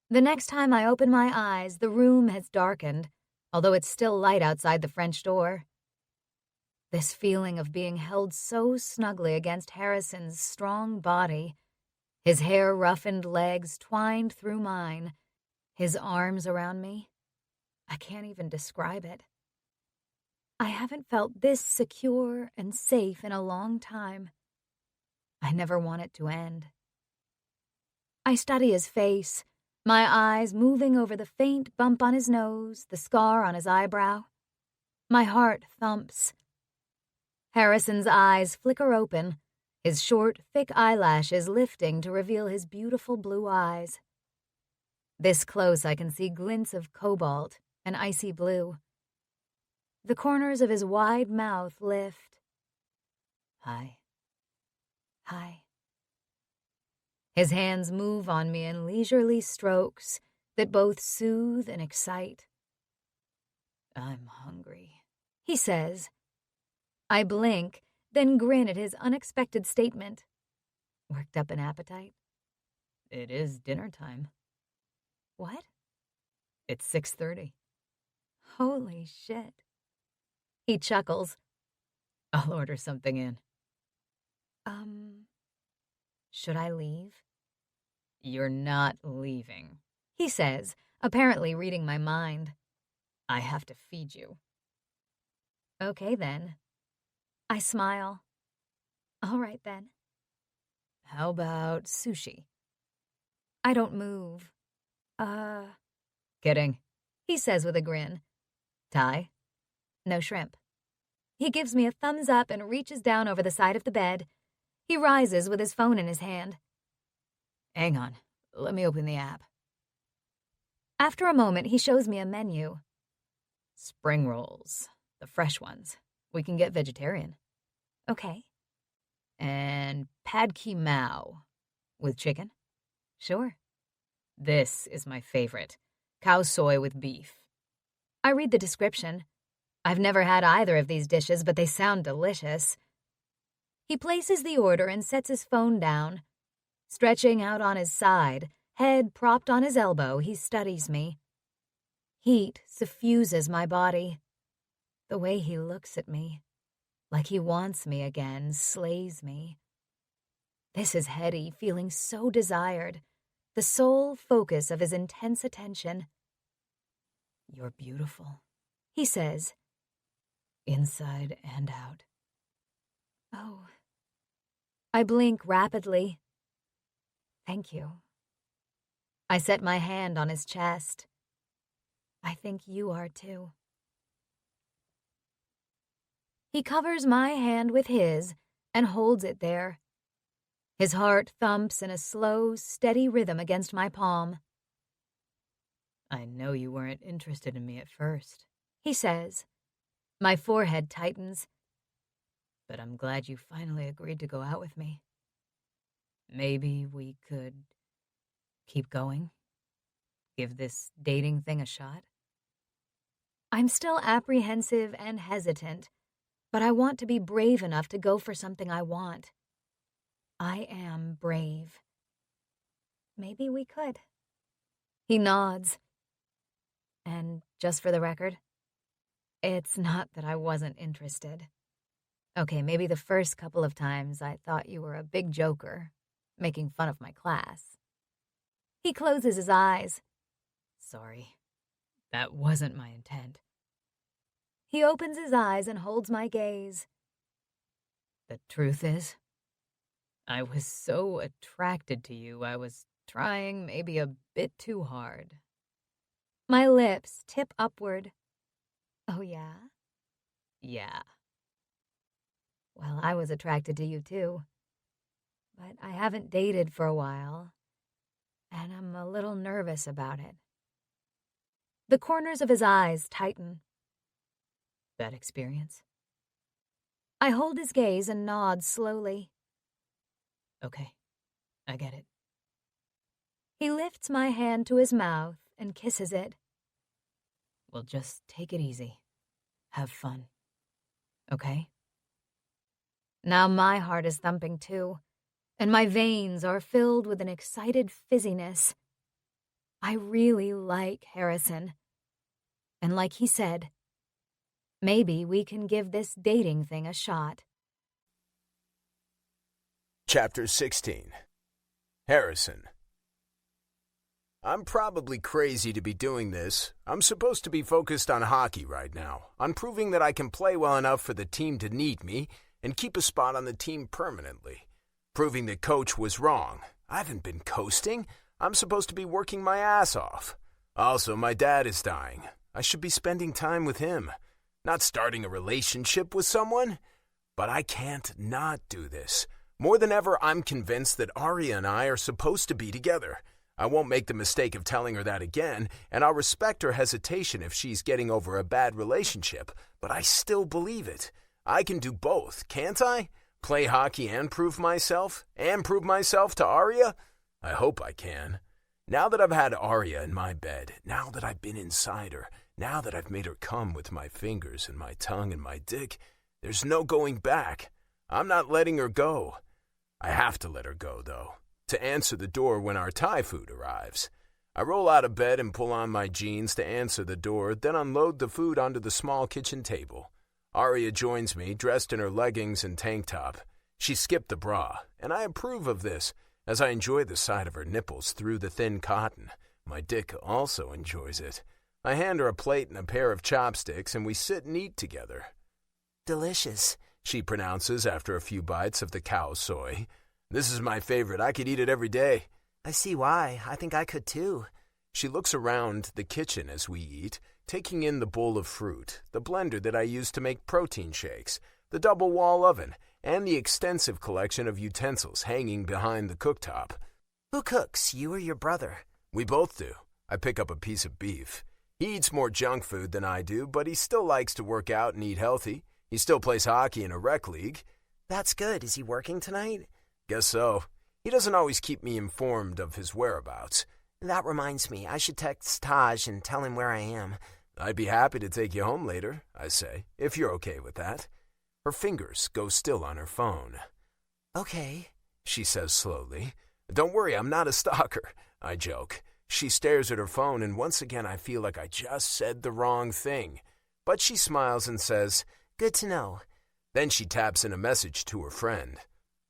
The next time I open my eyes, the room has darkened, although it's still light outside the French door. This feeling of being held so snugly against Harrison's strong body, his hair-roughened legs twined through mine, his arms around me, I can't even describe it. I haven't felt this secure and safe in a long time. I never want it to end. I study his face, my eyes moving over the faint bump on his nose, the scar on his eyebrow. My heart thumps. Harrison's eyes flicker open, his short, thick eyelashes lifting to reveal his beautiful blue eyes. This close I can see glints of cobalt and icy blue. The corners of his wide mouth lift. Hi. Hi. His hands move on me in leisurely strokes that both soothe and excite. I'm hungry, he says. I blink, then grin at his unexpected statement. Worked up an appetite? It is dinner time. What? It's 6:30. Holy shit. He chuckles. I'll order something in. Should I leave? You're not leaving, he says, apparently reading my mind. I have to feed you. Okay, then. I smile. All right, then. How about sushi? I don't move. Kidding, he says with a grin. Thai? No shrimp. He gives me a thumbs up and reaches down over the side of the bed. He rises with his phone in his hand. Hang on, let me open the app. After a moment, he shows me a menu. Spring rolls, the fresh ones. We can get vegetarian. Okay. And pad ki mao with chicken? Sure. This is my favorite, cow soy with beef. I read the description. I've never had either of these dishes, but they sound delicious. He places the order and sets his phone down. Stretching out on his side, head propped on his elbow, he studies me. Heat suffuses my body. The way he looks at me, like he wants me again, slays me. This is heady, feeling so desired, the sole focus of his intense attention. You're beautiful, he says, inside and out. Oh. I blink rapidly. Thank you. I set my hand on his chest. I think you are too. He covers my hand with his and holds it there. His heart thumps in a slow, steady rhythm against my palm. I know you weren't interested in me at first, he says. My forehead tightens. But I'm glad you finally agreed to go out with me. Maybe we could keep going? Give this dating thing a shot? I'm still apprehensive and hesitant, but I want to be brave enough to go for something I want. I am brave. Maybe we could. He nods. And just for the record, it's not that I wasn't interested. Okay, maybe the first couple of times I thought you were a big joker, making fun of my class. He closes his eyes. Sorry, that wasn't my intent. He opens his eyes and holds my gaze. The truth is, I was so attracted to you, I was trying maybe a bit too hard. My lips tip upward. Oh, yeah? Yeah. Well, I was attracted to you, too. But I haven't dated for a while, and I'm a little nervous about it. The corners of his eyes tighten. Bad experience? I hold his gaze and nod slowly. Okay, I get it. He lifts my hand to his mouth and kisses it. Well, just take it easy. Have fun. Okay? Now my heart is thumping too, and my veins are filled with an excited fizziness. I really like Harrison. And like he said, maybe we can give this dating thing a shot. Chapter 16. Harrison. I'm probably crazy to be doing this. I'm supposed to be focused on hockey right now, on proving that I can play well enough for the team to need me and keep a spot on the team permanently. Proving that Coach was wrong. I haven't been coasting. I'm supposed to be working my ass off. Also, my dad is dying. I should be spending time with him, not starting a relationship with someone. But I can't not do this. More than ever, I'm convinced that Arya and I are supposed to be together. I won't make the mistake of telling her that again, and I'll respect her hesitation if she's getting over a bad relationship, but I still believe it. I can do both, can't I? Play hockey and prove myself to Arya? I hope I can. Now that I've had Arya in my bed, now that I've been inside her, now that I've made her come with my fingers and my tongue and my dick, there's no going back. I'm not letting her go. I have to let her go, though, to answer the door when our Thai food arrives. I roll out of bed and pull on my jeans to answer the door, then unload the food onto the small kitchen table. Arya joins me, dressed in her leggings and tank top. She skipped the bra, and I approve of this, as I enjoy the sight of her nipples through the thin cotton. My dick also enjoys it. I hand her a plate and a pair of chopsticks, and we sit and eat together. Delicious, she pronounces after a few bites of the cow soy. This is my favorite. I could eat it every day. I see why. I think I could too. She looks around the kitchen as we eat, taking in the bowl of fruit, the blender that I use to make protein shakes, the double-wall oven, and the extensive collection of utensils hanging behind the cooktop. Who cooks, you or your brother? We both do. I pick up a piece of beef. He eats more junk food than I do, but he still likes to work out and eat healthy. He still plays hockey in a rec league. That's good. Is he working tonight? Guess so. He doesn't always keep me informed of his whereabouts. That reminds me, I should text Taj and tell him where I am. I'd be happy to take you home later, I say, if you're okay with that. Her fingers go still on her phone. Okay, she says slowly. Don't worry, I'm not a stalker, I joke. She stares at her phone, and once again I feel like I just said the wrong thing. But she smiles and says, good to know. Then she taps in a message to her friend.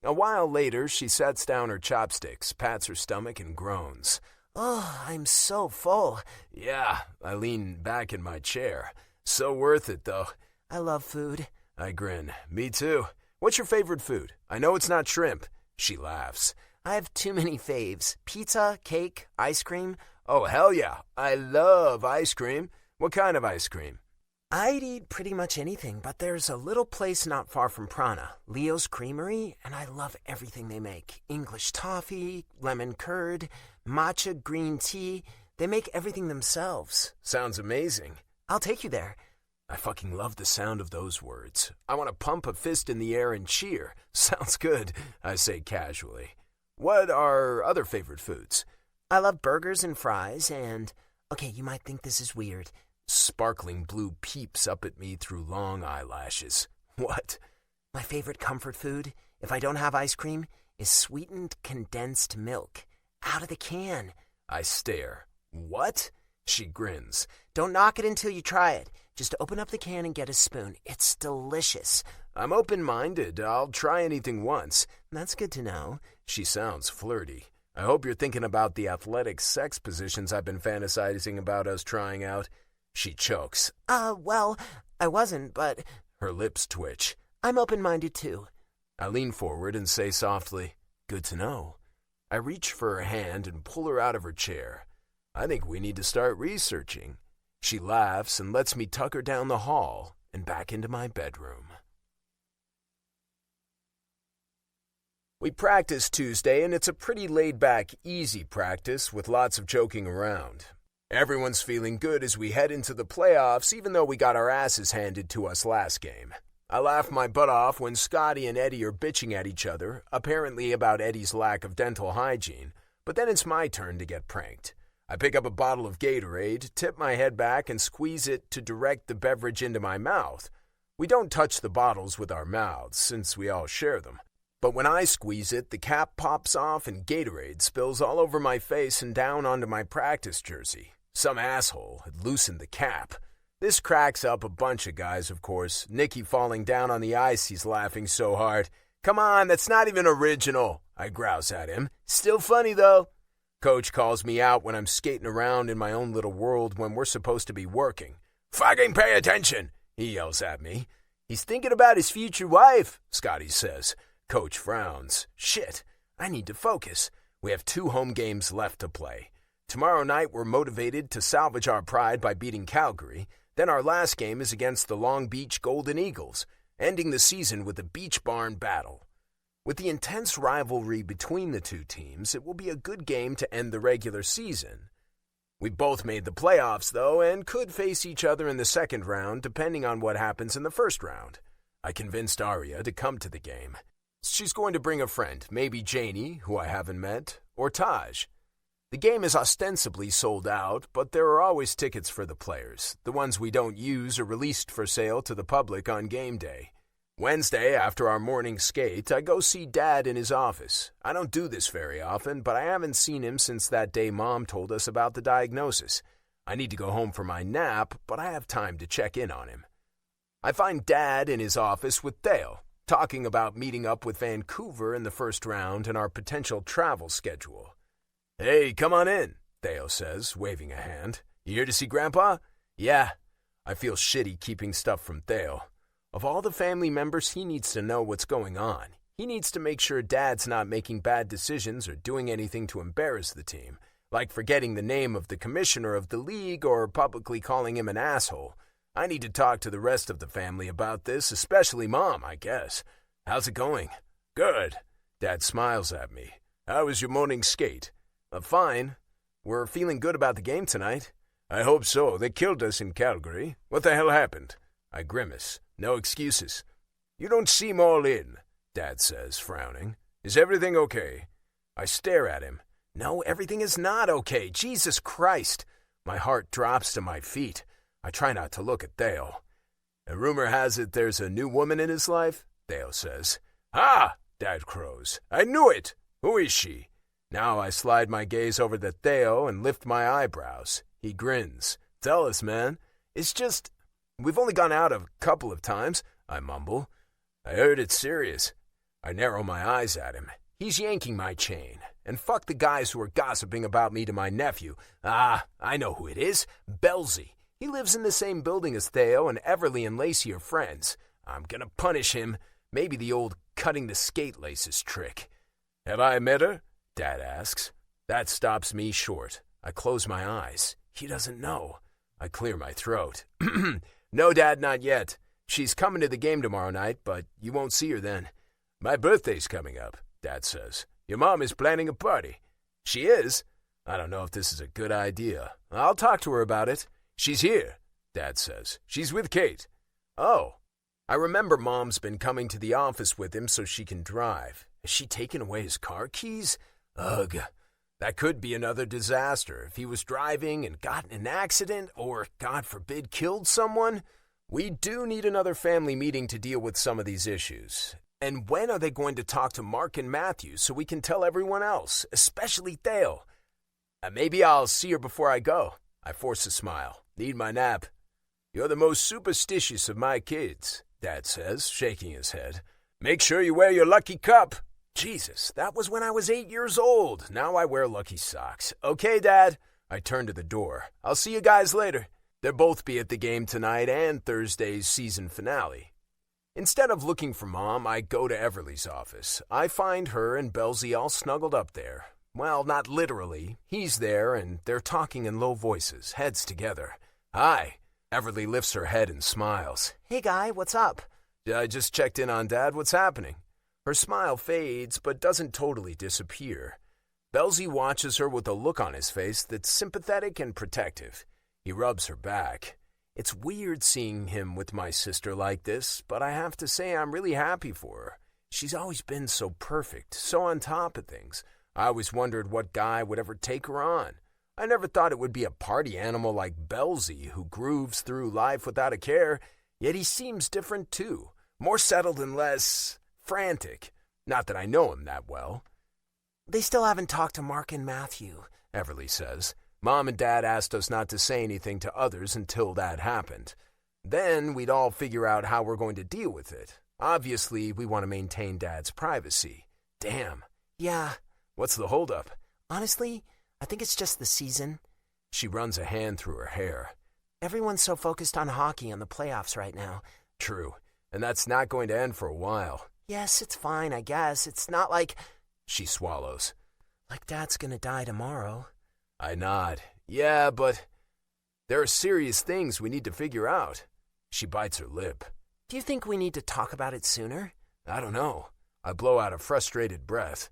A while later, she sets down her chopsticks, pats her stomach, and groans. Oh, I'm so full. Yeah, I lean back in my chair. So worth it, though. I love food. I grin. Me too. What's your favorite food? I know it's not shrimp. She laughs. I have too many faves. Pizza, cake, ice cream. Oh, hell yeah. I love ice cream. What kind of ice cream? I'd eat pretty much anything, but there's a little place not far from Prana, Leo's Creamery, and I love everything they make. English toffee, lemon curd, matcha green tea. They make everything themselves. Sounds amazing. I'll take you there. I fucking love the sound of those words. I want to pump a fist in the air and cheer. Sounds good, I say casually. What are other favorite foods? I love burgers and fries and... Okay, you might think this is weird. Sparkling blue peeps up at me through long eyelashes. What? My favorite comfort food, if I don't have ice cream, is sweetened condensed milk. Out of the can. I stare. What? She grins. Don't knock it until you try it. Just open up the can and get a spoon. It's delicious. I'm open-minded. I'll try anything once. That's good to know. She sounds flirty. I hope you're thinking about the athletic sex positions I've been fantasizing about us trying out. She chokes. Well, I wasn't, but... Her lips twitch. I'm open-minded too. I lean forward and say softly, good to know. I reach for her hand and pull her out of her chair. I think we need to start researching. She laughs and lets me tuck her down the hall and back into my bedroom. We practice Tuesday, and it's a pretty laid-back, easy practice with lots of joking around. Everyone's feeling good as we head into the playoffs, even though we got our asses handed to us last game. I laugh my butt off when Scotty and Eddie are bitching at each other, apparently about Eddie's lack of dental hygiene, but then it's my turn to get pranked. I pick up a bottle of Gatorade, tip my head back, and squeeze it to direct the beverage into my mouth. We don't touch the bottles with our mouths, since we all share them. But when I squeeze it, the cap pops off and Gatorade spills all over my face and down onto my practice jersey. Some asshole had loosened the cap. This cracks up a bunch of guys, of course. Nicky falling down on the ice, he's laughing so hard. Come on, that's not even original, I grouse at him. Still funny, though. Coach calls me out when I'm skating around in my own little world when we're supposed to be working. Fucking pay attention, he yells at me. He's thinking about his future wife, Scotty says. Coach frowns. Shit, I need to focus. We have 2 home games left to play. Tomorrow night, we're motivated to salvage our pride by beating Calgary. Then our last game is against the Long Beach Golden Eagles, ending the season with a beach barn battle. With the intense rivalry between the 2 teams, it will be a good game to end the regular season. We both made the playoffs, though, and could face each other in the second round, depending on what happens in the first round. I convinced Arya to come to the game. She's going to bring a friend, maybe Janie, who I haven't met, or Taj. The game is ostensibly sold out, but there are always tickets for the players. The ones we don't use are released for sale to the public on game day. Wednesday, after our morning skate, I go see Dad in his office. I don't do this very often, but I haven't seen him since that day Mom told us about the diagnosis. I need to go home for my nap, but I have time to check in on him. I find Dad in his office with Theo, talking about meeting up with Vancouver in the first round and our potential travel schedule. "Hey, come on in," Theo says, waving a hand. "You here to see Grandpa?" "Yeah." I feel shitty keeping stuff from Theo. Of all the family members, he needs to know what's going on. He needs to make sure Dad's not making bad decisions or doing anything to embarrass the team, like forgetting the name of the commissioner of the league or publicly calling him an asshole. I need to talk to the rest of the family about this, especially Mom, I guess. "How's it going?" "Good." Dad smiles at me. "How was your morning skate?" "Fine. We're feeling good about the game tonight." "I hope so. They killed us in Calgary. What the hell happened?" I grimace. "No excuses." "You don't seem all in," Dad says, frowning. "Is everything okay?" I stare at him. No, everything is not okay. Jesus Christ. My heart drops to my feet. I try not to look at Theo. "A rumor has it there's a new woman in his life," Theo says. "Ah!" Dad crows. "I knew it! Who is she?" Now I slide my gaze over to Theo and lift my eyebrows. He grins. "Tell us, man." "It's just, we've only gone out a couple of times," I mumble. "I heard it's serious." I narrow my eyes at him. He's yanking my chain. And fuck the guys who are gossiping about me to my nephew. Ah, I know who it is. Belzy. He lives in the same building as Theo, and Everly and Lacey are friends. I'm gonna punish him. Maybe the old cutting the skate laces trick. "Have I met her?" Dad asks. That stops me short. I close my eyes. He doesn't know. I clear my throat. "No, Dad, not yet. She's coming to the game tomorrow night, but you won't see her then." "My birthday's coming up," Dad says. "Your mom is planning a party." "She is?" I don't know if this is a good idea. I'll talk to her about it. "She's here," Dad says. "She's with Kate." "Oh." I remember Mom's been coming to the office with him so she can drive. Has she taken away his car keys? Ugh. That could be another disaster if he was driving and got in an accident or, God forbid, killed someone. We do need another family meeting to deal with some of these issues. And when are they going to talk to Mark and Matthew so we can tell everyone else, especially Theo? Maybe I'll see her before I go. I force a smile. Need my nap. "You're the most superstitious of my kids," Dad says, shaking his head. "Make sure you wear your lucky cup." Jesus, that was when I was 8 years old. Now I wear lucky socks. "Okay, Dad." I turn to the door. "I'll see you guys later." They'll both be at the game tonight and Thursday's season finale. Instead of looking for Mom, I go to Everly's office. I find her and Belzy all snuggled up there. Well, not literally. He's there, and they're talking in low voices, heads together. "Hi." Everly lifts her head and smiles. "Hey, Guy, what's up?" "I just checked in on Dad. What's happening?" Her smile fades, but doesn't totally disappear. Belzy watches her with a look on his face that's sympathetic and protective. He rubs her back. It's weird seeing him with my sister like this, but I have to say I'm really happy for her. She's always been so perfect, so on top of things. I always wondered what guy would ever take her on. I never thought it would be a party animal like Belzy who grooves through life without a care, yet he seems different too, more settled and less frantic. Not that I know him that well. "They still haven't talked to Mark and Matthew," Everly says. Mom and Dad asked us not to say anything to others until that happened. Then we'd all figure out how we're going to deal with it. Obviously, we want to maintain Dad's privacy. Damn. "Yeah." What's the holdup? "Honestly, I think it's just the season." She runs a hand through her hair. "Everyone's so focused on hockey and the playoffs right now." True. And that's not going to end for a while. "Yes, it's fine, I guess. It's not like..." She swallows. Like Dad's gonna die tomorrow. I nod. Yeah, but there are serious things we need to figure out. She bites her lip. Do you think we need to talk about it sooner? I don't know. I blow out a frustrated breath.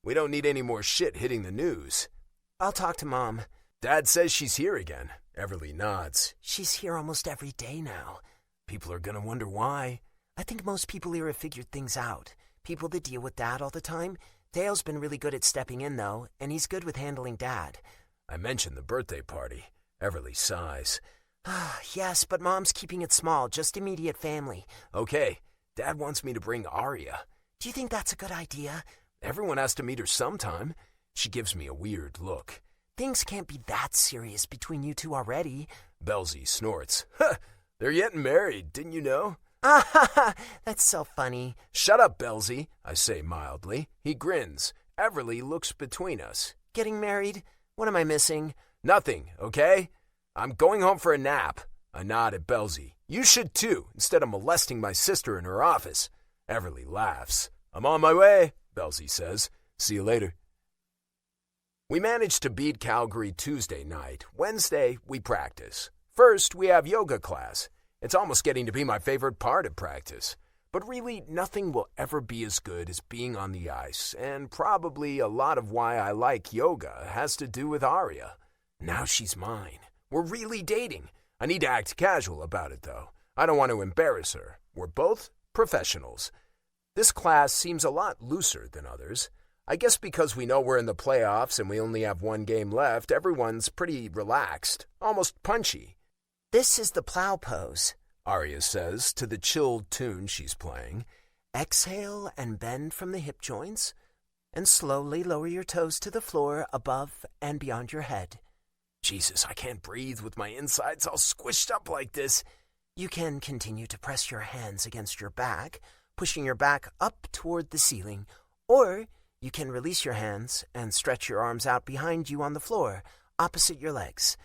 We don't need any more shit hitting the news. I'll talk to Mom. Dad says she's here again. Everly nods. She's here almost every day now. People are gonna wonder why. I think most people here have figured things out. People that deal with Dad all the time. Dale's been really good at stepping in, though, and he's good with handling Dad. I mentioned the birthday party. Everly sighs. Yes, but Mom's keeping it small, just immediate family. Okay, Dad wants me to bring Arya. Do you think that's a good idea? Everyone has to meet her sometime. She gives me a weird look. Things can't be that serious between you two already. Belzy snorts. Huh, they're getting married, didn't you know? That's so funny. Shut up, Belzy, I say mildly. He grins. Everly looks between us. Getting married? What am I missing? Nothing, okay? I'm going home for a nap. I nod at Belzy. You should too, instead of molesting my sister in her office. Everly laughs. I'm on my way, Belzy says. See you later. We managed to beat Calgary Tuesday night. Wednesday, we practice. First, we have yoga class. It's almost getting to be my favorite part of practice. But really, nothing will ever be as good as being on the ice, and probably a lot of why I like yoga has to do with Arya. Now she's mine. We're really dating. I need to act casual about it, though. I don't want to embarrass her. We're both professionals. This class seems a lot looser than others. I guess because we know we're in the playoffs and we only have one game left, everyone's pretty relaxed, almost punchy. This is the plow pose, Arya says to the chilled tune she's playing. Exhale and bend from the hip joints, and slowly lower your toes to the floor above and beyond your head. Jesus, I can't breathe with my insides all squished up like this. You can continue to press your hands against your back, pushing your back up toward the ceiling, or you can release your hands and stretch your arms out behind you on the floor, opposite your legs.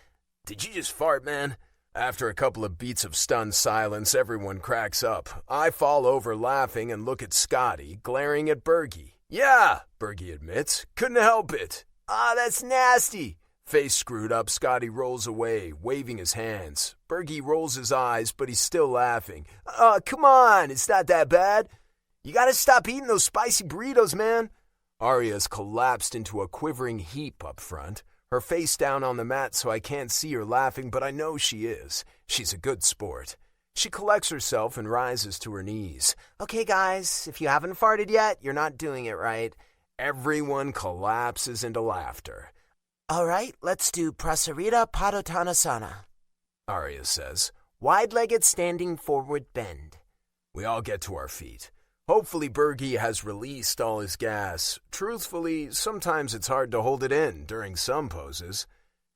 Did you just fart, man? After a couple of beats of stunned silence, everyone cracks up. I fall over laughing and look at Scotty, glaring at Bergie. Yeah, Bergie admits. Couldn't help it. That's nasty. Face screwed up, Scotty rolls away, waving his hands. Bergie rolls his eyes, but he's still laughing. Come on, it's not that bad. You gotta stop eating those spicy burritos, man. Arya's collapsed into a quivering heap up front, her face down on the mat so I can't see her laughing, but I know she is. She's a good sport. She collects herself and rises to her knees. Okay, guys, if you haven't farted yet, you're not doing it right. Everyone collapses into laughter. All right, let's do Prasarita Padottanasana, Arya says. Wide-legged standing forward bend. We all get to our feet. Hopefully Bergie has released all his gas. Truthfully, sometimes it's hard to hold it in during some poses.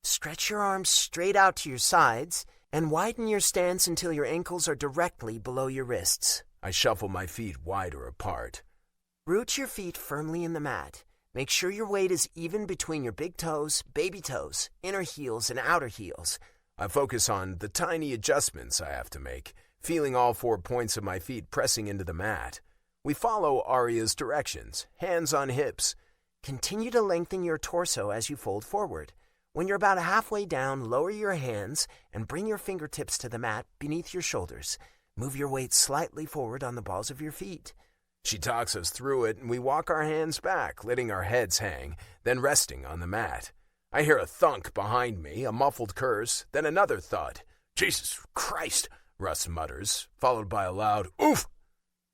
Stretch your arms straight out to your sides and widen your stance until your ankles are directly below your wrists. I shuffle my feet wider apart. Root your feet firmly in the mat. Make sure your weight is even between your big toes, baby toes, inner heels, and outer heels. I focus on the tiny adjustments I have to make, feeling all 4 points of my feet pressing into the mat. We follow Arya's directions, hands on hips. Continue to lengthen your torso as you fold forward. When you're about halfway down, lower your hands and bring your fingertips to the mat beneath your shoulders. Move your weight slightly forward on the balls of your feet. She talks us through it, and we walk our hands back, letting our heads hang, then resting on the mat. I hear a thunk behind me, a muffled curse, then another thud. Jesus Christ, Russ mutters, followed by a loud oof.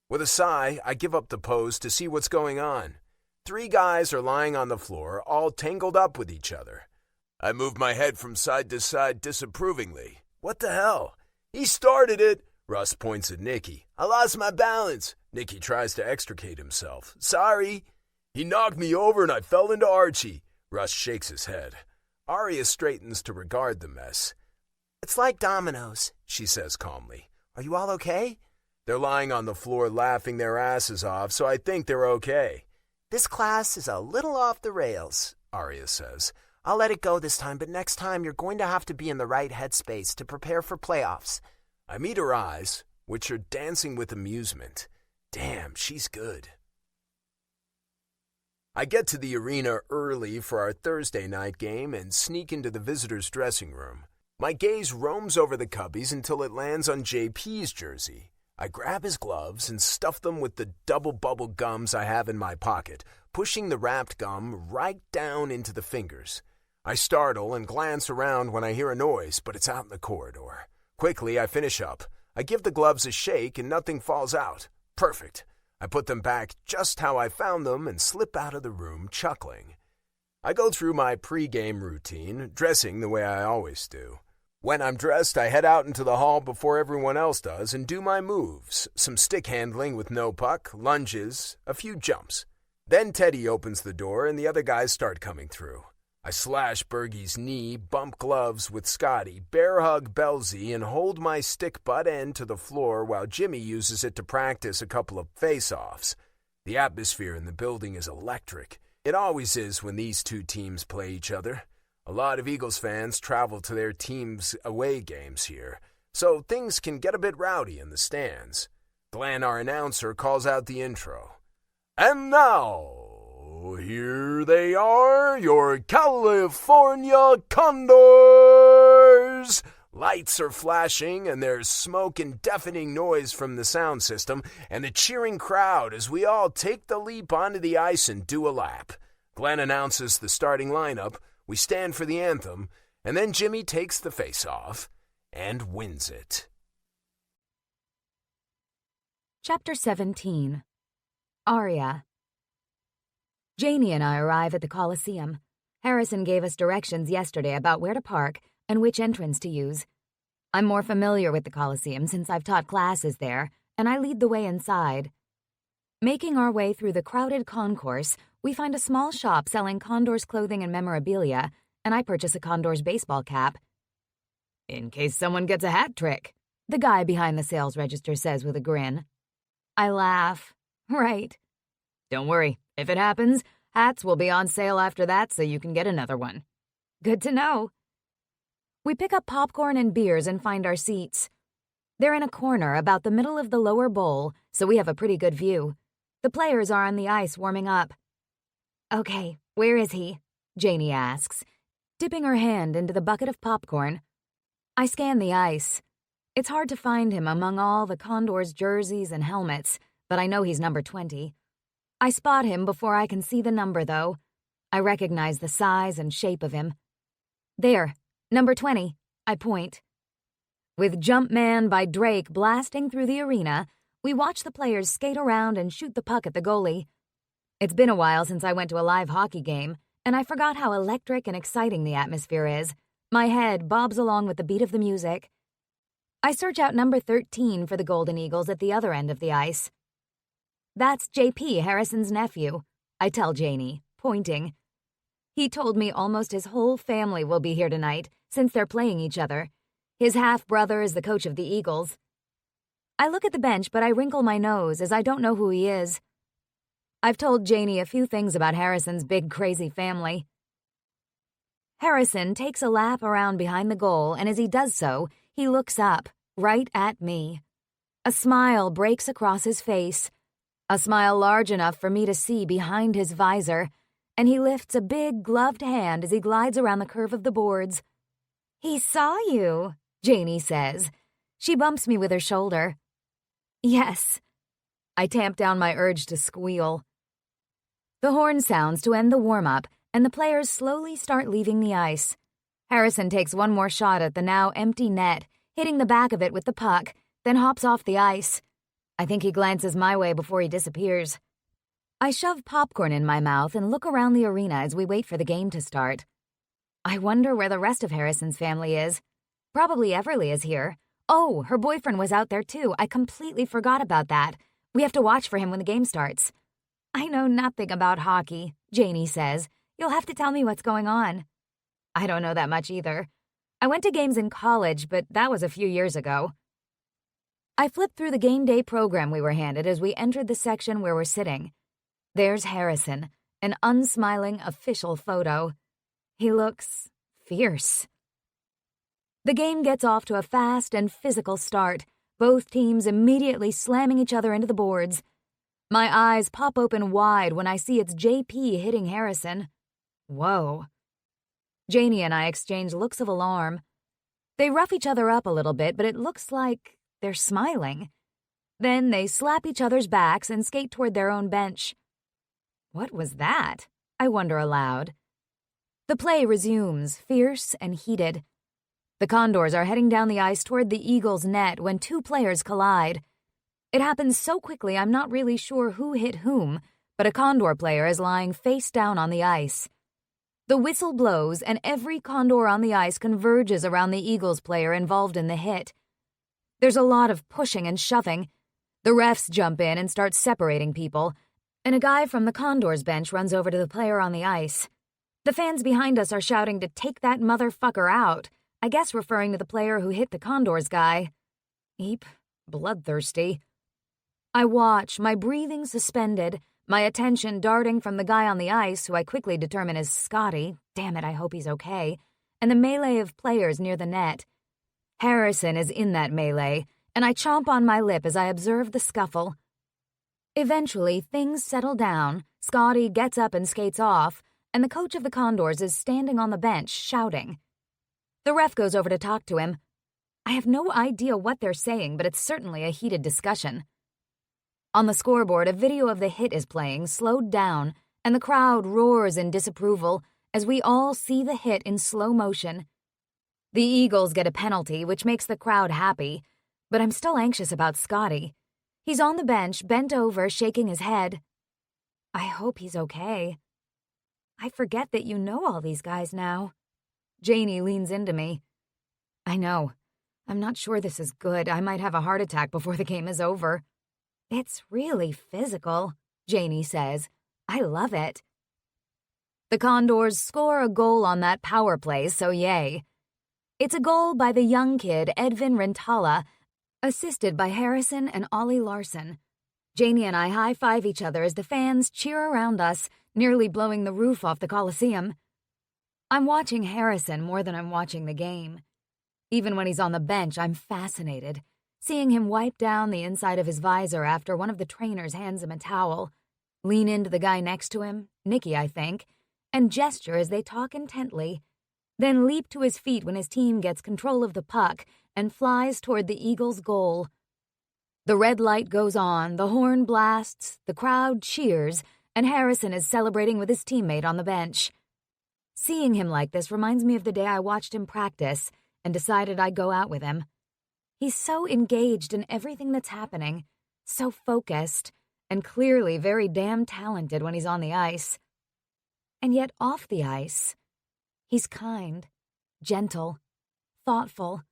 With a sigh, I give up the pose to see what's going on. 3 guys are lying on the floor, all tangled up with each other. I move my head from side to side disapprovingly. What the hell? He started it. Russ points at Nicky. I lost my balance. Nicky tries to extricate himself. Sorry. He knocked me over and I fell into Archie. Russ shakes his head. Arya straightens to regard the mess. It's like dominoes, she says calmly. Are you all okay? They're lying on the floor laughing their asses off, so I think they're okay. This class is a little off the rails, Arya says. I'll let it go this time, but next time you're going to have to be in the right headspace to prepare for playoffs. I meet her eyes, which are dancing with amusement. Damn, she's good. I get to the arena early for our Thursday night game and sneak into the visitors' dressing room. My gaze roams over the cubbies until it lands on JP's jersey. I grab his gloves and stuff them with the double bubble gums I have in my pocket, pushing the wrapped gum right down into the fingers. I startle and glance around when I hear a noise, but it's out in the corridor. Quickly, I finish up. I give the gloves a shake and nothing falls out. Perfect. I put them back just how I found them and slip out of the room chuckling. I go through my pre-game routine, dressing the way I always do. When I'm dressed, I head out into the hall before everyone else does and do my moves, some stick handling with no puck, lunges, a few jumps. Then Teddy opens the door and the other guys start coming through. I slash Bergie's knee, bump gloves with Scotty, bear hug Belzy, and hold my stick butt end to the floor while Jimmy uses it to practice a couple of face-offs. The atmosphere in the building is electric. It always is when these two teams play each other. A lot of Eagles fans travel to their team's away games here, so things can get a bit rowdy in the stands. Glenn, our announcer, calls out the intro. And now, here they are, your California Condors! Lights are flashing, and there's smoke and deafening noise from the sound system, and a cheering crowd as we all take the leap onto the ice and do a lap. Glenn announces the starting lineup, we stand for the anthem, and then Jimmy takes the face-off and wins it. Chapter 17. Arya. Janie and I arrive at the Coliseum. Harrison gave us directions yesterday about where to park and which entrance to use. I'm more familiar with the Coliseum since I've taught classes there, and I lead the way inside. Making our way through the crowded concourse, we find a small shop selling Condors clothing and memorabilia, and I purchase a Condors baseball cap. In case someone gets a hat trick, the guy behind the sales register says with a grin. I laugh. Right. Don't worry, if it happens, hats will be on sale after that so you can get another one. Good to know. We pick up popcorn and beers and find our seats. They're in a corner about the middle of the lower bowl, so we have a pretty good view. The players are on the ice warming up. Okay, where is he? Janie asks, dipping her hand into the bucket of popcorn. I scan the ice. It's hard to find him among all the Condors jerseys and helmets, but I know he's number 20. I spot him before I can see the number, though. I recognize the size and shape of him. There, number 20, I point. With Jumpman by Drake blasting through the arena, we watch the players skate around and shoot the puck at the goalie. It's been a while since I went to a live hockey game, and I forgot how electric and exciting the atmosphere is. My head bobs along with the beat of the music. I search out number 13 for the Golden Eagles at the other end of the ice. That's JP, Harrison's nephew, I tell Janie, pointing. He told me almost his whole family will be here tonight, since they're playing each other. His half-brother is the coach of the Eagles. I look at the bench, but I wrinkle my nose as I don't know who he is. I've told Janie a few things about Harrison's big, crazy family. Harrison takes a lap around behind the goal, and as he does so, he looks up, right at me. A smile breaks across his face, a smile large enough for me to see behind his visor, and he lifts a big, gloved hand as he glides around the curve of the boards. He saw you, Janie says. She bumps me with her shoulder. Yes. I tamp down my urge to squeal. The horn sounds to end the warm-up, and the players slowly start leaving the ice. Harrison takes one more shot at the now empty net, hitting the back of it with the puck, then hops off the ice. I think he glances my way before he disappears. I shove popcorn in my mouth and look around the arena as we wait for the game to start. I wonder where the rest of Harrison's family is. Probably Everly is here. Oh, her boyfriend was out there too. I completely forgot about that. We have to watch for him when the game starts. I know nothing about hockey, Janie says. You'll have to tell me what's going on. I don't know that much either. I went to games in college, but that was a few years ago. I flipped through the game day program we were handed as we entered the section where we're sitting. There's Harrison, an unsmiling official photo. He looks fierce. The game gets off to a fast and physical start, both teams immediately slamming each other into the boards. My eyes pop open wide when I see it's JP hitting Harrison. Whoa. Janie and I exchange looks of alarm. They rough each other up a little bit, but it looks like they're smiling. Then they slap each other's backs and skate toward their own bench. What was that? I wonder aloud. The play resumes, fierce and heated. The Condors are heading down the ice toward the Eagles' net when two players collide. It happens so quickly I'm not really sure who hit whom, but a Condor player is lying face down on the ice. The whistle blows and every Condor on the ice converges around the Eagles player involved in the hit. There's a lot of pushing and shoving. The refs jump in and start separating people, and a guy from the Condors bench runs over to the player on the ice. The fans behind us are shouting to take that motherfucker out, I guess referring to the player who hit the Condors guy. Eep, bloodthirsty. I watch, my breathing suspended, my attention darting from the guy on the ice, who I quickly determine is Scotty, damn it, I hope he's okay, and the melee of players near the net. Harrison is in that melee, and I chomp on my lip as I observe the scuffle. Eventually, things settle down, Scotty gets up and skates off, and the coach of the Condors is standing on the bench, shouting. The ref goes over to talk to him. I have no idea what they're saying, but it's certainly a heated discussion. On the scoreboard, a video of the hit is playing, slowed down, and the crowd roars in disapproval as we all see the hit in slow motion. The Eagles get a penalty, which makes the crowd happy, but I'm still anxious about Scotty. He's on the bench, bent over, shaking his head. I hope he's okay. I forget that you know all these guys now. Janie leans into me. I know. I'm not sure this is good. I might have a heart attack before the game is over. It's really physical, Janie says. I love it. The Condors score a goal on that power play, so yay. It's a goal by the young kid Edvin Rintala, assisted by Harrison and Ollie Larson. Janie and I high-five each other as the fans cheer around us, nearly blowing the roof off the Coliseum. I'm watching Harrison more than I'm watching the game. Even when he's on the bench, I'm fascinated, seeing him wipe down the inside of his visor after one of the trainers hands him a towel, lean into the guy next to him, Nicky, I think, and gesture as they talk intently, then leap to his feet when his team gets control of the puck and flies toward the Eagles' goal. The red light goes on, the horn blasts, the crowd cheers, and Harrison is celebrating with his teammate on the bench. Seeing him like this reminds me of the day I watched him practice and decided I'd go out with him. He's so engaged in everything that's happening, so focused, and clearly very damn talented when he's on the ice. And yet off the ice, he's kind, gentle, thoughtful,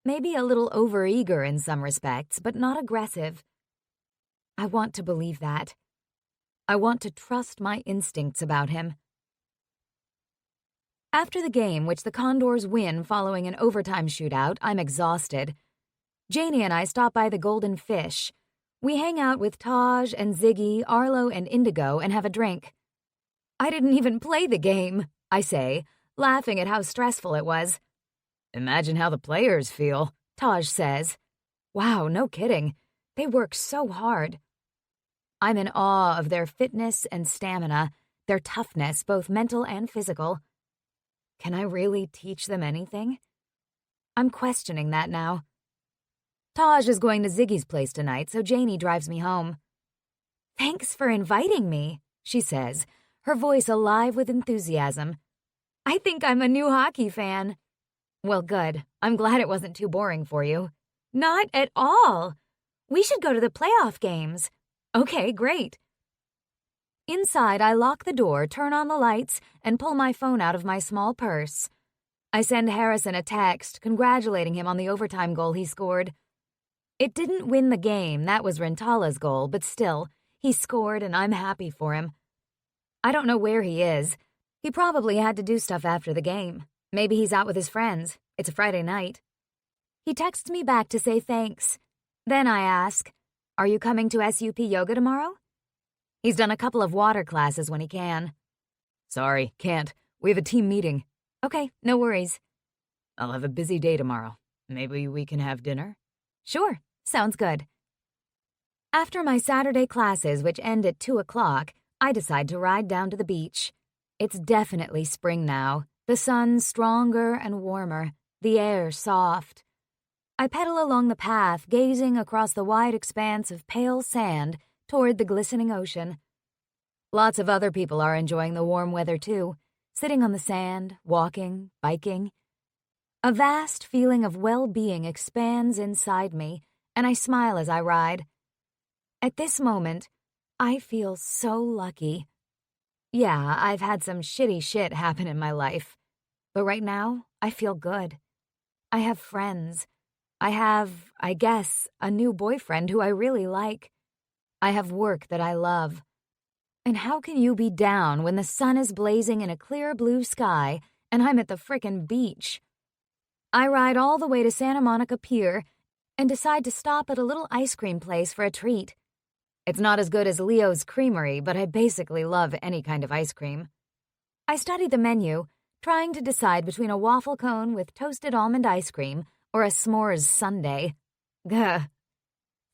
maybe a little overeager in some respects, but not aggressive. I want to believe that. I want to trust my instincts about him. After the game, which the Condors win following an overtime shootout, I'm exhausted. Janie and I stop by the Golden Fish. We hang out with Taj and Ziggy, Arlo and Indigo, and have a drink. I didn't even play the game, I say, laughing at how stressful it was. Imagine how the players feel, Taj says. Wow, no kidding. They work so hard. I'm in awe of their fitness and stamina, their toughness, both mental and physical. Can I really teach them anything? I'm questioning that now. Taj is going to Ziggy's place tonight, so Janie drives me home. Thanks for inviting me, she says, her voice alive with enthusiasm. I think I'm a new hockey fan. Well, good. I'm glad it wasn't too boring for you. Not at all. We should go to the playoff games. Okay, great. Inside, I lock the door, turn on the lights, and pull my phone out of my small purse. I send Harrison a text congratulating him on the overtime goal he scored. It didn't win the game, that was Rintala's goal, but still, he scored and I'm happy for him. I don't know where he is. He probably had to do stuff after the game. Maybe he's out with his friends. It's a Friday night. He texts me back to say thanks. Then I ask, are you coming to SUP yoga tomorrow? He's done a couple of water classes when he can. Sorry, can't. We have a team meeting. Okay, no worries. I'll have a busy day tomorrow. Maybe we can have dinner? Sure, sounds good. After my Saturday classes, which end at 2 o'clock, I decide to ride down to the beach. It's definitely spring now. The sun's stronger and warmer, the air soft. I pedal along the path, gazing across the wide expanse of pale sand toward the glistening ocean. Lots of other people are enjoying the warm weather too, sitting on the sand, walking, biking. A vast feeling of well-being expands inside me, and I smile as I ride. At this moment, I feel so lucky. Yeah, I've had some shitty shit happen in my life, but right now, I feel good. I have friends. I have, I guess, a new boyfriend who I really like. I have work that I love. And how can you be down when the sun is blazing in a clear blue sky and I'm at the frickin' beach? I ride all the way to Santa Monica Pier and decide to stop at a little ice cream place for a treat. It's not as good as Leo's Creamery, but I basically love any kind of ice cream. I study the menu, trying to decide between a waffle cone with toasted almond ice cream or a s'mores sundae. Gah.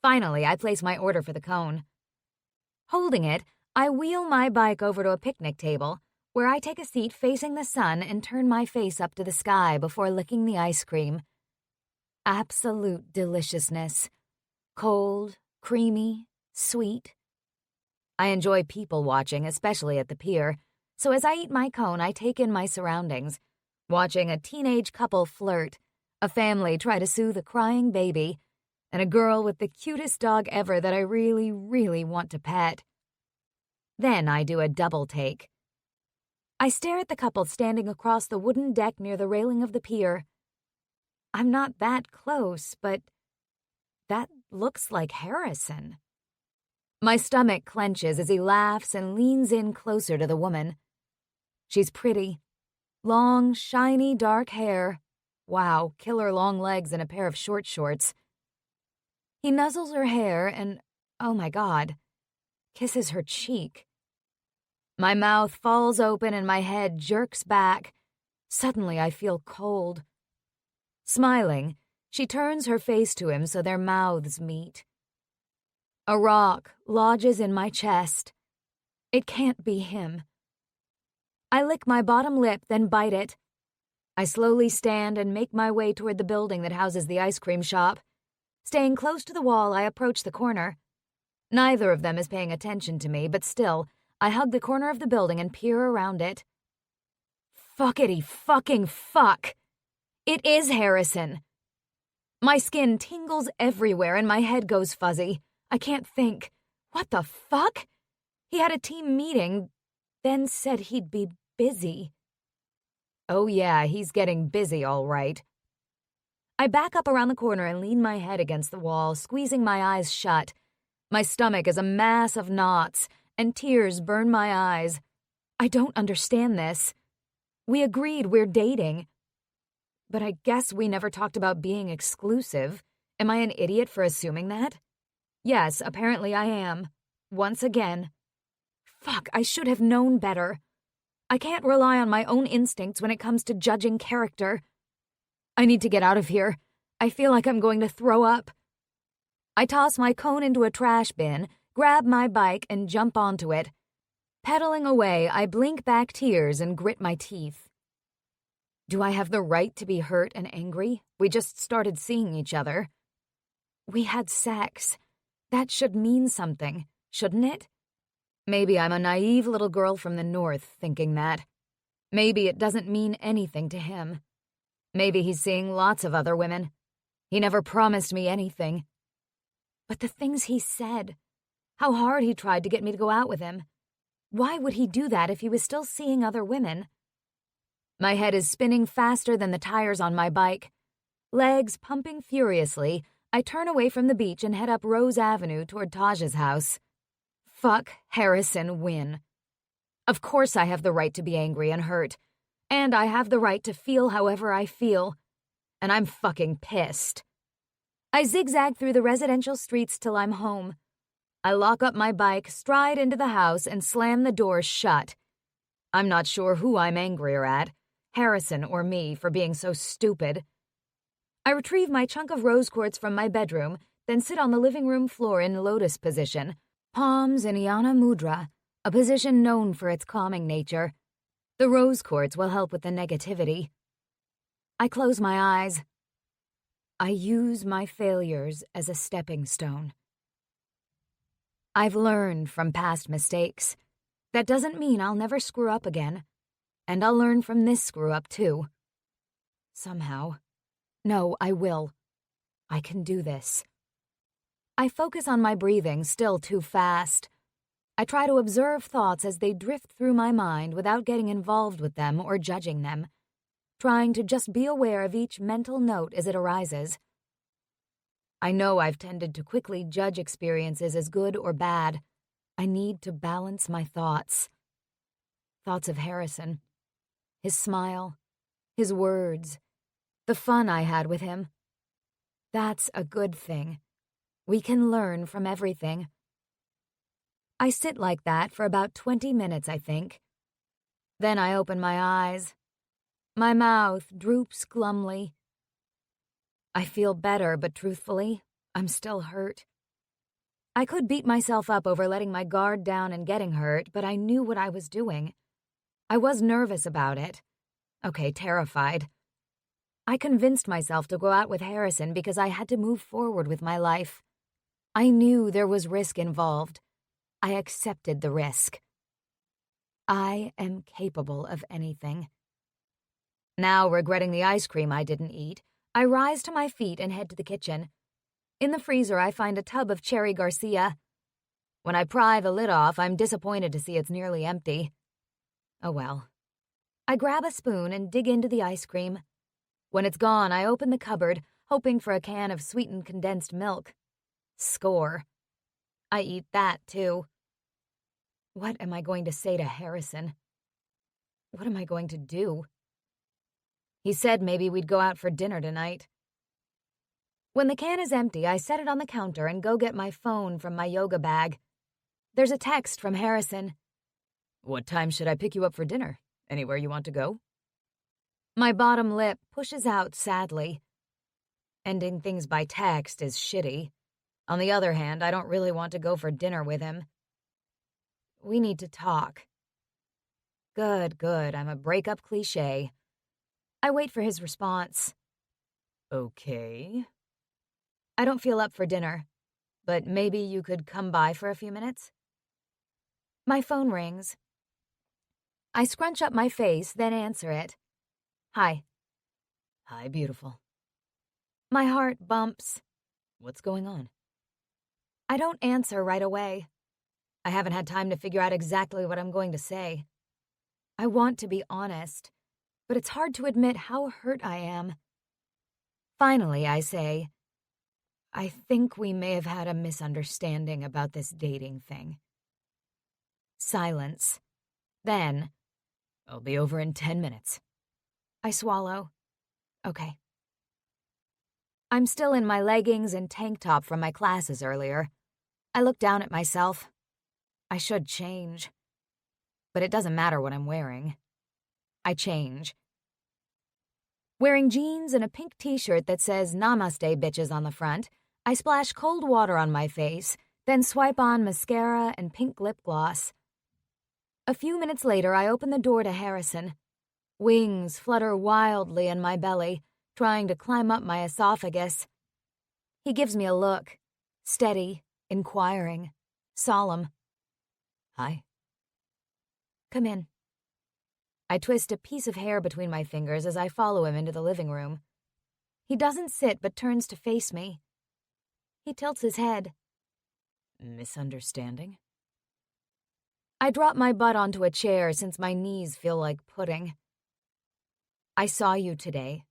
Finally, I place my order for the cone. Holding it, I wheel my bike over to a picnic table, where I take a seat facing the sun and turn my face up to the sky before licking the ice cream. Absolute deliciousness. Cold, creamy, sweet. I enjoy people watching, especially at the pier, so as I eat my cone, I take in my surroundings, watching a teenage couple flirt, a family try to soothe a crying baby, and a girl with the cutest dog ever that I really, really want to pet. Then I do a double take. I stare at the couple standing across the wooden deck near the railing of the pier. I'm not that close, but that looks like Harrison. My stomach clenches as he laughs and leans in closer to the woman. She's pretty. Long, shiny, dark hair. Wow, killer long legs and a pair of short shorts. He nuzzles her hair and, oh my God, kisses her cheek. My mouth falls open and my head jerks back. Suddenly I feel cold. Smiling, she turns her face to him so their mouths meet. A rock lodges in my chest. It can't be him. I lick my bottom lip, then bite it. I slowly stand and make my way toward the building that houses the ice cream shop. Staying close to the wall, I approach the corner. Neither of them is paying attention to me, but still, I hug the corner of the building and peer around it. Fuckity fucking fuck! It is Harrison! My skin tingles everywhere and my head goes fuzzy. I can't think. What the fuck? He had a team meeting, then said he'd be busy. Oh yeah, he's getting busy all right. I back up around the corner and lean my head against the wall, squeezing my eyes shut. My stomach is a mass of knots, and tears burn my eyes. I don't understand this. We agreed we're dating. But I guess we never talked about being exclusive. Am I an idiot for assuming that? Yes, apparently I am. Once again. Fuck, I should have known better. I can't rely on my own instincts when it comes to judging character. I need to get out of here. I feel like I'm going to throw up. I toss my cone into a trash bin, grab my bike, and jump onto it. Pedaling away, I blink back tears and grit my teeth. Do I have the right to be hurt and angry? We just started seeing each other. We had sex. That should mean something, shouldn't it? Maybe I'm a naive little girl from the north thinking that. Maybe it doesn't mean anything to him. Maybe he's seeing lots of other women. He never promised me anything. But the things he said, how hard he tried to get me to go out with him. Why would he do that if he was still seeing other women? My head is spinning faster than the tires on my bike. Legs pumping furiously, I turn away from the beach and head up Rose Avenue toward Taj's house. Fuck Harrison win. Of course I have the right to be angry and hurt. And I have the right to feel however I feel. And I'm fucking pissed. I zigzag through the residential streets till I'm home. I lock up my bike, stride into the house, and slam the door shut. I'm not sure who I'm angrier at, Harrison or me, for being so stupid. I retrieve my chunk of rose quartz from my bedroom, then sit on the living room floor in lotus position, palms in Jnana Mudra, a position known for its calming nature. The rose quartz will help with the negativity. I close my eyes. I use my failures as a stepping stone. I've learned from past mistakes. That doesn't mean I'll never screw up again. And I'll learn from this screw-up, too. Somehow. No, I will. I can do this. I focus on my breathing, still too fast. I try to observe thoughts as they drift through my mind without getting involved with them or judging them, trying to just be aware of each mental note as it arises. I know I've tended to quickly judge experiences as good or bad. I need to balance my thoughts. Thoughts of Harrison. His smile, his words, the fun I had with him. That's a good thing. We can learn from everything. I sit like that for about 20 minutes, I think. Then I open my eyes. My mouth droops glumly. I feel better, but truthfully, I'm still hurt. I could beat myself up over letting my guard down and getting hurt, but I knew what I was doing. I was nervous about it. Okay, terrified. I convinced myself to go out with Harrison because I had to move forward with my life. I knew there was risk involved. I accepted the risk. I am capable of anything. Now, regretting the ice cream I didn't eat, I rise to my feet and head to the kitchen. In the freezer, I find a tub of Cherry Garcia. When I pry the lid off, I'm disappointed to see it's nearly empty. Oh well. I grab a spoon and dig into the ice cream. When it's gone, I open the cupboard, hoping for a can of sweetened condensed milk. Score. I eat that, too. What am I going to say to Harrison? What am I going to do? He said maybe we'd go out for dinner tonight. When the can is empty, I set it on the counter and go get my phone from my yoga bag. There's a text from Harrison. What time should I pick you up for dinner? Anywhere you want to go? My bottom lip pushes out sadly. Ending things by text is shitty. On the other hand, I don't really want to go for dinner with him. We need to talk. Good. I'm a breakup cliché. I wait for his response. Okay. I don't feel up for dinner, but maybe you could come by for a few minutes? My phone rings. I scrunch up my face, then answer it. Hi. Hi, beautiful. My heart bumps. What's going on? I don't answer right away. I haven't had time to figure out exactly what I'm going to say. I want to be honest, but it's hard to admit how hurt I am. Finally, I say, I think we may have had a misunderstanding about this dating thing. Silence. Then, I'll be over in 10 minutes. I swallow. Okay. I'm still in my leggings and tank top from my classes earlier. I look down at myself. I should change. But it doesn't matter what I'm wearing. I change. Wearing jeans and a pink t-shirt that says Namaste Bitches on the front, I splash cold water on my face, then swipe on mascara and pink lip gloss. A few minutes later, I open the door to Harrison. Wings flutter wildly in my belly, trying to climb up my esophagus. He gives me a look, steady, inquiring, solemn. Hi. Come in. I twist a piece of hair between my fingers as I follow him into the living room. He doesn't sit but turns to face me. He tilts his head. Misunderstanding? I drop my butt onto a chair since my knees feel like pudding. I saw you today,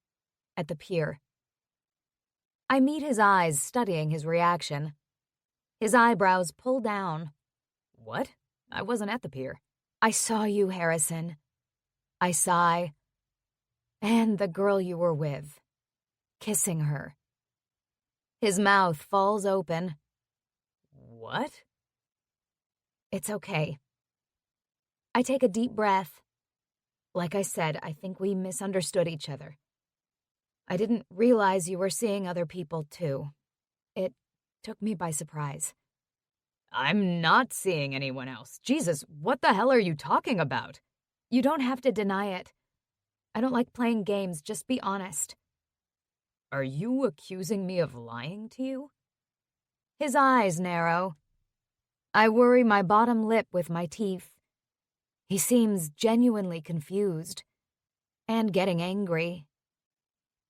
at the pier. I meet his eyes, studying his reaction. His eyebrows pull down. What? I wasn't at the pier. I saw you, Harrison. I sigh. And the girl you were with. Kissing her. His mouth falls open. What? It's okay. I take a deep breath. Like I said, I think we misunderstood each other. I didn't realize you were seeing other people, too. It took me by surprise. I'm not seeing anyone else. Jesus, what the hell are you talking about? You don't have to deny it. I don't like playing games, just be honest. Are you accusing me of lying to you? His eyes narrow. I worry my bottom lip with my teeth. He seems genuinely confused and getting angry.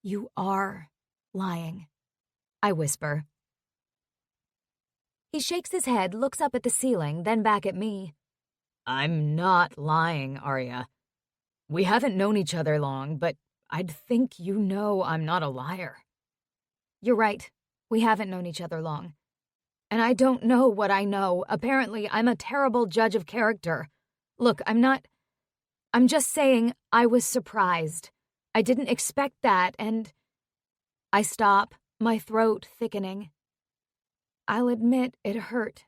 You are lying, I whisper. He shakes his head, looks up at the ceiling, then back at me. I'm not lying, Arya. We haven't known each other long, but I'd think you know I'm not a liar. You're right. We haven't known each other long. And I don't know what I know. Apparently, I'm a terrible judge of character. Look, I'm just saying I was surprised. I didn't expect that, and I stop, my throat thickening. I'll admit it hurt.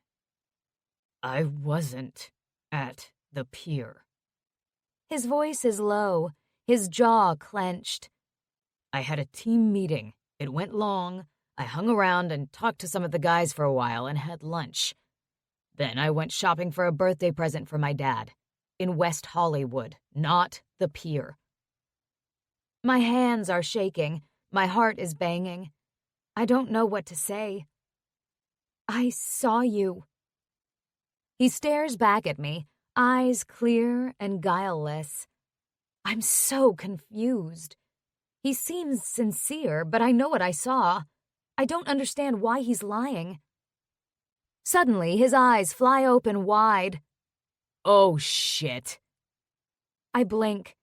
I wasn't at the pier. His voice is low, his jaw clenched. I had a team meeting. It went long. I hung around and talked to some of the guys for a while and had lunch. Then I went shopping for a birthday present for my dad. In West Hollywood, not the pier. My hands are shaking. My heart is banging. I don't know what to say. I saw you. He stares back at me, eyes clear and guileless. I'm so confused. He seems sincere, but I know what I saw. I don't understand why he's lying. Suddenly, his eyes fly open wide. Oh, shit. I blink.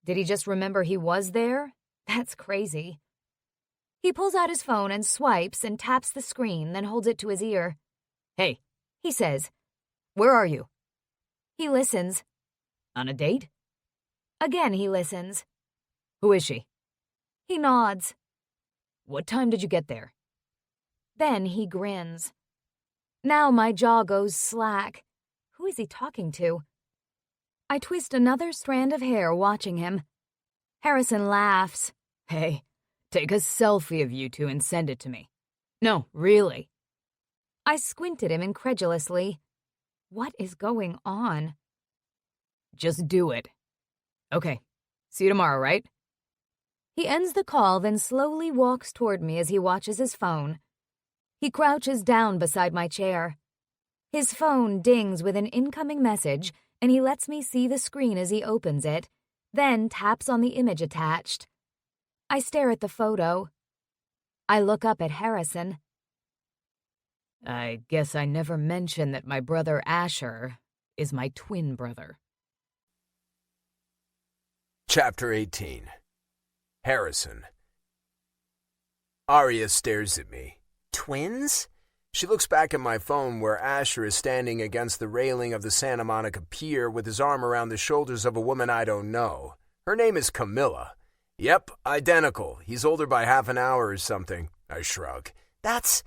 Did he just remember he was there? That's crazy. He pulls out his phone and swipes and taps the screen, then holds it to his ear. Hey, he says. Where are you? He listens. On a date? Again, he listens. Who is she? He nods. What time did you get there? Then he grins. Now my jaw goes slack. Who is he talking to? I twist another strand of hair watching him. Harrison laughs. Hey, take a selfie of you two and send it to me. No, really. I squint at him incredulously. What is going on? Just do it. Okay, see you tomorrow, right? He ends the call, then slowly walks toward me as he watches his phone. He crouches down beside my chair. His phone dings with an incoming message, and he lets me see the screen as he opens it, then taps on the image attached. I stare at the photo. I look up at Harrison. I guess I never mentioned that my brother Asher is my twin brother. Chapter 18. Harrison. Arya stares at me. Twins? She looks back at my phone where Asher is standing against the railing of the Santa Monica Pier with his arm around the shoulders of a woman I don't know. Her name is Camilla. Yep, identical. He's older by half an hour or something. I shrug. That's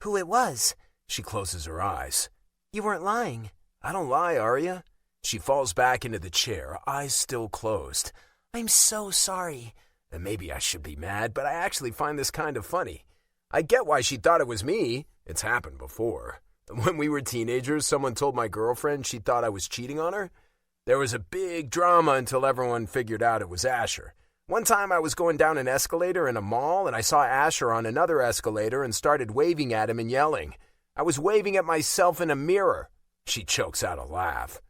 who it was. She closes her eyes. You weren't lying. I don't lie, Arya. She falls back into the chair, eyes still closed. I'm so sorry. And maybe I should be mad, but I actually find this kind of funny. I get why she thought it was me. It's happened before. When we were teenagers, someone told my girlfriend she thought I was cheating on her. There was a big drama until everyone figured out it was Asher. One time I was going down an escalator in a mall and I saw Asher on another escalator and started waving at him and yelling. I was waving at myself in a mirror. She chokes out a laugh.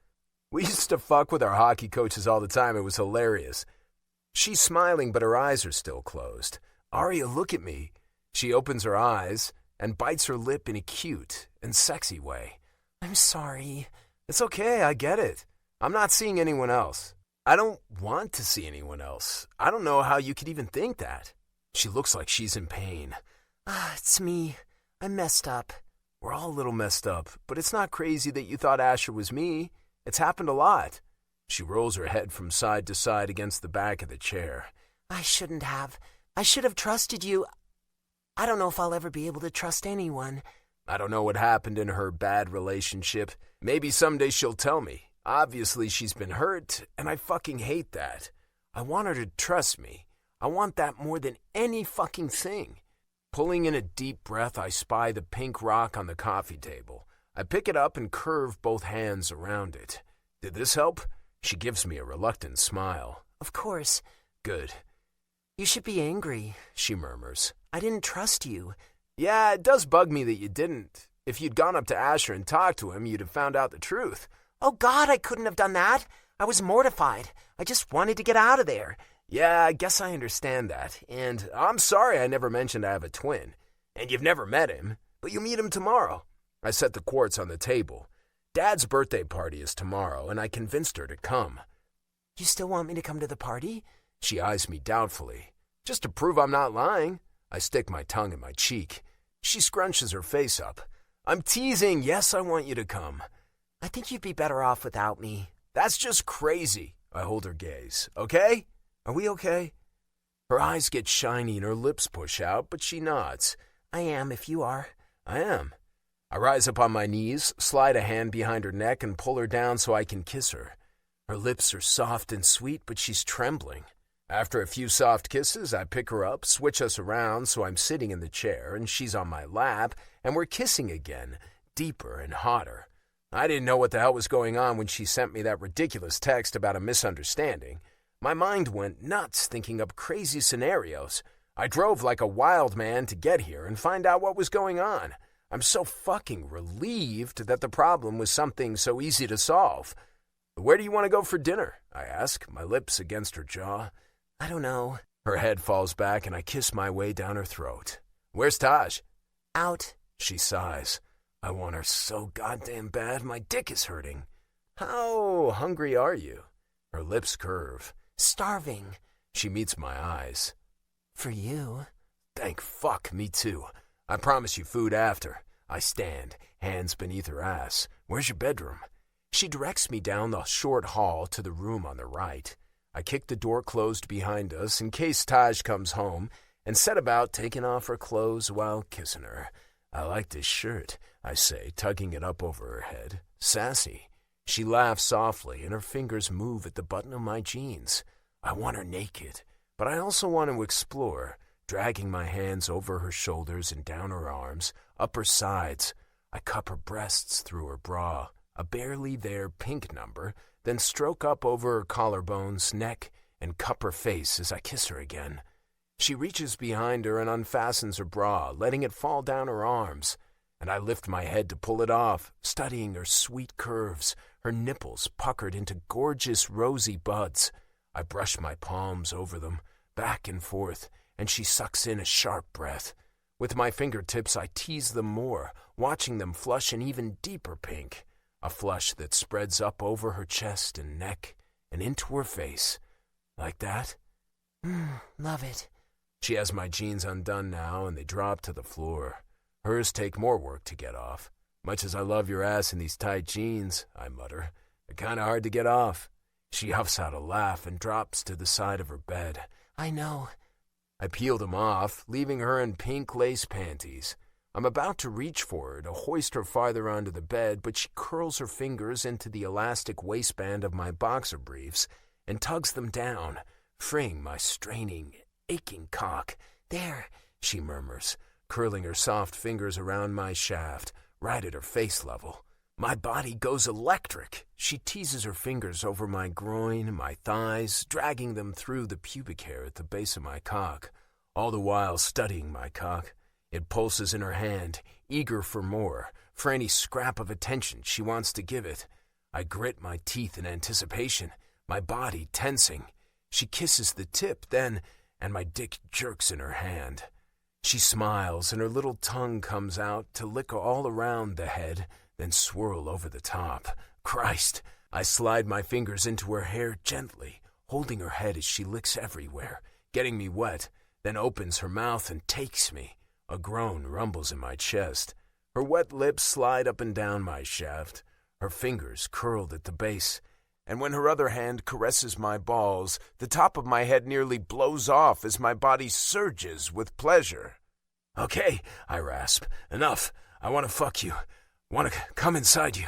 We used to fuck with our hockey coaches all the time. It was hilarious. She's smiling, but her eyes are still closed. Arya, look at me. She opens her eyes and bites her lip in a cute and sexy way. I'm sorry. It's okay, I get it. I'm not seeing anyone else. I don't want to see anyone else. I don't know how you could even think that. She looks like she's in pain. It's me. I'm messed up. We're all a little messed up, but it's not crazy that you thought Asher was me. It's happened a lot. She rolls her head from side to side against the back of the chair. I shouldn't have. I should have trusted you. I don't know if I'll ever be able to trust anyone. I don't know what happened in her bad relationship. Maybe someday she'll tell me. Obviously, she's been hurt, and I fucking hate that. I want her to trust me. I want that more than any fucking thing. Pulling in a deep breath, I spy the pink rock on the coffee table. I pick it up and curve both hands around it. Did this help? She gives me a reluctant smile. Of course. Good. You should be angry, she murmurs. I didn't trust you. Yeah, it does bug me that you didn't. If you'd gone up to Asher and talked to him, you'd have found out the truth. Oh, God, I couldn't have done that. I was mortified. I just wanted to get out of there. Yeah, I guess I understand that. And I'm sorry I never mentioned I have a twin. And you've never met him, but you'll meet him tomorrow. I set the quartz on the table. Dad's birthday party is tomorrow, and I convinced her to come. You still want me to come to the party? She eyes me doubtfully. Just to prove I'm not lying. I stick my tongue in my cheek. She scrunches her face up. I'm teasing. Yes, I want you to come. I think you'd be better off without me. That's just crazy. I hold her gaze. Okay? Are we okay? Her eyes get shiny and her lips push out, but she nods. I am, if you are. I am. I rise up on my knees, slide a hand behind her neck, and pull her down so I can kiss her. Her lips are soft and sweet, but she's trembling. After a few soft kisses, I pick her up, switch us around so I'm sitting in the chair and she's on my lap, and we're kissing again, deeper and hotter. I didn't know what the hell was going on when she sent me that ridiculous text about a misunderstanding. My mind went nuts thinking up crazy scenarios. I drove like a wild man to get here and find out what was going on. I'm so fucking relieved that the problem was something so easy to solve. Where do you want to go for dinner? I ask, my lips against her jaw. I don't know. Her head falls back and I kiss my way down her throat. Where's Taj? Out. She sighs. I want her so goddamn bad, my dick is hurting. How hungry are you? Her lips curve. Starving. She meets my eyes. For you. Thank fuck, me too. I promise you food after. I stand, hands beneath her ass. Where's your bedroom? She directs me down the short hall to the room on the right. I kick the door closed behind us in case Taj comes home and set about taking off her clothes while kissing her. I like this shirt, I say, tugging it up over her head. Sassy. She laughs softly and her fingers move at the button of my jeans. I want her naked, but I also want to explore, dragging my hands over her shoulders and down her arms, up her sides. I cup her breasts through her bra, a barely there pink number, then stroke up over her collarbones, neck, and cup her face as I kiss her again. She reaches behind her and unfastens her bra, letting it fall down her arms, and I lift my head to pull it off, studying her sweet curves, her nipples puckered into gorgeous rosy buds. I brush my palms over them, back and forth, and she sucks in a sharp breath. With my fingertips, I tease them more, watching them flush an even deeper pink. A flush that spreads up over her chest and neck and into her face. Like that? Love it. She has my jeans undone now and they drop to the floor. Hers take more work to get off. Much as I love your ass in these tight jeans, I mutter, they're kind of hard to get off. She huffs out a laugh and drops to the side of her bed. I know. I peel them off, leaving her in pink lace panties. I'm about to reach for her to hoist her farther onto the bed, but she curls her fingers into the elastic waistband of my boxer briefs and tugs them down, freeing my straining, aching cock. There, she murmurs, curling her soft fingers around my shaft, right at her face level. My body goes electric. She teases her fingers over my groin, my thighs, dragging them through the pubic hair at the base of my cock, all the while studying my cock. It pulses in her hand, eager for more, for any scrap of attention she wants to give it. I grit my teeth in anticipation, my body tensing. She kisses the tip then, and my dick jerks in her hand. She smiles, and her little tongue comes out to lick all around the head, then swirl over the top. Christ! I slide my fingers into her hair gently, holding her head as she licks everywhere, getting me wet, then opens her mouth and takes me. A groan rumbles in my chest. Her wet lips slide up and down my shaft, her fingers curled at the base, and when her other hand caresses my balls, the top of my head nearly blows off as my body surges with pleasure. Okay, I rasp. Enough. I want to fuck you. Want to come inside you.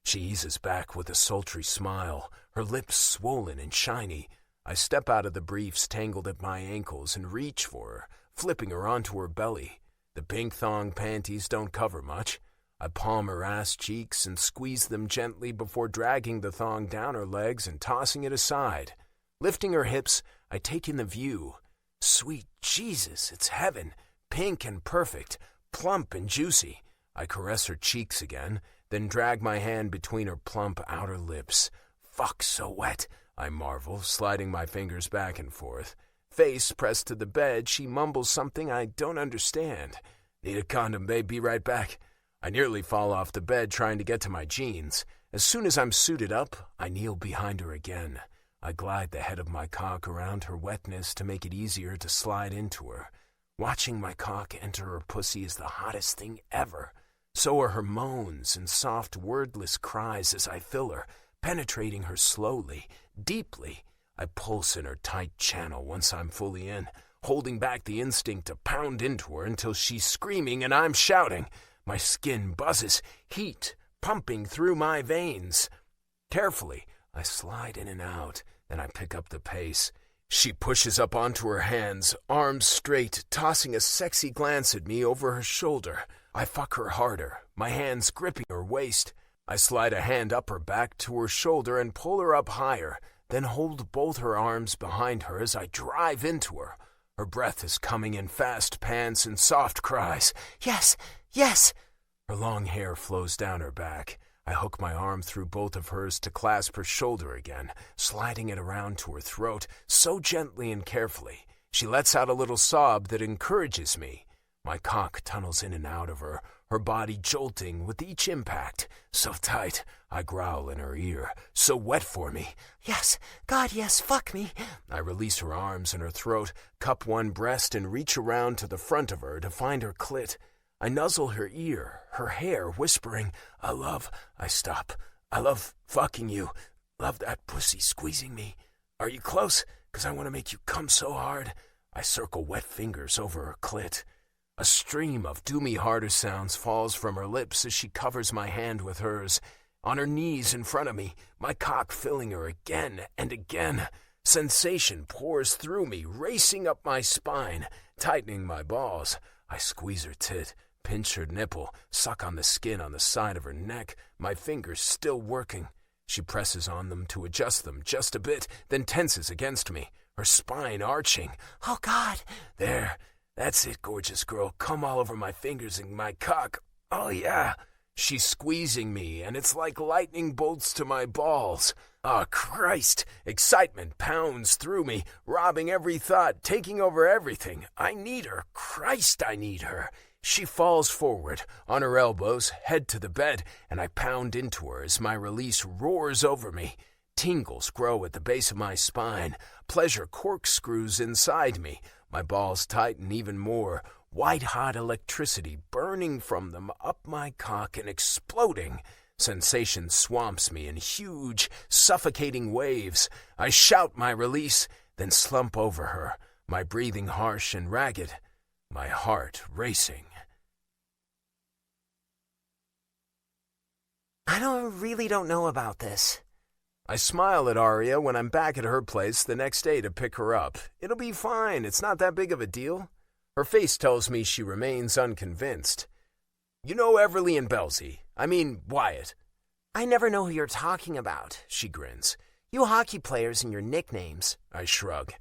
She eases back with a sultry smile, her lips swollen and shiny. I step out of the briefs tangled at my ankles and reach for her, flipping her onto her belly. The pink thong panties don't cover much. I palm her ass cheeks and squeeze them gently before dragging the thong down her legs and tossing it aside. Lifting her hips, I take in the view. Sweet Jesus, it's heaven. Pink and perfect, plump and juicy. I caress her cheeks again, then drag my hand between her plump outer lips. Fuck, so wet, I marvel, sliding my fingers back and forth. Face pressed to the bed, she mumbles something I don't understand. Need a condom, babe, be right back. I nearly fall off the bed trying to get to my jeans. As soon as I'm suited up, I kneel behind her again. I glide the head of my cock around her wetness to make it easier to slide into her. Watching my cock enter her pussy is the hottest thing ever. So are her moans and soft, wordless cries as I fill her, penetrating her slowly, deeply. I pulse in her tight channel once I'm fully in, holding back the instinct to pound into her until she's screaming and I'm shouting. My skin buzzes, heat pumping through my veins. Carefully, I slide in and out, then I pick up the pace. She pushes up onto her hands, arms straight, tossing a sexy glance at me over her shoulder. I fuck her harder, my hands gripping her waist. I slide a hand up her back to her shoulder and pull her up higher, then hold both her arms behind her as I drive into her. Her breath is coming in fast pants and soft cries. Yes, yes! Her long hair flows down her back. I hook my arm through both of hers to clasp her shoulder again, sliding it around to her throat so gently and carefully. She lets out a little sob that encourages me. My cock tunnels in and out of her, her body jolting with each impact. So tight, I growl in her ear. So wet for me. Yes, God, yes, fuck me. I release her arms and her throat, cup one breast and reach around to the front of her to find her clit. I nuzzle her ear, her hair, whispering, I stop. I love fucking you. Love that pussy squeezing me. Are you close? 'Cause I want to make you come so hard. I circle wet fingers over her clit. A stream of do me harder sounds falls from her lips as she covers my hand with hers. On her knees in front of me, my cock filling her again and again. Sensation pours through me, racing up my spine, tightening my balls. I squeeze her tit, pinch her nipple, suck on the skin on the side of her neck, my fingers still working. She presses on them to adjust them just a bit, then tenses against me, her spine arching. Oh, God! There. That's it, gorgeous girl. Come all over my fingers and my cock. Oh, yeah. She's squeezing me, and it's like lightning bolts to my balls. Oh, Christ! Excitement pounds through me, robbing every thought, taking over everything. I need her. Christ, I need her. She falls forward, on her elbows, head to the bed, and I pound into her as my release roars over me. Tingles grow at the base of my spine. Pleasure corkscrews inside me. My balls tighten even more. White-hot electricity burning from them up my cock and exploding. Sensation swamps me in huge, suffocating waves. I shout my release, then slump over her, my breathing harsh and ragged, my heart racing. I really don't know about this. I smile at Arya when I'm back at her place the next day to pick her up. It'll be fine, it's not that big of a deal. Her face tells me she remains unconvinced. You know Everly and Belzy. I mean, Wyatt. I never know who you're talking about, she grins. You hockey players and your nicknames. I shrug.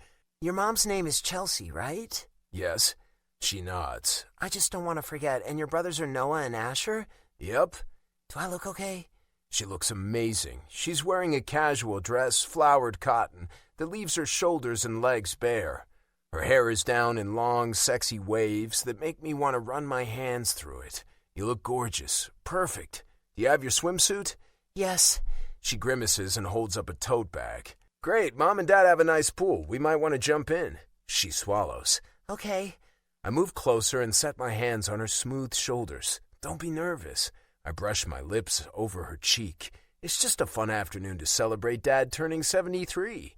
Your mom's name is Chelsea, right? Yes. She nods. I just don't want to forget. And your brothers are Noah and Asher? Yep. Do I look okay? She looks amazing. She's wearing a casual dress, flowered cotton, that leaves her shoulders and legs bare. Her hair is down in long, sexy waves that make me want to run my hands through it. You look gorgeous. Perfect. Do you have your swimsuit? Yes. She grimaces and holds up a tote bag. Great. Mom and Dad have a nice pool. We might want to jump in. She swallows. Okay. I move closer and set my hands on her smooth shoulders. Don't be nervous. I brush my lips over her cheek. It's just a fun afternoon to celebrate Dad turning 73.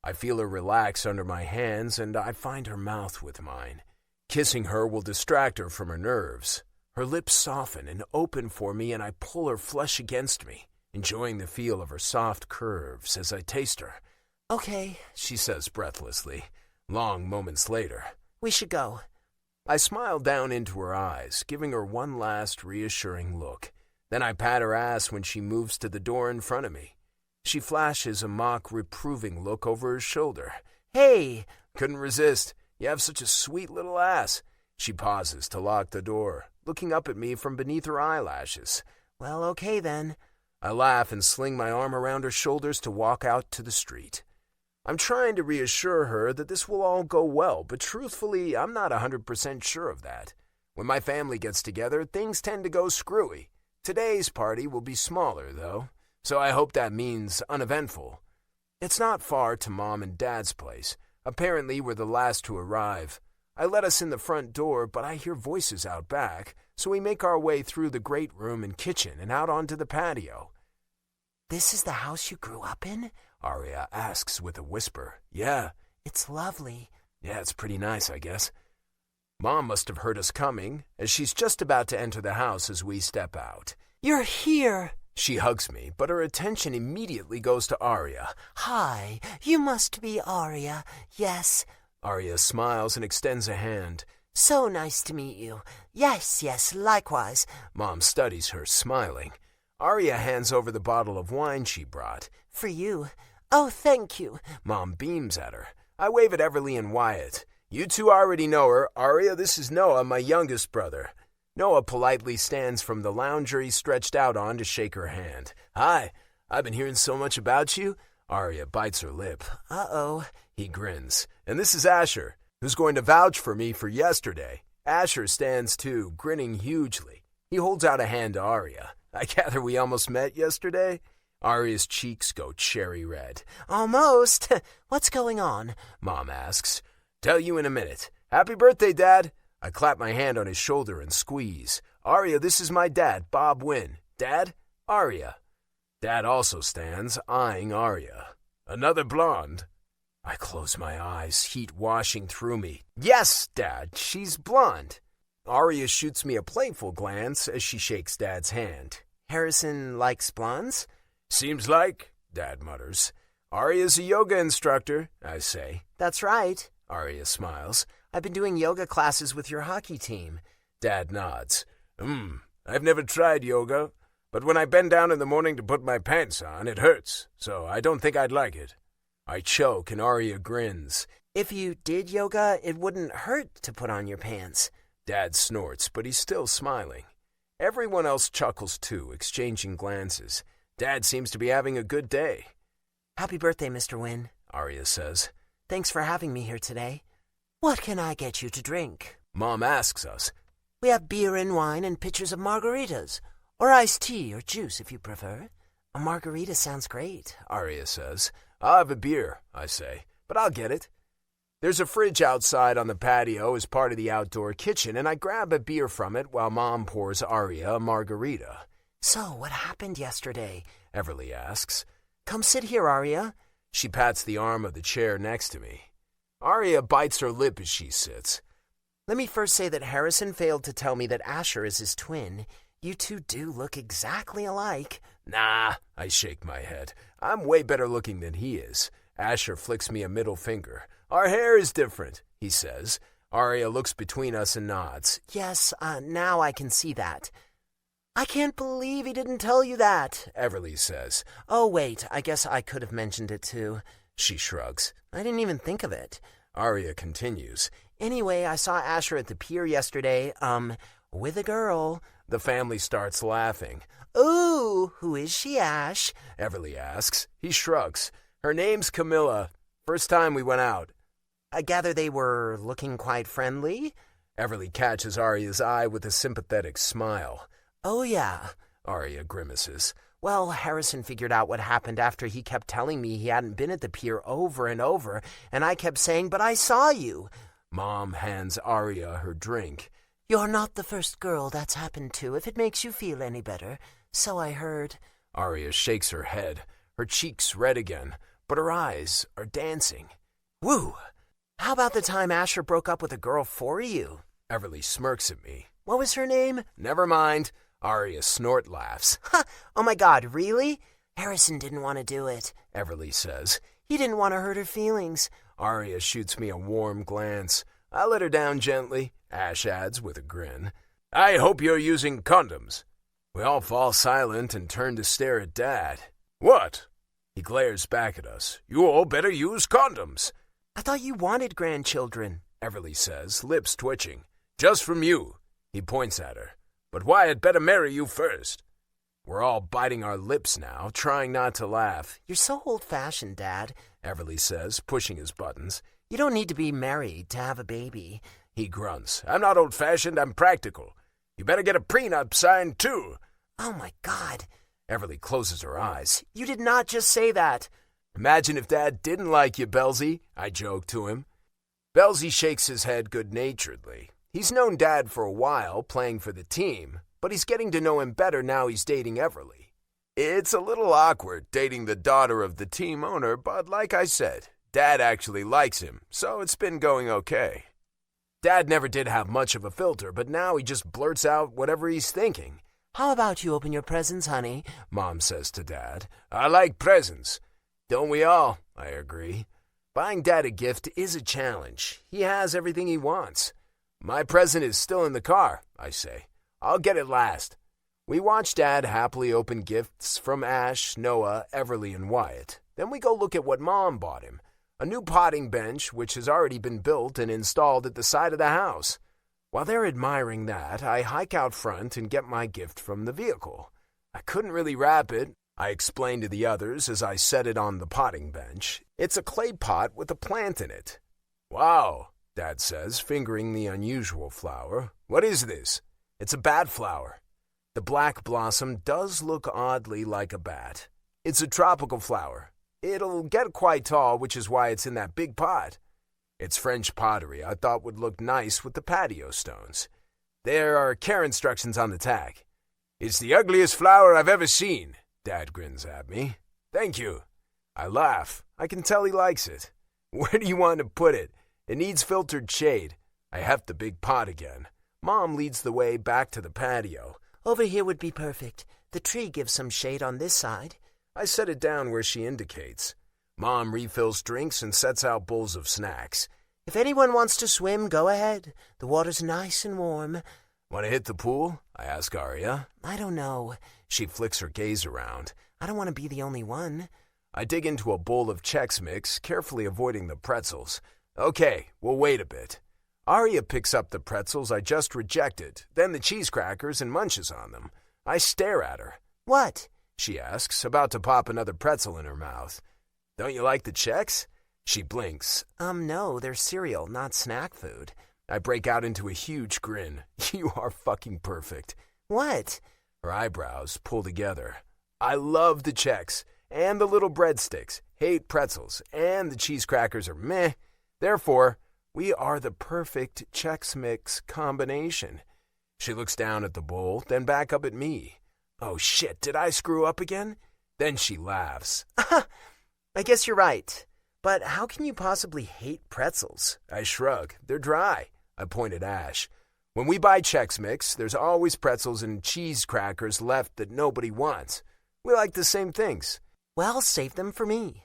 I feel her relax under my hands, and I find her mouth with mine. Kissing her will distract her from her nerves. Her lips soften and open for me, and I pull her flesh against me, enjoying the feel of her soft curves as I taste her. Okay, she says breathlessly. Long moments later. We should go. I smile down into her eyes, giving her one last reassuring look. Then I pat her ass when she moves to the door in front of me. She flashes a mock reproving look over her shoulder. "Hey!" Couldn't resist. "You have such a sweet little ass." She pauses to lock the door, looking up at me from beneath her eyelashes. "Well, okay then." I laugh and sling my arm around her shoulders to walk out to the street. I'm trying to reassure her that this will all go well, but truthfully, I'm not 100% sure of that. When my family gets together, things tend to go screwy. Today's party will be smaller, though, so I hope that means uneventful. It's not far to Mom and Dad's place. Apparently, we're the last to arrive. I let us in the front door, but I hear voices out back, so we make our way through the great room and kitchen and out onto the patio. "This is the house you grew up in?" Arya asks with a whisper. "Yeah." "It's lovely." "Yeah, it's pretty nice, I guess." Mom must have heard us coming, as she's just about to enter the house as we step out. "You're here!" She hugs me, but her attention immediately goes to Arya. "Hi, you must be Arya." "Yes." Arya smiles and extends a hand. "So nice to meet you." Yes, likewise." Mom studies her, smiling. Arya hands over the bottle of wine she brought. "For you." "Oh, thank you." Mom beams at her. I wave at Everly and Wyatt. "You two already know her. Arya, this is Noah, my youngest brother." Noah politely stands from the lounger he stretched out on to shake her hand. "Hi, I've been hearing so much about you." Arya bites her lip. "Uh-oh." He grins. "And this is Asher, who's going to vouch for me for yesterday." Asher stands too, grinning hugely. He holds out a hand to Arya. "I gather we almost met yesterday?" Arya's cheeks go cherry red. "Almost." "What's going on?" Mom asks. "Tell you in a minute. Happy birthday, Dad." I clap my hand on his shoulder and squeeze. "Arya, this is my dad, Bob Wynn. Dad, Arya." Dad also stands, eyeing Arya. "Another blonde?" I close my eyes, heat washing through me. "Yes, Dad, she's blonde." Arya shoots me a playful glance as she shakes Dad's hand. "Harrison likes blondes?" "Seems like," Dad mutters. "Arya's a yoga instructor," I say. "That's right." Arya smiles. "I've been doing yoga classes with your hockey team." Dad nods. I've never tried yoga, but when I bend down in the morning to put my pants on, it hurts, so I don't think I'd like it." I choke and Arya grins. "If you did yoga, it wouldn't hurt to put on your pants." Dad snorts, but he's still smiling. Everyone else chuckles too, exchanging glances. Dad seems to be having a good day. "Happy birthday, Mr. Wynn," Arya says. "Thanks for having me here today." "What can I get you to drink?" Mom asks us. "We have beer and wine and pitchers of margaritas, or iced tea or juice if you prefer." "A margarita sounds great," Arya says. "I'll have a beer," I say, "but I'll get it." There's a fridge outside on the patio as part of the outdoor kitchen, and I grab a beer from it while Mom pours Arya a margarita. "So, what happened yesterday?" Everly asks. "Come sit here, Arya." She pats the arm of the chair next to me. Arya bites her lip as she sits. "Let me first say that Harrison failed to tell me that Asher is his twin. You two do look exactly alike." "Nah," I shake my head. "I'm way better looking than he is." Asher flicks me a middle finger. "Our hair is different," he says. Arya looks between us and nods. "Yes, now I can see that." "I can't believe he didn't tell you that," Everly says. "Oh, wait, I guess I could have mentioned it too." She shrugs. "I didn't even think of it." Arya continues. "Anyway, I saw Asher at the pier yesterday, with a girl." The family starts laughing. "Ooh, who is she, Ash?" Everly asks. He shrugs. "Her name's Camilla. First time we went out." "I gather they were looking quite friendly?" Everly catches Arya's eye with a sympathetic smile. "Oh, yeah," Arya grimaces. "Well, Harrison figured out what happened after he kept telling me he hadn't been at the pier over and over, and I kept saying, 'But I saw you.'" Mom hands Arya her drink. "You're not the first girl that's happened to, if it makes you feel any better. So I heard." Arya shakes her head, her cheeks red again, but her eyes are dancing. "Woo! How about the time Asher broke up with a girl for you?" Everly smirks at me. "What was her name?" "Never mind." Arya snort laughs. "Ha! Oh my God, really?" "Harrison didn't want to do it," Everly says. "He didn't want to hurt her feelings." Arya shoots me a warm glance. I let her down gently. Ash adds with a grin. I hope you're using condoms. We all fall silent and turn to stare at Dad. What? He glares back at us. You all better use condoms. I thought you wanted grandchildren, Everly says, lips twitching. Just from you. He points at her. But Wyatt better marry you first. We're all biting our lips now, trying not to laugh. You're so old-fashioned, Dad, Everly says, pushing his buttons. You don't need to be married to have a baby. He grunts. I'm not old-fashioned, I'm practical. You better get a prenup signed, too. Oh, my God. Everly closes her eyes. You did not just say that. Imagine if Dad didn't like you, Belzy, I joke to him. Belzy shakes his head good-naturedly. He's known Dad for a while, playing for the team, but he's getting to know him better now he's dating Everly. It's a little awkward dating the daughter of the team owner, but like I said, Dad actually likes him, so it's been going okay. Dad never did have much of a filter, but now he just blurts out whatever he's thinking. How about you open your presents, honey? Mom says to Dad. I like presents. Don't we all? I agree. Buying Dad a gift is a challenge. He has everything he wants. My present is still in the car, I say. I'll get it last. We watch Dad happily open gifts from Ash, Noah, Everly, and Wyatt. Then we go look at what Mom bought him. A new potting bench, which has already been built and installed at the side of the house. While they're admiring that, I hike out front and get my gift from the vehicle. I couldn't really wrap it, I explain to the others as I set it on the potting bench. It's a clay pot with a plant in it. Wow, Dad says, fingering the unusual flower. What is this? It's a bat flower. The black blossom does look oddly like a bat. It's a tropical flower. It'll get quite tall, which is why it's in that big pot. It's French pottery I thought would look nice with the patio stones. There are care instructions on the tag. It's the ugliest flower I've ever seen, Dad grins at me. Thank you. I laugh. I can tell he likes it. Where do you want to put it? It needs filtered shade. I heft the big pot again. Mom leads the way back to the patio. Over here would be perfect. The tree gives some shade on this side. I set it down where she indicates. Mom refills drinks and sets out bowls of snacks. If anyone wants to swim, go ahead. The water's nice and warm. Want to hit the pool? I ask Arya. I don't know. She flicks her gaze around. I don't want to be the only one. I dig into a bowl of Chex Mix, carefully avoiding the pretzels. Okay, we'll wait a bit. Arya picks up the pretzels I just rejected, then the cheese crackers and munches on them. I stare at her. What? She asks, about to pop another pretzel in her mouth. Don't you like the Chex? She blinks. No, they're cereal, not snack food. I break out into a huge grin. You are fucking perfect. What? Her eyebrows pull together. I love the Chex, and the little breadsticks, hate pretzels, and the cheese crackers are meh. Therefore, we are the perfect Chex Mix combination. She looks down at the bowl, then back up at me. Oh shit, did I screw up again? Then she laughs. I guess you're right. But how can you possibly hate pretzels? I shrug. They're dry. I point at Ash. When we buy Chex Mix, there's always pretzels and cheese crackers left that nobody wants. We like the same things. Well, save them for me.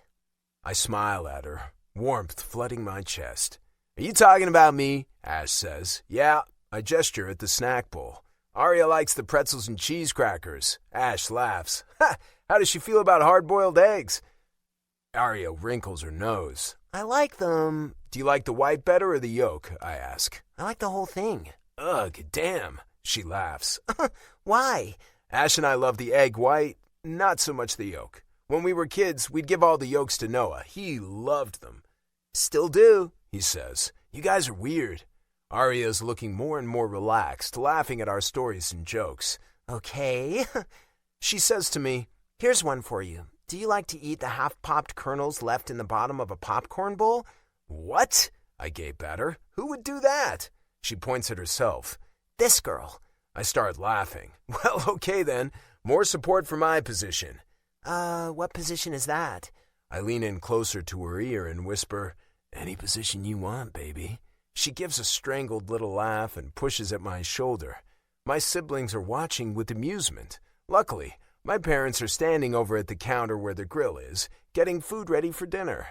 I smile at her, warmth flooding my chest. Are you talking about me? Ash says. Yeah. I gesture at the snack bowl. Arya likes the pretzels and cheese crackers. Ash laughs. Ha! How does she feel about hard-boiled eggs? Arya wrinkles her nose. I like them. Do you like the white better or the yolk? I ask. I like the whole thing. Ugh, damn. She laughs. Why? Ash and I love the egg white, not so much the yolk. When we were kids, we'd give all the yolks to Noah. He loved them. Still do, he says. You guys are weird. Arya's looking more and more relaxed, laughing at our stories and jokes. Okay. She says to me, here's one for you. Do you like to eat the half-popped kernels left in the bottom of a popcorn bowl? What? I gape at her. Who would do that? She points at herself. This girl. I start laughing. Well, okay then. More support for my position. What position is that? I lean in closer to her ear and whisper, any position you want, baby. She gives a strangled little laugh and pushes at my shoulder. My siblings are watching with amusement. Luckily, my parents are standing over at the counter where the grill is, getting food ready for dinner.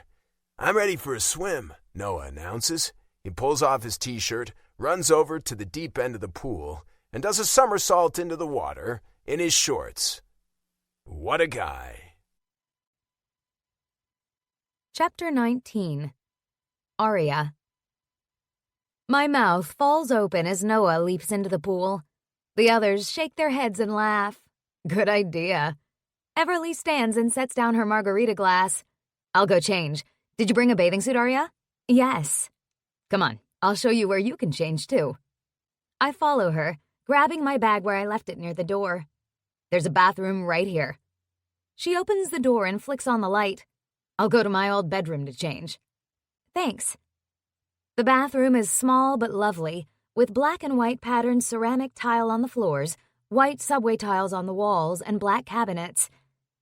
I'm ready for a swim, Noah announces. He pulls off his t-shirt, runs over to the deep end of the pool and does a somersault into the water in his shorts. What a guy. Chapter 19. Arya. My mouth falls open as Noah leaps into the pool. The others shake their heads and laugh. Good idea. Everly stands and sets down her margarita glass. I'll go change. Did you bring a bathing suit, Arya? Yes. Come on, I'll show you where you can change too. I follow her, grabbing my bag where I left it near the door. There's a bathroom right here. She opens the door and flicks on the light. I'll go to my old bedroom to change. Thanks. The bathroom is small but lovely, with black and white patterned ceramic tile on the floors, white subway tiles on the walls, and black cabinets.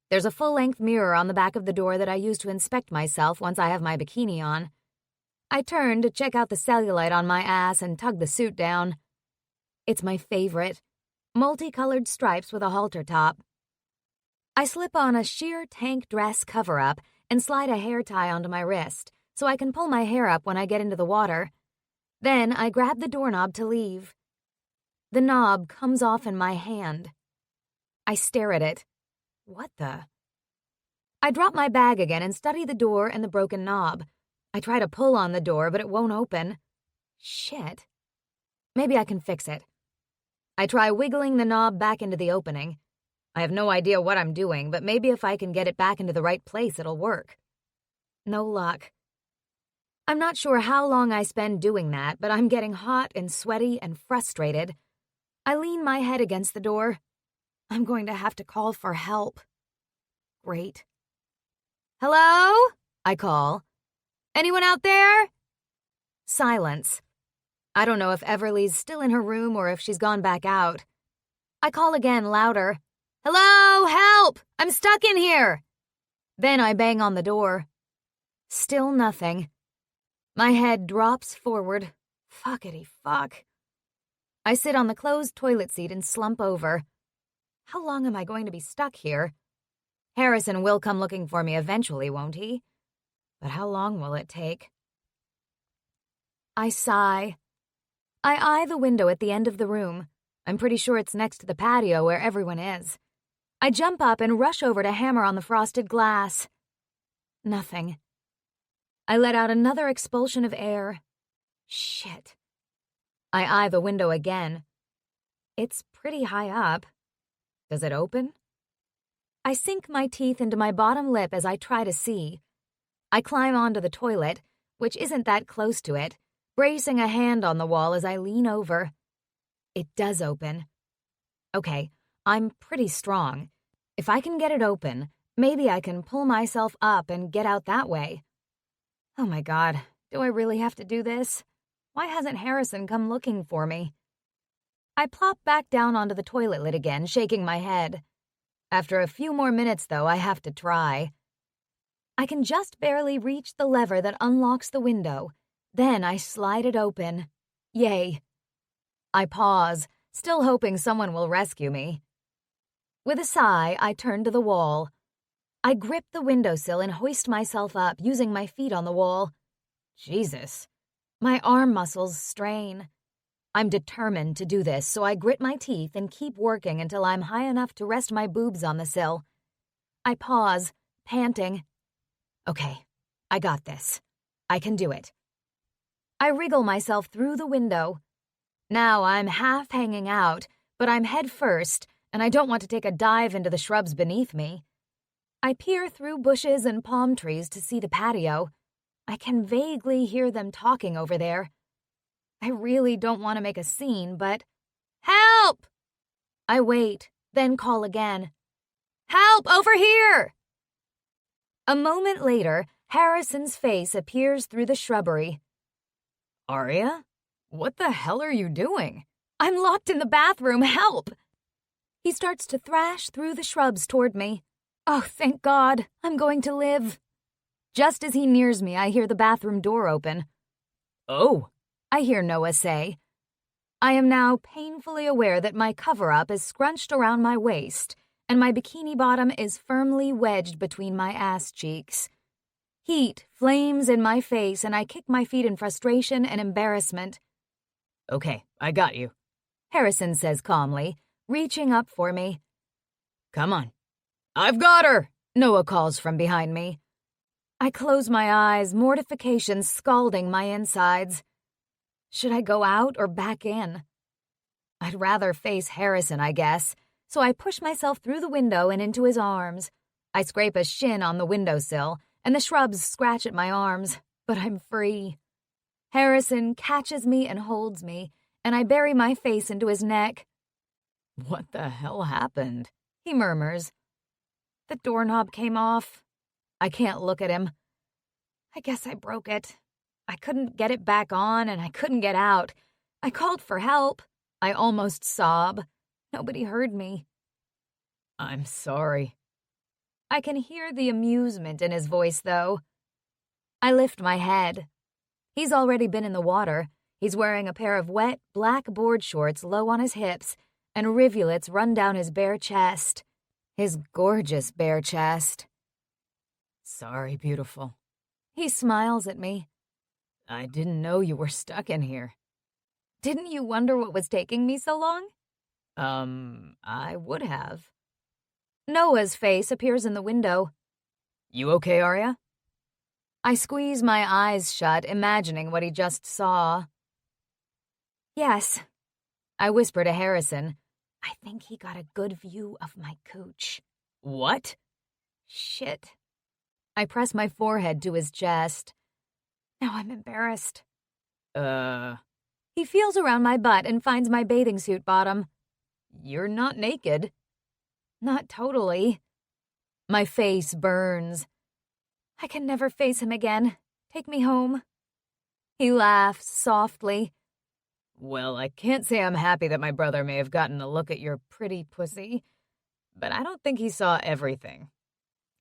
There's a full-length mirror on the back of the door that I use to inspect myself once I have my bikini on. I turn to check out the cellulite on my ass and tug the suit down. It's my favorite. Multicolored stripes with a halter top. I slip on a sheer tank dress cover-up and slide a hair tie onto my wrist so I can pull my hair up when I get into the water. Then I grab the doorknob to leave. The knob comes off in my hand. I stare at it. What the? I drop my bag again and study the door and the broken knob. I try to pull on the door, but it won't open. Shit. Maybe I can fix it. I try wiggling the knob back into the opening. I have no idea what I'm doing, but maybe if I can get it back into the right place, it'll work. No luck. I'm not sure how long I spend doing that, but I'm getting hot and sweaty and frustrated. I lean my head against the door. I'm going to have to call for help. Great. Hello? I call. Anyone out there? Silence. I don't know if Everly's still in her room or if she's gone back out. I call again, louder. Hello, help! I'm stuck in here! Then I bang on the door. Still nothing. My head drops forward. Fuckity fuck. I sit on the closed toilet seat and slump over. How long am I going to be stuck here? Harrison will come looking for me eventually, won't he? But how long will it take? I sigh. I eye the window at the end of the room. I'm pretty sure it's next to the patio where everyone is. I jump up and rush over to hammer on the frosted glass. Nothing. I let out another expulsion of air. Shit. I eye the window again. It's pretty high up. Does it open? I sink my teeth into my bottom lip as I try to see. I climb onto the toilet, which isn't that close to it, bracing a hand on the wall as I lean over. It does open. Okay, I'm pretty strong. If I can get it open, maybe I can pull myself up and get out that way. Oh my God, do I really have to do this? Why hasn't Harrison come looking for me? I plop back down onto the toilet lid again, shaking my head. After a few more minutes, though, I have to try. I can just barely reach the lever that unlocks the window. Then I slide it open. Yay. I pause, still hoping someone will rescue me. With a sigh, I turn to the wall. I grip the windowsill and hoist myself up, using my feet on the wall. Jesus. My arm muscles strain. I'm determined to do this, so I grit my teeth and keep working until I'm high enough to rest my boobs on the sill. I pause, panting. Okay, I got this. I can do it. I wriggle myself through the window. Now I'm half hanging out, but I'm head first, and I don't want to take a dive into the shrubs beneath me. I peer through bushes and palm trees to see the patio. I can vaguely hear them talking over there. I really don't want to make a scene, but... Help! I wait, then call again. Help, over here! A moment later, Harrison's face appears through the shrubbery. Arya? What the hell are you doing? I'm locked in the bathroom, help! He starts to thrash through the shrubs toward me. Oh, thank God, I'm going to live. Just as he nears me, I hear the bathroom door open. Oh, I hear Noah say. I am now painfully aware that my cover-up is scrunched around my waist, and my bikini bottom is firmly wedged between my ass cheeks. Heat flames in my face, and I kick my feet in frustration and embarrassment. Okay, I got you, Harrison says calmly, reaching up for me. Come on. I've got her, Noah calls from behind me. I close my eyes, mortification scalding my insides. Should I go out or back in? I'd rather face Harrison, I guess, so I push myself through the window and into his arms. I scrape a shin on the windowsill, and the shrubs scratch at my arms, but I'm free. Harrison catches me and holds me, and I bury my face into his neck. What the hell happened? He murmurs. The doorknob came off. I can't look at him. I guess I broke it. I couldn't get it back on, and I couldn't get out. I called for help. I almost sob. Nobody heard me. I'm sorry. I can hear the amusement in his voice, though. I lift my head. He's already been in the water. He's wearing a pair of wet, black board shorts low on his hips, and rivulets run down his bare chest. His gorgeous bare chest. Sorry, beautiful. He smiles at me. I didn't know you were stuck in here. Didn't you wonder what was taking me so long? I would have. Noah's face appears in the window. You okay, Arya? I squeeze my eyes shut, imagining what he just saw. Yes, I whisper to Harrison. I think he got a good view of my cooch. What? Shit. I press my forehead to his chest. Now I'm embarrassed. He feels around my butt and finds my bathing suit bottom. You're not naked. Not totally. My face burns. I can never face him again. Take me home. He laughs softly. Well, I can't say I'm happy that my brother may have gotten a look at your pretty pussy, but I don't think he saw everything.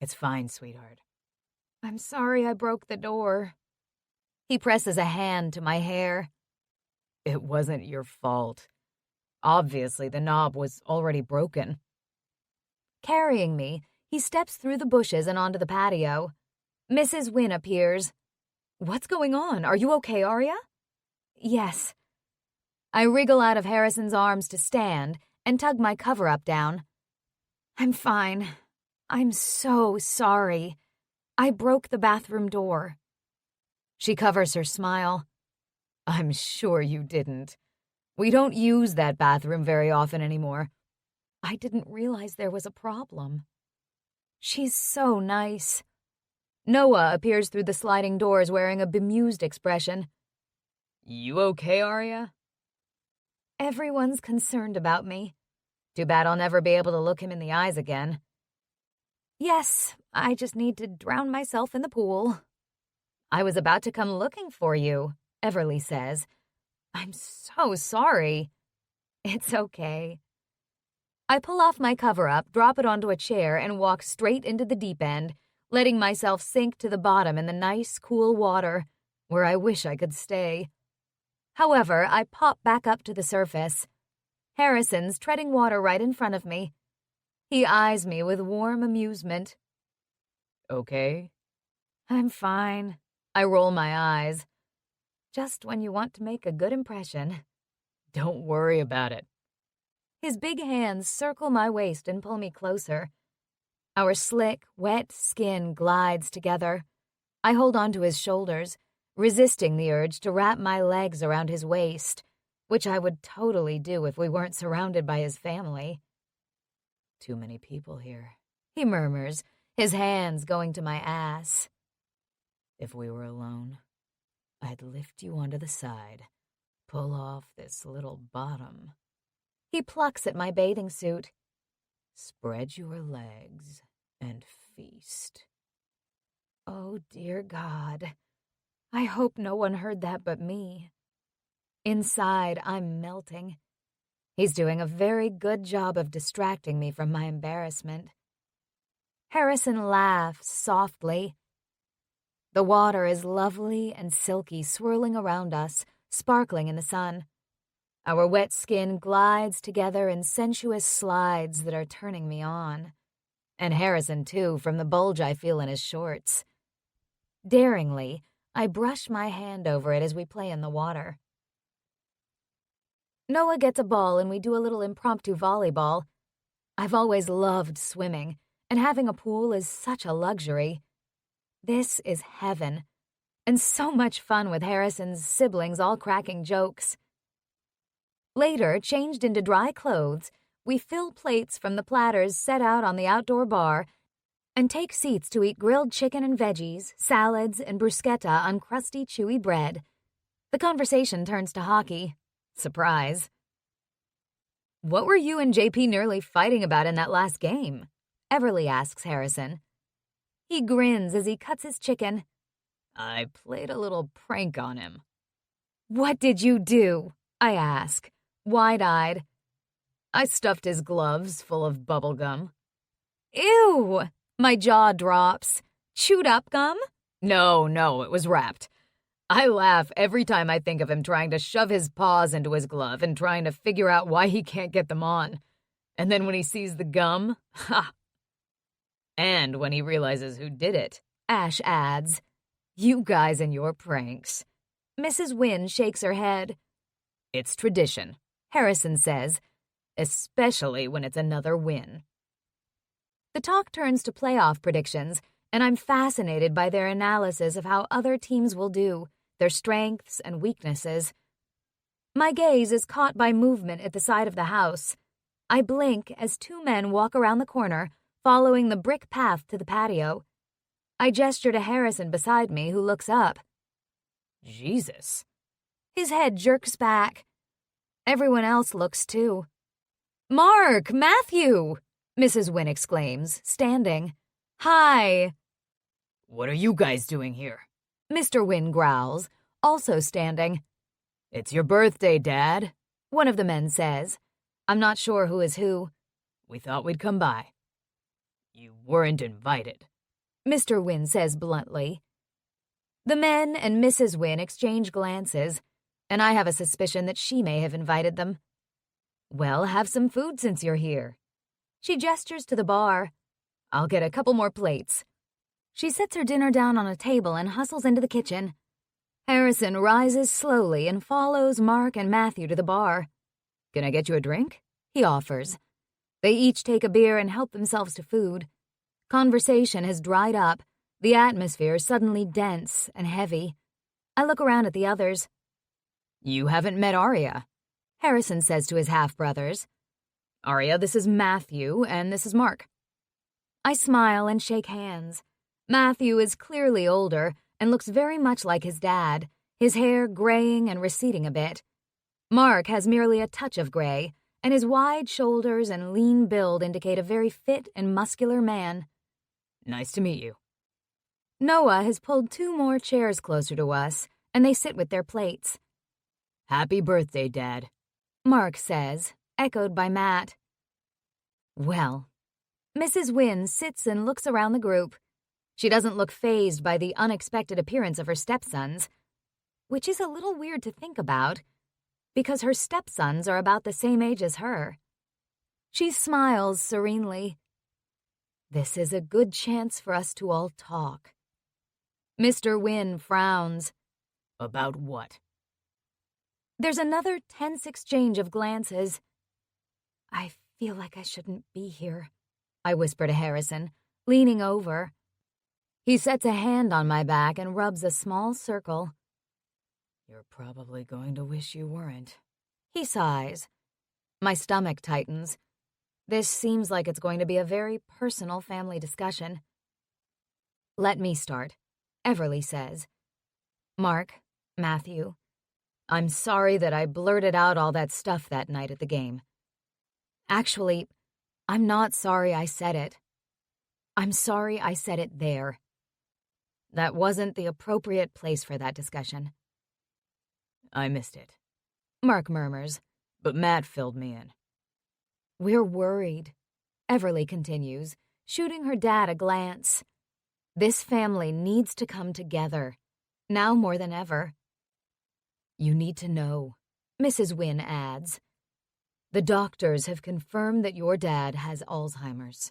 It's fine, sweetheart. I'm sorry I broke the door. He presses a hand to my hair. It wasn't your fault. Obviously, the knob was already broken. Carrying me, he steps through the bushes and onto the patio. Mrs. Wynne appears. What's going on? Are you okay, Arya? Yes. I wriggle out of Harrison's arms to stand and tug my cover-up down. I'm fine. I'm so sorry. I broke the bathroom door. She covers her smile. I'm sure you didn't. We don't use that bathroom very often anymore. I didn't realize there was a problem. She's so nice. Noah appears through the sliding doors wearing a bemused expression. You okay, Arya? Everyone's concerned about me. Too bad I'll never be able to look him in the eyes again. Yes, I just need to drown myself in the pool. I was about to come looking for you, Everly says. I'm so sorry. It's okay. I pull off my cover-up, drop it onto a chair, and walk straight into the deep end, letting myself sink to the bottom in the nice, cool water, where I wish I could stay. However, I pop back up to the surface. Harrison's treading water right in front of me. He eyes me with warm amusement. Okay? I'm fine. I roll my eyes. Just when you want to make a good impression. Don't worry about it. His big hands circle my waist and pull me closer. Our slick, wet skin glides together. I hold onto his shoulders, resisting the urge to wrap my legs around his waist, which I would totally do if we weren't surrounded by his family. Too many people here, he murmurs, his hands going to my ass. If we were alone, I'd lift you onto the side, pull off this little bottom. He plucks at my bathing suit. Spread your legs and feast. Oh, dear God. I hope no one heard that but me. Inside, I'm melting. He's doing a very good job of distracting me from my embarrassment. Harrison laughs softly. The water is lovely and silky, swirling around us, sparkling in the sun. Our wet skin glides together in sensuous slides that are turning me on. And Harrison, too, from the bulge I feel in his shorts. Daringly, I brush my hand over it as we play in the water. Noah gets a ball and we do a little impromptu volleyball. I've always loved swimming, and having a pool is such a luxury. This is heaven, and so much fun with Harrison's siblings all cracking jokes. Later, changed into dry clothes, we fill plates from the platters set out on the outdoor bar and take seats to eat grilled chicken and veggies, salads, and bruschetta on crusty, chewy bread. The conversation turns to hockey. Surprise. "What were you and JP nearly fighting about in that last game?" Everly asks Harrison. He grins as he cuts his chicken. "I played a little prank on him." "What did you do?" I ask, wide-eyed. "I stuffed his gloves full of bubble gum." "Ew!" My jaw drops. "Chewed up gum?" No, it was wrapped. I laugh every time I think of him trying to shove his paws into his glove and trying to figure out why he can't get them on. And then when he sees the gum, ha! And when he realizes who did it, Ash adds, "You guys and your pranks." Mrs. Wynne shakes her head. "It's tradition," Harrison says, "especially when it's another win." The talk turns to playoff predictions, and I'm fascinated by their analysis of how other teams will do, their strengths and weaknesses. My gaze is caught by movement at the side of the house. I blink as two men walk around the corner, following the brick path to the patio. I gesture to Harrison beside me, who looks up. Jesus. His head jerks back. Everyone else looks too. "Mark! Matthew!" Mrs. Wynne exclaims, standing. "Hi!" "What are you guys doing here?" Mr. Wynne growls, also standing. "It's your birthday, Dad," one of the men says. I'm not sure who is who. "We thought we'd come by." "You weren't invited," Mr. Wynne says bluntly. The men and Mrs. Wynne exchange glances, and I have a suspicion that she may have invited them. "Well, have some food since you're here." She gestures to the bar. "I'll get a couple more plates." She sets her dinner down on a table and hustles into the kitchen. Harrison rises slowly and follows Mark and Matthew to the bar. "Can I get you a drink?" he offers. They each take a beer and help themselves to food. Conversation has dried up, the atmosphere suddenly dense and heavy. I look around at the others. "You haven't met Arya," Harrison says to his half-brothers. "Arya, this is Matthew, and this is Mark." I smile and shake hands. Matthew is clearly older and looks very much like his dad, his hair graying and receding a bit. Mark has merely a touch of gray, and his wide shoulders and lean build indicate a very fit and muscular man. "Nice to meet you." Noah has pulled two more chairs closer to us, and they sit with their plates. "Happy birthday, Dad," Mark says, echoed by Matt. Well, Mrs. Wynne sits and looks around the group. She doesn't look fazed by the unexpected appearance of her stepsons, which is a little weird to think about, because her stepsons are about the same age as her. She smiles serenely. This is a good chance for us to all talk. Mr. Wynne frowns. "About what?" There's another tense exchange of glances. "I feel like I shouldn't be here," I whisper to Harrison, leaning over. He sets a hand on my back and rubs a small circle. "You're probably going to wish you weren't." He sighs. My stomach tightens. This seems like it's going to be a very personal family discussion. "Let me start," Everly says. "Mark, Matthew, I'm sorry that I blurted out all that stuff that night at the game. Actually, I'm not sorry I said it. I'm sorry I said it there. That wasn't the appropriate place for that discussion." "I missed it," Mark murmurs, "but Matt filled me in." "We're worried," Everly continues, shooting her dad a glance. "This family needs to come together, now more than ever." "You need to know," Mrs. Wynne adds. "The doctors have confirmed that your dad has Alzheimer's."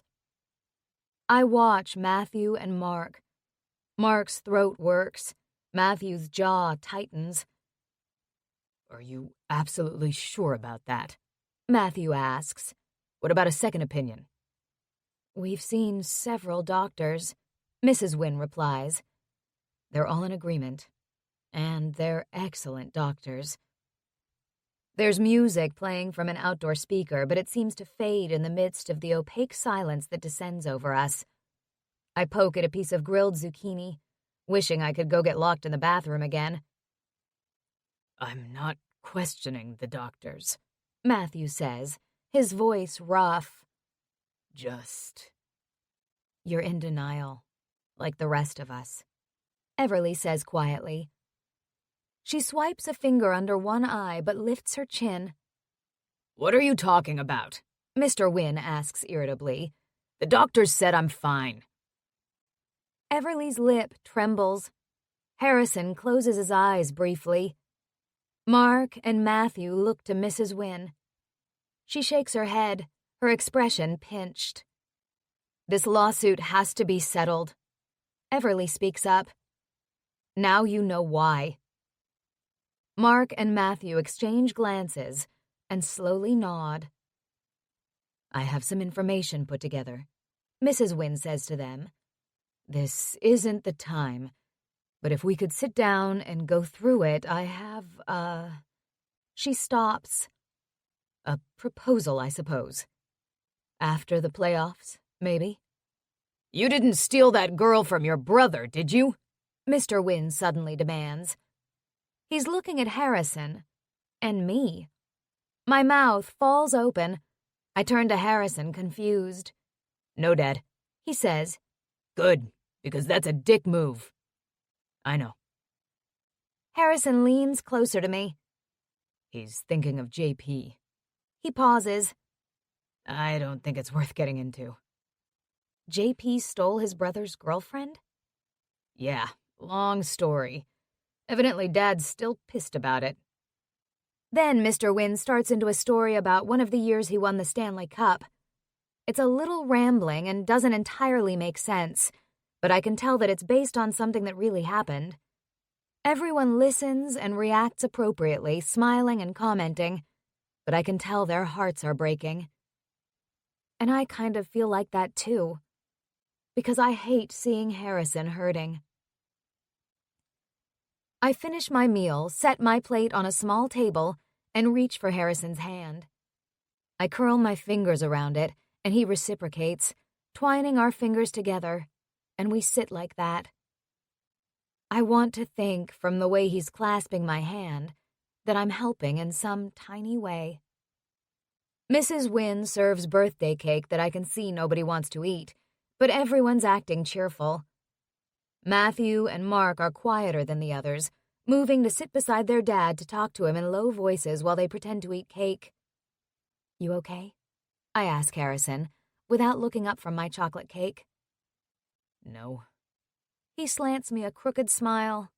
I watch Matthew and Mark. Mark's throat works. Matthew's jaw tightens. Are you absolutely sure about that? Matthew asks. What about a second opinion? We've seen several doctors, Mrs. Wynne replies. They're all in agreement, and they're excellent doctors. There's music playing from an outdoor speaker, but it seems to fade in the midst of the opaque silence that descends over us. I poke at a piece of grilled zucchini, wishing I could go get locked in the bathroom again. I'm not questioning the doctors, Matthew says, his voice rough. You're in denial, like the rest of us, Everly says quietly. She swipes a finger under one eye but lifts her chin. What are you talking about? Mr. Wynne asks irritably. The doctors said I'm fine. Everly's lip trembles. Harrison closes his eyes briefly. Mark and Matthew look to Mrs. Wynne. She shakes her head, her expression pinched. This lawsuit has to be settled. Everly speaks up. Now you know why. Mark and Matthew exchange glances and slowly nod. I have some information put together, Mrs. Wynne says to them. This isn't the time, but if we could sit down and go through it, I have, She stops. A proposal, I suppose. After the playoffs, maybe? You didn't steal that girl from your brother, did you? Mr. Wynne suddenly demands. He's looking at Harrison. And me. My mouth falls open. I turn to Harrison, confused. No, Dad, he says. Good, because that's a dick move. I know. Harrison leans closer to me. He's thinking of JP. He pauses. I don't think it's worth getting into. JP stole his brother's girlfriend? Yeah, long story. Evidently, Dad's still pissed about it. Then Mr. Wynne starts into a story about one of the years he won the Stanley Cup. It's a little rambling and doesn't entirely make sense, but I can tell that it's based on something that really happened. Everyone listens and reacts appropriately, smiling and commenting, but I can tell their hearts are breaking. And I kind of feel like that too, because I hate seeing Harrison hurting. I finish my meal, set my plate on a small table, and reach for Harrison's hand. I curl my fingers around it, and he reciprocates, twining our fingers together, and we sit like that. I want to think, from the way he's clasping my hand, that I'm helping in some tiny way. Mrs. Wynne serves birthday cake that I can see nobody wants to eat, but everyone's acting cheerful. Matthew and Mark are quieter than the others, moving to sit beside their dad to talk to him in low voices while they pretend to eat cake. You okay? I ask Harrison, without looking up from my chocolate cake. No. He slants me a crooked smile.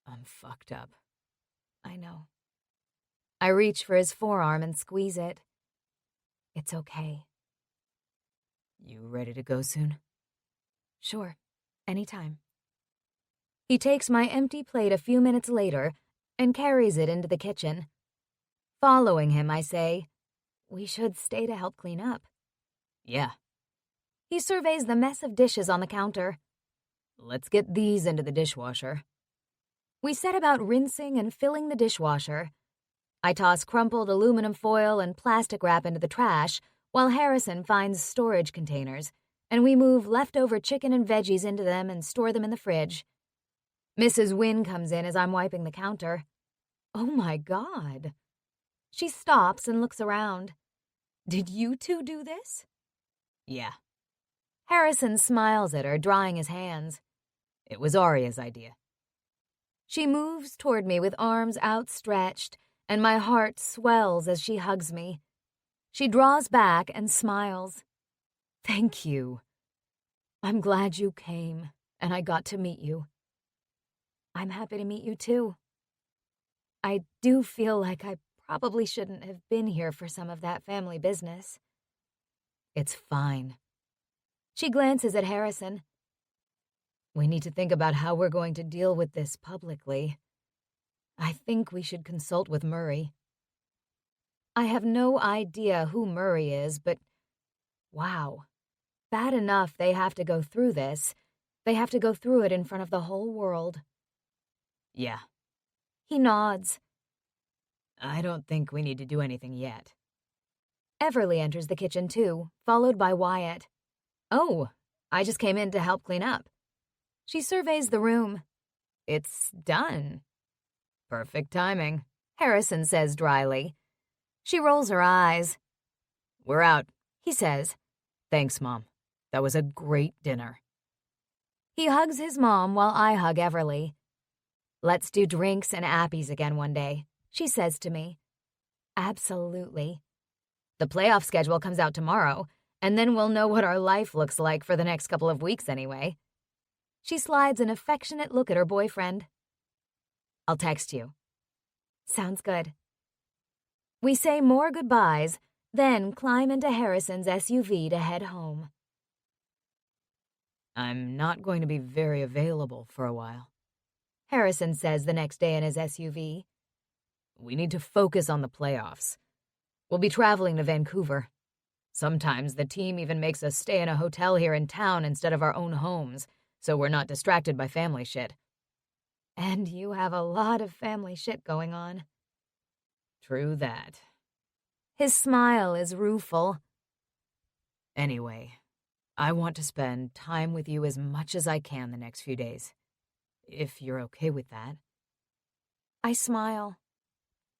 I'm fucked up. I know. I reach for his forearm and squeeze it. It's okay. You ready to go soon? Sure, anytime. He takes my empty plate a few minutes later and carries it into the kitchen. Following him, I say, we should stay to help clean up. Yeah. He surveys the mess of dishes on the counter. Let's get these into the dishwasher. We set about rinsing and filling the dishwasher. I toss crumpled aluminum foil and plastic wrap into the trash while Harrison finds storage containers, and we move leftover chicken and veggies into them and store them in the fridge. Mrs. Wynne comes in as I'm wiping the counter. Oh my God. She stops and looks around. Did you two do this? Yeah. Harrison smiles at her, drying his hands. It was Arya's idea. She moves toward me with arms outstretched, and my heart swells as she hugs me. She draws back and smiles. Thank you. I'm glad you came, and I got to meet you. I'm happy to meet you too. I do feel like I probably shouldn't have been here for some of that family business. It's fine. She glances at Harrison. We need to think about how we're going to deal with this publicly. I think we should consult with Murray. I have no idea who Murray is, but wow. Bad enough they have to go through this. They have to go through it in front of the whole world. Yeah. He nods. I don't think we need to do anything yet. Everly enters the kitchen too, followed by Wyatt. Oh, I just came in to help clean up. She surveys the room. It's done. Perfect timing, Harrison says dryly. She rolls her eyes. We're out, he says. Thanks, Mom. That was a great dinner. He hugs his mom while I hug Everly. Let's do drinks and appies again one day, she says to me. Absolutely. The playoff schedule comes out tomorrow, and then we'll know what our life looks like for the next couple of weeks anyway. She slides an affectionate look at her boyfriend. I'll text you. Sounds good. We say more goodbyes, then climb into Harrison's SUV to head home. I'm not going to be very available for a while, Harrison says the next day in his SUV. We need to focus on the playoffs. We'll be traveling to Vancouver. Sometimes the team even makes us stay in a hotel here in town instead of our own homes, so we're not distracted by family shit. And you have a lot of family shit going on. True that. His smile is rueful. Anyway, I want to spend time with you as much as I can the next few days, if you're okay with that. I smile.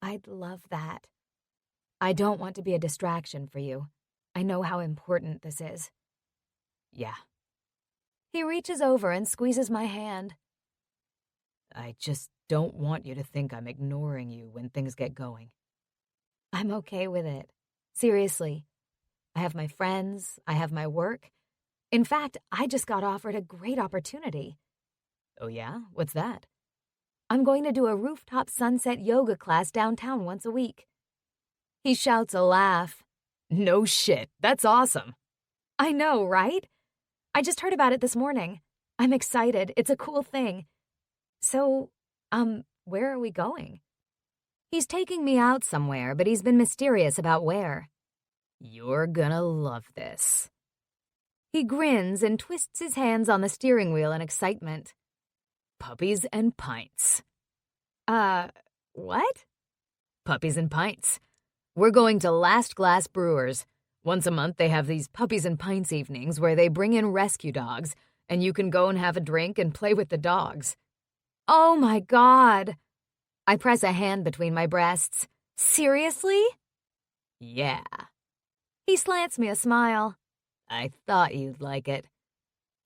I'd love that. I don't want to be a distraction for you. I know how important this is. Yeah. He reaches over and squeezes my hand. I just don't want you to think I'm ignoring you when things get going. I'm okay with it. Seriously. I have my friends. I have my work. In fact, I just got offered a great opportunity. Oh yeah? What's that? I'm going to do a rooftop sunset yoga class downtown once a week. He shouts a laugh. No shit, that's awesome. I know, right? I just heard about it this morning. I'm excited. It's a cool thing. So, where are we going? He's taking me out somewhere, but he's been mysterious about where. You're gonna love this. He grins and twists his hands on the steering wheel in excitement. Puppies and pints. What? Puppies and pints. We're going to Last Glass Brewers. Once a month they have these Puppies and Pints evenings where they bring in rescue dogs, and you can go and have a drink and play with the dogs. Oh my God. I press a hand between my breasts. Seriously? Yeah. He slants me a smile. I thought you'd like it.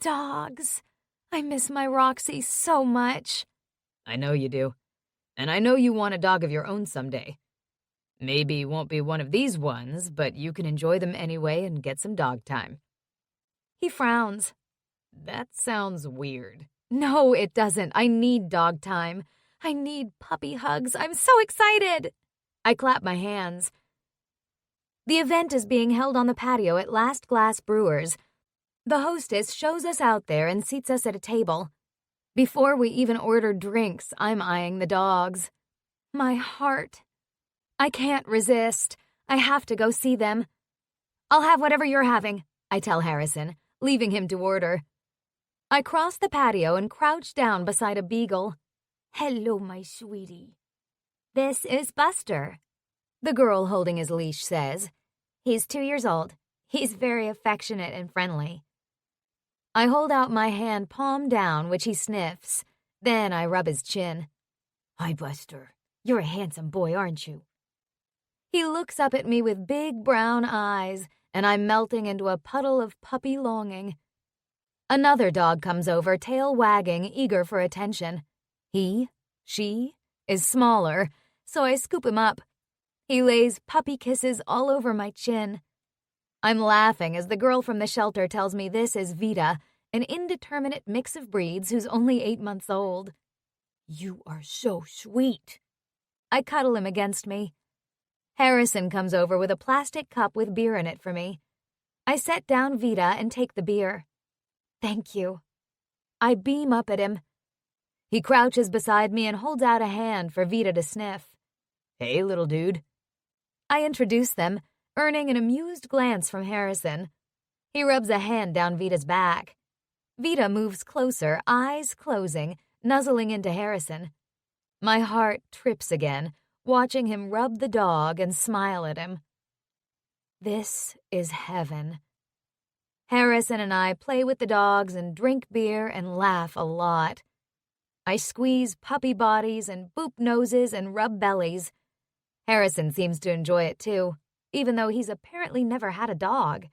Dogs. I miss my Roxy so much. I know you do. And I know you want a dog of your own someday. Maybe it won't be one of these ones, but you can enjoy them anyway and get some dog time. He frowns. That sounds weird. No, it doesn't. I need dog time. I need puppy hugs. I'm so excited. I clap my hands. The event is being held on the patio at Last Glass Brewers. The hostess shows us out there and seats us at a table. Before we even order drinks, I'm eyeing the dogs. My heart. I can't resist. I have to go see them. I'll have whatever you're having, I tell Harrison, leaving him to order. I cross the patio and crouch down beside a beagle. Hello, my sweetie. This is Buster, the girl holding his leash says. He's 2 years old. He's very affectionate and friendly. I hold out my hand palm down, which he sniffs. Then I rub his chin. Hi, Buster. You're a handsome boy, aren't you? He looks up at me with big brown eyes, and I'm melting into a puddle of puppy longing. Another dog comes over, tail wagging, eager for attention. She, is smaller, so I scoop him up. He lays puppy kisses all over my chin. I'm laughing as the girl from the shelter tells me this is Vita, an indeterminate mix of breeds who's only 8 months old. You are so sweet. I cuddle him against me. Harrison comes over with a plastic cup with beer in it for me. I set down Vita and take the beer. Thank you. I beam up at him. He crouches beside me and holds out a hand for Vita to sniff. Hey, little dude. I introduce them, earning an amused glance from Harrison. He rubs a hand down Vita's back. Vita moves closer, eyes closing, nuzzling into Harrison. My heart trips again, watching him rub the dog and smile at him. This is heaven. Harrison and I play with the dogs and drink beer and laugh a lot. I squeeze puppy bodies and boop noses and rub bellies. Harrison seems to enjoy it too, even though he's apparently never had a dog.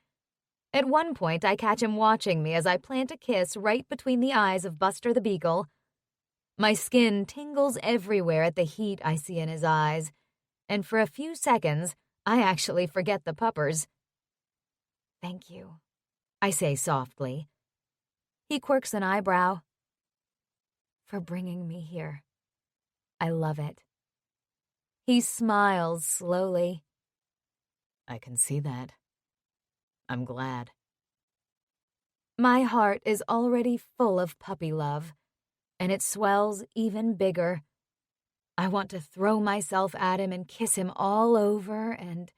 At one point, I catch him watching me as I plant a kiss right between the eyes of Buster the Beagle. My skin tingles everywhere at the heat I see in his eyes, and for a few seconds, I actually forget the puppers. Thank you, I say softly. He quirks an eyebrow. For bringing me here. I love it. He smiles slowly. I can see that. I'm glad. My heart is already full of puppy love, and it swells even bigger. I want to throw myself at him and kiss him all over, and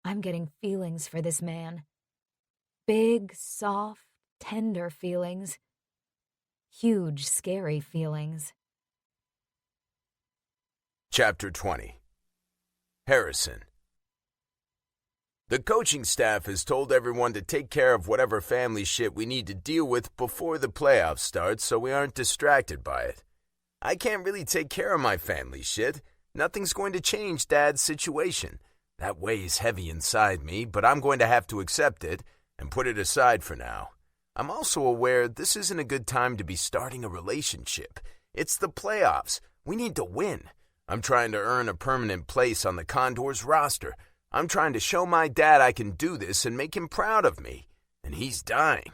I'm getting feelings for this man. Big, soft, tender feelings. Huge, scary feelings. Chapter 20. Harrison. The coaching staff has told everyone to take care of whatever family shit we need to deal with before the playoffs start so we aren't distracted by it. I can't really take care of my family shit. Nothing's going to change Dad's situation. That weighs heavy inside me, but I'm going to have to accept it and put it aside for now. I'm also aware this isn't a good time to be starting a relationship. It's the playoffs. We need to win. I'm trying to earn a permanent place on the Condors roster. I'm trying to show my dad I can do this and make him proud of me. And he's dying.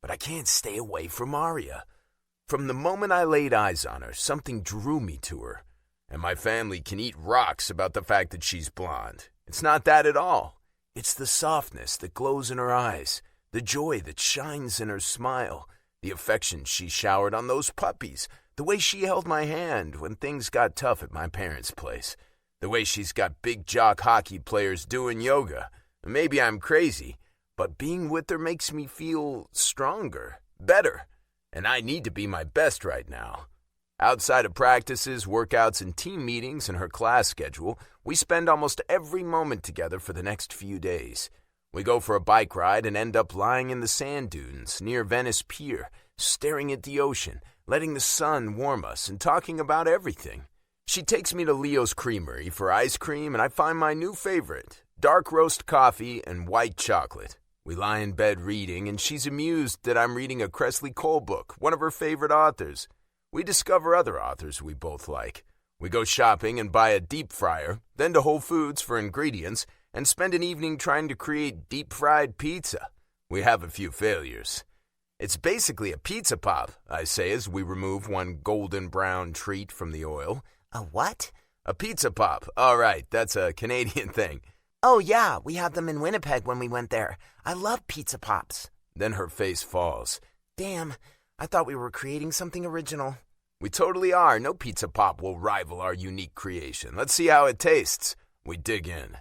But I can't stay away from Arya. From the moment I laid eyes on her, something drew me to her. And my family can eat rocks about the fact that she's blonde. It's not that at all. It's the softness that glows in her eyes, the joy that shines in her smile, the affection she showered on those puppies, the way she held my hand when things got tough at my parents' place. The way she's got big jock hockey players doing yoga. Maybe I'm crazy, but being with her makes me feel stronger, better, and I need to be my best right now. Outside of practices, workouts, and team meetings and her class schedule, we spend almost every moment together for the next few days. We go for a bike ride and end up lying in the sand dunes near Venice Pier, staring at the ocean, letting the sun warm us, and talking about everything. She takes me to Leo's Creamery for ice cream, and I find my new favorite, dark roast coffee and white chocolate. We lie in bed reading, and she's amused that I'm reading a Cressley Cole book, one of her favorite authors. We discover other authors we both like. We go shopping and buy a deep fryer, then to Whole Foods for ingredients, and spend an evening trying to create deep-fried pizza. We have a few failures. It's basically a pizza pop, I say as we remove one golden brown treat from the oil. A what? A pizza pop. All right, that's a Canadian thing. Oh yeah, we had them in Winnipeg when we went there. I love pizza pops. Then her face falls. Damn, I thought we were creating something original. We totally are. No pizza pop will rival our unique creation. Let's see how it tastes. We dig in.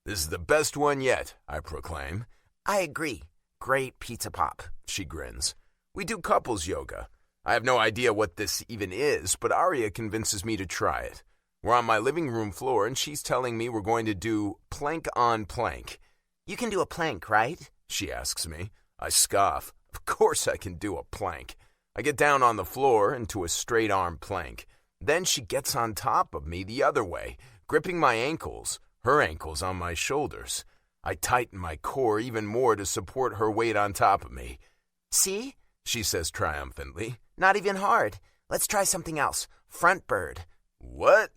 This is the best one yet, I proclaim. I agree. Great pizza pop. She grins. We do couples yoga. I have no idea what this even is, but Arya convinces me to try it. We're on my living room floor, and she's telling me we're going to do plank on plank. You can do a plank, right? She asks me. I scoff. Of course I can do a plank. I get down on the floor into a straight arm plank. Then she gets on top of me the other way, gripping my ankles, her ankles on my shoulders. I tighten my core even more to support her weight on top of me. See? She says triumphantly. Not even hard. Let's try something else. Front bird. What?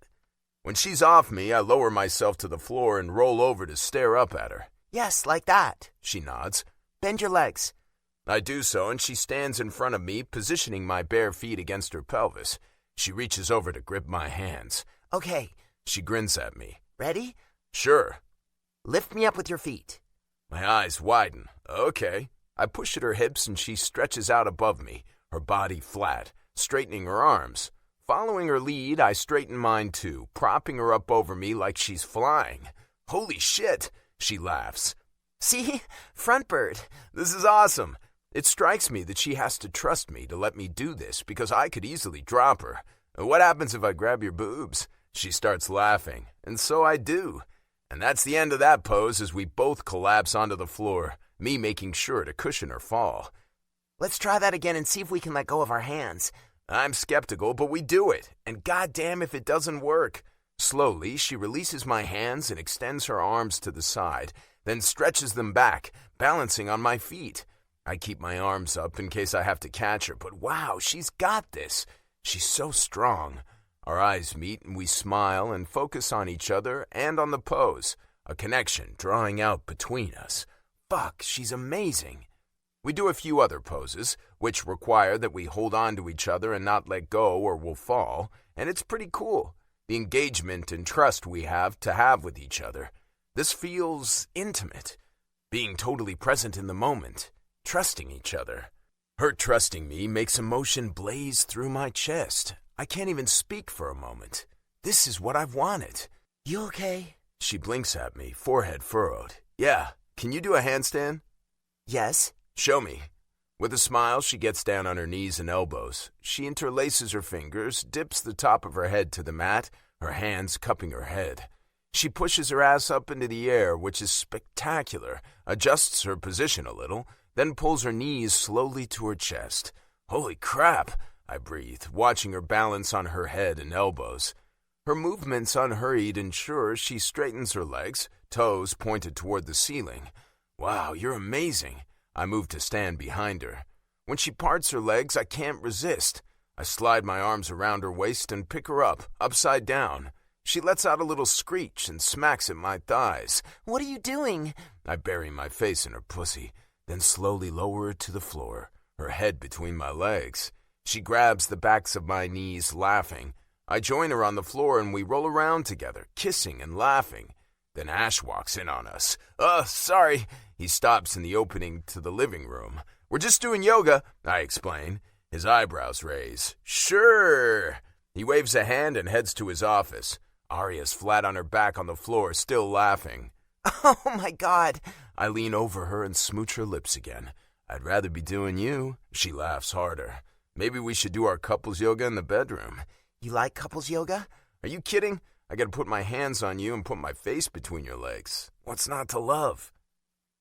When she's off me, I lower myself to the floor and roll over to stare up at her. Yes, like that. She nods. Bend your legs. I do so, and she stands in front of me, positioning my bare feet against her pelvis. She reaches over to grip my hands. Okay. She grins at me. Ready? Sure. Lift me up with your feet. My eyes widen. Okay. I push at her hips, and she stretches out above me, her body flat, straightening her arms. Following her lead, I straighten mine too, propping her up over me like she's flying. Holy shit, she laughs. See? Front bird. This is awesome. It strikes me that she has to trust me to let me do this because I could easily drop her. What happens if I grab your boobs? She starts laughing, and so I do. And that's the end of that pose as we both collapse onto the floor, me making sure to cushion her fall. Let's try that again and see if we can let go of our hands. I'm skeptical, but we do it, and goddamn if it doesn't work. Slowly, she releases my hands and extends her arms to the side, then stretches them back, balancing on my feet. I keep my arms up in case I have to catch her, but wow, she's got this. She's so strong. Our eyes meet and we smile and focus on each other and on the pose, a connection drawing out between us. Fuck, she's amazing. We do a few other poses, which require that we hold on to each other and not let go or we'll fall, and it's pretty cool, the engagement and trust we have with each other. This feels intimate, being totally present in the moment, trusting each other. Her trusting me makes emotion blaze through my chest. I can't even speak for a moment. This is what I've wanted. You okay? She blinks at me, forehead furrowed. Yeah, can you do a handstand? Yes. Show me. With a smile, she gets down on her knees and elbows. She interlaces her fingers, dips the top of her head to the mat, her hands cupping her head. She pushes her ass up into the air, which is spectacular, adjusts her position a little, then pulls her knees slowly to her chest. Holy crap, I breathe, watching her balance on her head and elbows. Her movements unhurried ensure she straightens her legs, toes pointed toward the ceiling. Wow, you're amazing. I move to stand behind her. When she parts her legs, I can't resist. I slide my arms around her waist and pick her up, upside down. She lets out a little screech and smacks at my thighs. What are you doing? I bury my face in her pussy, then slowly lower her to the floor, her head between my legs. She grabs the backs of my knees, laughing. I join her on the floor and we roll around together, kissing and laughing. Then Ash walks in on us. Sorry. He stops in the opening to the living room. We're just doing yoga, I explain. His eyebrows raise. Sure. He waves a hand and heads to his office. Arya's flat on her back on the floor, still laughing. Oh my God. I lean over her and smooch her lips again. I'd rather be doing you. She laughs harder. Maybe we should do our couples yoga in the bedroom. You like couples yoga? Are you kidding? I gotta put my hands on you and put my face between your legs. What's not to love?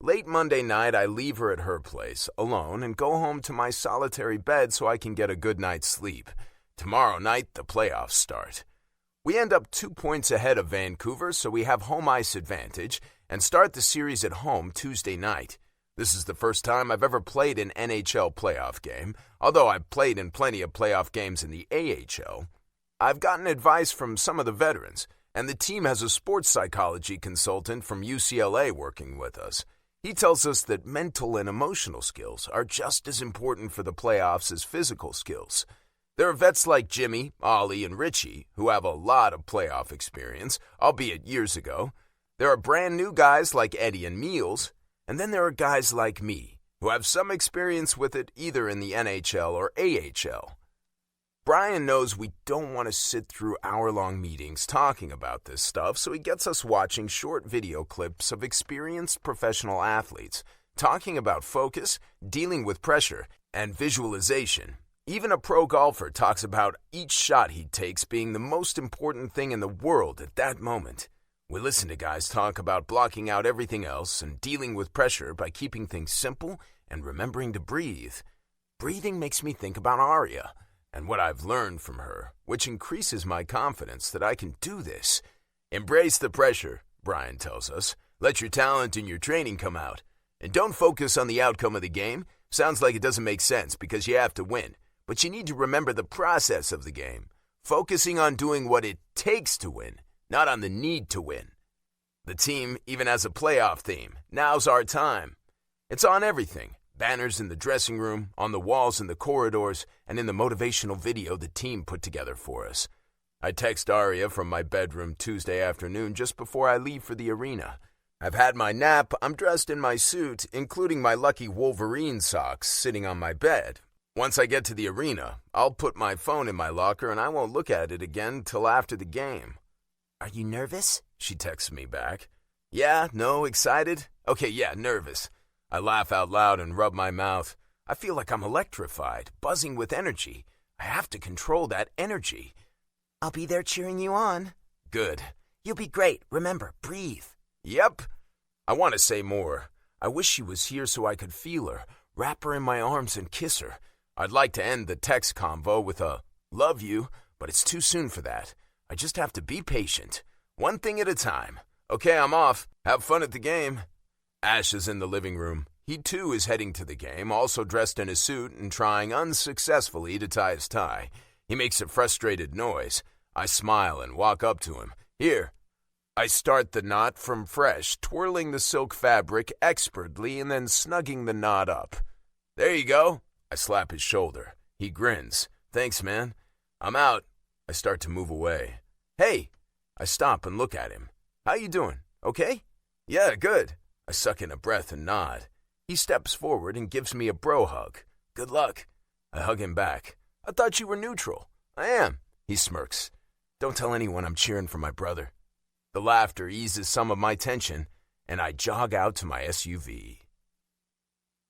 Late Monday night, I leave her at her place, alone, and go home to my solitary bed so I can get a good night's sleep. Tomorrow night, the playoffs start. We end up 2 points ahead of Vancouver, so we have home ice advantage, and start the series at home Tuesday night. This is the first time I've ever played an NHL playoff game, although I've played in plenty of playoff games in the AHL. I've gotten advice from some of the veterans, and the team has a sports psychology consultant from UCLA working with us. He tells us that mental and emotional skills are just as important for the playoffs as physical skills. There are vets like Jimmy, Ollie, and Richie who have a lot of playoff experience, albeit years ago. There are brand new guys like Eddie and Meals, and then there are guys like me who have some experience with it either in the NHL or AHL. Brian knows we don't want to sit through hour-long meetings talking about this stuff, so he gets us watching short video clips of experienced professional athletes talking about focus, dealing with pressure, and visualization. Even a pro golfer talks about each shot he takes being the most important thing in the world at that moment. We listen to guys talk about blocking out everything else and dealing with pressure by keeping things simple and remembering to breathe. Breathing makes me think about Arya and what I've learned from her, which increases my confidence that I can do this. Embrace the pressure, Brian tells us. Let your talent and your training come out. And don't focus on the outcome of the game. Sounds like it doesn't make sense because you have to win. But you need to remember the process of the game, focusing on doing what it takes to win, not on the need to win. The team even has a playoff theme. Now's our time. It's on everything. Banners in the dressing room, on the walls in the corridors, and in the motivational video the team put together for us. I text Arya from my bedroom Tuesday afternoon just before I leave for the arena. I've had my nap, I'm dressed in my suit, including my lucky Wolverine socks, sitting on my bed. Once I get to the arena, I'll put my phone in my locker and I won't look at it again till after the game. Are you nervous? She texts me back. Yeah, no, excited? Okay, yeah, nervous. I laugh out loud and rub my mouth. I feel like I'm electrified, buzzing with energy. I have to control that energy. I'll be there cheering you on. Good. You'll be great. Remember, breathe. Yep. I want to say more. I wish she was here so I could feel her, wrap her in my arms and kiss her. I'd like to end the text convo with a love you, but it's too soon for that. I just have to be patient. One thing at a time. Okay, I'm off. Have fun at the game. Ash is in the living room. He too is heading to the game, also dressed in a suit and trying unsuccessfully to tie his tie. He makes a frustrated noise. I smile and walk up to him. Here. I start the knot from fresh, twirling the silk fabric expertly and then snugging the knot up. There you go. I slap his shoulder. He grins. Thanks, man. I'm out. I start to move away. Hey! I stop and look at him. How you doing? Okay? Yeah, good. I suck in a breath and nod. He steps forward and gives me a bro hug. Good luck. I hug him back. I thought you were neutral. I am. He smirks. Don't tell anyone I'm cheering for my brother. The laughter eases some of my tension, and I jog out to my SUV.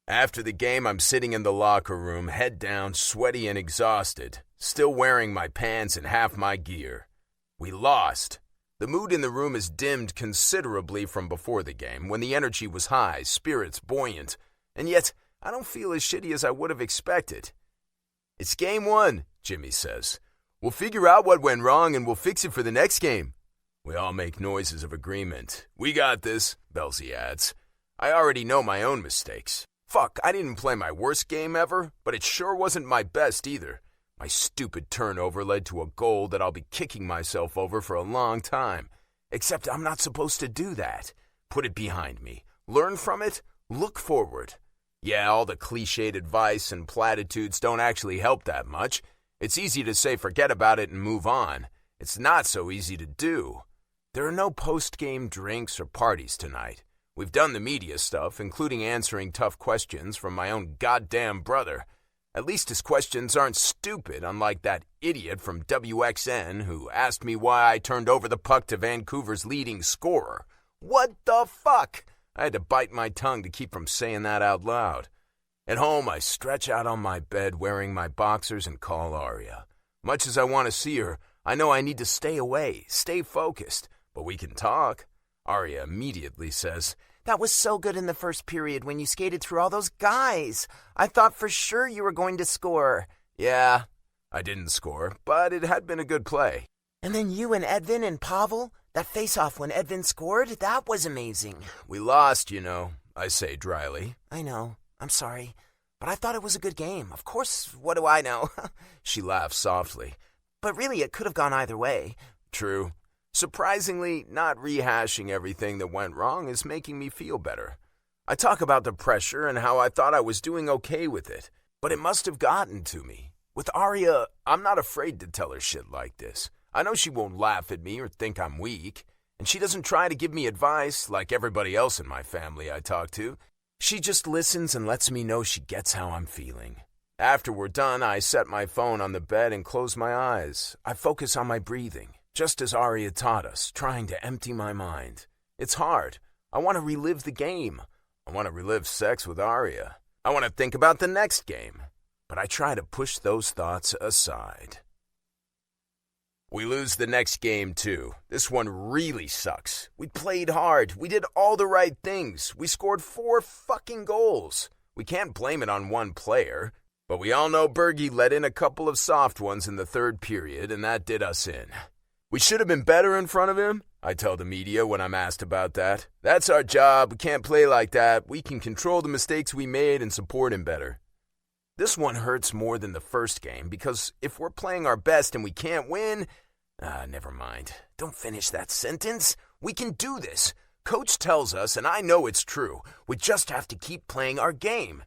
After the game, I'm sitting in the locker room, head down, sweaty and exhausted, still wearing my pants and half my gear. We lost. The mood in the room is dimmed considerably from before the game, when the energy was high, spirits buoyant, and yet I don't feel as shitty as I would have expected. It's game 1, Jimmy says. We'll figure out what went wrong and we'll fix it for the next game. We all make noises of agreement. We got this, Belzy adds. I already know my own mistakes. Fuck, I didn't play my worst game ever, but it sure wasn't my best either. My stupid turnover led to a goal that I'll be kicking myself over for a long time. Except I'm not supposed to do that. Put it behind me. Learn from it. Look forward. Yeah, all the cliched advice and platitudes don't actually help that much. It's easy to say forget about it and move on. It's not so easy to do. There are no post-game drinks or parties tonight. We've done the media stuff, including answering tough questions from my own goddamn brother. At least his questions aren't stupid, unlike that idiot from WXN who asked me why I turned over the puck to Vancouver's leading scorer. What the fuck? I had to bite my tongue to keep from saying that out loud. At home, I stretch out on my bed wearing my boxers and call Arya. Much as I want to see her, I know I need to stay away, stay focused. But we can talk. Arya immediately says, That was so good in the first period when you skated through all those guys. I thought for sure you were going to score. Yeah, I didn't score, but it had been a good play. And then you and Edvin and Pavel, that face-off when Edvin scored, that was amazing. We lost, I say dryly. I know. I'm sorry. But I thought it was a good game. Of course, what do I know? She laughs softly. But really, it could have gone either way. True. Surprisingly, not rehashing everything that went wrong is making me feel better. I talk about the pressure and how I thought I was doing okay with it, but it must have gotten to me. With Arya, I'm not afraid to tell her shit like this. I know she won't laugh at me or think I'm weak, and she doesn't try to give me advice like everybody else in my family I talk to. She just listens and lets me know she gets how I'm feeling. After we're done, I set my phone on the bed and close my eyes. I focus on my breathing. Just as Arya taught us, trying to empty my mind. It's hard. I want to relive the game. I want to relive sex with Arya. I want to think about the next game. But I try to push those thoughts aside. We lose the next game, too. This one really sucks. We played hard. We did all the right things. We scored 4 fucking goals. We can't blame it on one player. But we all know Bergie let in a couple of soft ones in the third period, and that did us in. We should have been better in front of him, I tell the media when I'm asked about that. That's our job. We can't play like that. We can control the mistakes we made and support him better. This one hurts more than the first game because if we're playing our best and we can't win... never mind. Don't finish that sentence. We can do this. Coach tells us, and I know it's true, we just have to keep playing our game.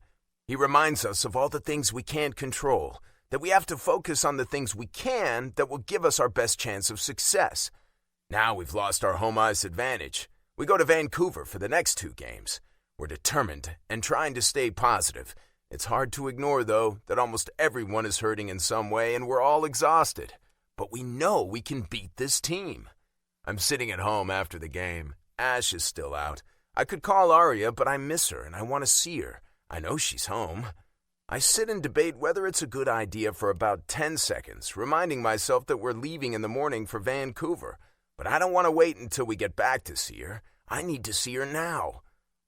He reminds us of all the things we can't control, that we have to focus on the things we can that will give us our best chance of success. Now we've lost our home ice advantage. We go to Vancouver for the next 2 games. We're determined and trying to stay positive. It's hard to ignore, though, that almost everyone is hurting in some way and we're all exhausted. But we know we can beat this team. I'm sitting at home after the game. Ash is still out. I could call Arya, but I miss her and I want to see her. I know she's home. I sit and debate whether it's a good idea for about 10 seconds, reminding myself that we're leaving in the morning for Vancouver. But I don't want to wait until we get back to see her. I need to see her now.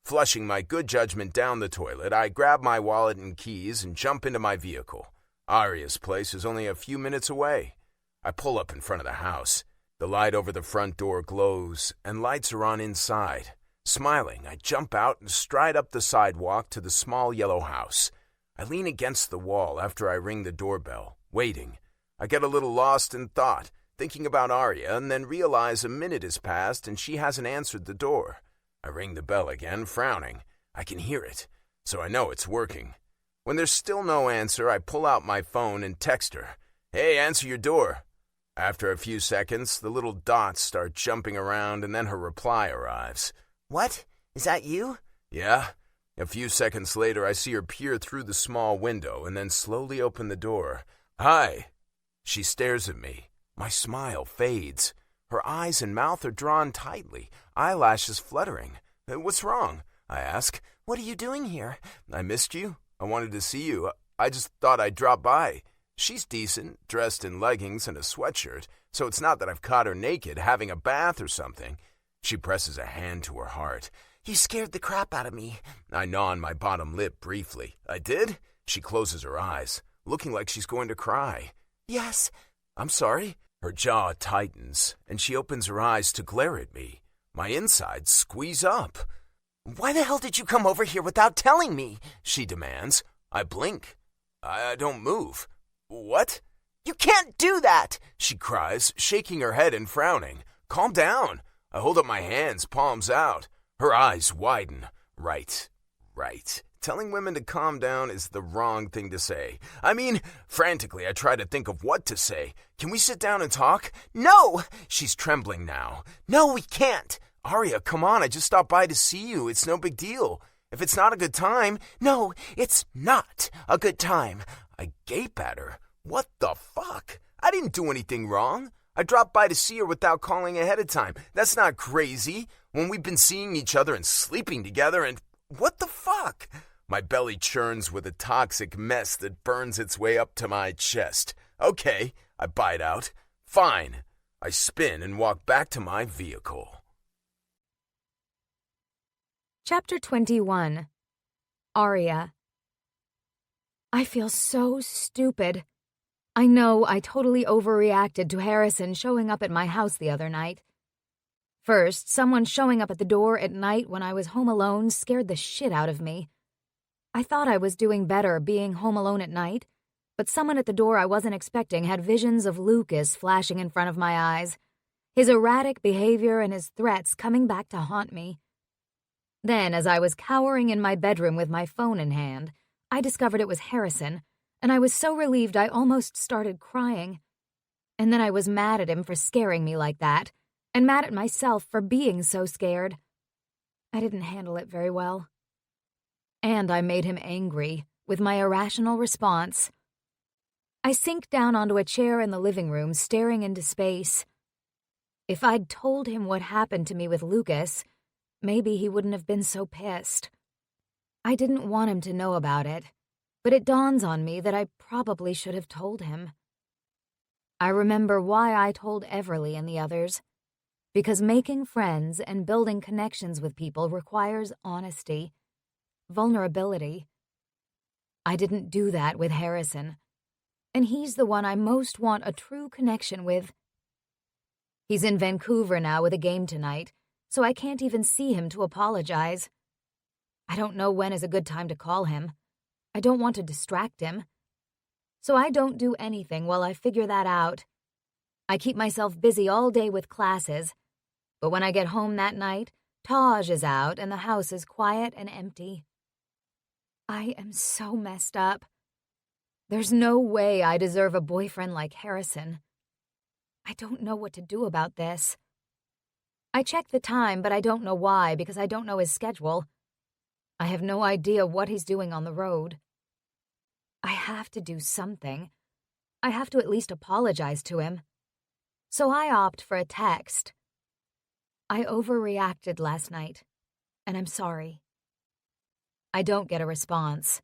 Flushing my good judgment down the toilet, I grab my wallet and keys and jump into my vehicle. Arya's place is only a few minutes away. I pull up in front of the house. The light over the front door glows, and lights are on inside. Smiling, I jump out and stride up the sidewalk to the small yellow house. I lean against the wall after I ring the doorbell, waiting. I get a little lost in thought, thinking about Arya, and then realize a minute has passed and she hasn't answered the door. I ring the bell again, frowning. I can hear it, so I know it's working. When there's still no answer, I pull out my phone and text her. Hey, answer your door. After a few seconds, the little dots start jumping around and then her reply arrives. What? Is that you? Yeah. A few seconds later, I see her peer through the small window and then slowly open the door. Hi. She stares at me. My smile fades. Her eyes and mouth are drawn tightly, eyelashes fluttering. What's wrong? I ask. What are you doing here? I missed you. I wanted to see you. I just thought I'd drop by. She's decent, dressed in leggings and a sweatshirt, so it's not that I've caught her naked, having a bath or something. She presses a hand to her heart. You scared the crap out of me. I gnaw on my bottom lip briefly. I did? She closes her eyes, looking like she's going to cry. Yes. I'm sorry. Her jaw tightens, and she opens her eyes to glare at me. My insides squeeze up. Why the hell did you come over here without telling me? She demands. I blink. I don't move. What? You can't do that! She cries, shaking her head and frowning. Calm down. I hold up my hands, palms out. Her eyes widen. Right. Telling women to calm down is the wrong thing to say. I mean, frantically, I try to think of what to say. Can we sit down and talk? No! She's trembling now. No, we can't. Arya, come on, I just stopped by to see you. It's no big deal. If it's not a good time... No, it's not a good time. I gape at her. What the fuck? I didn't do anything wrong. I dropped by to see her without calling ahead of time. That's not crazy. When we've been seeing each other and sleeping together and... What the fuck? My belly churns with a toxic mess that burns its way up to my chest. Okay, I bite out. Fine. I spin and walk back to my vehicle. Chapter 21. Arya. I feel so stupid. I know I totally overreacted to Harrison showing up at my house the other night. First, someone showing up at the door at night when I was home alone scared the shit out of me. I thought I was doing better being home alone at night, but someone at the door I wasn't expecting had visions of Lucas flashing in front of my eyes, his erratic behavior and his threats coming back to haunt me. Then, as I was cowering in my bedroom with my phone in hand, I discovered it was Harrison, and I was so relieved I almost started crying. And then I was mad at him for scaring me like that, and mad at myself for being so scared. I didn't handle it very well. And I made him angry with my irrational response. I sink down onto a chair in the living room, staring into space. If I'd told him what happened to me with Lucas, maybe he wouldn't have been so pissed. I didn't want him to know about it, but it dawns on me that I probably should have told him. I remember why I told Everly and the others. Because making friends and building connections with people requires honesty, vulnerability. I didn't do that with Harrison, and he's the one I most want a true connection with. He's in Vancouver now with a game tonight, so I can't even see him to apologize. I don't know when is a good time to call him. I don't want to distract him. So I don't do anything while I figure that out. I keep myself busy all day with classes, but when I get home that night, Taj is out and the house is quiet and empty. I am so messed up. There's no way I deserve a boyfriend like Harrison. I don't know what to do about this. I check the time, but I don't know why because I don't know his schedule. I have no idea what he's doing on the road. have to do something. I have to at least apologize to him. So I opt for a text. I overreacted last night, and I'm sorry. I don't get a response,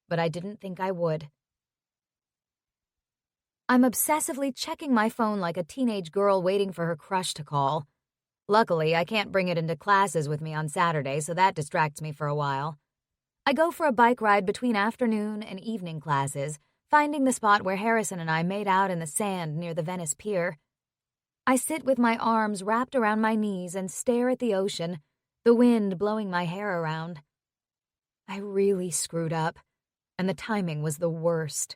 but I didn't think I would. I'm obsessively checking my phone like a teenage girl waiting for her crush to call. Luckily, I can't bring it into classes with me on Saturday, so that distracts me for a while. I go for a bike ride between afternoon and evening classes, finding the spot where Harrison and I made out in the sand near the Venice Pier. I sit with my arms wrapped around my knees and stare at the ocean, the wind blowing my hair around. I really screwed up, and the timing was the worst.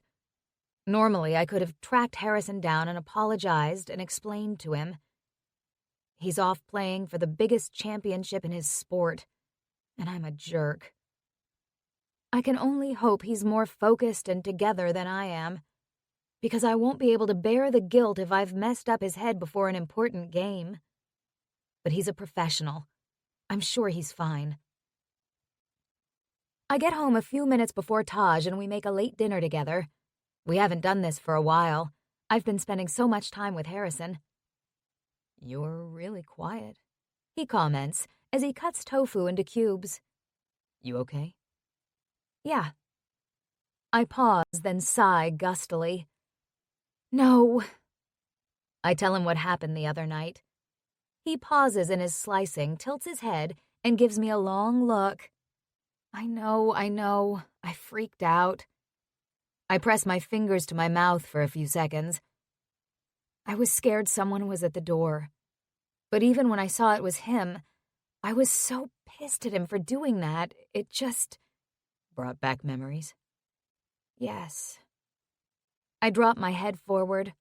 Normally, I could have tracked Harrison down and apologized and explained to him. He's off playing for the biggest championship in his sport, and I'm a jerk. I can only hope he's more focused and together than I am, because I won't be able to bear the guilt if I've messed up his head before an important game. But he's a professional. I'm sure he's fine. I get home a few minutes before Taj and we make a late dinner together. We haven't done this for a while. I've been spending so much time with Harrison. You're really quiet, he comments as he cuts tofu into cubes. You okay? Yeah. I pause, then sigh gustily. No. I tell him what happened the other night. He pauses in his slicing, tilts his head, and gives me a long look. I know. I freaked out. I press my fingers to my mouth for a few seconds. I was scared someone was at the door. But even when I saw it was him, I was so pissed at him for doing that, it just brought back memories. Yes. I dropped my head forward.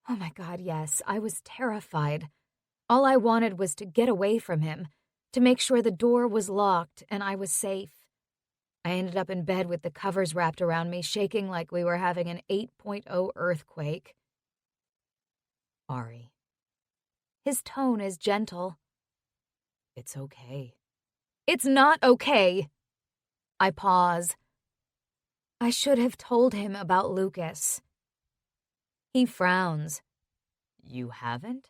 Oh my God, yes, I was terrified. All I wanted was to get away from him, to make sure the door was locked and I was safe. I ended up in bed with the covers wrapped around me, shaking like we were having an 8.0 earthquake. Ari. His tone is gentle. It's okay. It's not okay. I pause. I should have told him about Lucas. He frowns. You haven't?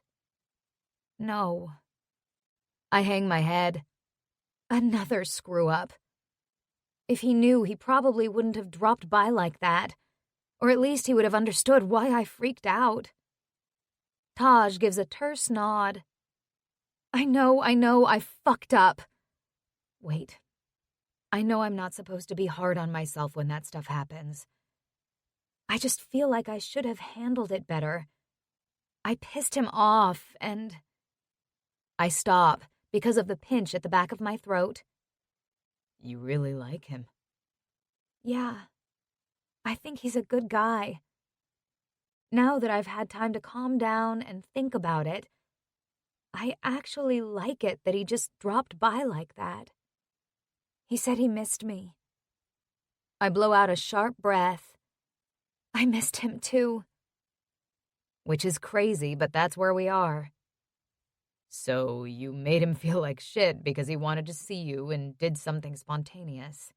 No. I hang my head. Another screw-up. If he knew, he probably wouldn't have dropped by like that. Or at least he would have understood why I freaked out. Taj gives a terse nod. I know, I fucked up. Wait. I know I'm not supposed to be hard on myself when that stuff happens. I just feel like I should have handled it better. I pissed him off and... I stop because of the pinch at the back of my throat. You really like him? Yeah. I think he's a good guy. Now that I've had time to calm down and think about it, I actually like it that he just dropped by like that. He said he missed me. I blow out a sharp breath. I missed him too. Which is crazy, but that's where we are. So you made him feel like shit because he wanted to see you and did something spontaneous.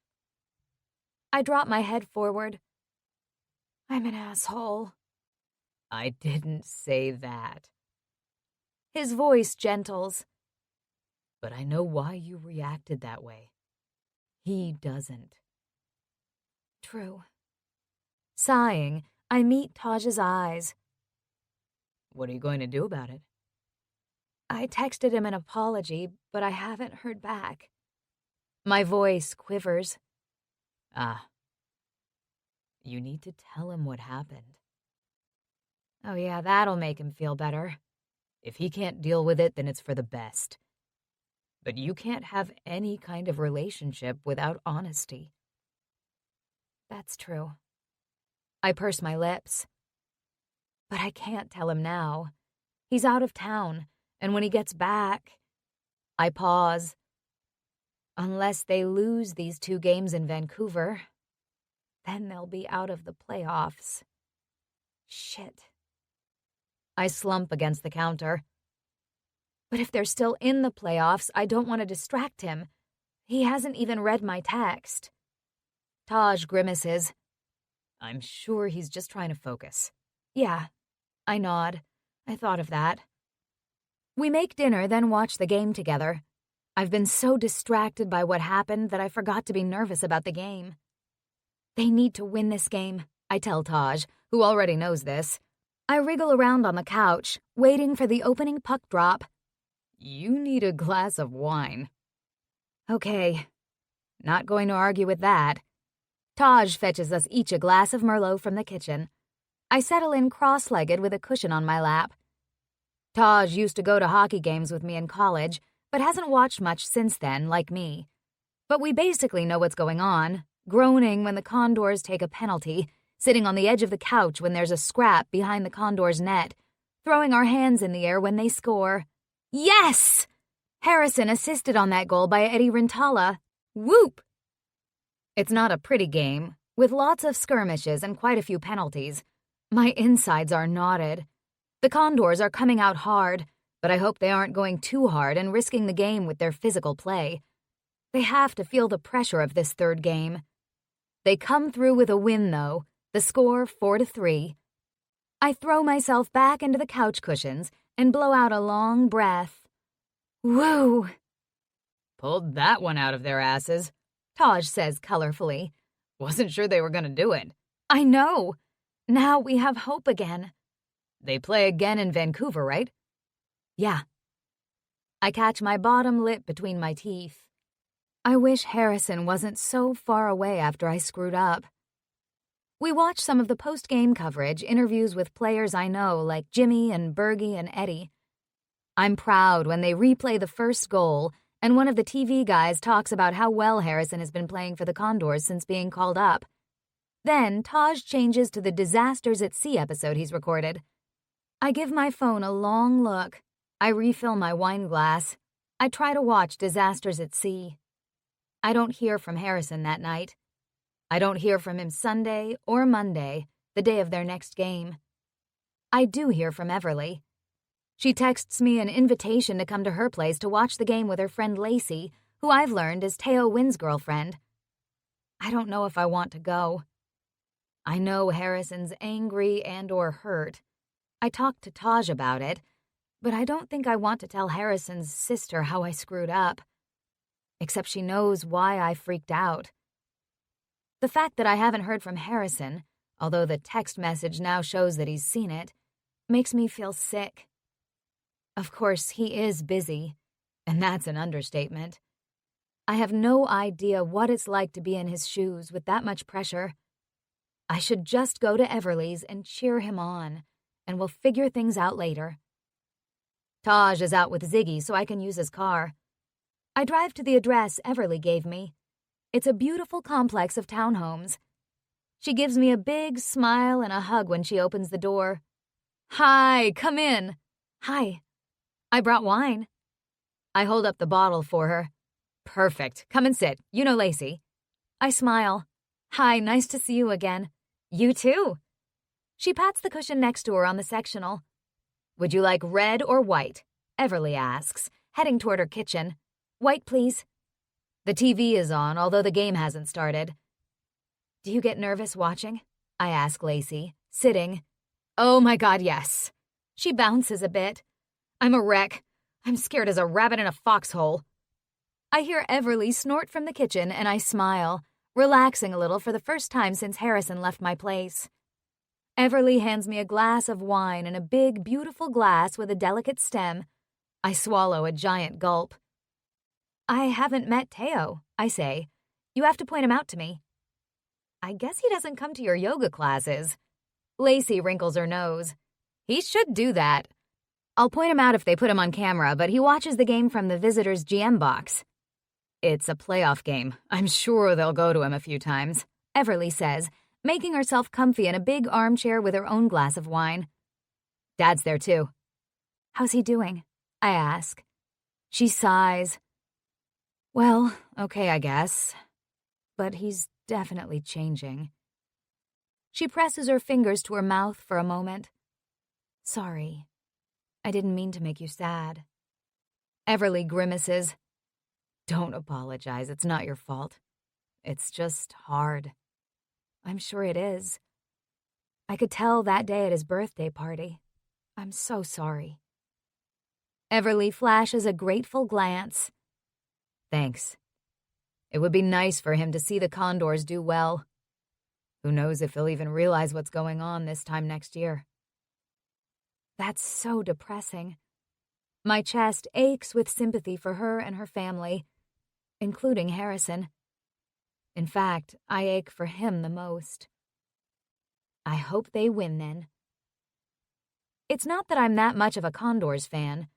I drop my head forward. I'm an asshole. I didn't say that. His voice gentles. But I know why you reacted that way. He doesn't. True. Sighing, I meet Taj's eyes. What are you going to do about it? I texted him an apology, but I haven't heard back. My voice quivers. You need to tell him what happened. Oh yeah, that'll make him feel better. If he can't deal with it, then it's for the best. But you can't have any kind of relationship without honesty. That's true. I purse my lips. But I can't tell him now. He's out of town, and when he gets back... I pause. Unless they lose these 2 games in Vancouver, then they'll be out of the playoffs. Shit. I slump against the counter. But if they're still in the playoffs, I don't want to distract him. He hasn't even read my text. Taj grimaces. I'm sure he's just trying to focus. Yeah, I nod. I thought of that. We make dinner, then watch the game together. I've been so distracted by what happened that I forgot to be nervous about the game. They need to win this game, I tell Taj, who already knows this. I wriggle around on the couch, waiting for the opening puck drop. You need a glass of wine. Okay, not going to argue with that. Taj fetches us each a glass of Merlot from the kitchen. I settle in cross-legged with a cushion on my lap. Taj used to go to hockey games with me in college, but hasn't watched much since then, like me. But we basically know what's going on, groaning when the Condors take a penalty, sitting on the edge of the couch when there's a scrap behind the Condors' net, throwing our hands in the air when they score. Yes! Harrison assisted on that goal by Eddie Rintala. Whoop! It's not a pretty game, with lots of skirmishes and quite a few penalties. My insides are knotted. The Condors are coming out hard, but I hope they aren't going too hard and risking the game with their physical play. They have to feel the pressure of this third game. They come through with a win, though, the score 4-3. I throw myself back into the couch cushions and blow out a long breath. Woo! Pulled that one out of their asses, Taj says colorfully. Wasn't sure they were going to do it. I know. Now we have hope again. They play again in Vancouver, right? Yeah. I catch my bottom lip between my teeth. I wish Harrison wasn't so far away after I screwed up. We watch some of the post-game coverage, interviews with players I know like Jimmy and Bergie and Eddie. I'm proud when they replay the first goal and one of the TV guys talks about how well Harrison has been playing for the Condors since being called up. Then Taj changes to the Disasters at Sea episode he's recorded. I give my phone a long look. I refill my wine glass. I try to watch Disasters at Sea. I don't hear from Harrison that night. I don't hear from him Sunday or Monday, the day of their next game. I do hear from Everly. She texts me an invitation to come to her place to watch the game with her friend Lacey, who I've learned is Teo Wynn's girlfriend. I don't know if I want to go. I know Harrison's angry and/or hurt. I talked to Taj about it, but I don't think I want to tell Harrison's sister how I screwed up. Except she knows why I freaked out. The fact that I haven't heard from Harrison, although the text message now shows that he's seen it, makes me feel sick. Of course, he is busy, and that's an understatement. I have no idea what it's like to be in his shoes with that much pressure. I should just go to Everly's and cheer him on, and we'll figure things out later. Taj is out with Ziggy, so I can use his car. I drive to the address Everly gave me. It's a beautiful complex of townhomes. She gives me a big smile and a hug when she opens the door. Hi, come in. Hi. I brought wine. I hold up the bottle for her. Perfect. Come and sit. You know Lacey. I smile. Hi, nice to see you again. You too. She pats the cushion next to her on the sectional. Would you like red or white? Everly asks, heading toward her kitchen. White, please. The TV is on, although the game hasn't started. Do you get nervous watching? I ask Lacey, sitting. Oh my God, yes. She bounces a bit. I'm a wreck. I'm scared as a rabbit in a foxhole. I hear Everly snort from the kitchen and I smile, relaxing a little for the first time since Harrison left my place. Everly hands me a glass of wine in a big, beautiful glass with a delicate stem. I swallow a giant gulp. I haven't met Teo, I say. You have to point him out to me. I guess he doesn't come to your yoga classes. Lacey wrinkles her nose. He should do that. I'll point him out if they put him on camera, but he watches the game from the visitors' GM box. It's a playoff game. I'm sure they'll go to him a few times, Everly says, making herself comfy in a big armchair with her own glass of wine. Dad's there too. How's he doing? I ask. She sighs. Well, okay, I guess. But he's definitely changing. She presses her fingers to her mouth for a moment. Sorry. I didn't mean to make you sad. Everly grimaces. Don't apologize. It's not your fault. It's just hard. I'm sure it is. I could tell that day at his birthday party. I'm so sorry. Everly flashes a grateful glance. Thanks. It would be nice for him to see the Condors do well. Who knows if he'll even realize what's going on this time next year. That's so depressing. My chest aches with sympathy for her and her family, including Harrison. In fact, I ache for him the most. I hope they win then. It's not that I'm that much of a Condors fan,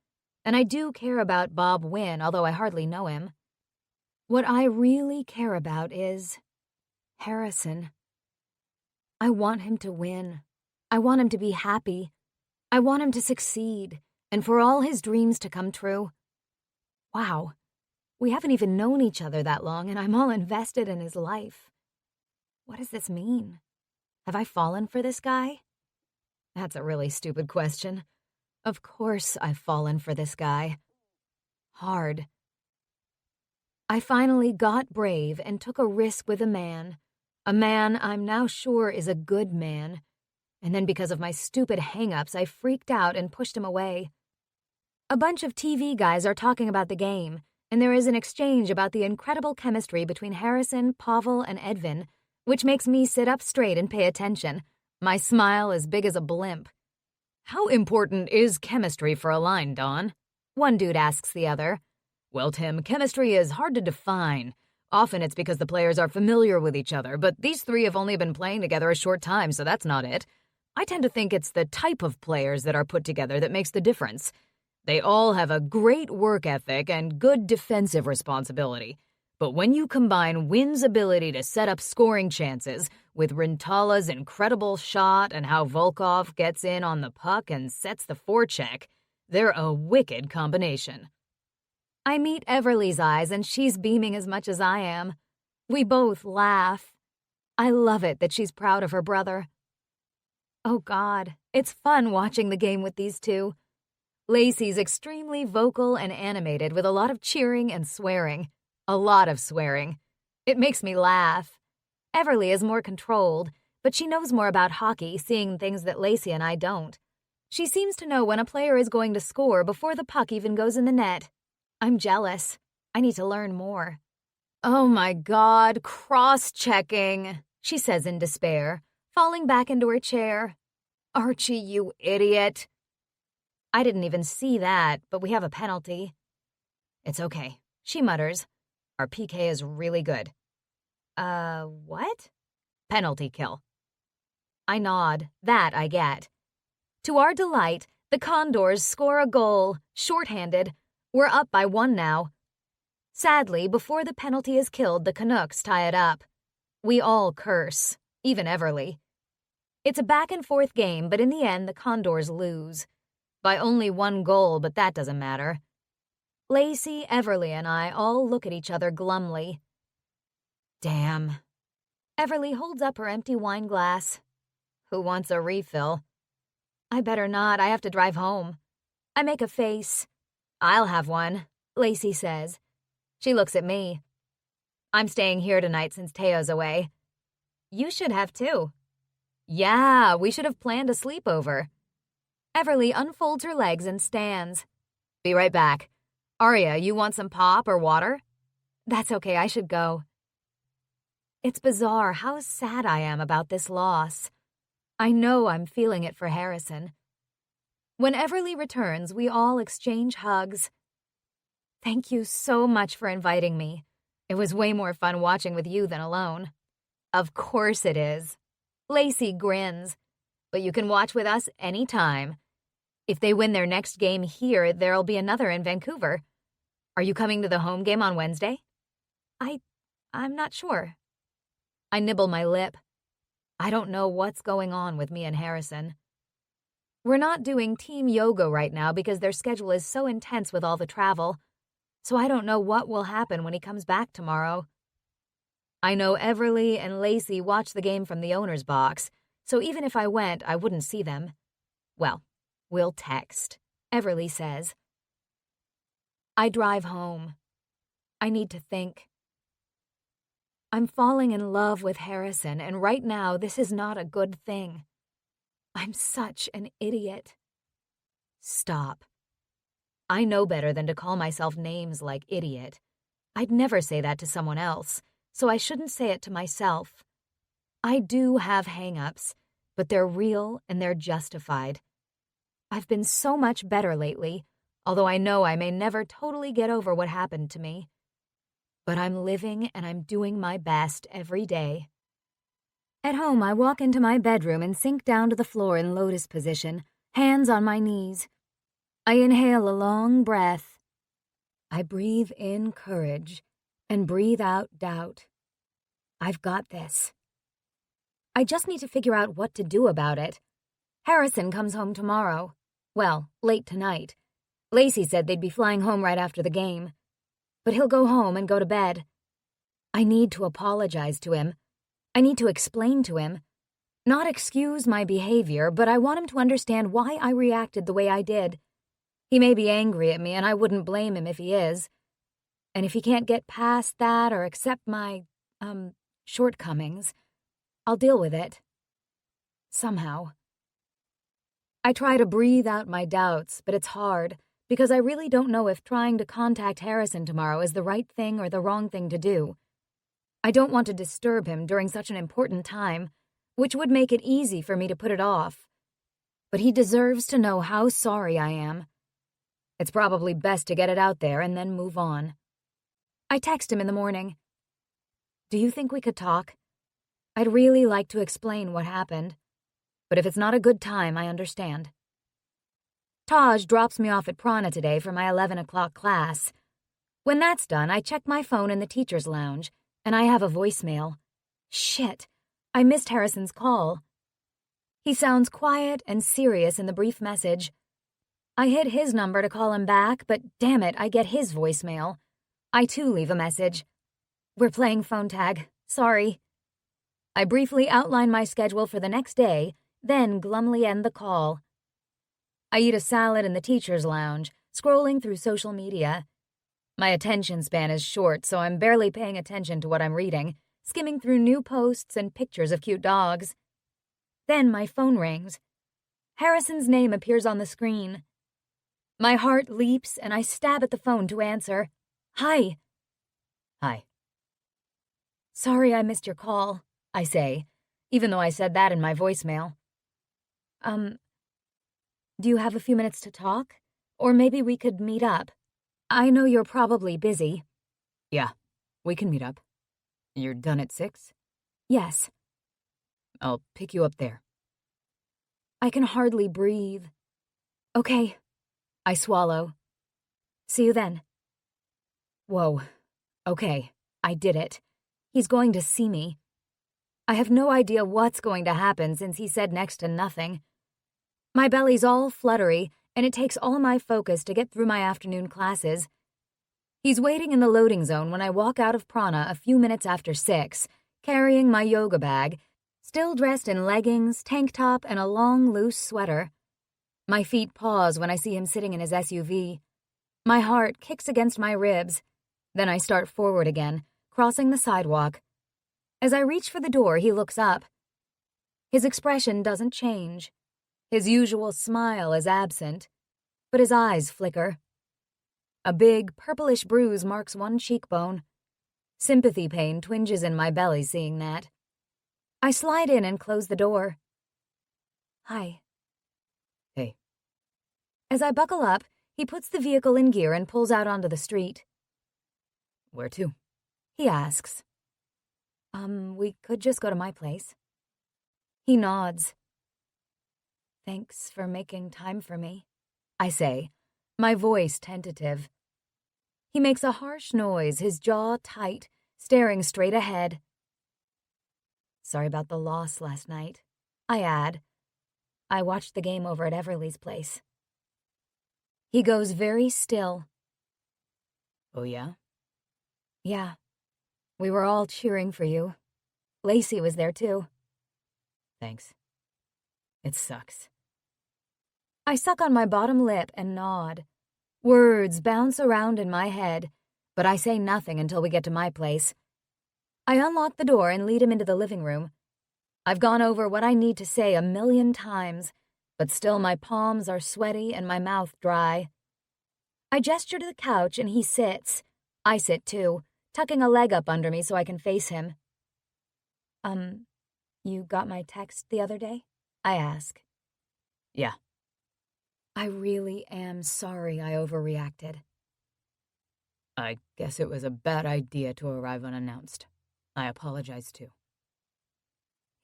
and I do care about Bob Wynn, although I hardly know him. What I really care about is Harrison. I want him to win. I want him to be happy. I want him to succeed, and for all his dreams to come true. Wow, we haven't even known each other that long, and I'm all invested in his life. What does this mean? Have I fallen for this guy? That's a really stupid question. Of course I've fallen for this guy. Hard. I finally got brave and took a risk with a man I'm now sure is a good man, and then because of my stupid hang-ups, I freaked out and pushed him away. A bunch of TV guys are talking about the game, and there is an exchange about the incredible chemistry between Harrison, Pavel, and Edvin, which makes me sit up straight and pay attention, my smile as big as a blimp. How important is chemistry for a line, Dawn? One dude asks the other. Well, Tim, chemistry is hard to define. Often it's because the players are familiar with each other, but these three have only been playing together a short time, so that's not it. I tend to think it's the type of players that are put together that makes the difference. They all have a great work ethic and good defensive responsibility. But when you combine Wynn's ability to set up scoring chances with Rintala's incredible shot and how Volkov gets in on the puck and sets the forecheck, they're a wicked combination. I meet Everly's eyes and she's beaming as much as I am. We both laugh. I love it that she's proud of her brother. Oh God, it's fun watching the game with these two. Lacey's extremely vocal and animated with a lot of cheering and swearing. A lot of swearing. It makes me laugh. Everly is more controlled, but she knows more about hockey, seeing things that Lacey and I don't. She seems to know when a player is going to score before the puck even goes in the net. I'm jealous. I need to learn more. Oh my God, cross-checking, she says in despair, falling back into her chair. Archie, you idiot. I didn't even see that, but we have a penalty. It's okay, she mutters. Our PK is really good. What? Penalty kill. I nod. That I get. To our delight, the Condors score a goal, shorthanded. We're up by 1 now. Sadly, before the penalty is killed, the Canucks tie it up. We all curse, even Everly. It's a back-and-forth game, but in the end, the Condors lose. By only 1 goal, but that doesn't matter. Lacey, Everly, and I all look at each other glumly. Damn. Everly holds up her empty wine glass. Who wants a refill? I better not. I have to drive home. I make a face. I'll have one, Lacey says. She looks at me. I'm staying here tonight since Teo's away. You should have too. Yeah, we should have planned a sleepover. Everly unfolds her legs and stands. Be right back. Arya, you want some pop or water? That's okay, I should go. It's bizarre how sad I am about this loss. I know I'm feeling it for Harrison. When Everly returns, we all exchange hugs. Thank you so much for inviting me. It was way more fun watching with you than alone. Of course it is. Lacey grins. But you can watch with us anytime. If they win their next game here, there'll be another in Vancouver. Are you coming to the home game on Wednesday? I'm not sure. I nibble my lip. I don't know what's going on with me and Harrison. We're not doing team yoga right now because their schedule is so intense with all the travel, so I don't know what will happen when he comes back tomorrow. I know Everly and Lacey watch the game from the owner's box, so even if I went, I wouldn't see them. Well, we'll text, Everly says. I drive home. I need to think. I'm falling in love with Harrison, and right now this is not a good thing. I'm such an idiot. Stop. I know better than to call myself names like idiot. I'd never say that to someone else, so I shouldn't say it to myself. I do have hang-ups, but they're real and they're justified. I've been so much better lately, although I know I may never totally get over what happened to me. But I'm living and I'm doing my best every day. At home, I walk into my bedroom and sink down to the floor in lotus position, hands on my knees. I inhale a long breath. I breathe in courage and breathe out doubt. I've got this. I just need to figure out what to do about it. Harrison comes home tomorrow. Well, late tonight. Lacey said they'd be flying home right after the game. But he'll go home and go to bed. I need to apologize to him. I need to explain to him. Not excuse my behavior, but I want him to understand why I reacted the way I did. He may be angry at me, and I wouldn't blame him if he is. And if he can't get past that or accept my, shortcomings, I'll deal with it. Somehow. I try to breathe out my doubts, but it's hard, because I really don't know if trying to contact Harrison tomorrow is the right thing or the wrong thing to do. I don't want to disturb him during such an important time, which would make it easy for me to put it off. But he deserves to know how sorry I am. It's probably best to get it out there and then move on. I text him in the morning. Do you think we could talk? I'd really like to explain what happened, but if it's not a good time, I understand. Taj drops me off at Prana today for my 11 o'clock class. When that's done, I check my phone in the teacher's lounge, and I have a voicemail. Shit, I missed Harrison's call. He sounds quiet and serious in the brief message. I hit his number to call him back, but damn it, I get his voicemail. I too leave a message. We're playing phone tag. Sorry. I briefly outline my schedule for the next day, then glumly end the call. I eat a salad in the teacher's lounge, scrolling through social media. My attention span is short, so I'm barely paying attention to what I'm reading, skimming through new posts and pictures of cute dogs. Then my phone rings. Harrison's name appears on the screen. My heart leaps, and I stab at the phone to answer. Hi. Hi. Sorry I missed your call, I say, even though I said that in my voicemail. Do you have a few minutes to talk? Or maybe we could meet up. I know you're probably busy. Yeah, we can meet up. You're done at 6? Yes. I'll pick you up there. I can hardly breathe. Okay. I swallow. See you then. Whoa. Okay, I did it. He's going to see me. I have no idea what's going to happen since he said next to nothing. My belly's all fluttery, and it takes all my focus to get through my afternoon classes. He's waiting in the loading zone when I walk out of Prana a few minutes after 6, carrying my yoga bag, still dressed in leggings, tank top, and a long, loose sweater. My feet pause when I see him sitting in his SUV. My heart kicks against my ribs. Then I start forward again, crossing the sidewalk. As I reach for the door, he looks up. His expression doesn't change. His usual smile is absent, but his eyes flicker. A big, purplish bruise marks one cheekbone. Sympathy pain twinges in my belly seeing that. I slide in and close the door. Hi. Hey. As I buckle up, he puts the vehicle in gear and pulls out onto the street. Where to? He asks. We could just go to my place. He nods. Thanks for making time for me, I say, my voice tentative. He makes a harsh noise, his jaw tight, staring straight ahead. Sorry about the loss last night, I add. I watched the game over at Everly's place. He goes very still. Oh, yeah? Yeah. We were all cheering for you. Lacey was there, too. Thanks. It sucks. I suck on my bottom lip and nod. Words bounce around in my head, but I say nothing until we get to my place. I unlock the door and lead him into the living room. I've gone over what I need to say 1,000,000 times, but still my palms are sweaty and my mouth dry. I gesture to the couch and he sits. I sit too, tucking a leg up under me so I can face him. You got my text the other day? I ask. Yeah. I really am sorry I overreacted. I guess it was a bad idea to arrive unannounced. I apologize too.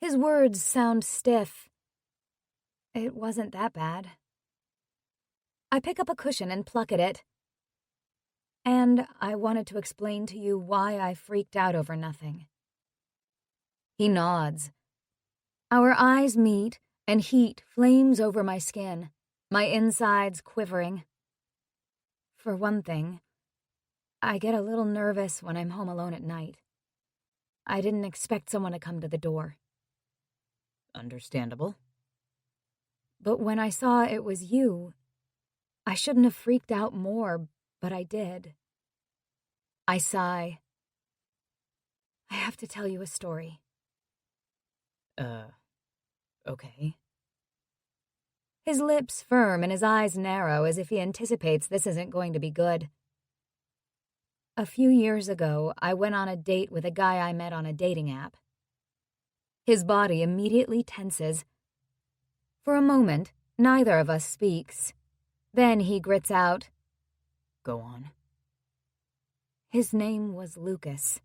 His words sound stiff. It wasn't that bad. I pick up a cushion and pluck at it. And I wanted to explain to you why I freaked out over nothing. He nods. Our eyes meet, and heat flames over my skin, my insides quivering. For one thing, I get a little nervous when I'm home alone at night. I didn't expect someone to come to the door. Understandable. But when I saw it was you, I shouldn't have freaked out more, but I did. I sigh. I have to tell you a story. Okay. His lips firm and his eyes narrow as if he anticipates this isn't going to be good. A few years ago, I went on a date with a guy I met on a dating app. His body immediately tenses. For a moment, neither of us speaks. Then he grits out, Go on. His name was Lucas.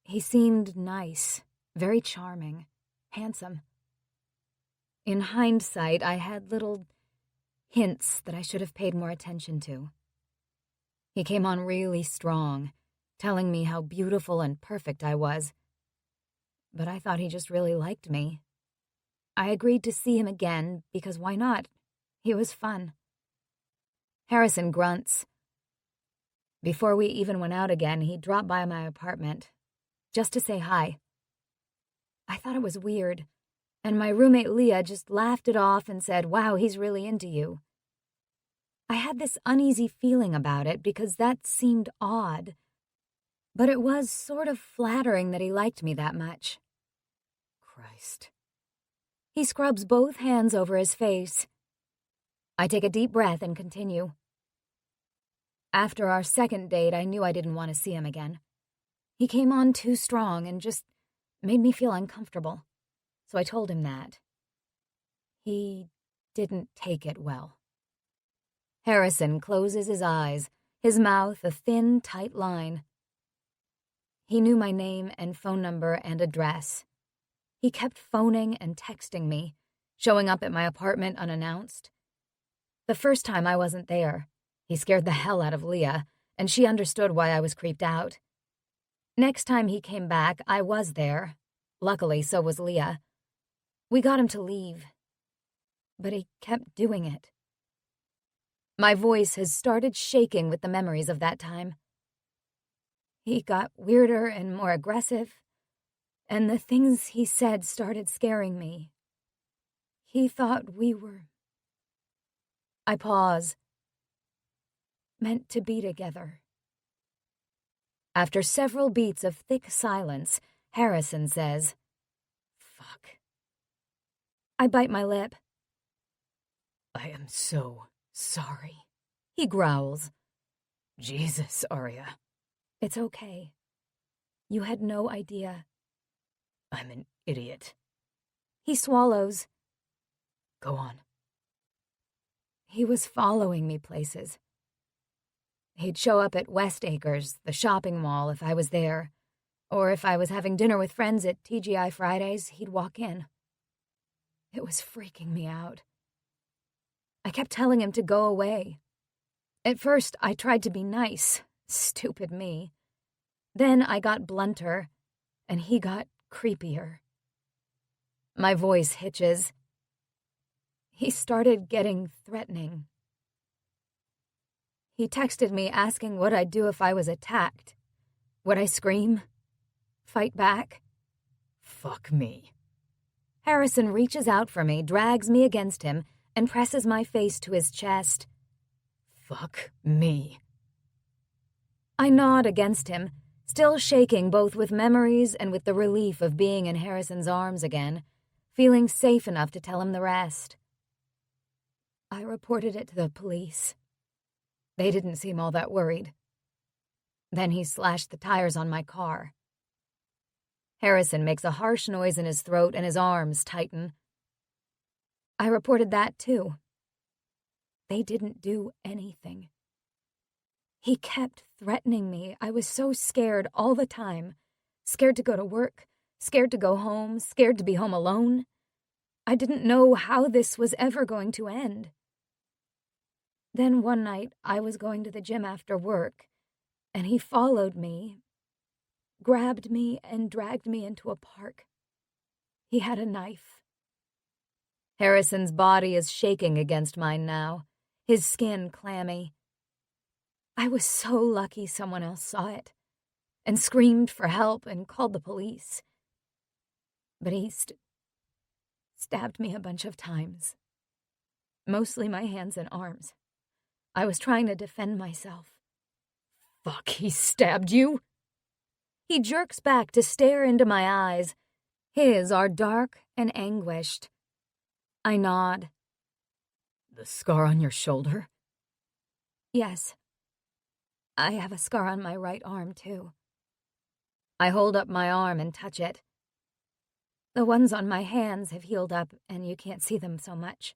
He seemed nice, very charming, handsome. In hindsight, I had little hints that I should have paid more attention to. He came on really strong, telling me how beautiful and perfect I was. But I thought he just really liked me. I agreed to see him again because why not? He was fun. Harrison grunts. Before we even went out again, he dropped by my apartment, just to say hi. I thought it was weird, and my roommate Leah just laughed it off and said, "Wow, he's really into you." I had this uneasy feeling about it because that seemed odd, but it was sort of flattering that he liked me that much. Christ. He scrubs both hands over his face. I take a deep breath and continue. After our second date, I knew I didn't want to see him again. He came on too strong and just made me feel uncomfortable, so I told him that. He didn't take it well. Harrison closes his eyes, his mouth a thin, tight line. He knew my name and phone number and address. He kept phoning and texting me, showing up at my apartment unannounced. The first time I wasn't there, he scared the hell out of Leah, and she understood why I was creeped out. Next time he came back, I was there. Luckily, so was Leah. We got him to leave, but he kept doing it. My voice has started shaking with the memories of that time. He got weirder and more aggressive, and the things he said started scaring me. He thought we were... I pause. Meant to be together. After several beats of thick silence, Harrison says, "Fuck." I bite my lip. I am so sorry. He growls. Jesus, Arya. It's okay. You had no idea. I'm an idiot. He swallows. Go on. He was following me places. He'd show up at West Acres, the shopping mall, if I was there. Or if I was having dinner with friends at TGI Fridays, he'd walk in. It was freaking me out. I kept telling him to go away. At first, I tried to be nice. Stupid me. Then I got blunter, and he got creepier. My voice hitches. He started getting threatening. He texted me asking what I'd do if I was attacked. Would I scream? Fight back? Fuck me. Harrison reaches out for me, drags me against him, and presses my face to his chest. Fuck me. I nod against him, Still shaking both with memories and with the relief of being in Harrison's arms again, feeling safe enough to tell him the rest. I reported it to the police. They didn't seem all that worried. Then he slashed the tires on my car. Harrison makes a harsh noise in his throat and his arms tighten. I reported that too. They didn't do anything. He kept threatening me. I was so scared all the time. Scared to go to work, scared to go home, scared to be home alone. I didn't know how this was ever going to end. Then one night, I was going to the gym after work, and he followed me, grabbed me, and dragged me into a park. He had a knife. Harrison's body is shaking against mine now, his skin clammy. I was so lucky someone else saw it, and screamed for help and called the police. But he stabbed me a bunch of times, mostly my hands and arms. I was trying to defend myself. Fuck, he stabbed you? He jerks back to stare into my eyes. His are dark and anguished. I nod. The scar on your shoulder? Yes. I have a scar on my right arm, too. I hold up my arm and touch it. The ones on my hands have healed up, and you can't see them so much.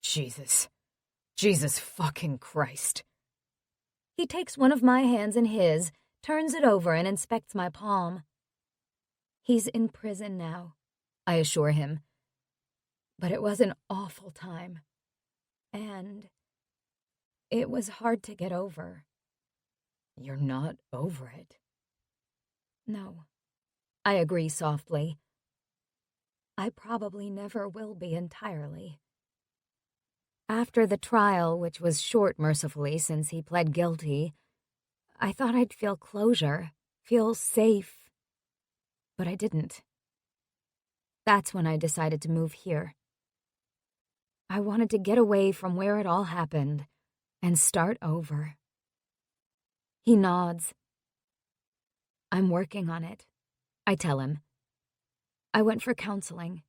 Jesus fucking Christ. He takes one of my hands in his, turns it over, and inspects my palm. He's in prison now, I assure him. But it was an awful time. And it was hard to get over. You're not over it. No, I agree softly. I probably never will be entirely. After the trial, which was short mercifully since he pled guilty, I thought I'd feel closure, feel safe. But I didn't. That's when I decided to move here. I wanted to get away from where it all happened and start over. He nods. I'm working on it, I tell him. I went for counseling.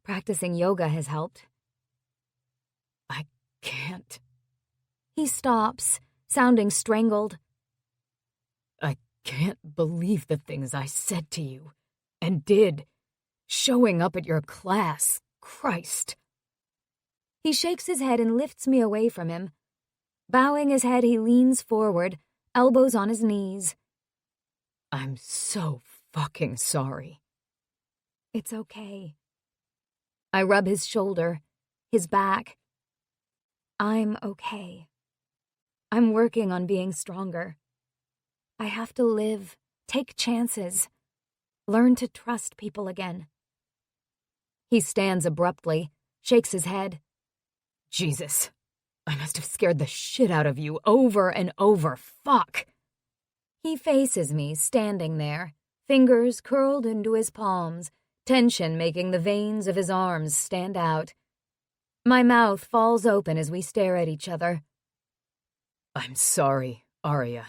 Practicing yoga has helped. I can't. He stops, sounding strangled. I can't believe the things I said to you, and did. Showing up at your class, Christ. He shakes his head and lifts me away from him. Bowing his head, he leans forward, elbows on his knees. I'm so fucking sorry. It's okay. I rub his shoulder, his back. I'm okay. I'm working on being stronger. I have to live, take chances, learn to trust people again. He stands abruptly, shakes his head. Jesus, I must have scared the shit out of you over and over. Fuck. He faces me, standing there, fingers curled into his palms, tension making the veins of his arms stand out. My mouth falls open as we stare at each other. I'm sorry, Arya.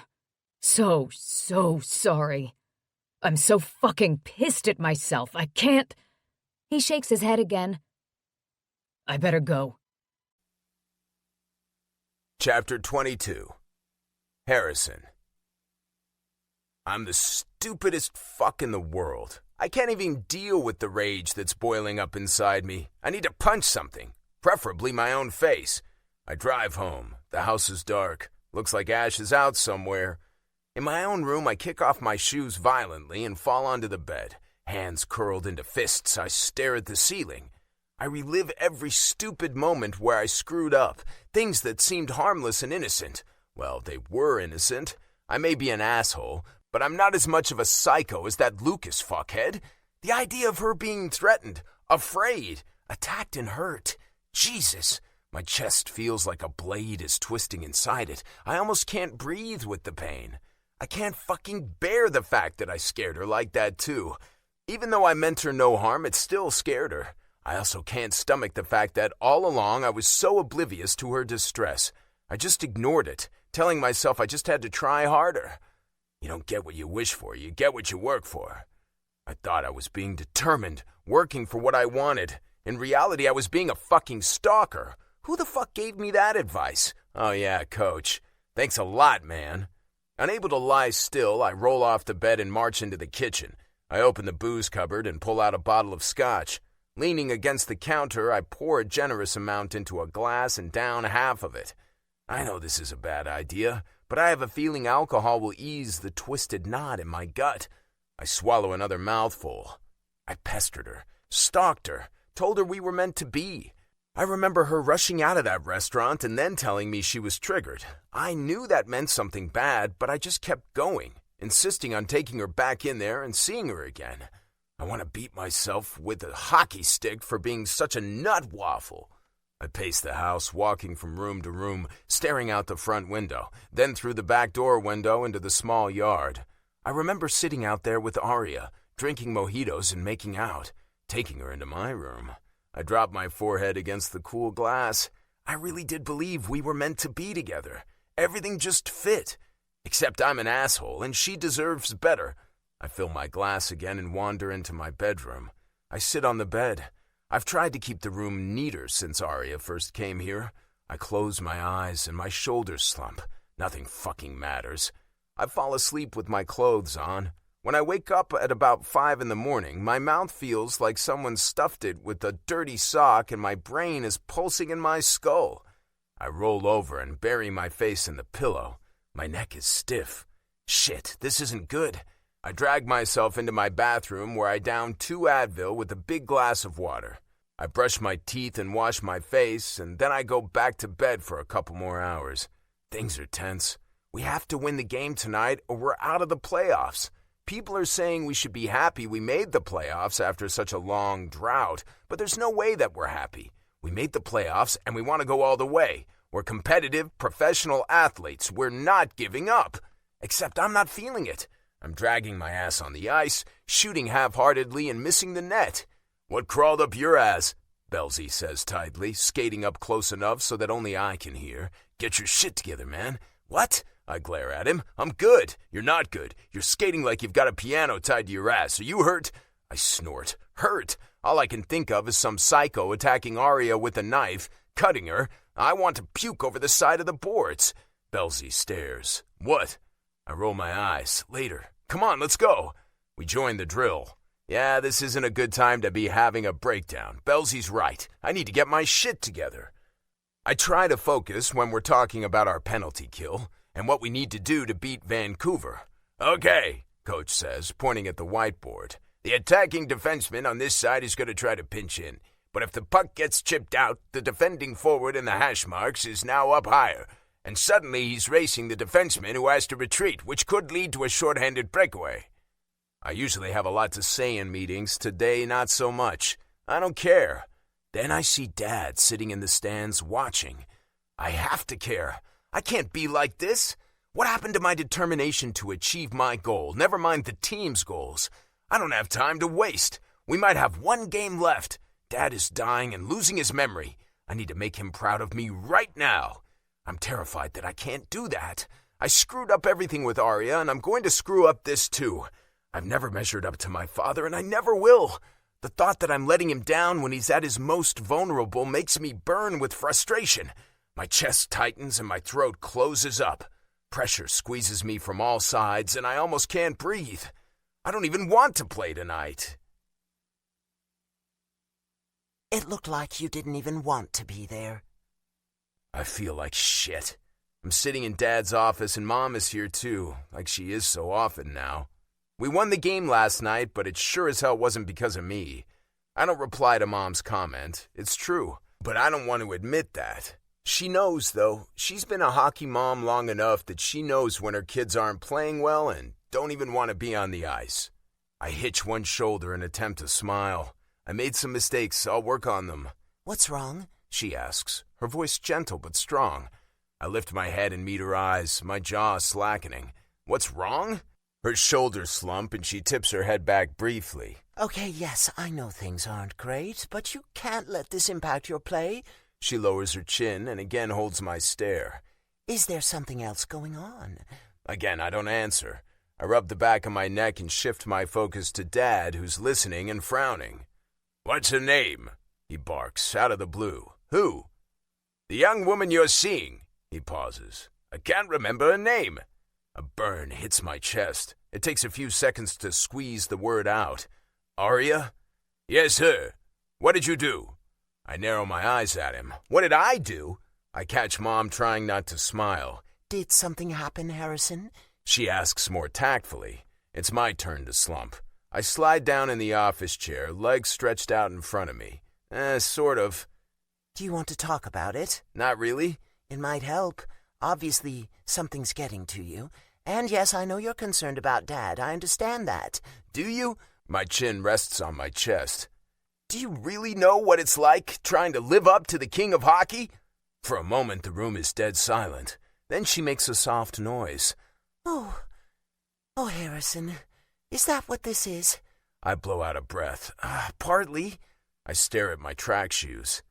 So sorry. I'm so fucking pissed at myself. I can't. He shakes his head again. I better go. Chapter 22. Harrison. I'm the stupidest fuck in the world. I can't even deal with the rage that's boiling up inside me. I need to punch something, preferably my own face. I drive home. The house is dark. Looks like Ash is out somewhere. In my own room, I kick off my shoes violently and fall onto the bed. Hands curled into fists, I stare at the ceiling. I relive every stupid moment where I screwed up, things that seemed harmless and innocent. Well, they were innocent. I may be an asshole, but I'm not as much of a psycho as that Lucas fuckhead. The idea of her being threatened, afraid, attacked and hurt. Jesus, my chest feels like a blade is twisting inside it. I almost can't breathe with the pain. I can't fucking bear the fact that I scared her like that too. Even though I meant her no harm, it still scared her. I also can't stomach the fact that all along I was so oblivious to her distress. I just ignored it, telling myself I just had to try harder. You don't get what you wish for, you get what you work for. I thought I was being determined, working for what I wanted. In reality, I was being a fucking stalker. Who the fuck gave me that advice? Oh yeah, Coach. Thanks a lot, man. Unable to lie still, I roll off the bed and march into the kitchen. I open the booze cupboard and pull out a bottle of scotch. Leaning against the counter, I pour a generous amount into a glass and down half of it. I know this is a bad idea, but I have a feeling alcohol will ease the twisted knot in my gut. I swallow another mouthful. I pestered her, stalked her, told her we were meant to be. I remember her rushing out of that restaurant and then telling me she was triggered. I knew that meant something bad, but I just kept going, insisting on taking her back in there and seeing her again. I want to beat myself with a hockey stick for being such a nut waffle. I paced the house, walking from room to room, staring out the front window, then through the back door window into the small yard. I remember sitting out there with Arya, drinking mojitos and making out, taking her into my room. I dropped my forehead against the cool glass. I really did believe we were meant to be together. Everything just fit. Except I'm an asshole, and she deserves better. I fill my glass again and wander into my bedroom. I sit on the bed. I've tried to keep the room neater since Arya first came here. I close my eyes and my shoulders slump. Nothing fucking matters. I fall asleep with my clothes on. When I wake up at about 5 in the morning, my mouth feels like someone stuffed it with a dirty sock and my brain is pulsing in my skull. I roll over and bury my face in the pillow. My neck is stiff. Shit, this isn't good. I drag myself into my bathroom where I down 2 Advil with a big glass of water. I brush my teeth and wash my face, and then I go back to bed for a couple more hours. Things are tense. We have to win the game tonight or we're out of the playoffs. People are saying we should be happy we made the playoffs after such a long drought, but there's no way that we're happy. We made the playoffs and we want to go all the way. We're competitive, professional athletes. We're not giving up. Except I'm not feeling it. I'm dragging my ass on the ice, shooting half-heartedly and missing the net. What crawled up your ass? Belzy says tightly, skating up close enough so that only I can hear. Get your shit together, man. What? I glare at him. I'm good. You're not good. You're skating like you've got a piano tied to your ass. Are you hurt? I snort. Hurt? All I can think of is some psycho attacking Arya with a knife, cutting her. I want to puke over the side of the boards. Belzy stares. What? I roll my eyes. Later. Come on, let's go. We join the drill. Yeah, this isn't a good time to be having a breakdown. Belzy's right. I need to get my shit together. I try to focus when we're talking about our penalty kill and what we need to do to beat Vancouver. Okay, Coach says, pointing at the whiteboard. The attacking defenseman on this side is going to try to pinch in. But if the puck gets chipped out, the defending forward in the hash marks is now up higher. And suddenly he's racing the defenseman who has to retreat, which could lead to a shorthanded breakaway. I usually have a lot to say in meetings. Today, not so much. I don't care. Then I see Dad sitting in the stands watching. I have to care. I can't be like this. What happened to my determination to achieve my goal? Never mind the team's goals. I don't have time to waste. We might have 1 game left. Dad is dying and losing his memory. I need to make him proud of me right now. I'm terrified that I can't do that. I screwed up everything with Arya, and I'm going to screw up this too. I've never measured up to my father, and I never will. The thought that I'm letting him down when he's at his most vulnerable makes me burn with frustration. My chest tightens and my throat closes up. Pressure squeezes me from all sides, and I almost can't breathe. I don't even want to play tonight. It looked like you didn't even want to be there. I feel like shit. I'm sitting in Dad's office and Mom is here too, like she is so often now. We won the game last night, but it sure as hell wasn't because of me. I don't reply to Mom's comment. It's true, but I don't want to admit that. She knows, though. She's been a hockey mom long enough that she knows when her kids aren't playing well and don't even want to be on the ice. I hitch one shoulder and attempt to smile. I made some mistakes. I'll work on them. What's wrong? She asks, her voice gentle but strong. I lift my head and meet her eyes, my jaw slackening. What's wrong? Her shoulders slump and she tips her head back briefly. Okay, yes, I know things aren't great, but you can't let this impact your play. She lowers her chin and again holds my stare. Is there something else going on? Again, I don't answer. I rub the back of my neck and shift my focus to Dad, who's listening and frowning. "What's her name?" he barks, out of the blue. "Who?" "The young woman you're seeing." He pauses. "I can't remember her name." A burn hits my chest. It takes a few seconds to squeeze the word out. "Arya?" "Yes, her. What did you do?" I narrow my eyes at him. What did I do? I catch Mom trying not to smile. "Did something happen, Harrison?" She asks more tactfully. It's my turn to slump. I slide down in the office chair, legs stretched out in front of me. Sort of. "Do you want to talk about it?" Not really. "It might help. Obviously, something's getting to you. And yes, I know you're concerned about Dad. I understand that." "Do you?" My chin rests on my chest. "Do you really know what it's like, trying to live up to the king of hockey?" For a moment, the room is dead silent. Then she makes a soft noise. Oh, Harrison, is that what this is?" I blow out a breath. Partly. I stare at my track shoes.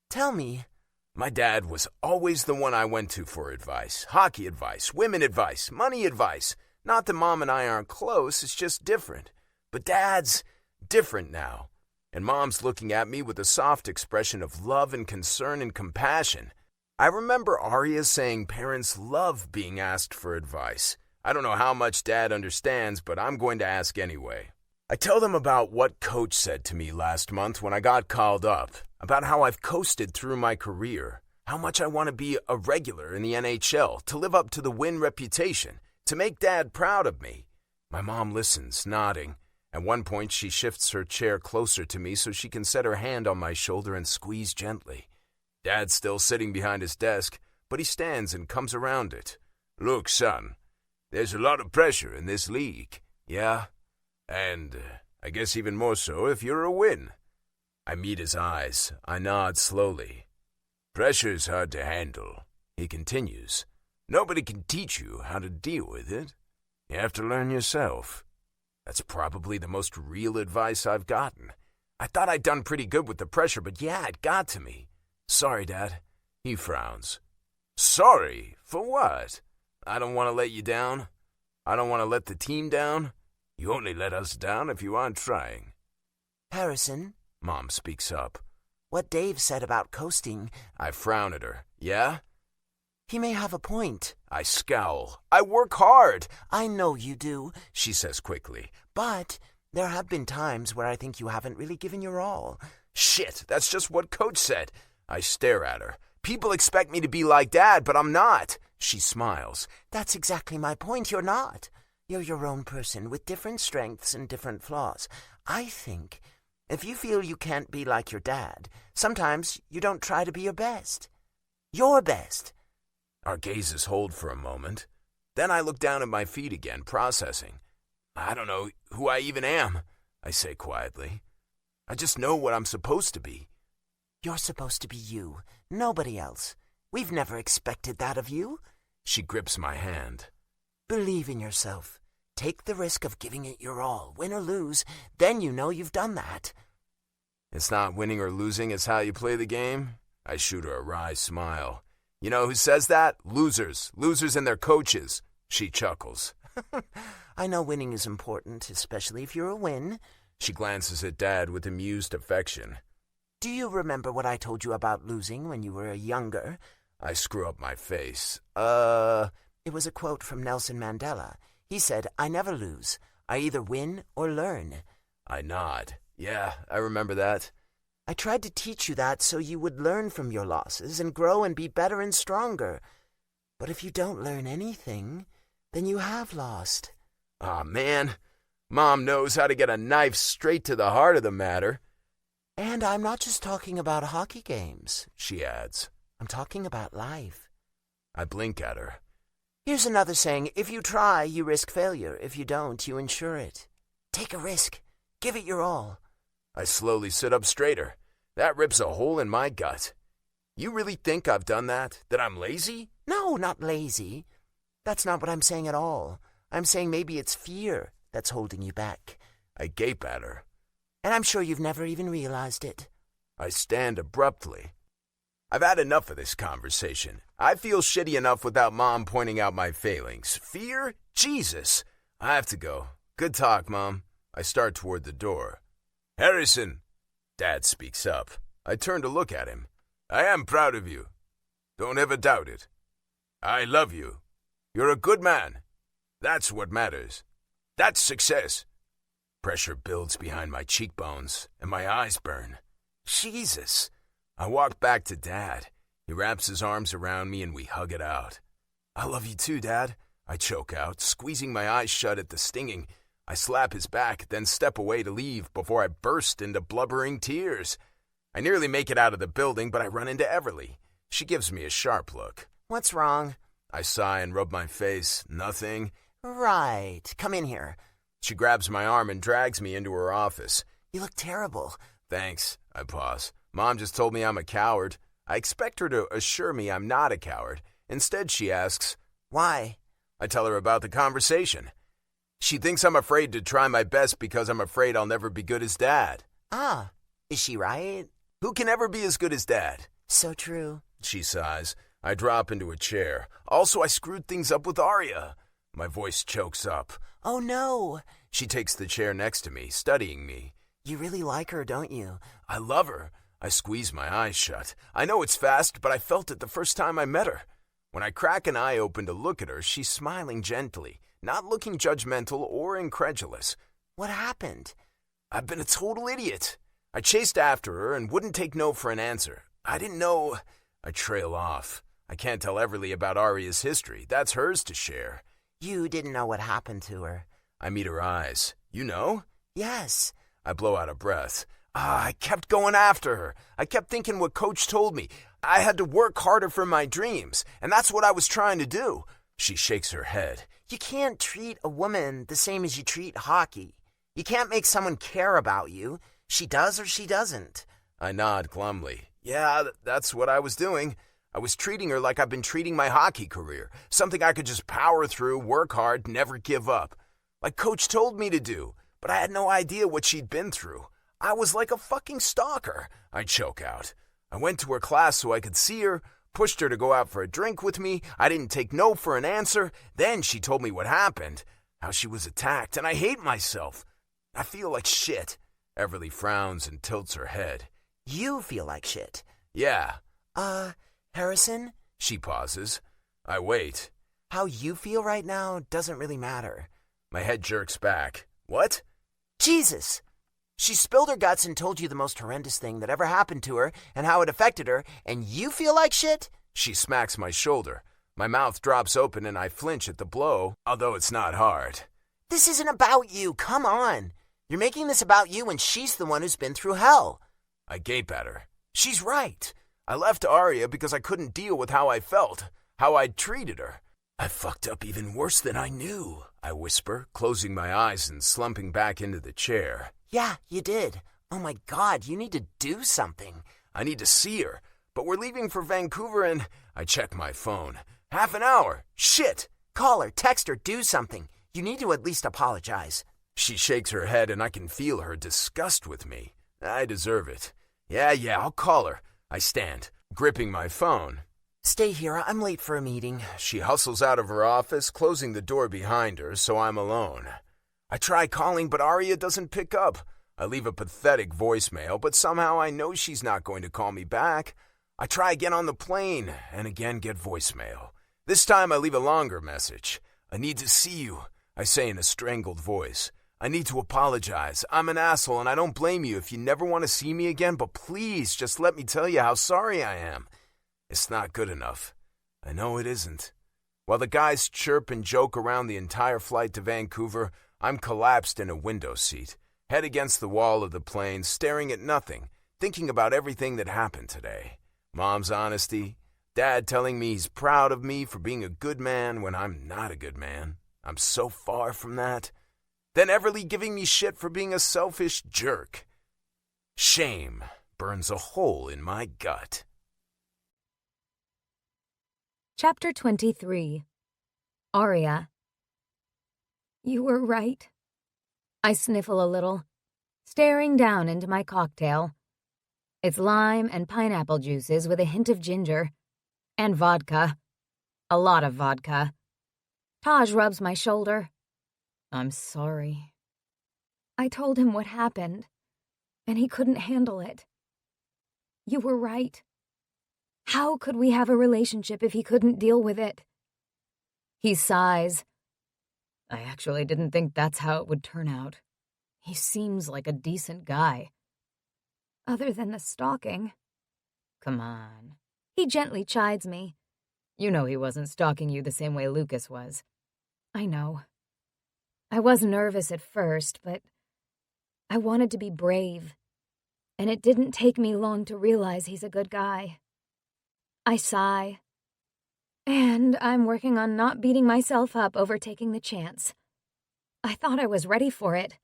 "Tell me." My dad was always the one I went to for advice. Hockey advice, women advice, money advice. Not that Mom and I aren't close, it's just different. But Dad's different now. And Mom's looking at me with a soft expression of love and concern and compassion. I remember Arya saying parents love being asked for advice. I don't know how much Dad understands, but I'm going to ask anyway. I tell them about what Coach said to me last month when I got called up, about how I've coasted through my career, how much I want to be a regular in the NHL, to live up to the Win reputation, to make Dad proud of me. My mom listens, nodding. At one point, she shifts her chair closer to me so she can set her hand on my shoulder and squeeze gently. Dad's still sitting behind his desk, but he stands and comes around it. "Look, son, there's a lot of pressure in this league, yeah? And I guess even more so if you're a Win." I meet his eyes. I nod slowly. "Pressure's hard to handle," he continues. "Nobody can teach you how to deal with it. You have to learn yourself." That's probably the most real advice I've gotten. I thought I'd done pretty good with the pressure, but yeah, it got to me. "Sorry, Dad." He frowns. "Sorry? For what? I don't want to let you down. I don't want to let the team down. You only let us down if you aren't trying." "Harrison," Mom speaks up. "what Dave said about coasting..." I frown at her. "Yeah?" "He may have a point." I scowl. "I work hard." "I know you do," she says quickly. "but there have been times where I think you haven't really given your all." "Shit, that's just what Coach said." I stare at her. "People expect me to be like Dad, but I'm not." She smiles. "That's exactly my point. You're not. You're your own person with different strengths and different flaws. I think if you feel you can't be like your dad, sometimes you don't try to be your best. Your best." Our gazes hold for a moment. Then I look down at my feet again, processing. "I don't know who I even am," I say quietly. "I just know what I'm supposed to be." "You're supposed to be you, nobody else. We've never expected that of you." She grips my hand. "Believe in yourself. Take the risk of giving it your all, win or lose. Then you know you've done that." "It's not winning or losing, it's how you play the game." I shoot her a wry smile. "You know who says that? Losers. Losers and their coaches." She chuckles. "I know winning is important, especially if you're a Win." She glances at Dad with amused affection. "Do you remember what I told you about losing when you were younger?" I screw up my face. It was a quote from Nelson Mandela. He said, "I never lose. I either win or learn." I nod. "Yeah, I remember that." "I tried to teach you that so you would learn from your losses and grow and be better and stronger. But if you don't learn anything, then you have lost." Aw, man. Mom knows how to get a knife straight to the heart of the matter. "And I'm not just talking about hockey games," she adds. "I'm talking about life." I blink at her. "Here's another saying, if you try, you risk failure. If you don't, you ensure it. Take a risk. Give it your all." I slowly sit up straighter. That rips a hole in my gut. "You really think I've done that? That I'm lazy?" "No, not lazy. That's not what I'm saying at all. I'm saying maybe it's fear that's holding you back." I gape at her. "And I'm sure you've never even realized it." I stand abruptly. I've had enough of this conversation. I feel shitty enough without Mom pointing out my failings. Fear? Jesus! I have to go. Good talk, Mom. I start toward the door. Harrison! Dad speaks up. I turn to look at him. I am proud of you. Don't ever doubt it. I love you. You're a good man. That's what matters. That's success. Pressure builds behind my cheekbones, and my eyes burn. Jesus! I walk back to Dad. He wraps his arms around me and we hug it out. I love you too, Dad. I choke out, squeezing my eyes shut at the stinging. I slap his back, then step away to leave before I burst into blubbering tears. I nearly make it out of the building, but I run into Everly. She gives me a sharp look. What's wrong? I sigh and rub my face. Nothing. Right. Come in here. She grabs my arm and drags me into her office. You look terrible. Thanks. I pause. Mom just told me I'm a coward. I expect her to assure me I'm not a coward. Instead, she asks, Why? I tell her about the conversation. She thinks I'm afraid to try my best because I'm afraid I'll never be good as Dad. Ah, is she right? Who can ever be as good as Dad? So true. She sighs. I drop into a chair. Also, I screwed things up with Arya. My voice chokes up. Oh, no. She takes the chair next to me, studying me. You really like her, don't you? I love her. I squeeze my eyes shut. I know it's fast, but I felt it the first time I met her. When I crack an eye open to look at her, she's smiling gently, not looking judgmental or incredulous. What happened? I've been a total idiot. I chased after her and wouldn't take no for an answer. I didn't know. I trail off. I can't tell Everly about Arya's history. That's hers to share. You didn't know what happened to her. I meet her eyes. You know? Yes. I blow out a breath. I kept going after her. I kept thinking what Coach told me. I had to work harder for my dreams, and that's what I was trying to do. She shakes her head. You can't treat a woman the same as you treat hockey. You can't make someone care about you. She does or she doesn't. I nod glumly. Yeah, that's what I was doing. I was treating her like I've been treating my hockey career. Something I could just power through, work hard, never give up. Like Coach told me to do, but I had no idea what she'd been through. I was like a fucking stalker. I choke out. I went to her class so I could see her, pushed her to go out for a drink with me. I didn't take no for an answer. Then she told me what happened, how she was attacked, and I hate myself. I feel like shit. Everly frowns and tilts her head. You feel like shit? Yeah. Harrison? She pauses. I wait. How you feel right now doesn't really matter. My head jerks back. What? Jesus! She spilled her guts and told you the most horrendous thing that ever happened to her and how it affected her, and you feel like shit? She smacks my shoulder. My mouth drops open and I flinch at the blow, although it's not hard. This isn't about you. Come on. You're making this about you when she's the one who's been through hell. I gape at her. She's right. I left Arya because I couldn't deal with how I felt, how I'd treated her. I fucked up even worse than I knew, I whisper, closing my eyes and slumping back into the chair. Yeah, you did. Oh my God, you need to do something. I need to see her, but we're leaving for Vancouver and I check my phone. Half an hour. Shit. Call her, text her, do something. You need to at least apologize. She shakes her head and I can feel her disgust with me. I deserve it. Yeah, I'll call her. I stand, gripping my phone. Stay here, I'm late for a meeting. She hustles out of her office, closing the door behind her, so I'm alone. I try calling, but Arya doesn't pick up. I leave a pathetic voicemail, but somehow I know she's not going to call me back. I try again on the plane, and again get voicemail. This time I leave a longer message. I need to see you, I say in a strangled voice. I need to apologize. I'm an asshole, and I don't blame you if you never want to see me again, but please just let me tell you how sorry I am. It's not good enough. I know it isn't. While the guys chirp and joke around the entire flight to Vancouver, I'm collapsed in a window seat, head against the wall of the plane, staring at nothing, thinking about everything that happened today. Mom's honesty, Dad telling me he's proud of me for being a good man when I'm not a good man. I'm so far from that. Then Everly giving me shit for being a selfish jerk. Shame burns a hole in my gut. Chapter 23. Arya. You were right. I sniffle a little, staring down into my cocktail. It's lime and pineapple juices with a hint of ginger. And vodka. A lot of vodka. Taj rubs my shoulder. I'm sorry. I told him what happened, and he couldn't handle it. You were right. How could we have a relationship if he couldn't deal with it? He sighs. I actually didn't think that's how it would turn out. He seems like a decent guy. Other than the stalking. Come on. He gently chides me. You know he wasn't stalking you the same way Lucas was. I know. I was nervous at first, but I wanted to be brave, and it didn't take me long to realize he's a good guy. I sigh. And I'm working on not beating myself up over taking the chance. I thought I was ready for it.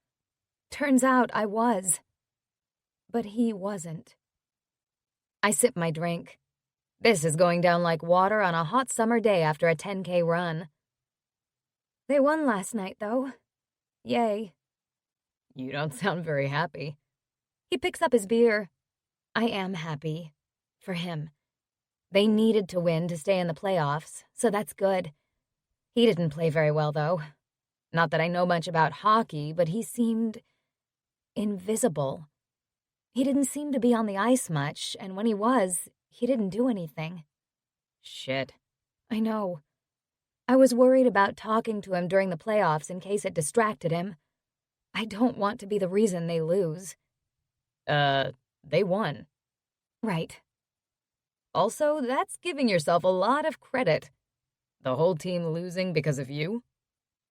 Turns out I was. But he wasn't. I sip my drink. This is going down like water on a hot summer day after a 10K run. They won last night, though. Yay. You don't sound very happy. He picks up his beer. I am happy. For him. They needed to win to stay in the playoffs, so that's good. He didn't play very well, though. Not that I know much about hockey, but he seemed invisible. He didn't seem to be on the ice much, and when he was, he didn't do anything. Shit. I know. I was worried about talking to him during the playoffs in case it distracted him. I don't want to be the reason they lose. They won. Right. Also, that's giving yourself a lot of credit. The whole team losing because of you?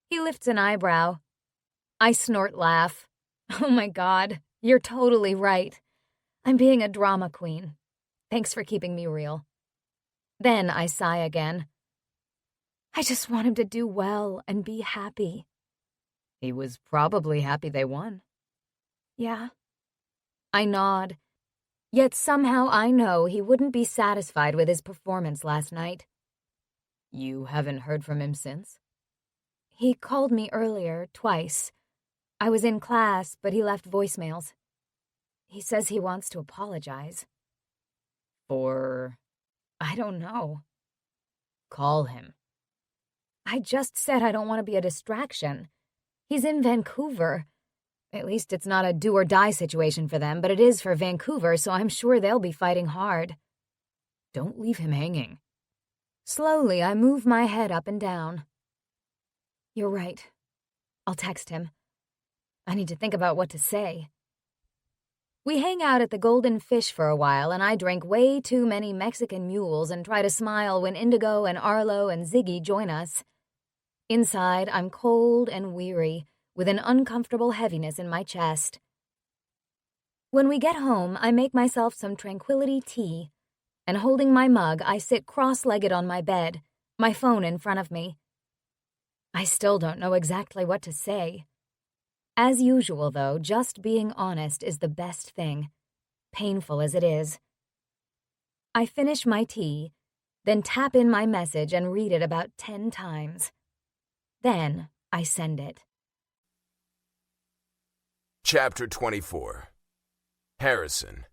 He lifts an eyebrow. I snort laugh. Oh my God, you're totally right. I'm being a drama queen. Thanks for keeping me real. Then I sigh again. I just want him to do well and be happy. He was probably happy they won. Yeah. I nod. Yet somehow I know he wouldn't be satisfied with his performance last night. You haven't heard from him since? He called me earlier, twice. I was in class, but he left voicemails. He says he wants to apologize. For... I don't know. Call him. I just said I don't want to be a distraction. He's in Vancouver. At least it's not a do-or-die situation for them, but it is for Vancouver, so I'm sure they'll be fighting hard. Don't leave him hanging. Slowly, I move my head up and down. You're right. I'll text him. I need to think about what to say. We hang out at the Golden Fish for a while, and I drink way too many Mexican mules and try to smile when Indigo and Arlo and Ziggy join us. Inside, I'm cold and weary, with an uncomfortable heaviness in my chest. When we get home, I make myself some tranquility tea, and holding my mug, I sit cross-legged on my bed, my phone in front of me. I still don't know exactly what to say. As usual, though, just being honest is the best thing, painful as it is. I finish my tea, then tap in my message and read it about 10 times. Then I send it. Chapter 24. Harrison.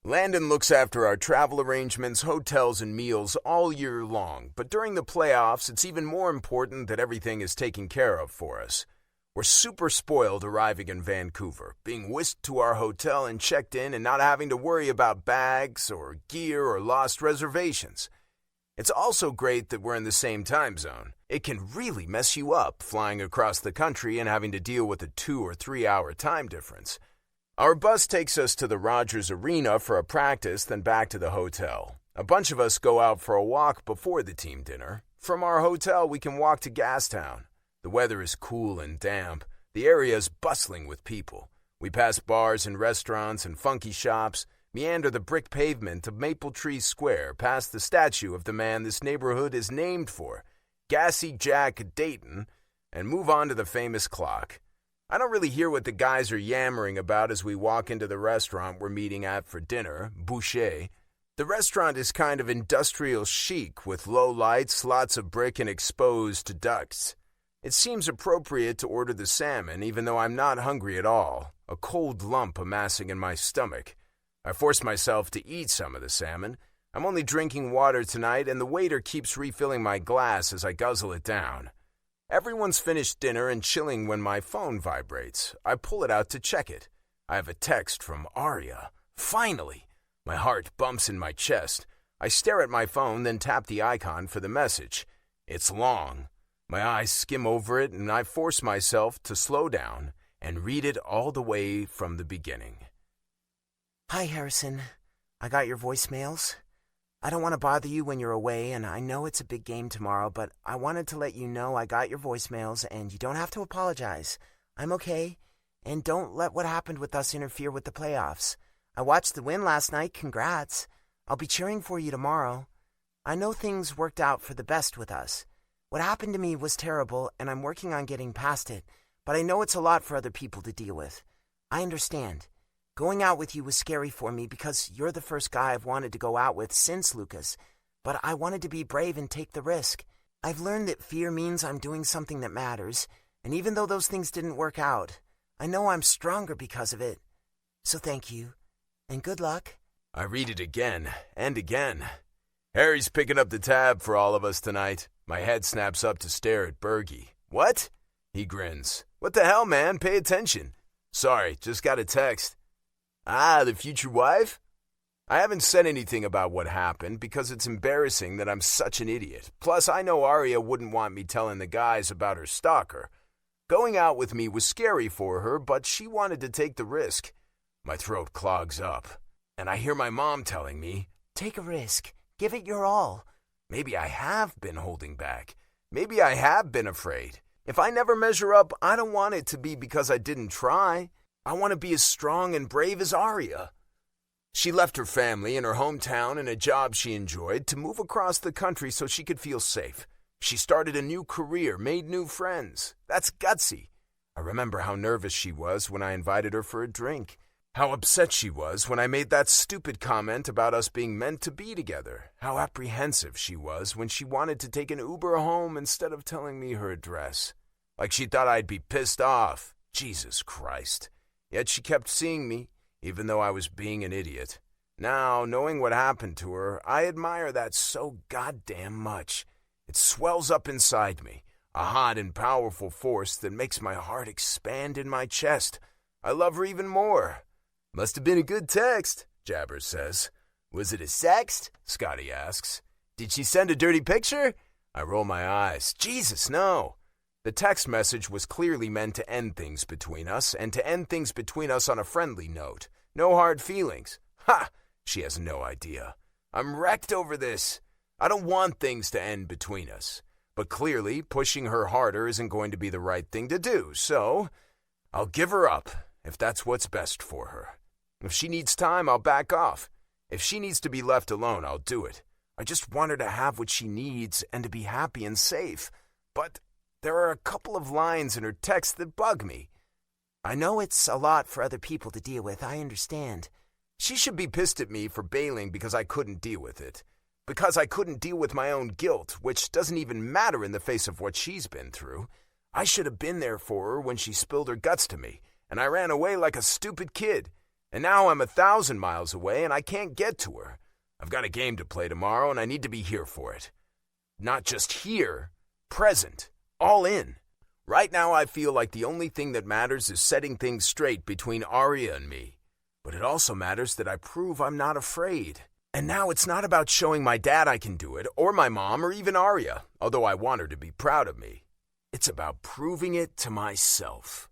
Landon looks after our travel arrangements, hotels, and meals all year long, but during the playoffs, it's even more important that everything is taken care of for us. We're super spoiled arriving in Vancouver, being whisked to our hotel and checked in and not having to worry about bags or gear or lost reservations. It's also great that we're in the same time zone. It can really mess you up flying across the country and having to deal with a 2 or 3 hour time difference. Our bus takes us to the Rogers Arena for a practice, then back to the hotel. A bunch of us go out for a walk before the team dinner. From our hotel, we can walk to Gastown. The weather is cool and damp. The area is bustling with people. We pass bars and restaurants and funky shops, meander the brick pavement of Maple Tree Square past the statue of the man this neighborhood is named for, Gassy Jack Dayton, and move on to the famous clock. I don't really hear what the guys are yammering about as we walk into the restaurant we're meeting at for dinner, Boucher. The restaurant is kind of industrial chic with low lights, lots of brick, and exposed ducts. It seems appropriate to order the salmon, even though I'm not hungry at all, a cold lump amassing in my stomach. I force myself to eat some of the salmon. I'm only drinking water tonight, and the waiter keeps refilling my glass as I guzzle it down. Everyone's finished dinner and chilling when my phone vibrates. I pull it out to check it. I have a text from Arya. Finally! My heart bumps in my chest. I stare at my phone, then tap the icon for the message. It's long. My eyes skim over it, and I force myself to slow down and read it all the way from the beginning. Hi, Harrison. I got your voicemails. I don't want to bother you when you're away, and I know it's a big game tomorrow, but I wanted to let you know I got your voicemails, and you don't have to apologize. I'm okay, and don't let what happened with us interfere with the playoffs. I watched the win last night. Congrats. I'll be cheering for you tomorrow. I know things worked out for the best with us. What happened to me was terrible, and I'm working on getting past it, but I know it's a lot for other people to deal with. I understand. Going out with you was scary for me because you're the first guy I've wanted to go out with since Lucas, but I wanted to be brave and take the risk. I've learned that fear means I'm doing something that matters, and even though those things didn't work out, I know I'm stronger because of it. So thank you, and good luck. I read it again and again. Harry's picking up the tab for all of us tonight. My head snaps up to stare at Bergie. What? He grins. What the hell, man? Pay attention. Sorry, just got a text. Ah, the future wife? I haven't said anything about what happened because it's embarrassing that I'm such an idiot. Plus, I know Arya wouldn't want me telling the guys about her stalker. Going out with me was scary for her, but she wanted to take the risk. My throat clogs up, and I hear my mom telling me, Take a risk. Give it your all. maybe I have been holding back. Maybe I have been afraid. If I never measure up, I don't want it to be because I didn't try. I want to be as strong and brave as Arya. She left her family and her hometown and a job she enjoyed to move across the country so she could feel safe. She started a new career, made new friends. That's gutsy. I remember how nervous she was when I invited her for a drink. How upset she was when I made that stupid comment about us being meant to be together. How apprehensive she was when she wanted to take an Uber home instead of telling me her address. Like she thought I'd be pissed off. Jesus Christ. Yet she kept seeing me, even though I was being an idiot. Now, knowing what happened to her, I admire that so goddamn much. It swells up inside me, a hot and powerful force that makes my heart expand in my chest. I love her even more. Must have been a good text, Jabber says. Was it a sext? Scotty asks. Did she send a dirty picture? I roll my eyes. Jesus, no. The text message was clearly meant to end things between us, and to end things between us on a friendly note. No hard feelings. Ha! She has no idea. I'm wrecked over this. I don't want things to end between us. But clearly, pushing her harder isn't going to be the right thing to do, so I'll give her up, if that's what's best for her. If she needs time, I'll back off. If she needs to be left alone, I'll do it. I just want her to have what she needs and to be happy and safe. But there are a couple of lines in her text that bug me. I know it's a lot for other people to deal with, I understand. She should be pissed at me for bailing because I couldn't deal with it. Because I couldn't deal with my own guilt, which doesn't even matter in the face of what she's been through. I should have been there for her when she spilled her guts to me, and I ran away like a stupid kid. And now I'm 1,000 miles away and I can't get to her. I've got a game to play tomorrow and I need to be here for it. Not just here, present, all in. Right now I feel like the only thing that matters is setting things straight between Arya and me. But it also matters that I prove I'm not afraid. And now it's not about showing my dad I can do it, or my mom, or even Arya, although I want her to be proud of me. It's about proving it to myself.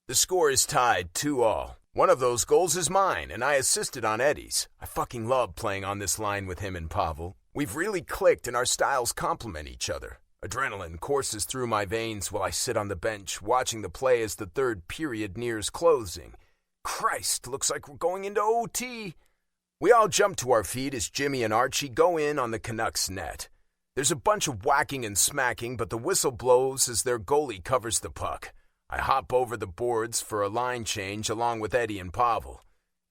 The score is tied 2-2. One of those goals is mine, and I assisted on Eddie's. I fucking love playing on this line with him and Pavel. We've really clicked and our styles complement each other. Adrenaline courses through my veins while I sit on the bench, watching the play as the third period nears closing. Christ, looks like we're going into OT. We all jump to our feet as Jimmy and Archie go in on the Canucks net. There's a bunch of whacking and smacking, but the whistle blows as their goalie covers the puck. I hop over the boards for a line change along with Eddie and Pavel.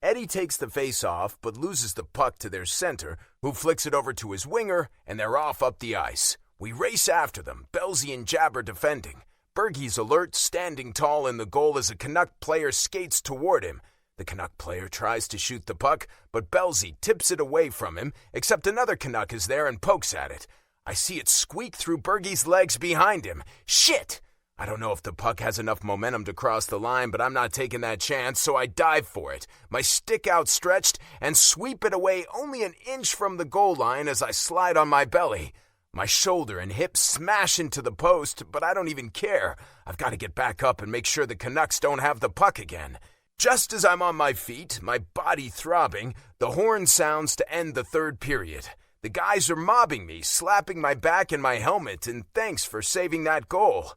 Eddie takes the face off, but loses the puck to their center, who flicks it over to his winger, and they're off up the ice. We race after them, Belzy and Jabber defending. Bergie's alert, standing tall in the goal as a Canuck player skates toward him. The Canuck player tries to shoot the puck, but Belzy tips it away from him, except another Canuck is there and pokes at it. I see it squeak through Bergie's legs behind him. Shit! I don't know if the puck has enough momentum to cross the line, but I'm not taking that chance, so I dive for it, my stick outstretched, and sweep it away only an inch from the goal line as I slide on my belly. My shoulder and hip smash into the post, but I don't even care. I've got to get back up and make sure the Canucks don't have the puck again. Just as I'm on my feet, my body throbbing, the horn sounds to end the third period. The guys are mobbing me, slapping my back and my helmet, and thanks for saving that goal.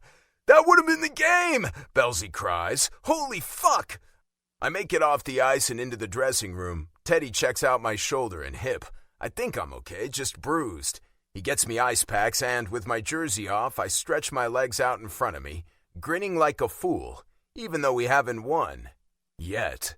That would have been the game, Belzy cries. Holy fuck! I make it off the ice and into the dressing room. Teddy checks out my shoulder and hip. I think I'm okay, just bruised. He gets me ice packs and, with my jersey off, I stretch my legs out in front of me, grinning like a fool, even though we haven't won. Yet.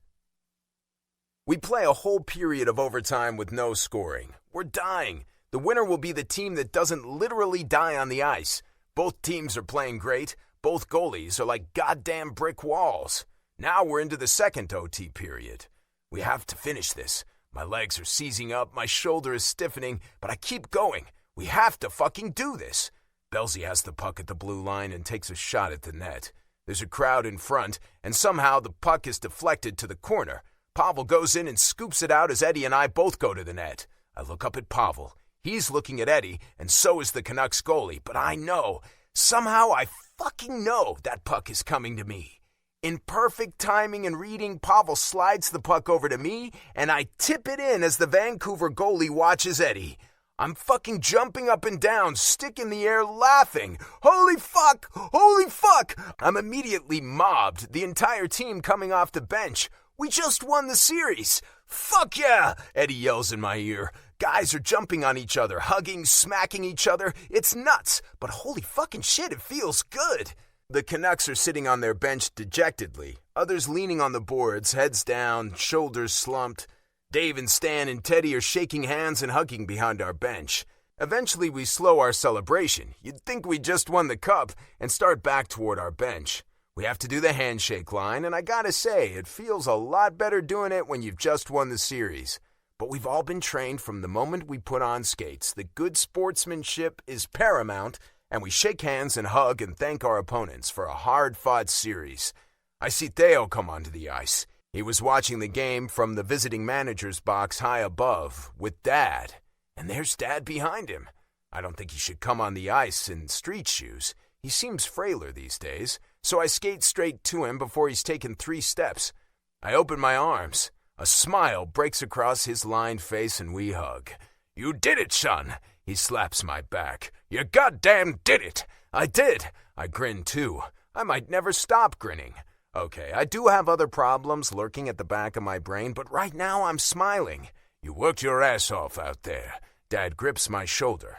We play a whole period of overtime with no scoring. We're dying. The winner will be the team that doesn't literally die on the ice. Both teams are playing great. Both goalies are like goddamn brick walls. Now we're into the second OT period. We have to finish this. My legs are seizing up, my shoulder is stiffening, but I keep going. We have to fucking do this. Belzy has the puck at the blue line and takes a shot at the net. There's a crowd in front, and somehow the puck is deflected to the corner. Pavel goes in and scoops it out as Eddie and I both go to the net. I look up at Pavel. He's looking at Eddie, and so is the Canucks goalie, but I know, somehow I fucking know that puck is coming to me. In perfect timing and reading, Pavel slides the puck over to me, and I tip it in as the Vancouver goalie watches Eddie. I'm fucking jumping up and down, stick in the air, laughing. Holy fuck! Holy fuck! I'm immediately mobbed, the entire team coming off the bench. We just won the series. Fuck yeah! Eddie yells in my ear. Guys are jumping on each other, hugging, smacking each other. It's nuts, but holy fucking shit, it feels good. The Canucks are sitting on their bench dejectedly, others leaning on the boards, heads down, shoulders slumped. Dave and Stan and Teddy are shaking hands and hugging behind our bench. Eventually, we slow our celebration. You'd think we just won the cup and start back toward our bench. We have to do the handshake line, and I gotta say, it feels a lot better doing it when you've just won the series. But we've all been trained from the moment we put on skates that good sportsmanship is paramount, and we shake hands and hug and thank our opponents for a hard-fought series. I see Theo come onto the ice. He was watching the game from the visiting manager's box high above with Dad, and there's Dad behind him. I don't think he should come on the ice in street shoes. He seems frailer these days, so I skate straight to him before he's taken 3 steps. I open my arms. A smile breaks across his lined face and we hug. You did it, son. He slaps my back. You goddamn did it. I did. I grin too. I might never stop grinning. Okay, I do have other problems lurking at the back of my brain, but right now I'm smiling. You worked your ass off out there. Dad grips my shoulder.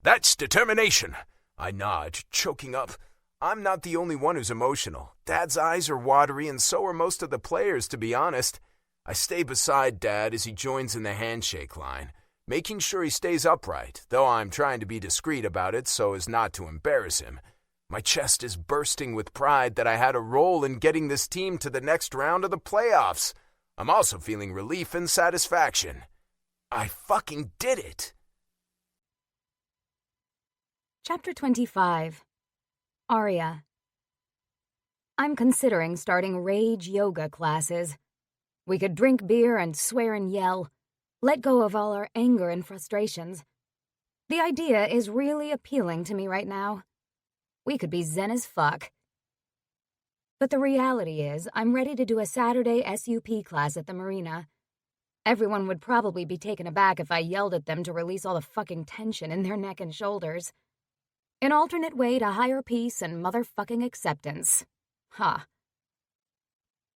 That's determination. I nod, choking up. I'm not the only one who's emotional. Dad's eyes are watery, and so are most of the players, to be honest. I stay beside Dad as he joins in the handshake line, making sure he stays upright, though I'm trying to be discreet about it so as not to embarrass him. My chest is bursting with pride that I had a role in getting this team to the next round of the playoffs. I'm also feeling relief and satisfaction. I fucking did it. Chapter 25. Arya. I'm considering starting rage yoga classes. We could drink beer and swear and yell, let go of all our anger and frustrations. The idea is really appealing to me right now. We could be zen as fuck. But the reality is, I'm ready to do a Saturday SUP class at the marina. Everyone would probably be taken aback if I yelled at them to release all the fucking tension in their neck and shoulders. An alternate way to higher peace and motherfucking acceptance. Ha.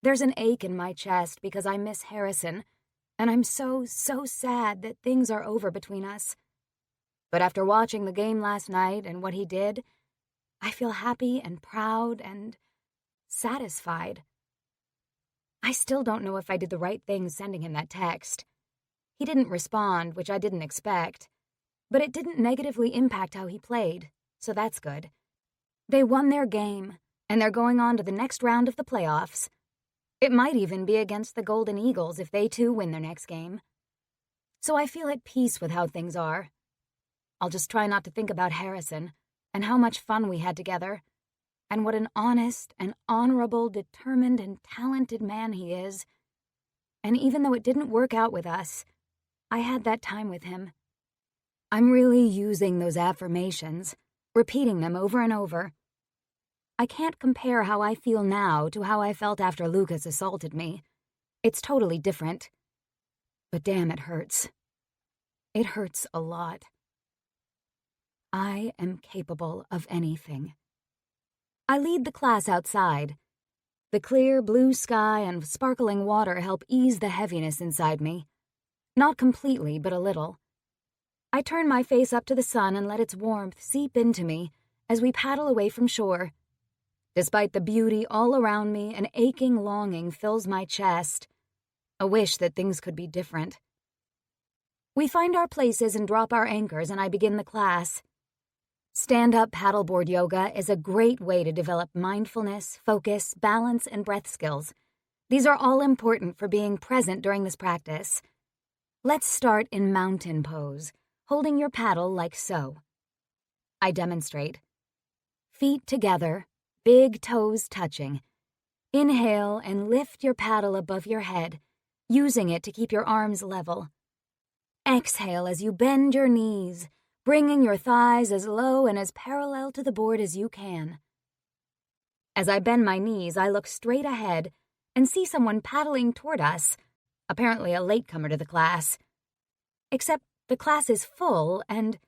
There's an ache in my chest because I miss Harrison, and I'm so sad that things are over between us. But after watching the game last night and what he did, I feel happy and proud and satisfied. I still don't know if I did the right thing sending him that text. He didn't respond, which I didn't expect, but it didn't negatively impact how he played, so that's good. They won their game, and they're going on to the next round of the playoffs. It might even be against the Golden Eagles if they too win their next game. So I feel at peace with how things are. I'll just try not to think about Harrison and how much fun we had together, and what an honest and honorable, determined and talented man he is. And even though it didn't work out with us, I had that time with him. I'm really using those affirmations, repeating them over and over. I can't compare how I feel now to how I felt after Lucas assaulted me. It's totally different. But damn, it hurts. It hurts a lot. I am capable of anything. I lead the class outside. The clear blue sky and sparkling water help ease the heaviness inside me. Not completely, but a little. I turn my face up to the sun and let its warmth seep into me as we paddle away from shore. Despite the beauty all around me, an aching longing fills my chest, a wish that things could be different. We find our places and drop our anchors, and I begin the class. Stand-up paddleboard yoga is a great way to develop mindfulness, focus, balance, and breath skills. These are all important for being present during this practice. Let's start in mountain pose, holding your paddle like so. I demonstrate. Feet together, big toes touching. Inhale and lift your paddle above your head, using it to keep your arms level. Exhale as you bend your knees, bringing your thighs as low and as parallel to the board as you can. As I bend my knees, I look straight ahead and see someone paddling toward us, apparently a latecomer to the class. Except the class is full, and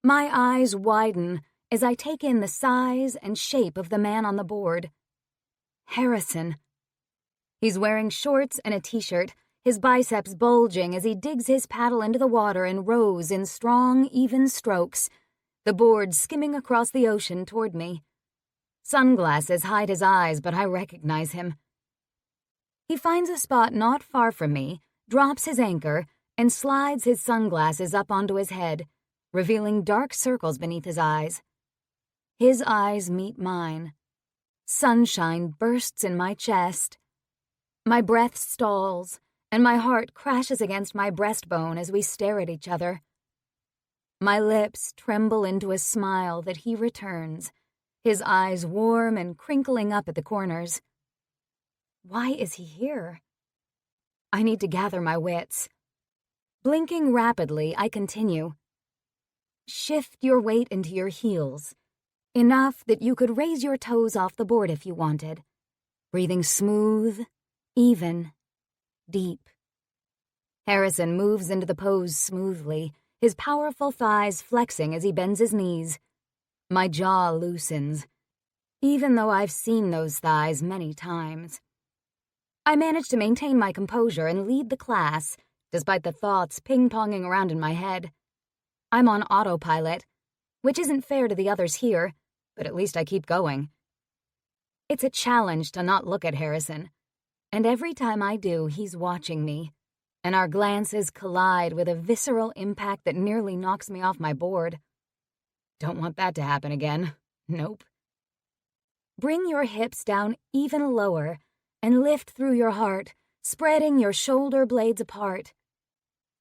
my eyes widen as I take in the size and shape of the man on the board. Harrison. He's wearing shorts and a t-shirt, his biceps bulging as he digs his paddle into the water in rows in strong, even strokes, the board skimming across the ocean toward me. Sunglasses hide his eyes, but I recognize him. He finds a spot not far from me, drops his anchor, and slides his sunglasses up onto his head, revealing dark circles beneath his eyes. His eyes meet mine. Sunshine bursts in my chest. My breath stalls, and my heart crashes against my breastbone as we stare at each other. My lips tremble into a smile that he returns, his eyes warm and crinkling up at the corners. Why is he here? I need to gather my wits. Blinking rapidly, I continue. Shift your weight into your heels, enough that you could raise your toes off the board if you wanted, breathing smooth, even, deep. Harrison moves into the pose smoothly, his powerful thighs flexing as he bends his knees. My jaw loosens, even though I've seen those thighs many times. I manage to maintain my composure and lead the class, despite the thoughts ping-ponging around in my head. I'm on autopilot, which isn't fair to the others here, but at least I keep going. It's a challenge to not look at Harrison, and every time I do, he's watching me, and our glances collide with a visceral impact that nearly knocks me off my board. Don't want that to happen again. Nope. Bring your hips down even lower and lift through your heart, spreading your shoulder blades apart.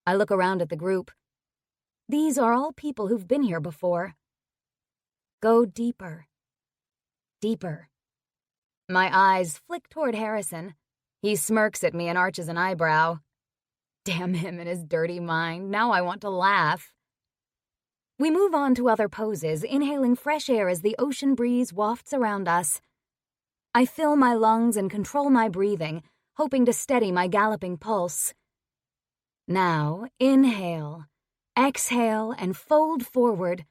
I look around at the group. These are all people who've been here before. Go deeper. Deeper. My eyes flick toward Harrison. He smirks at me and arches an eyebrow. Damn him and his dirty mind. Now I want to laugh. We move on to other poses, inhaling fresh air as the ocean breeze wafts around us. I fill my lungs and control my breathing, hoping to steady my galloping pulse. Now, inhale, exhale, and fold forward.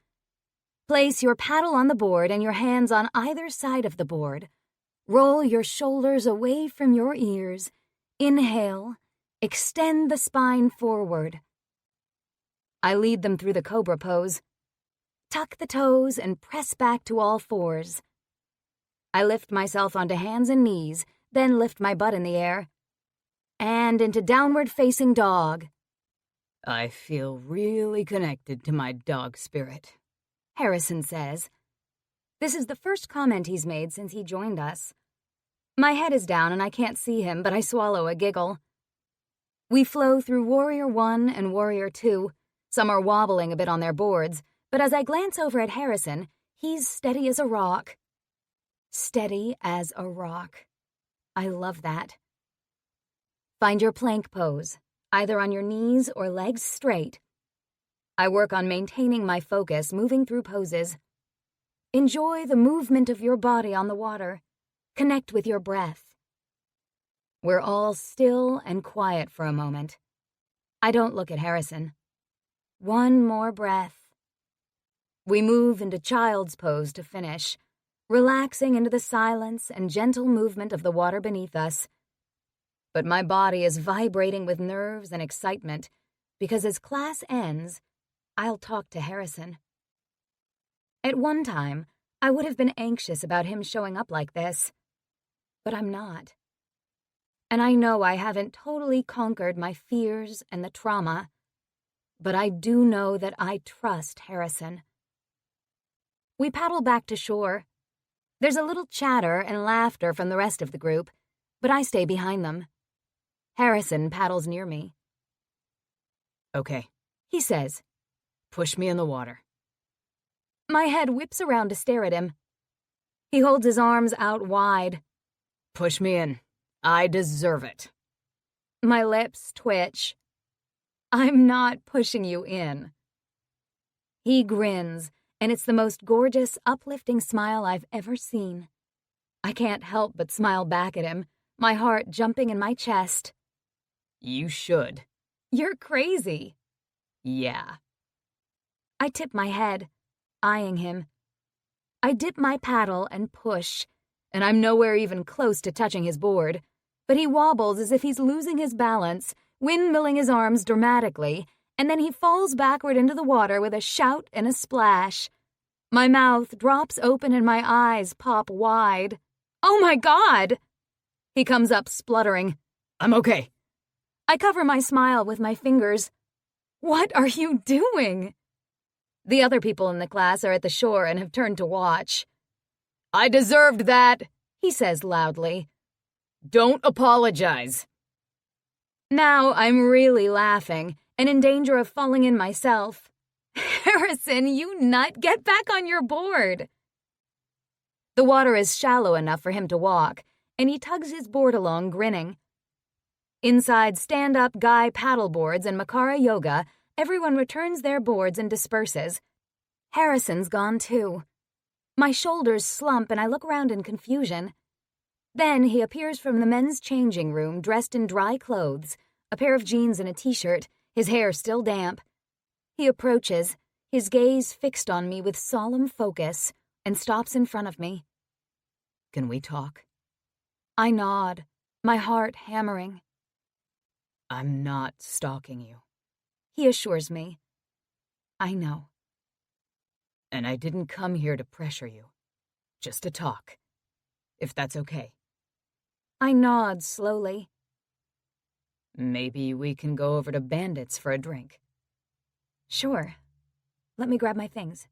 Place your paddle on the board and your hands on either side of the board. Roll your shoulders away from your ears. Inhale, extend the spine forward. I lead them through the cobra pose. Tuck the toes and press back to all fours. I lift myself onto hands and knees, then lift my butt in the air. And into downward-facing dog. I feel really connected to my dog spirit, Harrison says. This is the first comment he's made since he joined us. My head is down and I can't see him, but I swallow a giggle. We flow through Warrior 1 and Warrior 2, Some are wobbling a bit on their boards, but as I glance over at Harrison, he's steady as a rock. Steady as a rock. I love that. Find your plank pose, either on your knees or legs straight. I work on maintaining my focus, moving through poses. Enjoy the movement of your body on the water. Connect with your breath. We're all still and quiet for a moment. I don't look at Harrison. One more breath. We move into child's pose to finish, relaxing into the silence and gentle movement of the water beneath us. But my body is vibrating with nerves and excitement because as class ends, I'll talk to Harrison. At one time, I would have been anxious about him showing up like this, but I'm not. And I know I haven't totally conquered my fears and the trauma, but I do know that I trust Harrison. We paddle back to shore. There's a little chatter and laughter from the rest of the group, but I stay behind them. Harrison paddles near me. Okay, He says. push me in the water. My head whips around to stare at him. He holds his arms out wide. Push me in. I deserve it. My lips twitch. I'm not pushing you in. He grins, and it's the most gorgeous, uplifting smile I've ever seen. I can't help but smile back at him, my heart jumping in my chest. You should. You're crazy. Yeah. I tip my head, eyeing him. I dip my paddle and push, and I'm nowhere even close to touching his board, but he wobbles as if he's losing his balance, windmilling his arms dramatically, and then he falls backward into the water with a shout and a splash. My mouth drops open and my eyes pop wide. Oh my God! He comes up spluttering. I'm okay. I cover my smile with my fingers. What are you doing? The other people in the class are at the shore and have turned to watch. I deserved that, He says loudly. Don't apologize. Now I'm really laughing and in danger of falling in myself. Harrison, you nut, get back on your board. The water is shallow enough for him to walk, and he tugs his board along, grinning. Inside stand-up guy paddleboards and Makara yoga, everyone returns their boards and disperses. Harrison's gone too. My shoulders slump and I look around in confusion. Then he appears from the men's changing room dressed in dry clothes, a pair of jeans and a t-shirt, his hair still damp. He approaches, his gaze fixed on me with solemn focus, and stops in front of me. Can we talk? I nod, my heart hammering. I'm not stalking you. He assures me. I know. And I didn't come here to pressure you. Just to talk. If that's okay. I nod slowly. Maybe we can go over to Bandits for a drink. Sure. Let me grab my things.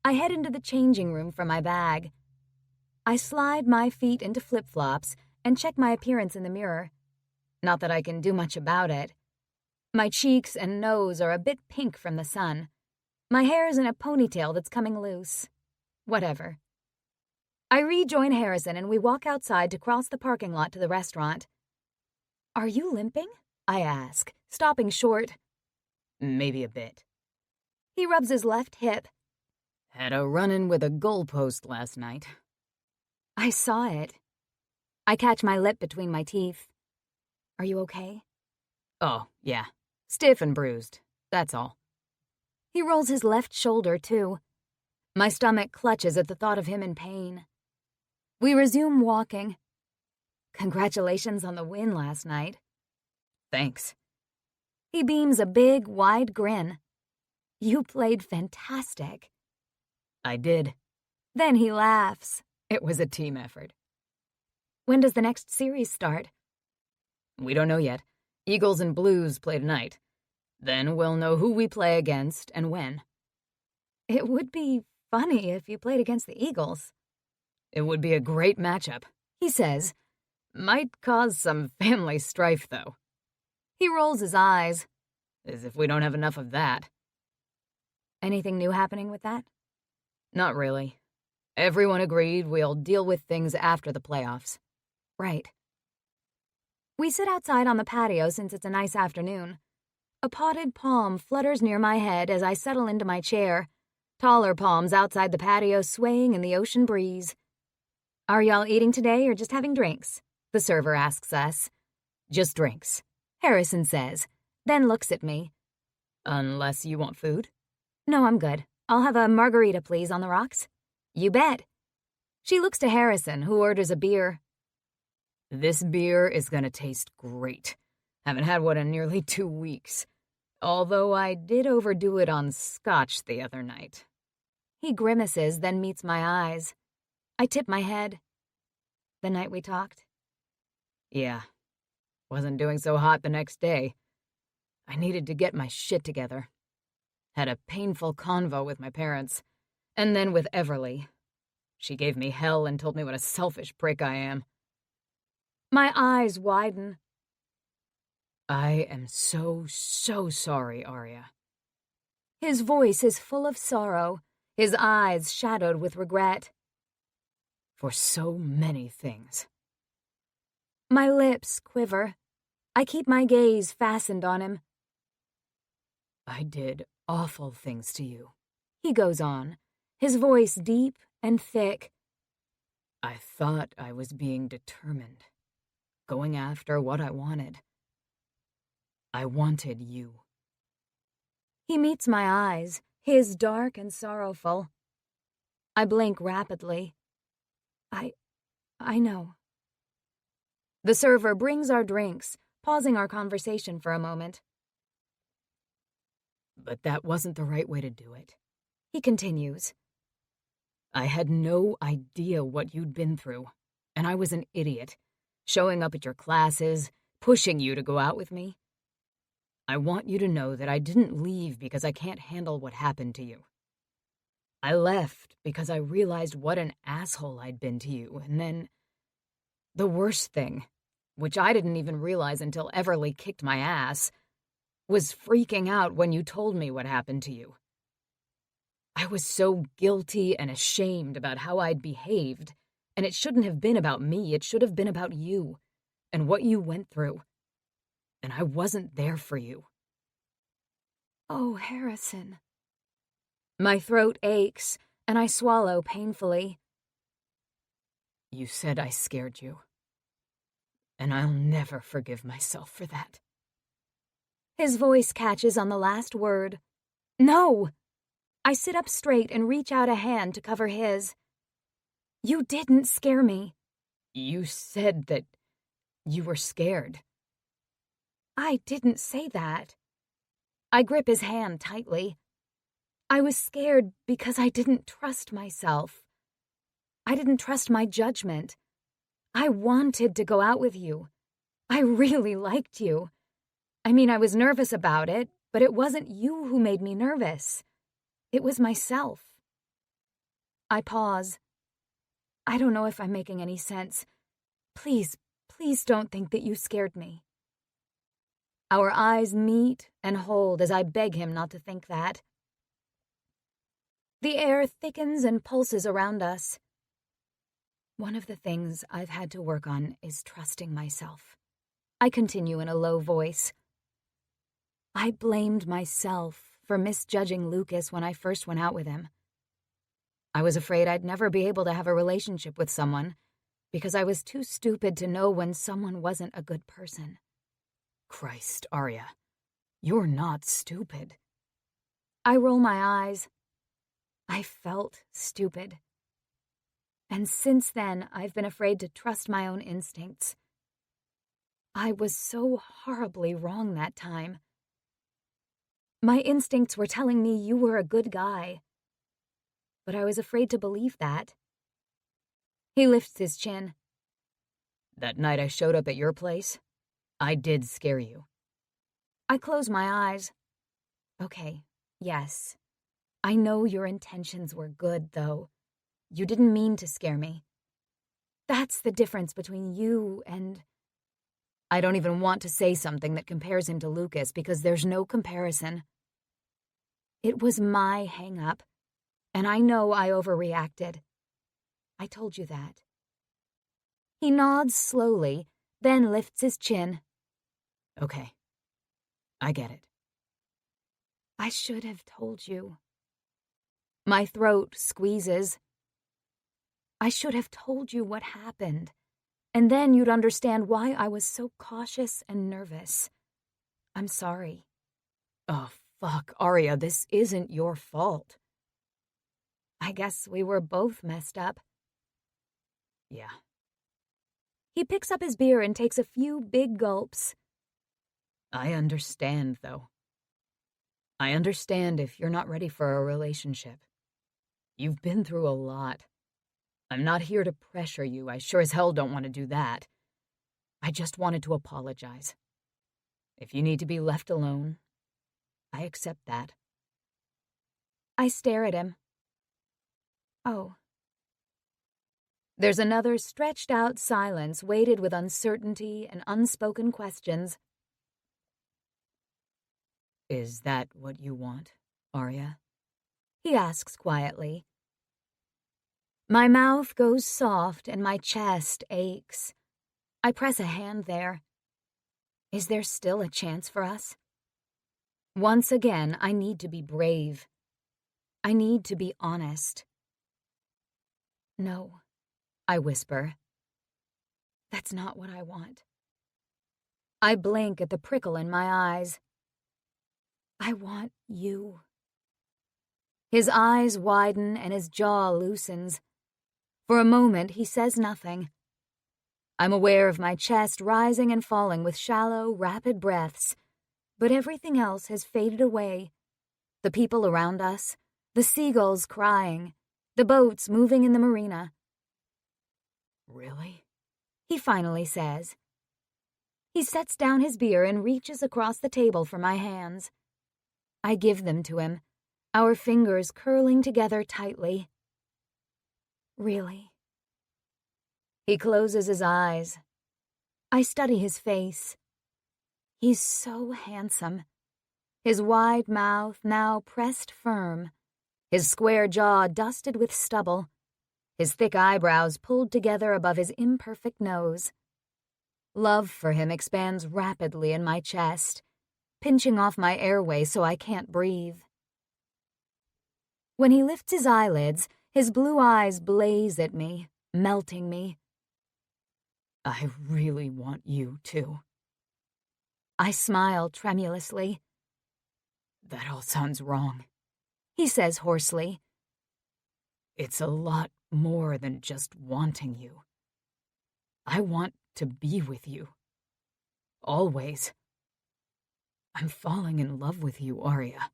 I head into the changing room for my bag. I slide my feet into flip-flops and check my appearance in the mirror. Not that I can do much about it. My cheeks and nose are a bit pink from the sun. My hair's in a ponytail that's coming loose. Whatever. I rejoin Harrison and we walk outside to cross the parking lot to the restaurant. Are you limping? I ask, stopping short. Maybe a bit. He rubs his left hip. Had a run-in with a goalpost last night. I saw it. I catch my lip between my teeth. Are you okay? Oh, yeah. Stiff and bruised. That's all. He rolls his left shoulder, too. My stomach clutches at the thought of him in pain. We resume walking. Congratulations on the win last night. Thanks. He beams a big, wide grin. You played fantastic. I did. Then he laughs. It was a team effort. When does the next series start? We don't know yet. Eagles and Blues play tonight. Then we'll know who we play against and when. It would be funny if you played against the Eagles. It would be a great matchup, he says. Might cause some family strife, though. He rolls his eyes. As if we don't have enough of that. Anything new happening with that? Not really. Everyone agreed we'll deal with things after the playoffs. Right. We sit outside on the patio since it's a nice afternoon. A potted palm flutters near my head as I settle into my chair, taller palms outside the patio swaying in the ocean breeze. Are y'all eating today or just having drinks? The server asks us. Just drinks, Harrison says, then looks at me. Unless you want food? No, I'm good. I'll have a margarita, please, on the rocks. You bet. She looks to Harrison, who orders a beer. This beer is gonna taste great. Haven't had one in nearly 2 weeks. Although I did overdo it on scotch the other night. He grimaces, then meets my eyes. I tip my head. The night we talked? Yeah. Wasn't doing so hot the next day. I needed to get my shit together. Had a painful convo with my parents, and then with Everly. She gave me hell and told me what a selfish prick I am. My eyes widen. I am so sorry, Arya. His voice is full of sorrow, his eyes shadowed with regret. For so many things. My lips quiver. I keep my gaze fastened on him. I did awful things to you, he goes on, his voice deep and thick. I thought I was being determined, going after what I wanted. I wanted you. He meets my eyes, his dark and sorrowful. I blink rapidly. I know. The server brings our drinks, pausing our conversation for a moment. But that wasn't the right way to do it, he continues. I had no idea what you'd been through, and I was an idiot, showing up at your classes, pushing you to go out with me. I want you to know that I didn't leave because I can't handle what happened to you. I left because I realized what an asshole I'd been to you, and then the worst thing, which I didn't even realize until Everly kicked my ass, was freaking out when you told me what happened to you. I was so guilty and ashamed about how I'd behaved, and it shouldn't have been about me, it should have been about you, and what you went through. And I wasn't there for you. Oh, Harrison. My throat aches, and I swallow painfully. You said I scared you, and I'll never forgive myself for that. His voice catches on the last word. No! I sit up straight and reach out a hand to cover his. You didn't scare me. You said that you were scared. I didn't say that. I grip his hand tightly. I was scared because I didn't trust myself. I didn't trust my judgment. I wanted to go out with you. I really liked you. I mean, I was nervous about it, but it wasn't you who made me nervous. It was myself. I pause. I don't know if I'm making any sense. Please don't think that you scared me. Our eyes meet and hold as I beg him not to think that. The air thickens and pulses around us. One of the things I've had to work on is trusting myself. I continue in a low voice. I blamed myself for misjudging Lucas when I first went out with him. I was afraid I'd never be able to have a relationship with someone because I was too stupid to know when someone wasn't a good person. Christ, Arya, you're not stupid. I roll my eyes. I felt stupid. And since then, I've been afraid to trust my own instincts. I was so horribly wrong that time. My instincts were telling me you were a good guy. But I was afraid to believe that. He lifts his chin. That night I showed up at your place, I did scare you. I close my eyes. Okay, yes. I know your intentions were good, though. You didn't mean to scare me. That's the difference between you and... I don't even want to say something that compares him to Lucas because there's no comparison. It was my hang-up, and I know I overreacted. I told you that. He nods slowly, then lifts his chin. Okay, I get it. I should have told you. My throat squeezes. I should have told you what happened, and then you'd understand why I was so cautious and nervous. I'm sorry. Oh, fuck, Arya, this isn't your fault. I guess we were both messed up. Yeah. He picks up his beer and takes a few big gulps. I understand, though. I understand if you're not ready for a relationship. You've been through a lot. I'm not here to pressure you. I sure as hell don't want to do that. I just wanted to apologize. If you need to be left alone, I accept that. I stare at him. Oh. There's another stretched-out silence weighted with uncertainty and unspoken questions. Is that what you want, Arya? He asks quietly. My mouth goes soft and my chest aches. I press a hand there. Is there still a chance for us? Once again, I need to be brave. I need to be honest. No, I whisper. That's not what I want. I blink at the prickle in my eyes. I want you. His eyes widen and his jaw loosens. For a moment, he says nothing. I'm aware of my chest rising and falling with shallow, rapid breaths, but everything else has faded away. The people around us, the seagulls crying, the boats moving in the marina. Really? He finally says. He sets down his beer and reaches across the table for my hands. I give them to him, our fingers curling together tightly. Really? He closes his eyes. I study his face. He's so handsome. His wide mouth now pressed firm, his square jaw dusted with stubble, his thick eyebrows pulled together above his imperfect nose. Love for him expands rapidly in my chest, pinching off my airway so I can't breathe. When he lifts his eyelids, his blue eyes blaze at me, melting me. I really want you too. I smile tremulously. That all sounds wrong, he says hoarsely. It's a lot more than just wanting you. I want to be with you. Always. I'm falling in love with you, Arya.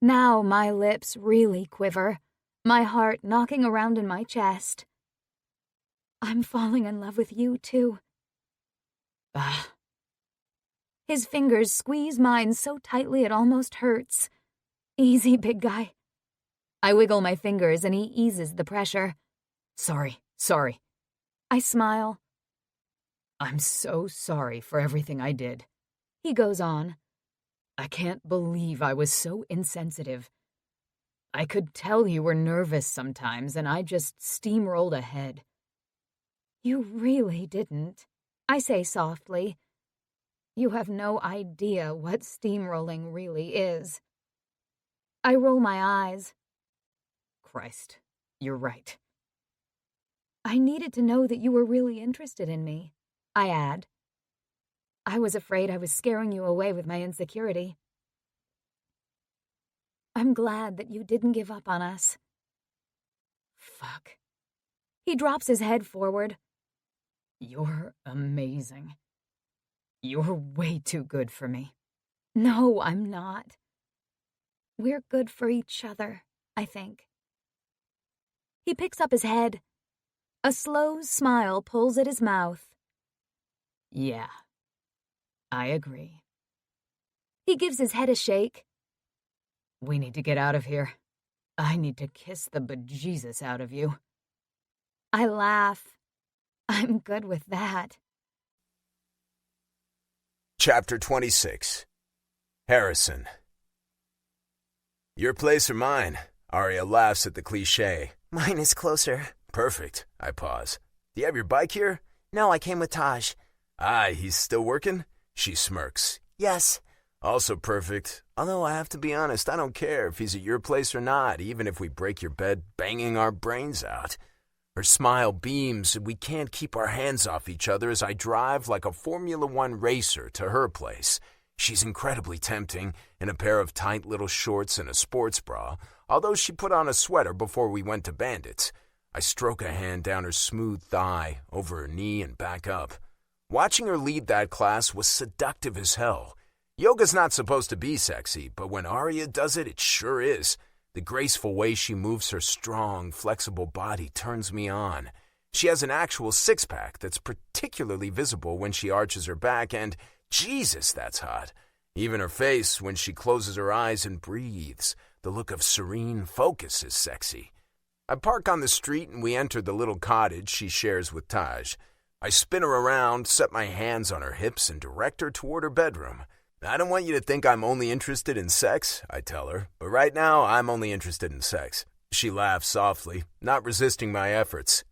Now my lips really quiver, my heart knocking around in my chest. I'm falling in love with you, too. Ah. His fingers squeeze mine so tightly it almost hurts. Easy, big guy. I wiggle my fingers and he eases the pressure. Sorry. I smile. I'm so sorry for everything I did. He goes on. I can't believe I was so insensitive. I could tell you were nervous sometimes, and I just steamrolled ahead. You really didn't, I say softly. You have no idea what steamrolling really is. I roll my eyes. Christ, you're right. I needed to know that you were really interested in me, I add. I was afraid I was scaring you away with my insecurity. I'm glad that you didn't give up on us. Fuck. He drops his head forward. You're amazing. You're way too good for me. No, I'm not. We're good for each other, I think. He picks up his head. A slow smile pulls at his mouth. Yeah, I agree. He gives his head a shake. We need to get out of here. I need to kiss the bejesus out of you. I laugh. I'm good with that. Chapter 26. Harrison. Your place or mine? Arya laughs at the cliché. Mine is closer. Perfect. I pause. Do you have your bike here? No, I came with Taj. Ah, he's still working? She smirks. Yes. Also perfect. Although I have to be honest, I don't care if he's at your place or not, even if we break your bed banging our brains out. Her smile beams, and we can't keep our hands off each other as I drive like a Formula One racer to her place. She's incredibly tempting in a pair of tight little shorts and a sports bra, although she put on a sweater before we went to Bandits. I stroke a hand down her smooth thigh, over her knee and back up. Watching her lead that class was seductive as hell. Yoga's not supposed to be sexy, but when Arya does it, it sure is. The graceful way she moves her strong, flexible body turns me on. She has an actual six-pack that's particularly visible when she arches her back, and Jesus, that's hot. Even her face, when she closes her eyes and breathes, the look of serene focus is sexy. I park on the street and we enter the little cottage she shares with Taj. I spin her around, set my hands on her hips, and direct her toward her bedroom. I don't want you to think I'm only interested in sex, I tell her, but right now I'm only interested in sex. She laughs softly, not resisting my efforts.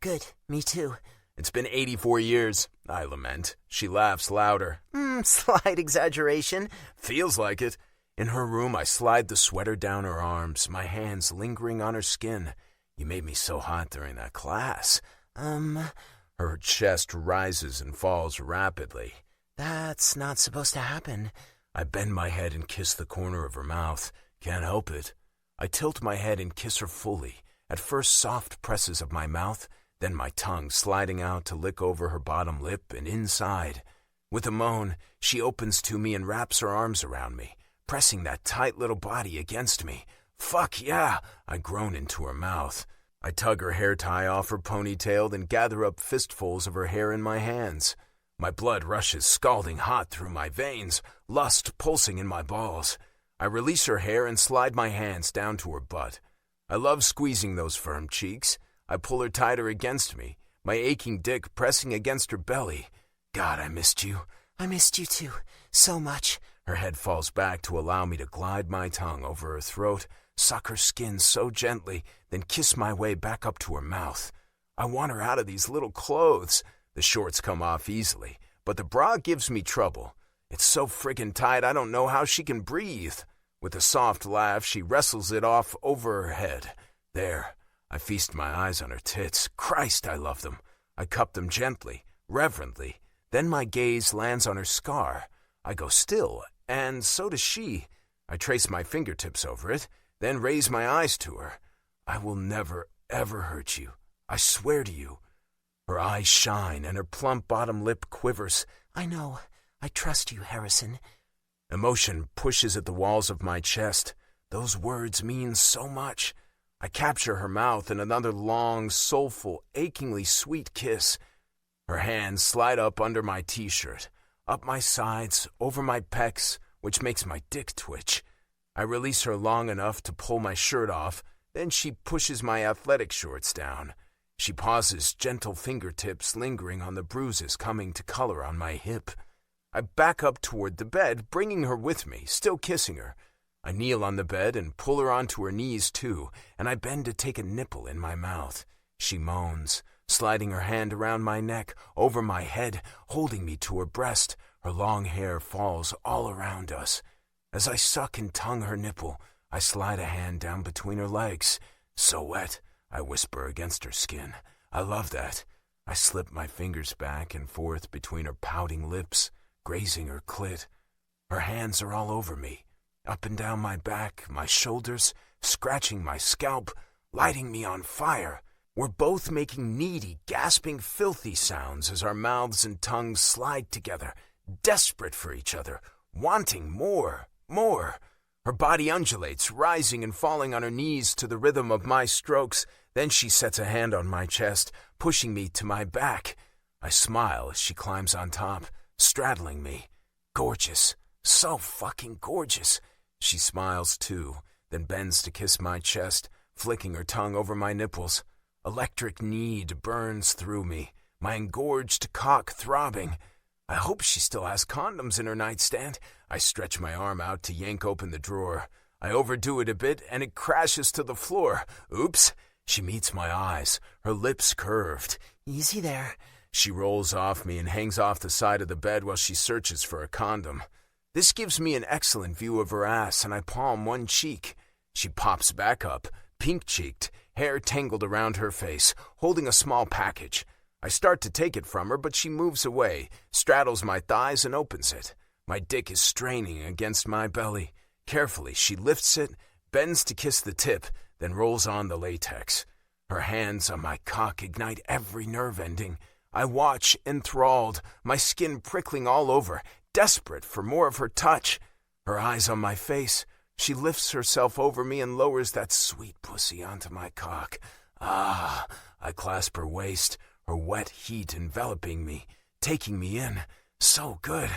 Good, me too. It's been 84 years, I lament. She laughs louder. Slight exaggeration. Feels like it. In her room, I slide the sweater down her arms, my hands lingering on her skin. You made me so hot during that class. Her chest rises and falls rapidly. That's not supposed to happen. I bend my head and kiss the corner of her mouth. Can't help it. I tilt my head and kiss her fully. At first soft presses of my mouth, then my tongue sliding out to lick over her bottom lip and inside. With a moan, she opens to me and wraps her arms around me, pressing that tight little body against me. Fuck yeah, I groan into her mouth. I tug her hair tie off her ponytail, then gather up fistfuls of her hair in my hands. My blood rushes scalding hot through my veins, lust pulsing in my balls. I release her hair and slide my hands down to her butt. I love squeezing those firm cheeks. I pull her tighter against me, my aching dick pressing against her belly. God, I missed you. I missed you too, so much. Her head falls back to allow me to glide my tongue over her throat, suck her skin so gently, then kiss my way back up to her mouth. I want her out of these little clothes. The shorts come off easily, but the bra gives me trouble. It's so friggin' tight I don't know how she can breathe. With a soft laugh, she wrestles it off over her head. There, I feast my eyes on her tits. Christ, I love them. I cup them gently, reverently. Then my gaze lands on her scar. I go still, and so does she. I trace my fingertips over it, then raise my eyes to her. I will never, ever hurt you. I swear to you. Her eyes shine, and her plump bottom lip quivers. I know. I trust you, Harrison. Emotion pushes at the walls of my chest. Those words mean so much. I capture her mouth in another long, soulful, achingly sweet kiss. Her hands slide up under my t-shirt, up my sides, over my pecs, which makes my dick twitch. I release her long enough to pull my shirt off, then she pushes my athletic shorts down. She pauses, gentle fingertips lingering on the bruises coming to color on my hip. I back up toward the bed, bringing her with me, still kissing her. I kneel on the bed and pull her onto her knees too, and I bend to take a nipple in my mouth. She moans, sliding her hand around my neck, over my head, holding me to her breast. Her long hair falls all around us. As I suck and tongue her nipple, I slide a hand down between her legs. So wet, I whisper against her skin. I love that. I slip my fingers back and forth between her pouting lips, grazing her clit. Her hands are all over me, up and down my back, my shoulders, scratching my scalp, lighting me on fire. We're both making needy, gasping, filthy sounds as our mouths and tongues slide together, desperate for each other, wanting more, more. Her body undulates, rising and falling on her knees to the rhythm of my strokes. Then she sets a hand on my chest, pushing me to my back. I smile as she climbs on top, straddling me. Gorgeous. So fucking gorgeous. She smiles too, then bends to kiss my chest, flicking her tongue over my nipples. Electric need burns through me, my engorged cock throbbing. I hope she still has condoms in her nightstand. I stretch my arm out to yank open the drawer. I overdo it a bit, and it crashes to the floor. Oops. She meets my eyes, her lips curved. Easy there. She rolls off me and hangs off the side of the bed while she searches for a condom. This gives me an excellent view of her ass, and I palm one cheek. She pops back up, pink-cheeked, hair tangled around her face, holding a small package. I start to take it from her, but she moves away, straddles my thighs, and opens it. My dick is straining against my belly. Carefully, she lifts it, bends to kiss the tip, then rolls on the latex. Her hands on my cock ignite every nerve ending. I watch, enthralled, my skin prickling all over, desperate for more of her touch. Her eyes on my face. She lifts herself over me and lowers that sweet pussy onto my cock. Ah, I clasp her waist, her wet heat enveloping me, taking me in. So good.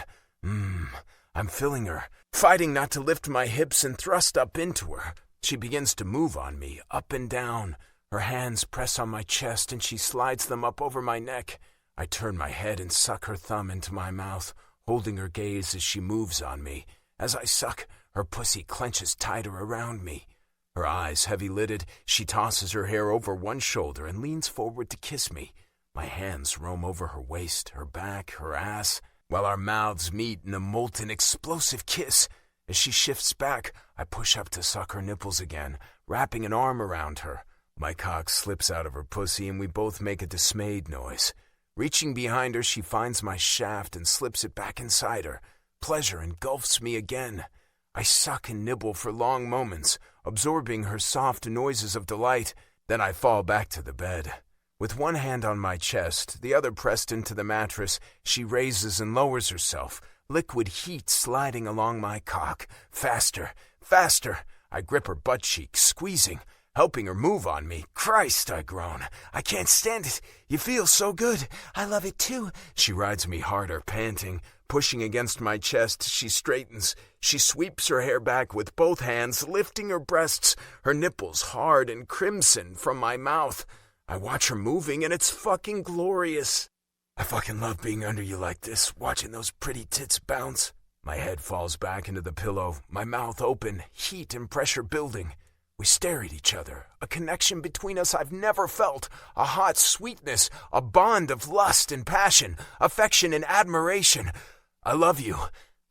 I'm feeling her, fighting not to lift my hips and thrust up into her. She begins to move on me, up and down. Her hands press on my chest and she slides them up over my neck. I turn my head and suck her thumb into my mouth, holding her gaze as she moves on me. As I suck, her pussy clenches tighter around me. Her eyes heavy-lidded, she tosses her hair over one shoulder and leans forward to kiss me. My hands roam over her waist, her back, her ass, while our mouths meet in a molten, explosive kiss. As she shifts back, I push up to suck her nipples again, wrapping an arm around her. My cock slips out of her pussy and we both make a dismayed noise. Reaching behind her, she finds my shaft and slips it back inside her. Pleasure engulfs me again. I suck and nibble for long moments, absorbing her soft noises of delight. Then I fall back to the bed. With one hand on my chest, the other pressed into the mattress, she raises and lowers herself, liquid heat sliding along my cock. Faster, faster. I grip her butt cheek, squeezing, helping her move on me. Christ, I groan. I can't stand it. You feel so good. I love it too. She rides me harder, panting. Pushing against my chest, she straightens. She sweeps her hair back with both hands, lifting her breasts, her nipples hard and crimson from my mouth. I watch her moving, and it's fucking glorious. I fucking love being under you like this, watching those pretty tits bounce. My head falls back into the pillow, my mouth open, heat and pressure building. We stare at each other, a connection between us I've never felt, a hot sweetness, a bond of lust and passion, affection and admiration. I love you.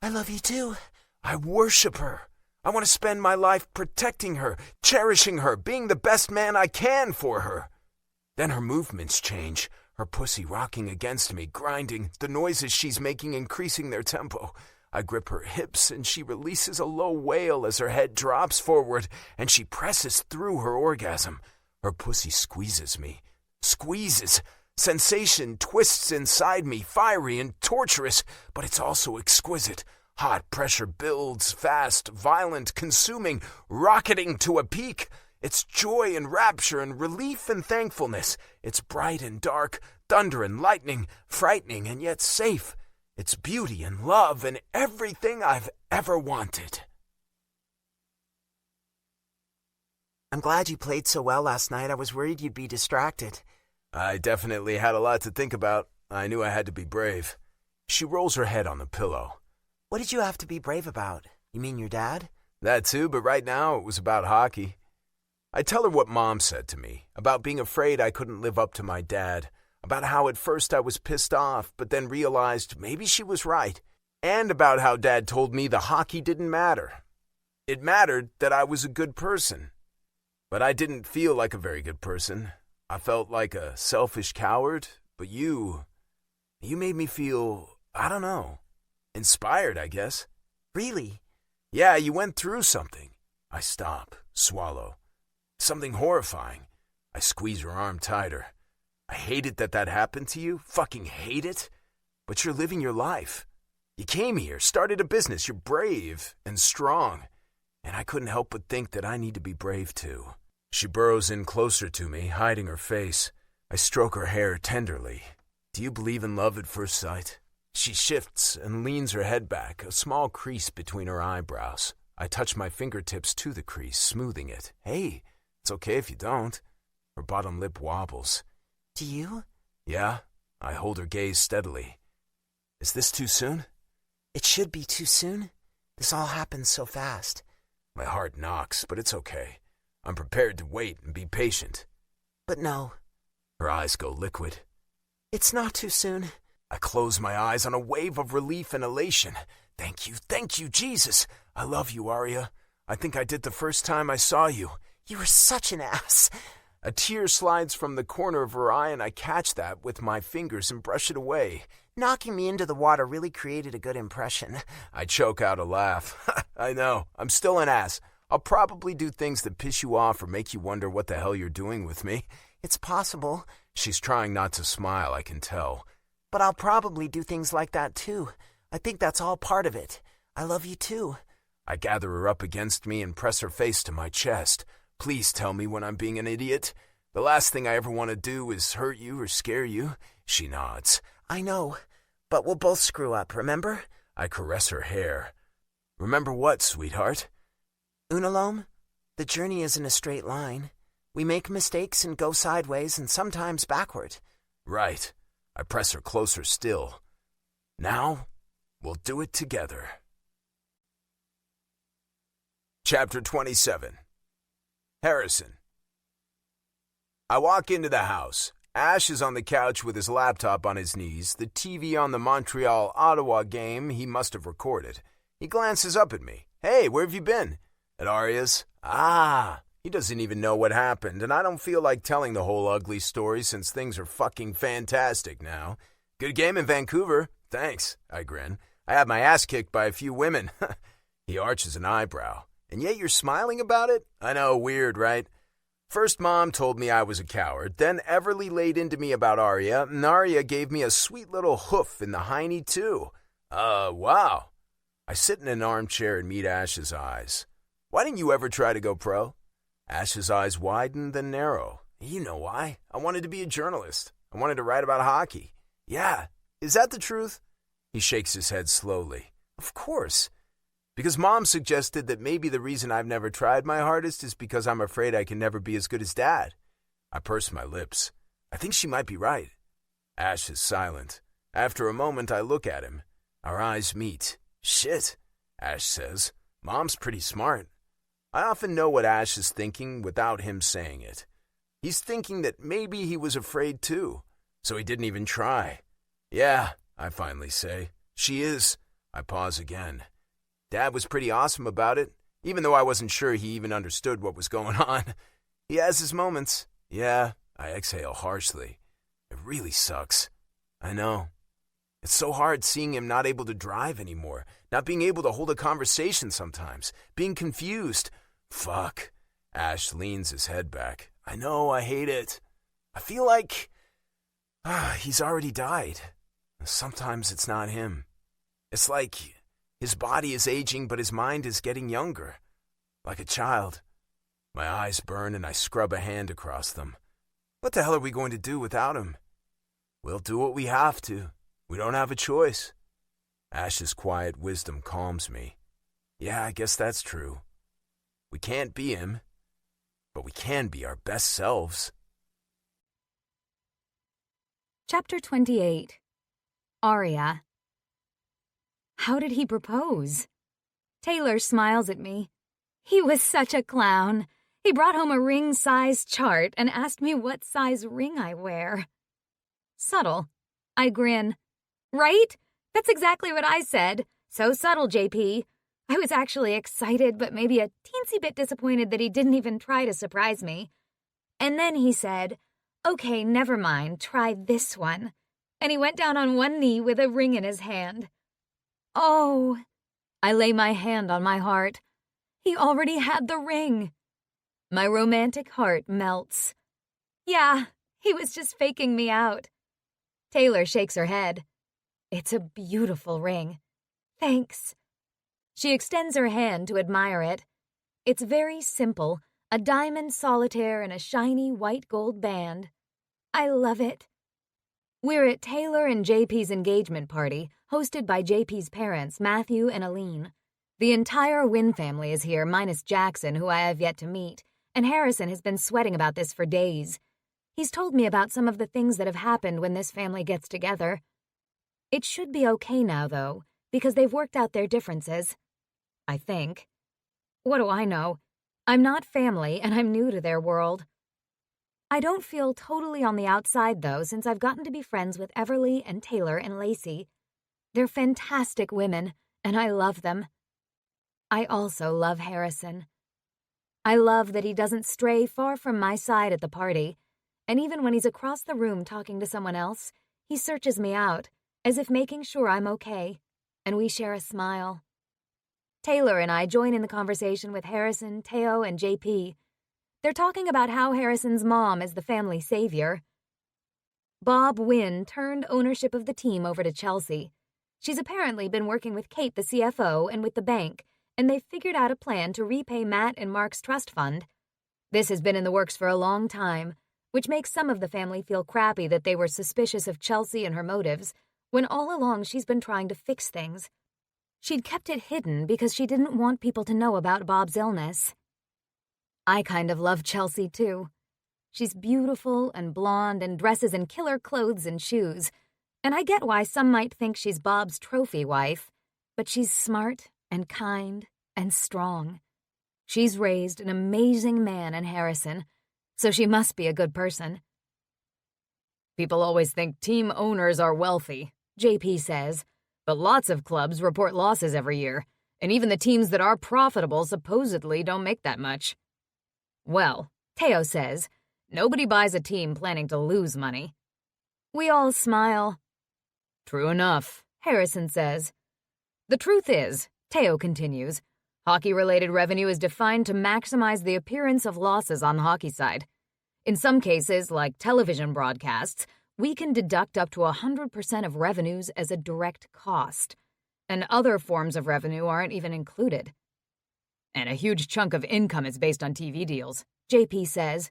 I love you too. I worship her. I want to spend my life protecting her, cherishing her, being the best man I can for her. Then her movements change, her pussy rocking against me, grinding, the noises she's making increasing their tempo. I grip her hips and she releases a low wail as her head drops forward and she presses through her orgasm. Her pussy squeezes me. Squeezes. Sensation twists inside me, fiery and torturous, but it's also exquisite. Hot pressure builds, fast, violent, consuming, rocketing to a peak. It's joy and rapture and relief and thankfulness. It's bright and dark, thunder and lightning, frightening and yet safe. It's beauty and love and everything I've ever wanted. I'm glad you played so well last night. I was worried you'd be distracted. I definitely had a lot to think about. I knew I had to be brave. She rolls her head on the pillow. What did you have to be brave about? You mean your dad? That too, but right now it was about hockey. I tell her what Mom said to me, about being afraid I couldn't live up to my dad, about how at first I was pissed off, but then realized maybe she was right, and about how Dad told me the hockey didn't matter. It mattered that I was a good person. But I didn't feel like a very good person. I felt like a selfish coward, but you made me feel, I don't know, inspired, I guess. Really? Yeah, you went through something. I stop, swallow. Something horrifying. I squeeze her arm tighter. I hate it that happened to you. Fucking hate it. But you're living your life. You came here, started a business. You're brave and strong. And I couldn't help but think that I need to be brave too. She burrows in closer to me, hiding her face. I stroke her hair tenderly. Do you believe in love at first sight? She shifts and leans her head back, a small crease between her eyebrows. I touch my fingertips to the crease, smoothing it. Hey, it's okay if you don't. Her bottom lip wobbles. Do you? Yeah. I hold her gaze steadily. Is this too soon? It should be too soon. This all happened so fast. My heart knocks, but it's okay. I'm prepared to wait and be patient. But no. Her eyes go liquid. It's not too soon. I close my eyes on a wave of relief and elation. Thank you, Jesus. I love you, Arya. I think I did the first time I saw you. You were such an ass. A tear slides from the corner of her eye, and I catch that with my fingers and brush it away. Knocking me into the water really created a good impression. I choke out a laugh. I know, I'm still an ass. I'll probably do things that piss you off or make you wonder what the hell you're doing with me. It's possible. She's trying not to smile, I can tell. But I'll probably do things like that too. I think that's all part of it. I love you too. I gather her up against me and press her face to my chest. Please tell me when I'm being an idiot. The last thing I ever want to do is hurt you or scare you. She nods. I know, but we'll both screw up, remember? I caress her hair. Remember what, sweetheart? Unalome, the journey isn't a straight line. We make mistakes and go sideways and sometimes backward. Right. I press her closer still. Now, we'll do it together. Chapter 27. Harrison. I walk into the house. Ash is on the couch with his laptop on his knees, the TV on the Montreal-Ottawa game he must have recorded. He glances up at me. Hey, where have you been? At Arya's. He doesn't even know what happened, and I don't feel like telling the whole ugly story since things are fucking fantastic now. Good game in Vancouver. Thanks, I grin. I had my ass kicked by a few women. He arches an eyebrow. And yet you're smiling about it? I know, weird, right? First, Mom told me I was a coward. Then Everly laid into me about Arya, and Arya gave me a sweet little hoof in the hiney, too. Wow. I sit in an armchair and meet Ash's eyes. Why didn't you ever try to go pro? Ash's eyes widen, then narrow. You know why. I wanted to be a journalist. I wanted to write about hockey. Yeah. Is that the truth? He shakes his head slowly. Of course. Because Mom suggested that maybe the reason I've never tried my hardest is because I'm afraid I can never be as good as Dad. I purse my lips. I think she might be right. Ash is silent. After a moment, I look at him. Our eyes meet. Shit, Ash says. Mom's pretty smart. I often know what Ash is thinking without him saying it. He's thinking that maybe he was afraid too, so he didn't even try. Yeah, I finally say. She is. I pause again. Dad was pretty awesome about it, even though I wasn't sure he even understood what was going on. He has his moments. Yeah, I exhale harshly. It really sucks. I know. It's so hard seeing him not able to drive anymore, not being able to hold a conversation sometimes, being confused. Fuck. Ash leans his head back. I know, I hate it. I feel like he's already died. Sometimes it's not him. It's like his body is aging, but his mind is getting younger. Like a child. My eyes burn and I scrub a hand across them. What the hell are we going to do without him? We'll do what we have to. We don't have a choice. Ash's quiet wisdom calms me. Yeah, I guess that's true. We can't be him, but we can be our best selves. Chapter 28. Arya. How did he propose? Taylor smiles at me. He was such a clown. He brought home a ring size chart and asked me what size ring I wear. Subtle. I grin. Right? That's exactly what I said. So subtle, JP. I was actually excited, but maybe a teensy bit disappointed that he didn't even try to surprise me. And then he said, okay, never mind, try this one. And he went down on one knee with a ring in his hand. Oh, I lay my hand on my heart. He already had the ring. My romantic heart melts. Yeah, he was just faking me out. Taylor shakes her head. It's a beautiful ring. Thanks. She extends her hand to admire it. It's very simple, a diamond solitaire and a shiny white gold band. I love it. We're at Taylor and JP's engagement party, hosted by JP's parents, Matthew and Aline. The entire Wynn family is here, minus Jackson, who I have yet to meet, and Harrison has been sweating about this for days. He's told me about some of the things that have happened when this family gets together. It should be okay now, though, because they've worked out their differences. I think. What do I know? I'm not family, and I'm new to their world. I don't feel totally on the outside, though, since I've gotten to be friends with Everly and Taylor and Lacey. They're fantastic women, and I love them. I also love Harrison. I love that he doesn't stray far from my side at the party, and even when he's across the room talking to someone else, he searches me out, as if making sure I'm okay, and we share a smile. Taylor and I join in the conversation with Harrison, Teo, and JP. They're talking about how Harrison's mom is the family savior. Bob Wynn turned ownership of the team over to Chelsea. She's apparently been working with Kate, the CFO, and with the bank, and they've figured out a plan to repay Matt and Mark's trust fund. This has been in the works for a long time, which makes some of the family feel crappy that they were suspicious of Chelsea and her motives, when all along she's been trying to fix things. She'd kept it hidden because she didn't want people to know about Bob's illness. I kind of love Chelsea, too. She's beautiful and blonde and dresses in killer clothes and shoes, and I get why some might think she's Bob's trophy wife, but she's smart and kind and strong. She's raised an amazing man in Harrison, so she must be a good person. People always think team owners are wealthy, JP says, but lots of clubs report losses every year, and even the teams that are profitable supposedly don't make that much. Well, Teo says, nobody buys a team planning to lose money. We all smile. True enough, Harrison says. The truth is, Teo continues, hockey-related revenue is defined to maximize the appearance of losses on the hockey side. In some cases, like television broadcasts, we can deduct up to 100% of revenues as a direct cost, and other forms of revenue aren't even included. And a huge chunk of income is based on TV deals, JP says.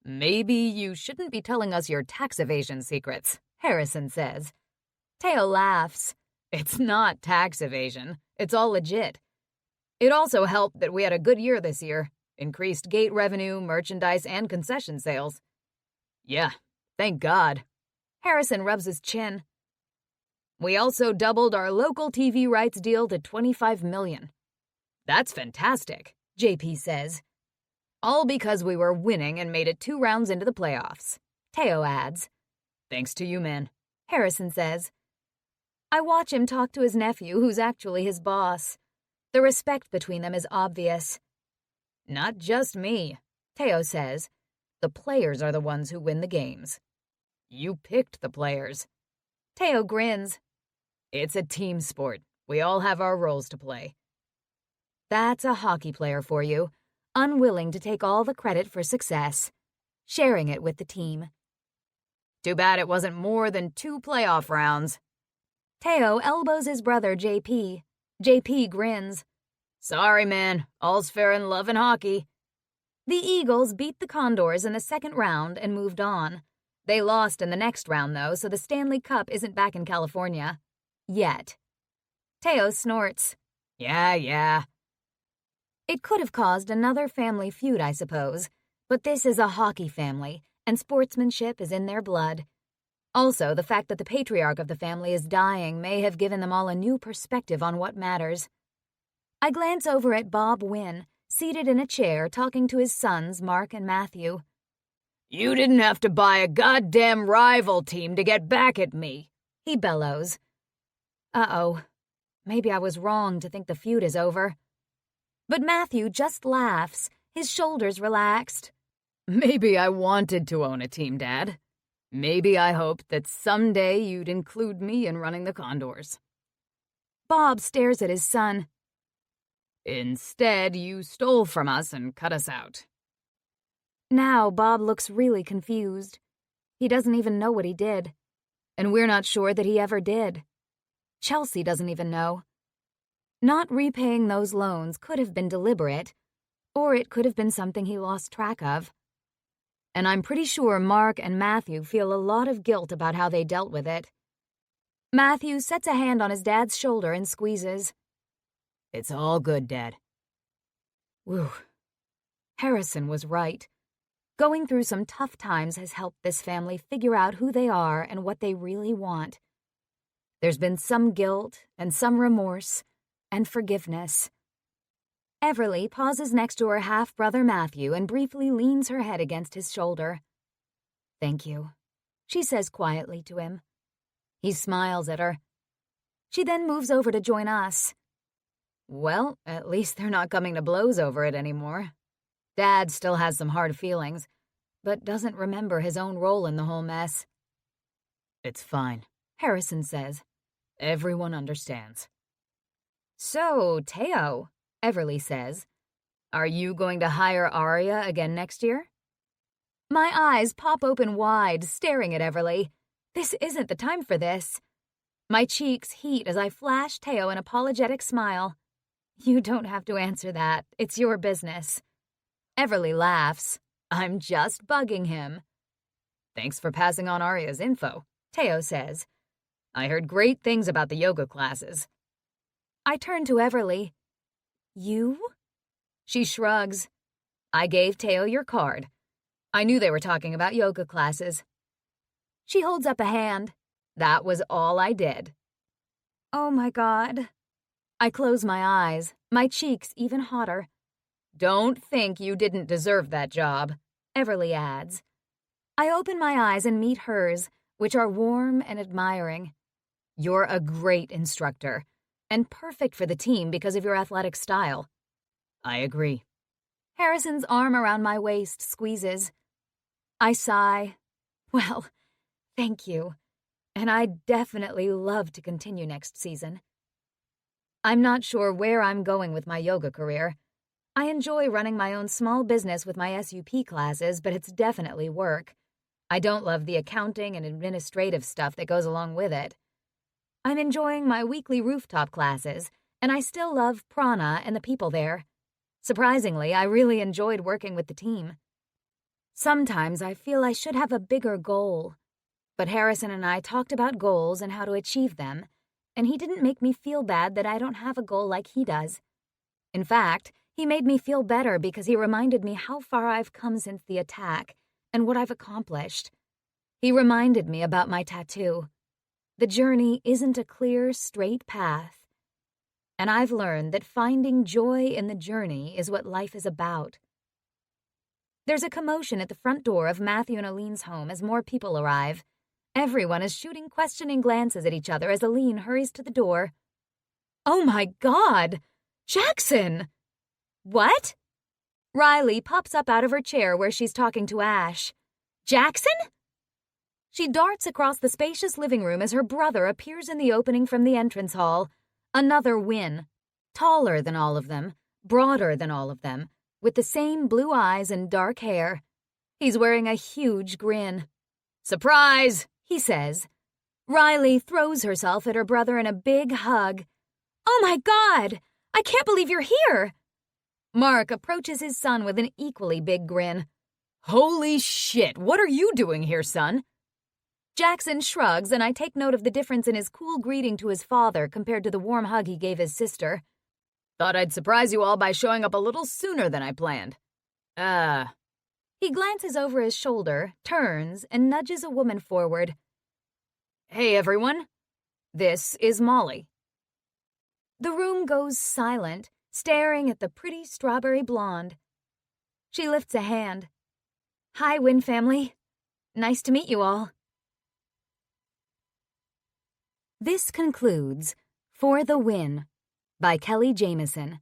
Maybe you shouldn't be telling us your tax evasion secrets, Harrison says. Teo laughs. It's not tax evasion. It's all legit. It also helped that we had a good year this year. Increased gate revenue, merchandise, and concession sales. Yeah, thank God. Harrison rubs his chin. We also doubled our local TV rights deal to $25 million. That's fantastic, JP says. All because we were winning and made it 2 rounds into the playoffs. Teo adds. Thanks to you, man, Harrison says. I watch him talk to his nephew, who's actually his boss. The respect between them is obvious. Not just me, Teo says. The players are the ones who win the games. You picked the players. Teo grins. It's a team sport. We all have our roles to play. That's a hockey player for you, unwilling to take all the credit for success, sharing it with the team. Too bad it wasn't more than 2 playoff rounds. Teo elbows his brother JP. JP grins. Sorry, man. All's fair in love and hockey. The Eagles beat the Condors in the second round and moved on. They lost in the next round, though, so the Stanley Cup isn't back in California. Yet. Teo snorts. Yeah. It could have caused another family feud, I suppose, but this is a hockey family, and sportsmanship is in their blood. Also, the fact that the patriarch of the family is dying may have given them all a new perspective on what matters. I glance over at Bob Wynn, seated in a chair talking to his sons, Mark and Matthew. You didn't have to buy a goddamn rival team to get back at me, he bellows. Uh-oh. Maybe I was wrong to think the feud is over. But Matthew just laughs, his shoulders relaxed. Maybe I wanted to own a team, Dad. Maybe I hoped that someday you'd include me in running the Condors. Bob stares at his son. Instead, you stole from us and cut us out. Now Bob looks really confused. He doesn't even know what he did. And we're not sure that he ever did. Chelsea doesn't even know. Not repaying those loans could have been deliberate, or it could have been something he lost track of. And I'm pretty sure Mark and Matthew feel a lot of guilt about how they dealt with it. Matthew sets a hand on his dad's shoulder and squeezes. It's all good, Dad. Whew. Harrison was right. Going through some tough times has helped this family figure out who they are and what they really want. There's been some guilt and some remorse and forgiveness. Everly pauses next to her half-brother Matthew and briefly leans her head against his shoulder. "Thank you," she says quietly to him. He smiles at her. She then moves over to join us. Well, at least they're not coming to blows over it anymore. Dad still has some hard feelings, but doesn't remember his own role in the whole mess. "It's fine," Harrison says. "Everyone understands." "So, Teo," Everly says, "are you going to hire Arya again next year?" My eyes pop open wide, staring at Everly. This isn't the time for this. My cheeks heat as I flash Teo an apologetic smile. "You don't have to answer that. It's your business." Everly laughs. I'm just bugging him. "Thanks for passing on Arya's info," Teo says. "I heard great things about the yoga classes." I turn to Everly. "You?" She shrugs. "I gave Teo your card. I knew they were talking about yoga classes." She holds up a hand. "That was all I did." Oh my God. I close my eyes, my cheeks even hotter. "Don't think you didn't deserve that job," Everly adds. I open my eyes and meet hers, which are warm and admiring. "You're a great instructor, and perfect for the team because of your athletic style." "I agree." Harrison's arm around my waist squeezes. I sigh. "Well, thank you. And I'd definitely love to continue next season." I'm not sure where I'm going with my yoga career. I enjoy running my own small business with my SUP classes, but it's definitely work. I don't love the accounting and administrative stuff that goes along with it. I'm enjoying my weekly rooftop classes, and I still love prana and the people there. Surprisingly, I really enjoyed working with the team. Sometimes I feel I should have a bigger goal. But Harrison and I talked about goals and how to achieve them, and he didn't make me feel bad that I don't have a goal like he does. In fact, he made me feel better because he reminded me how far I've come since the attack and what I've accomplished. He reminded me about my tattoo. The journey isn't a clear, straight path. And I've learned that finding joy in the journey is what life is about. There's a commotion at the front door of Matthew and Aline's home as more people arrive. Everyone is shooting questioning glances at each other as Aline hurries to the door. "Oh my God! Jackson!" "What?" Riley pops up out of her chair where she's talking to Ash. "Jackson?" She darts across the spacious living room as her brother appears in the opening from the entrance hall. Another win. Taller than all of them, broader than all of them, with the same blue eyes and dark hair. He's wearing a huge grin. "Surprise!" he says. Riley throws herself at her brother in a big hug. "Oh my God! I can't believe you're here!" Mark approaches his son with an equally big grin. "Holy shit, what are you doing here, son?" Jackson shrugs, and I take note of the difference in his cool greeting to his father compared to the warm hug he gave his sister. "Thought I'd surprise you all by showing up a little sooner than I planned." He glances over his shoulder, turns, and nudges a woman forward. "Hey, everyone. This is Molly." The room goes silent, staring at the pretty strawberry blonde. She lifts a hand. "Hi, Wynn family. Nice to meet you all." This concludes For the Win by Kelly Jamieson.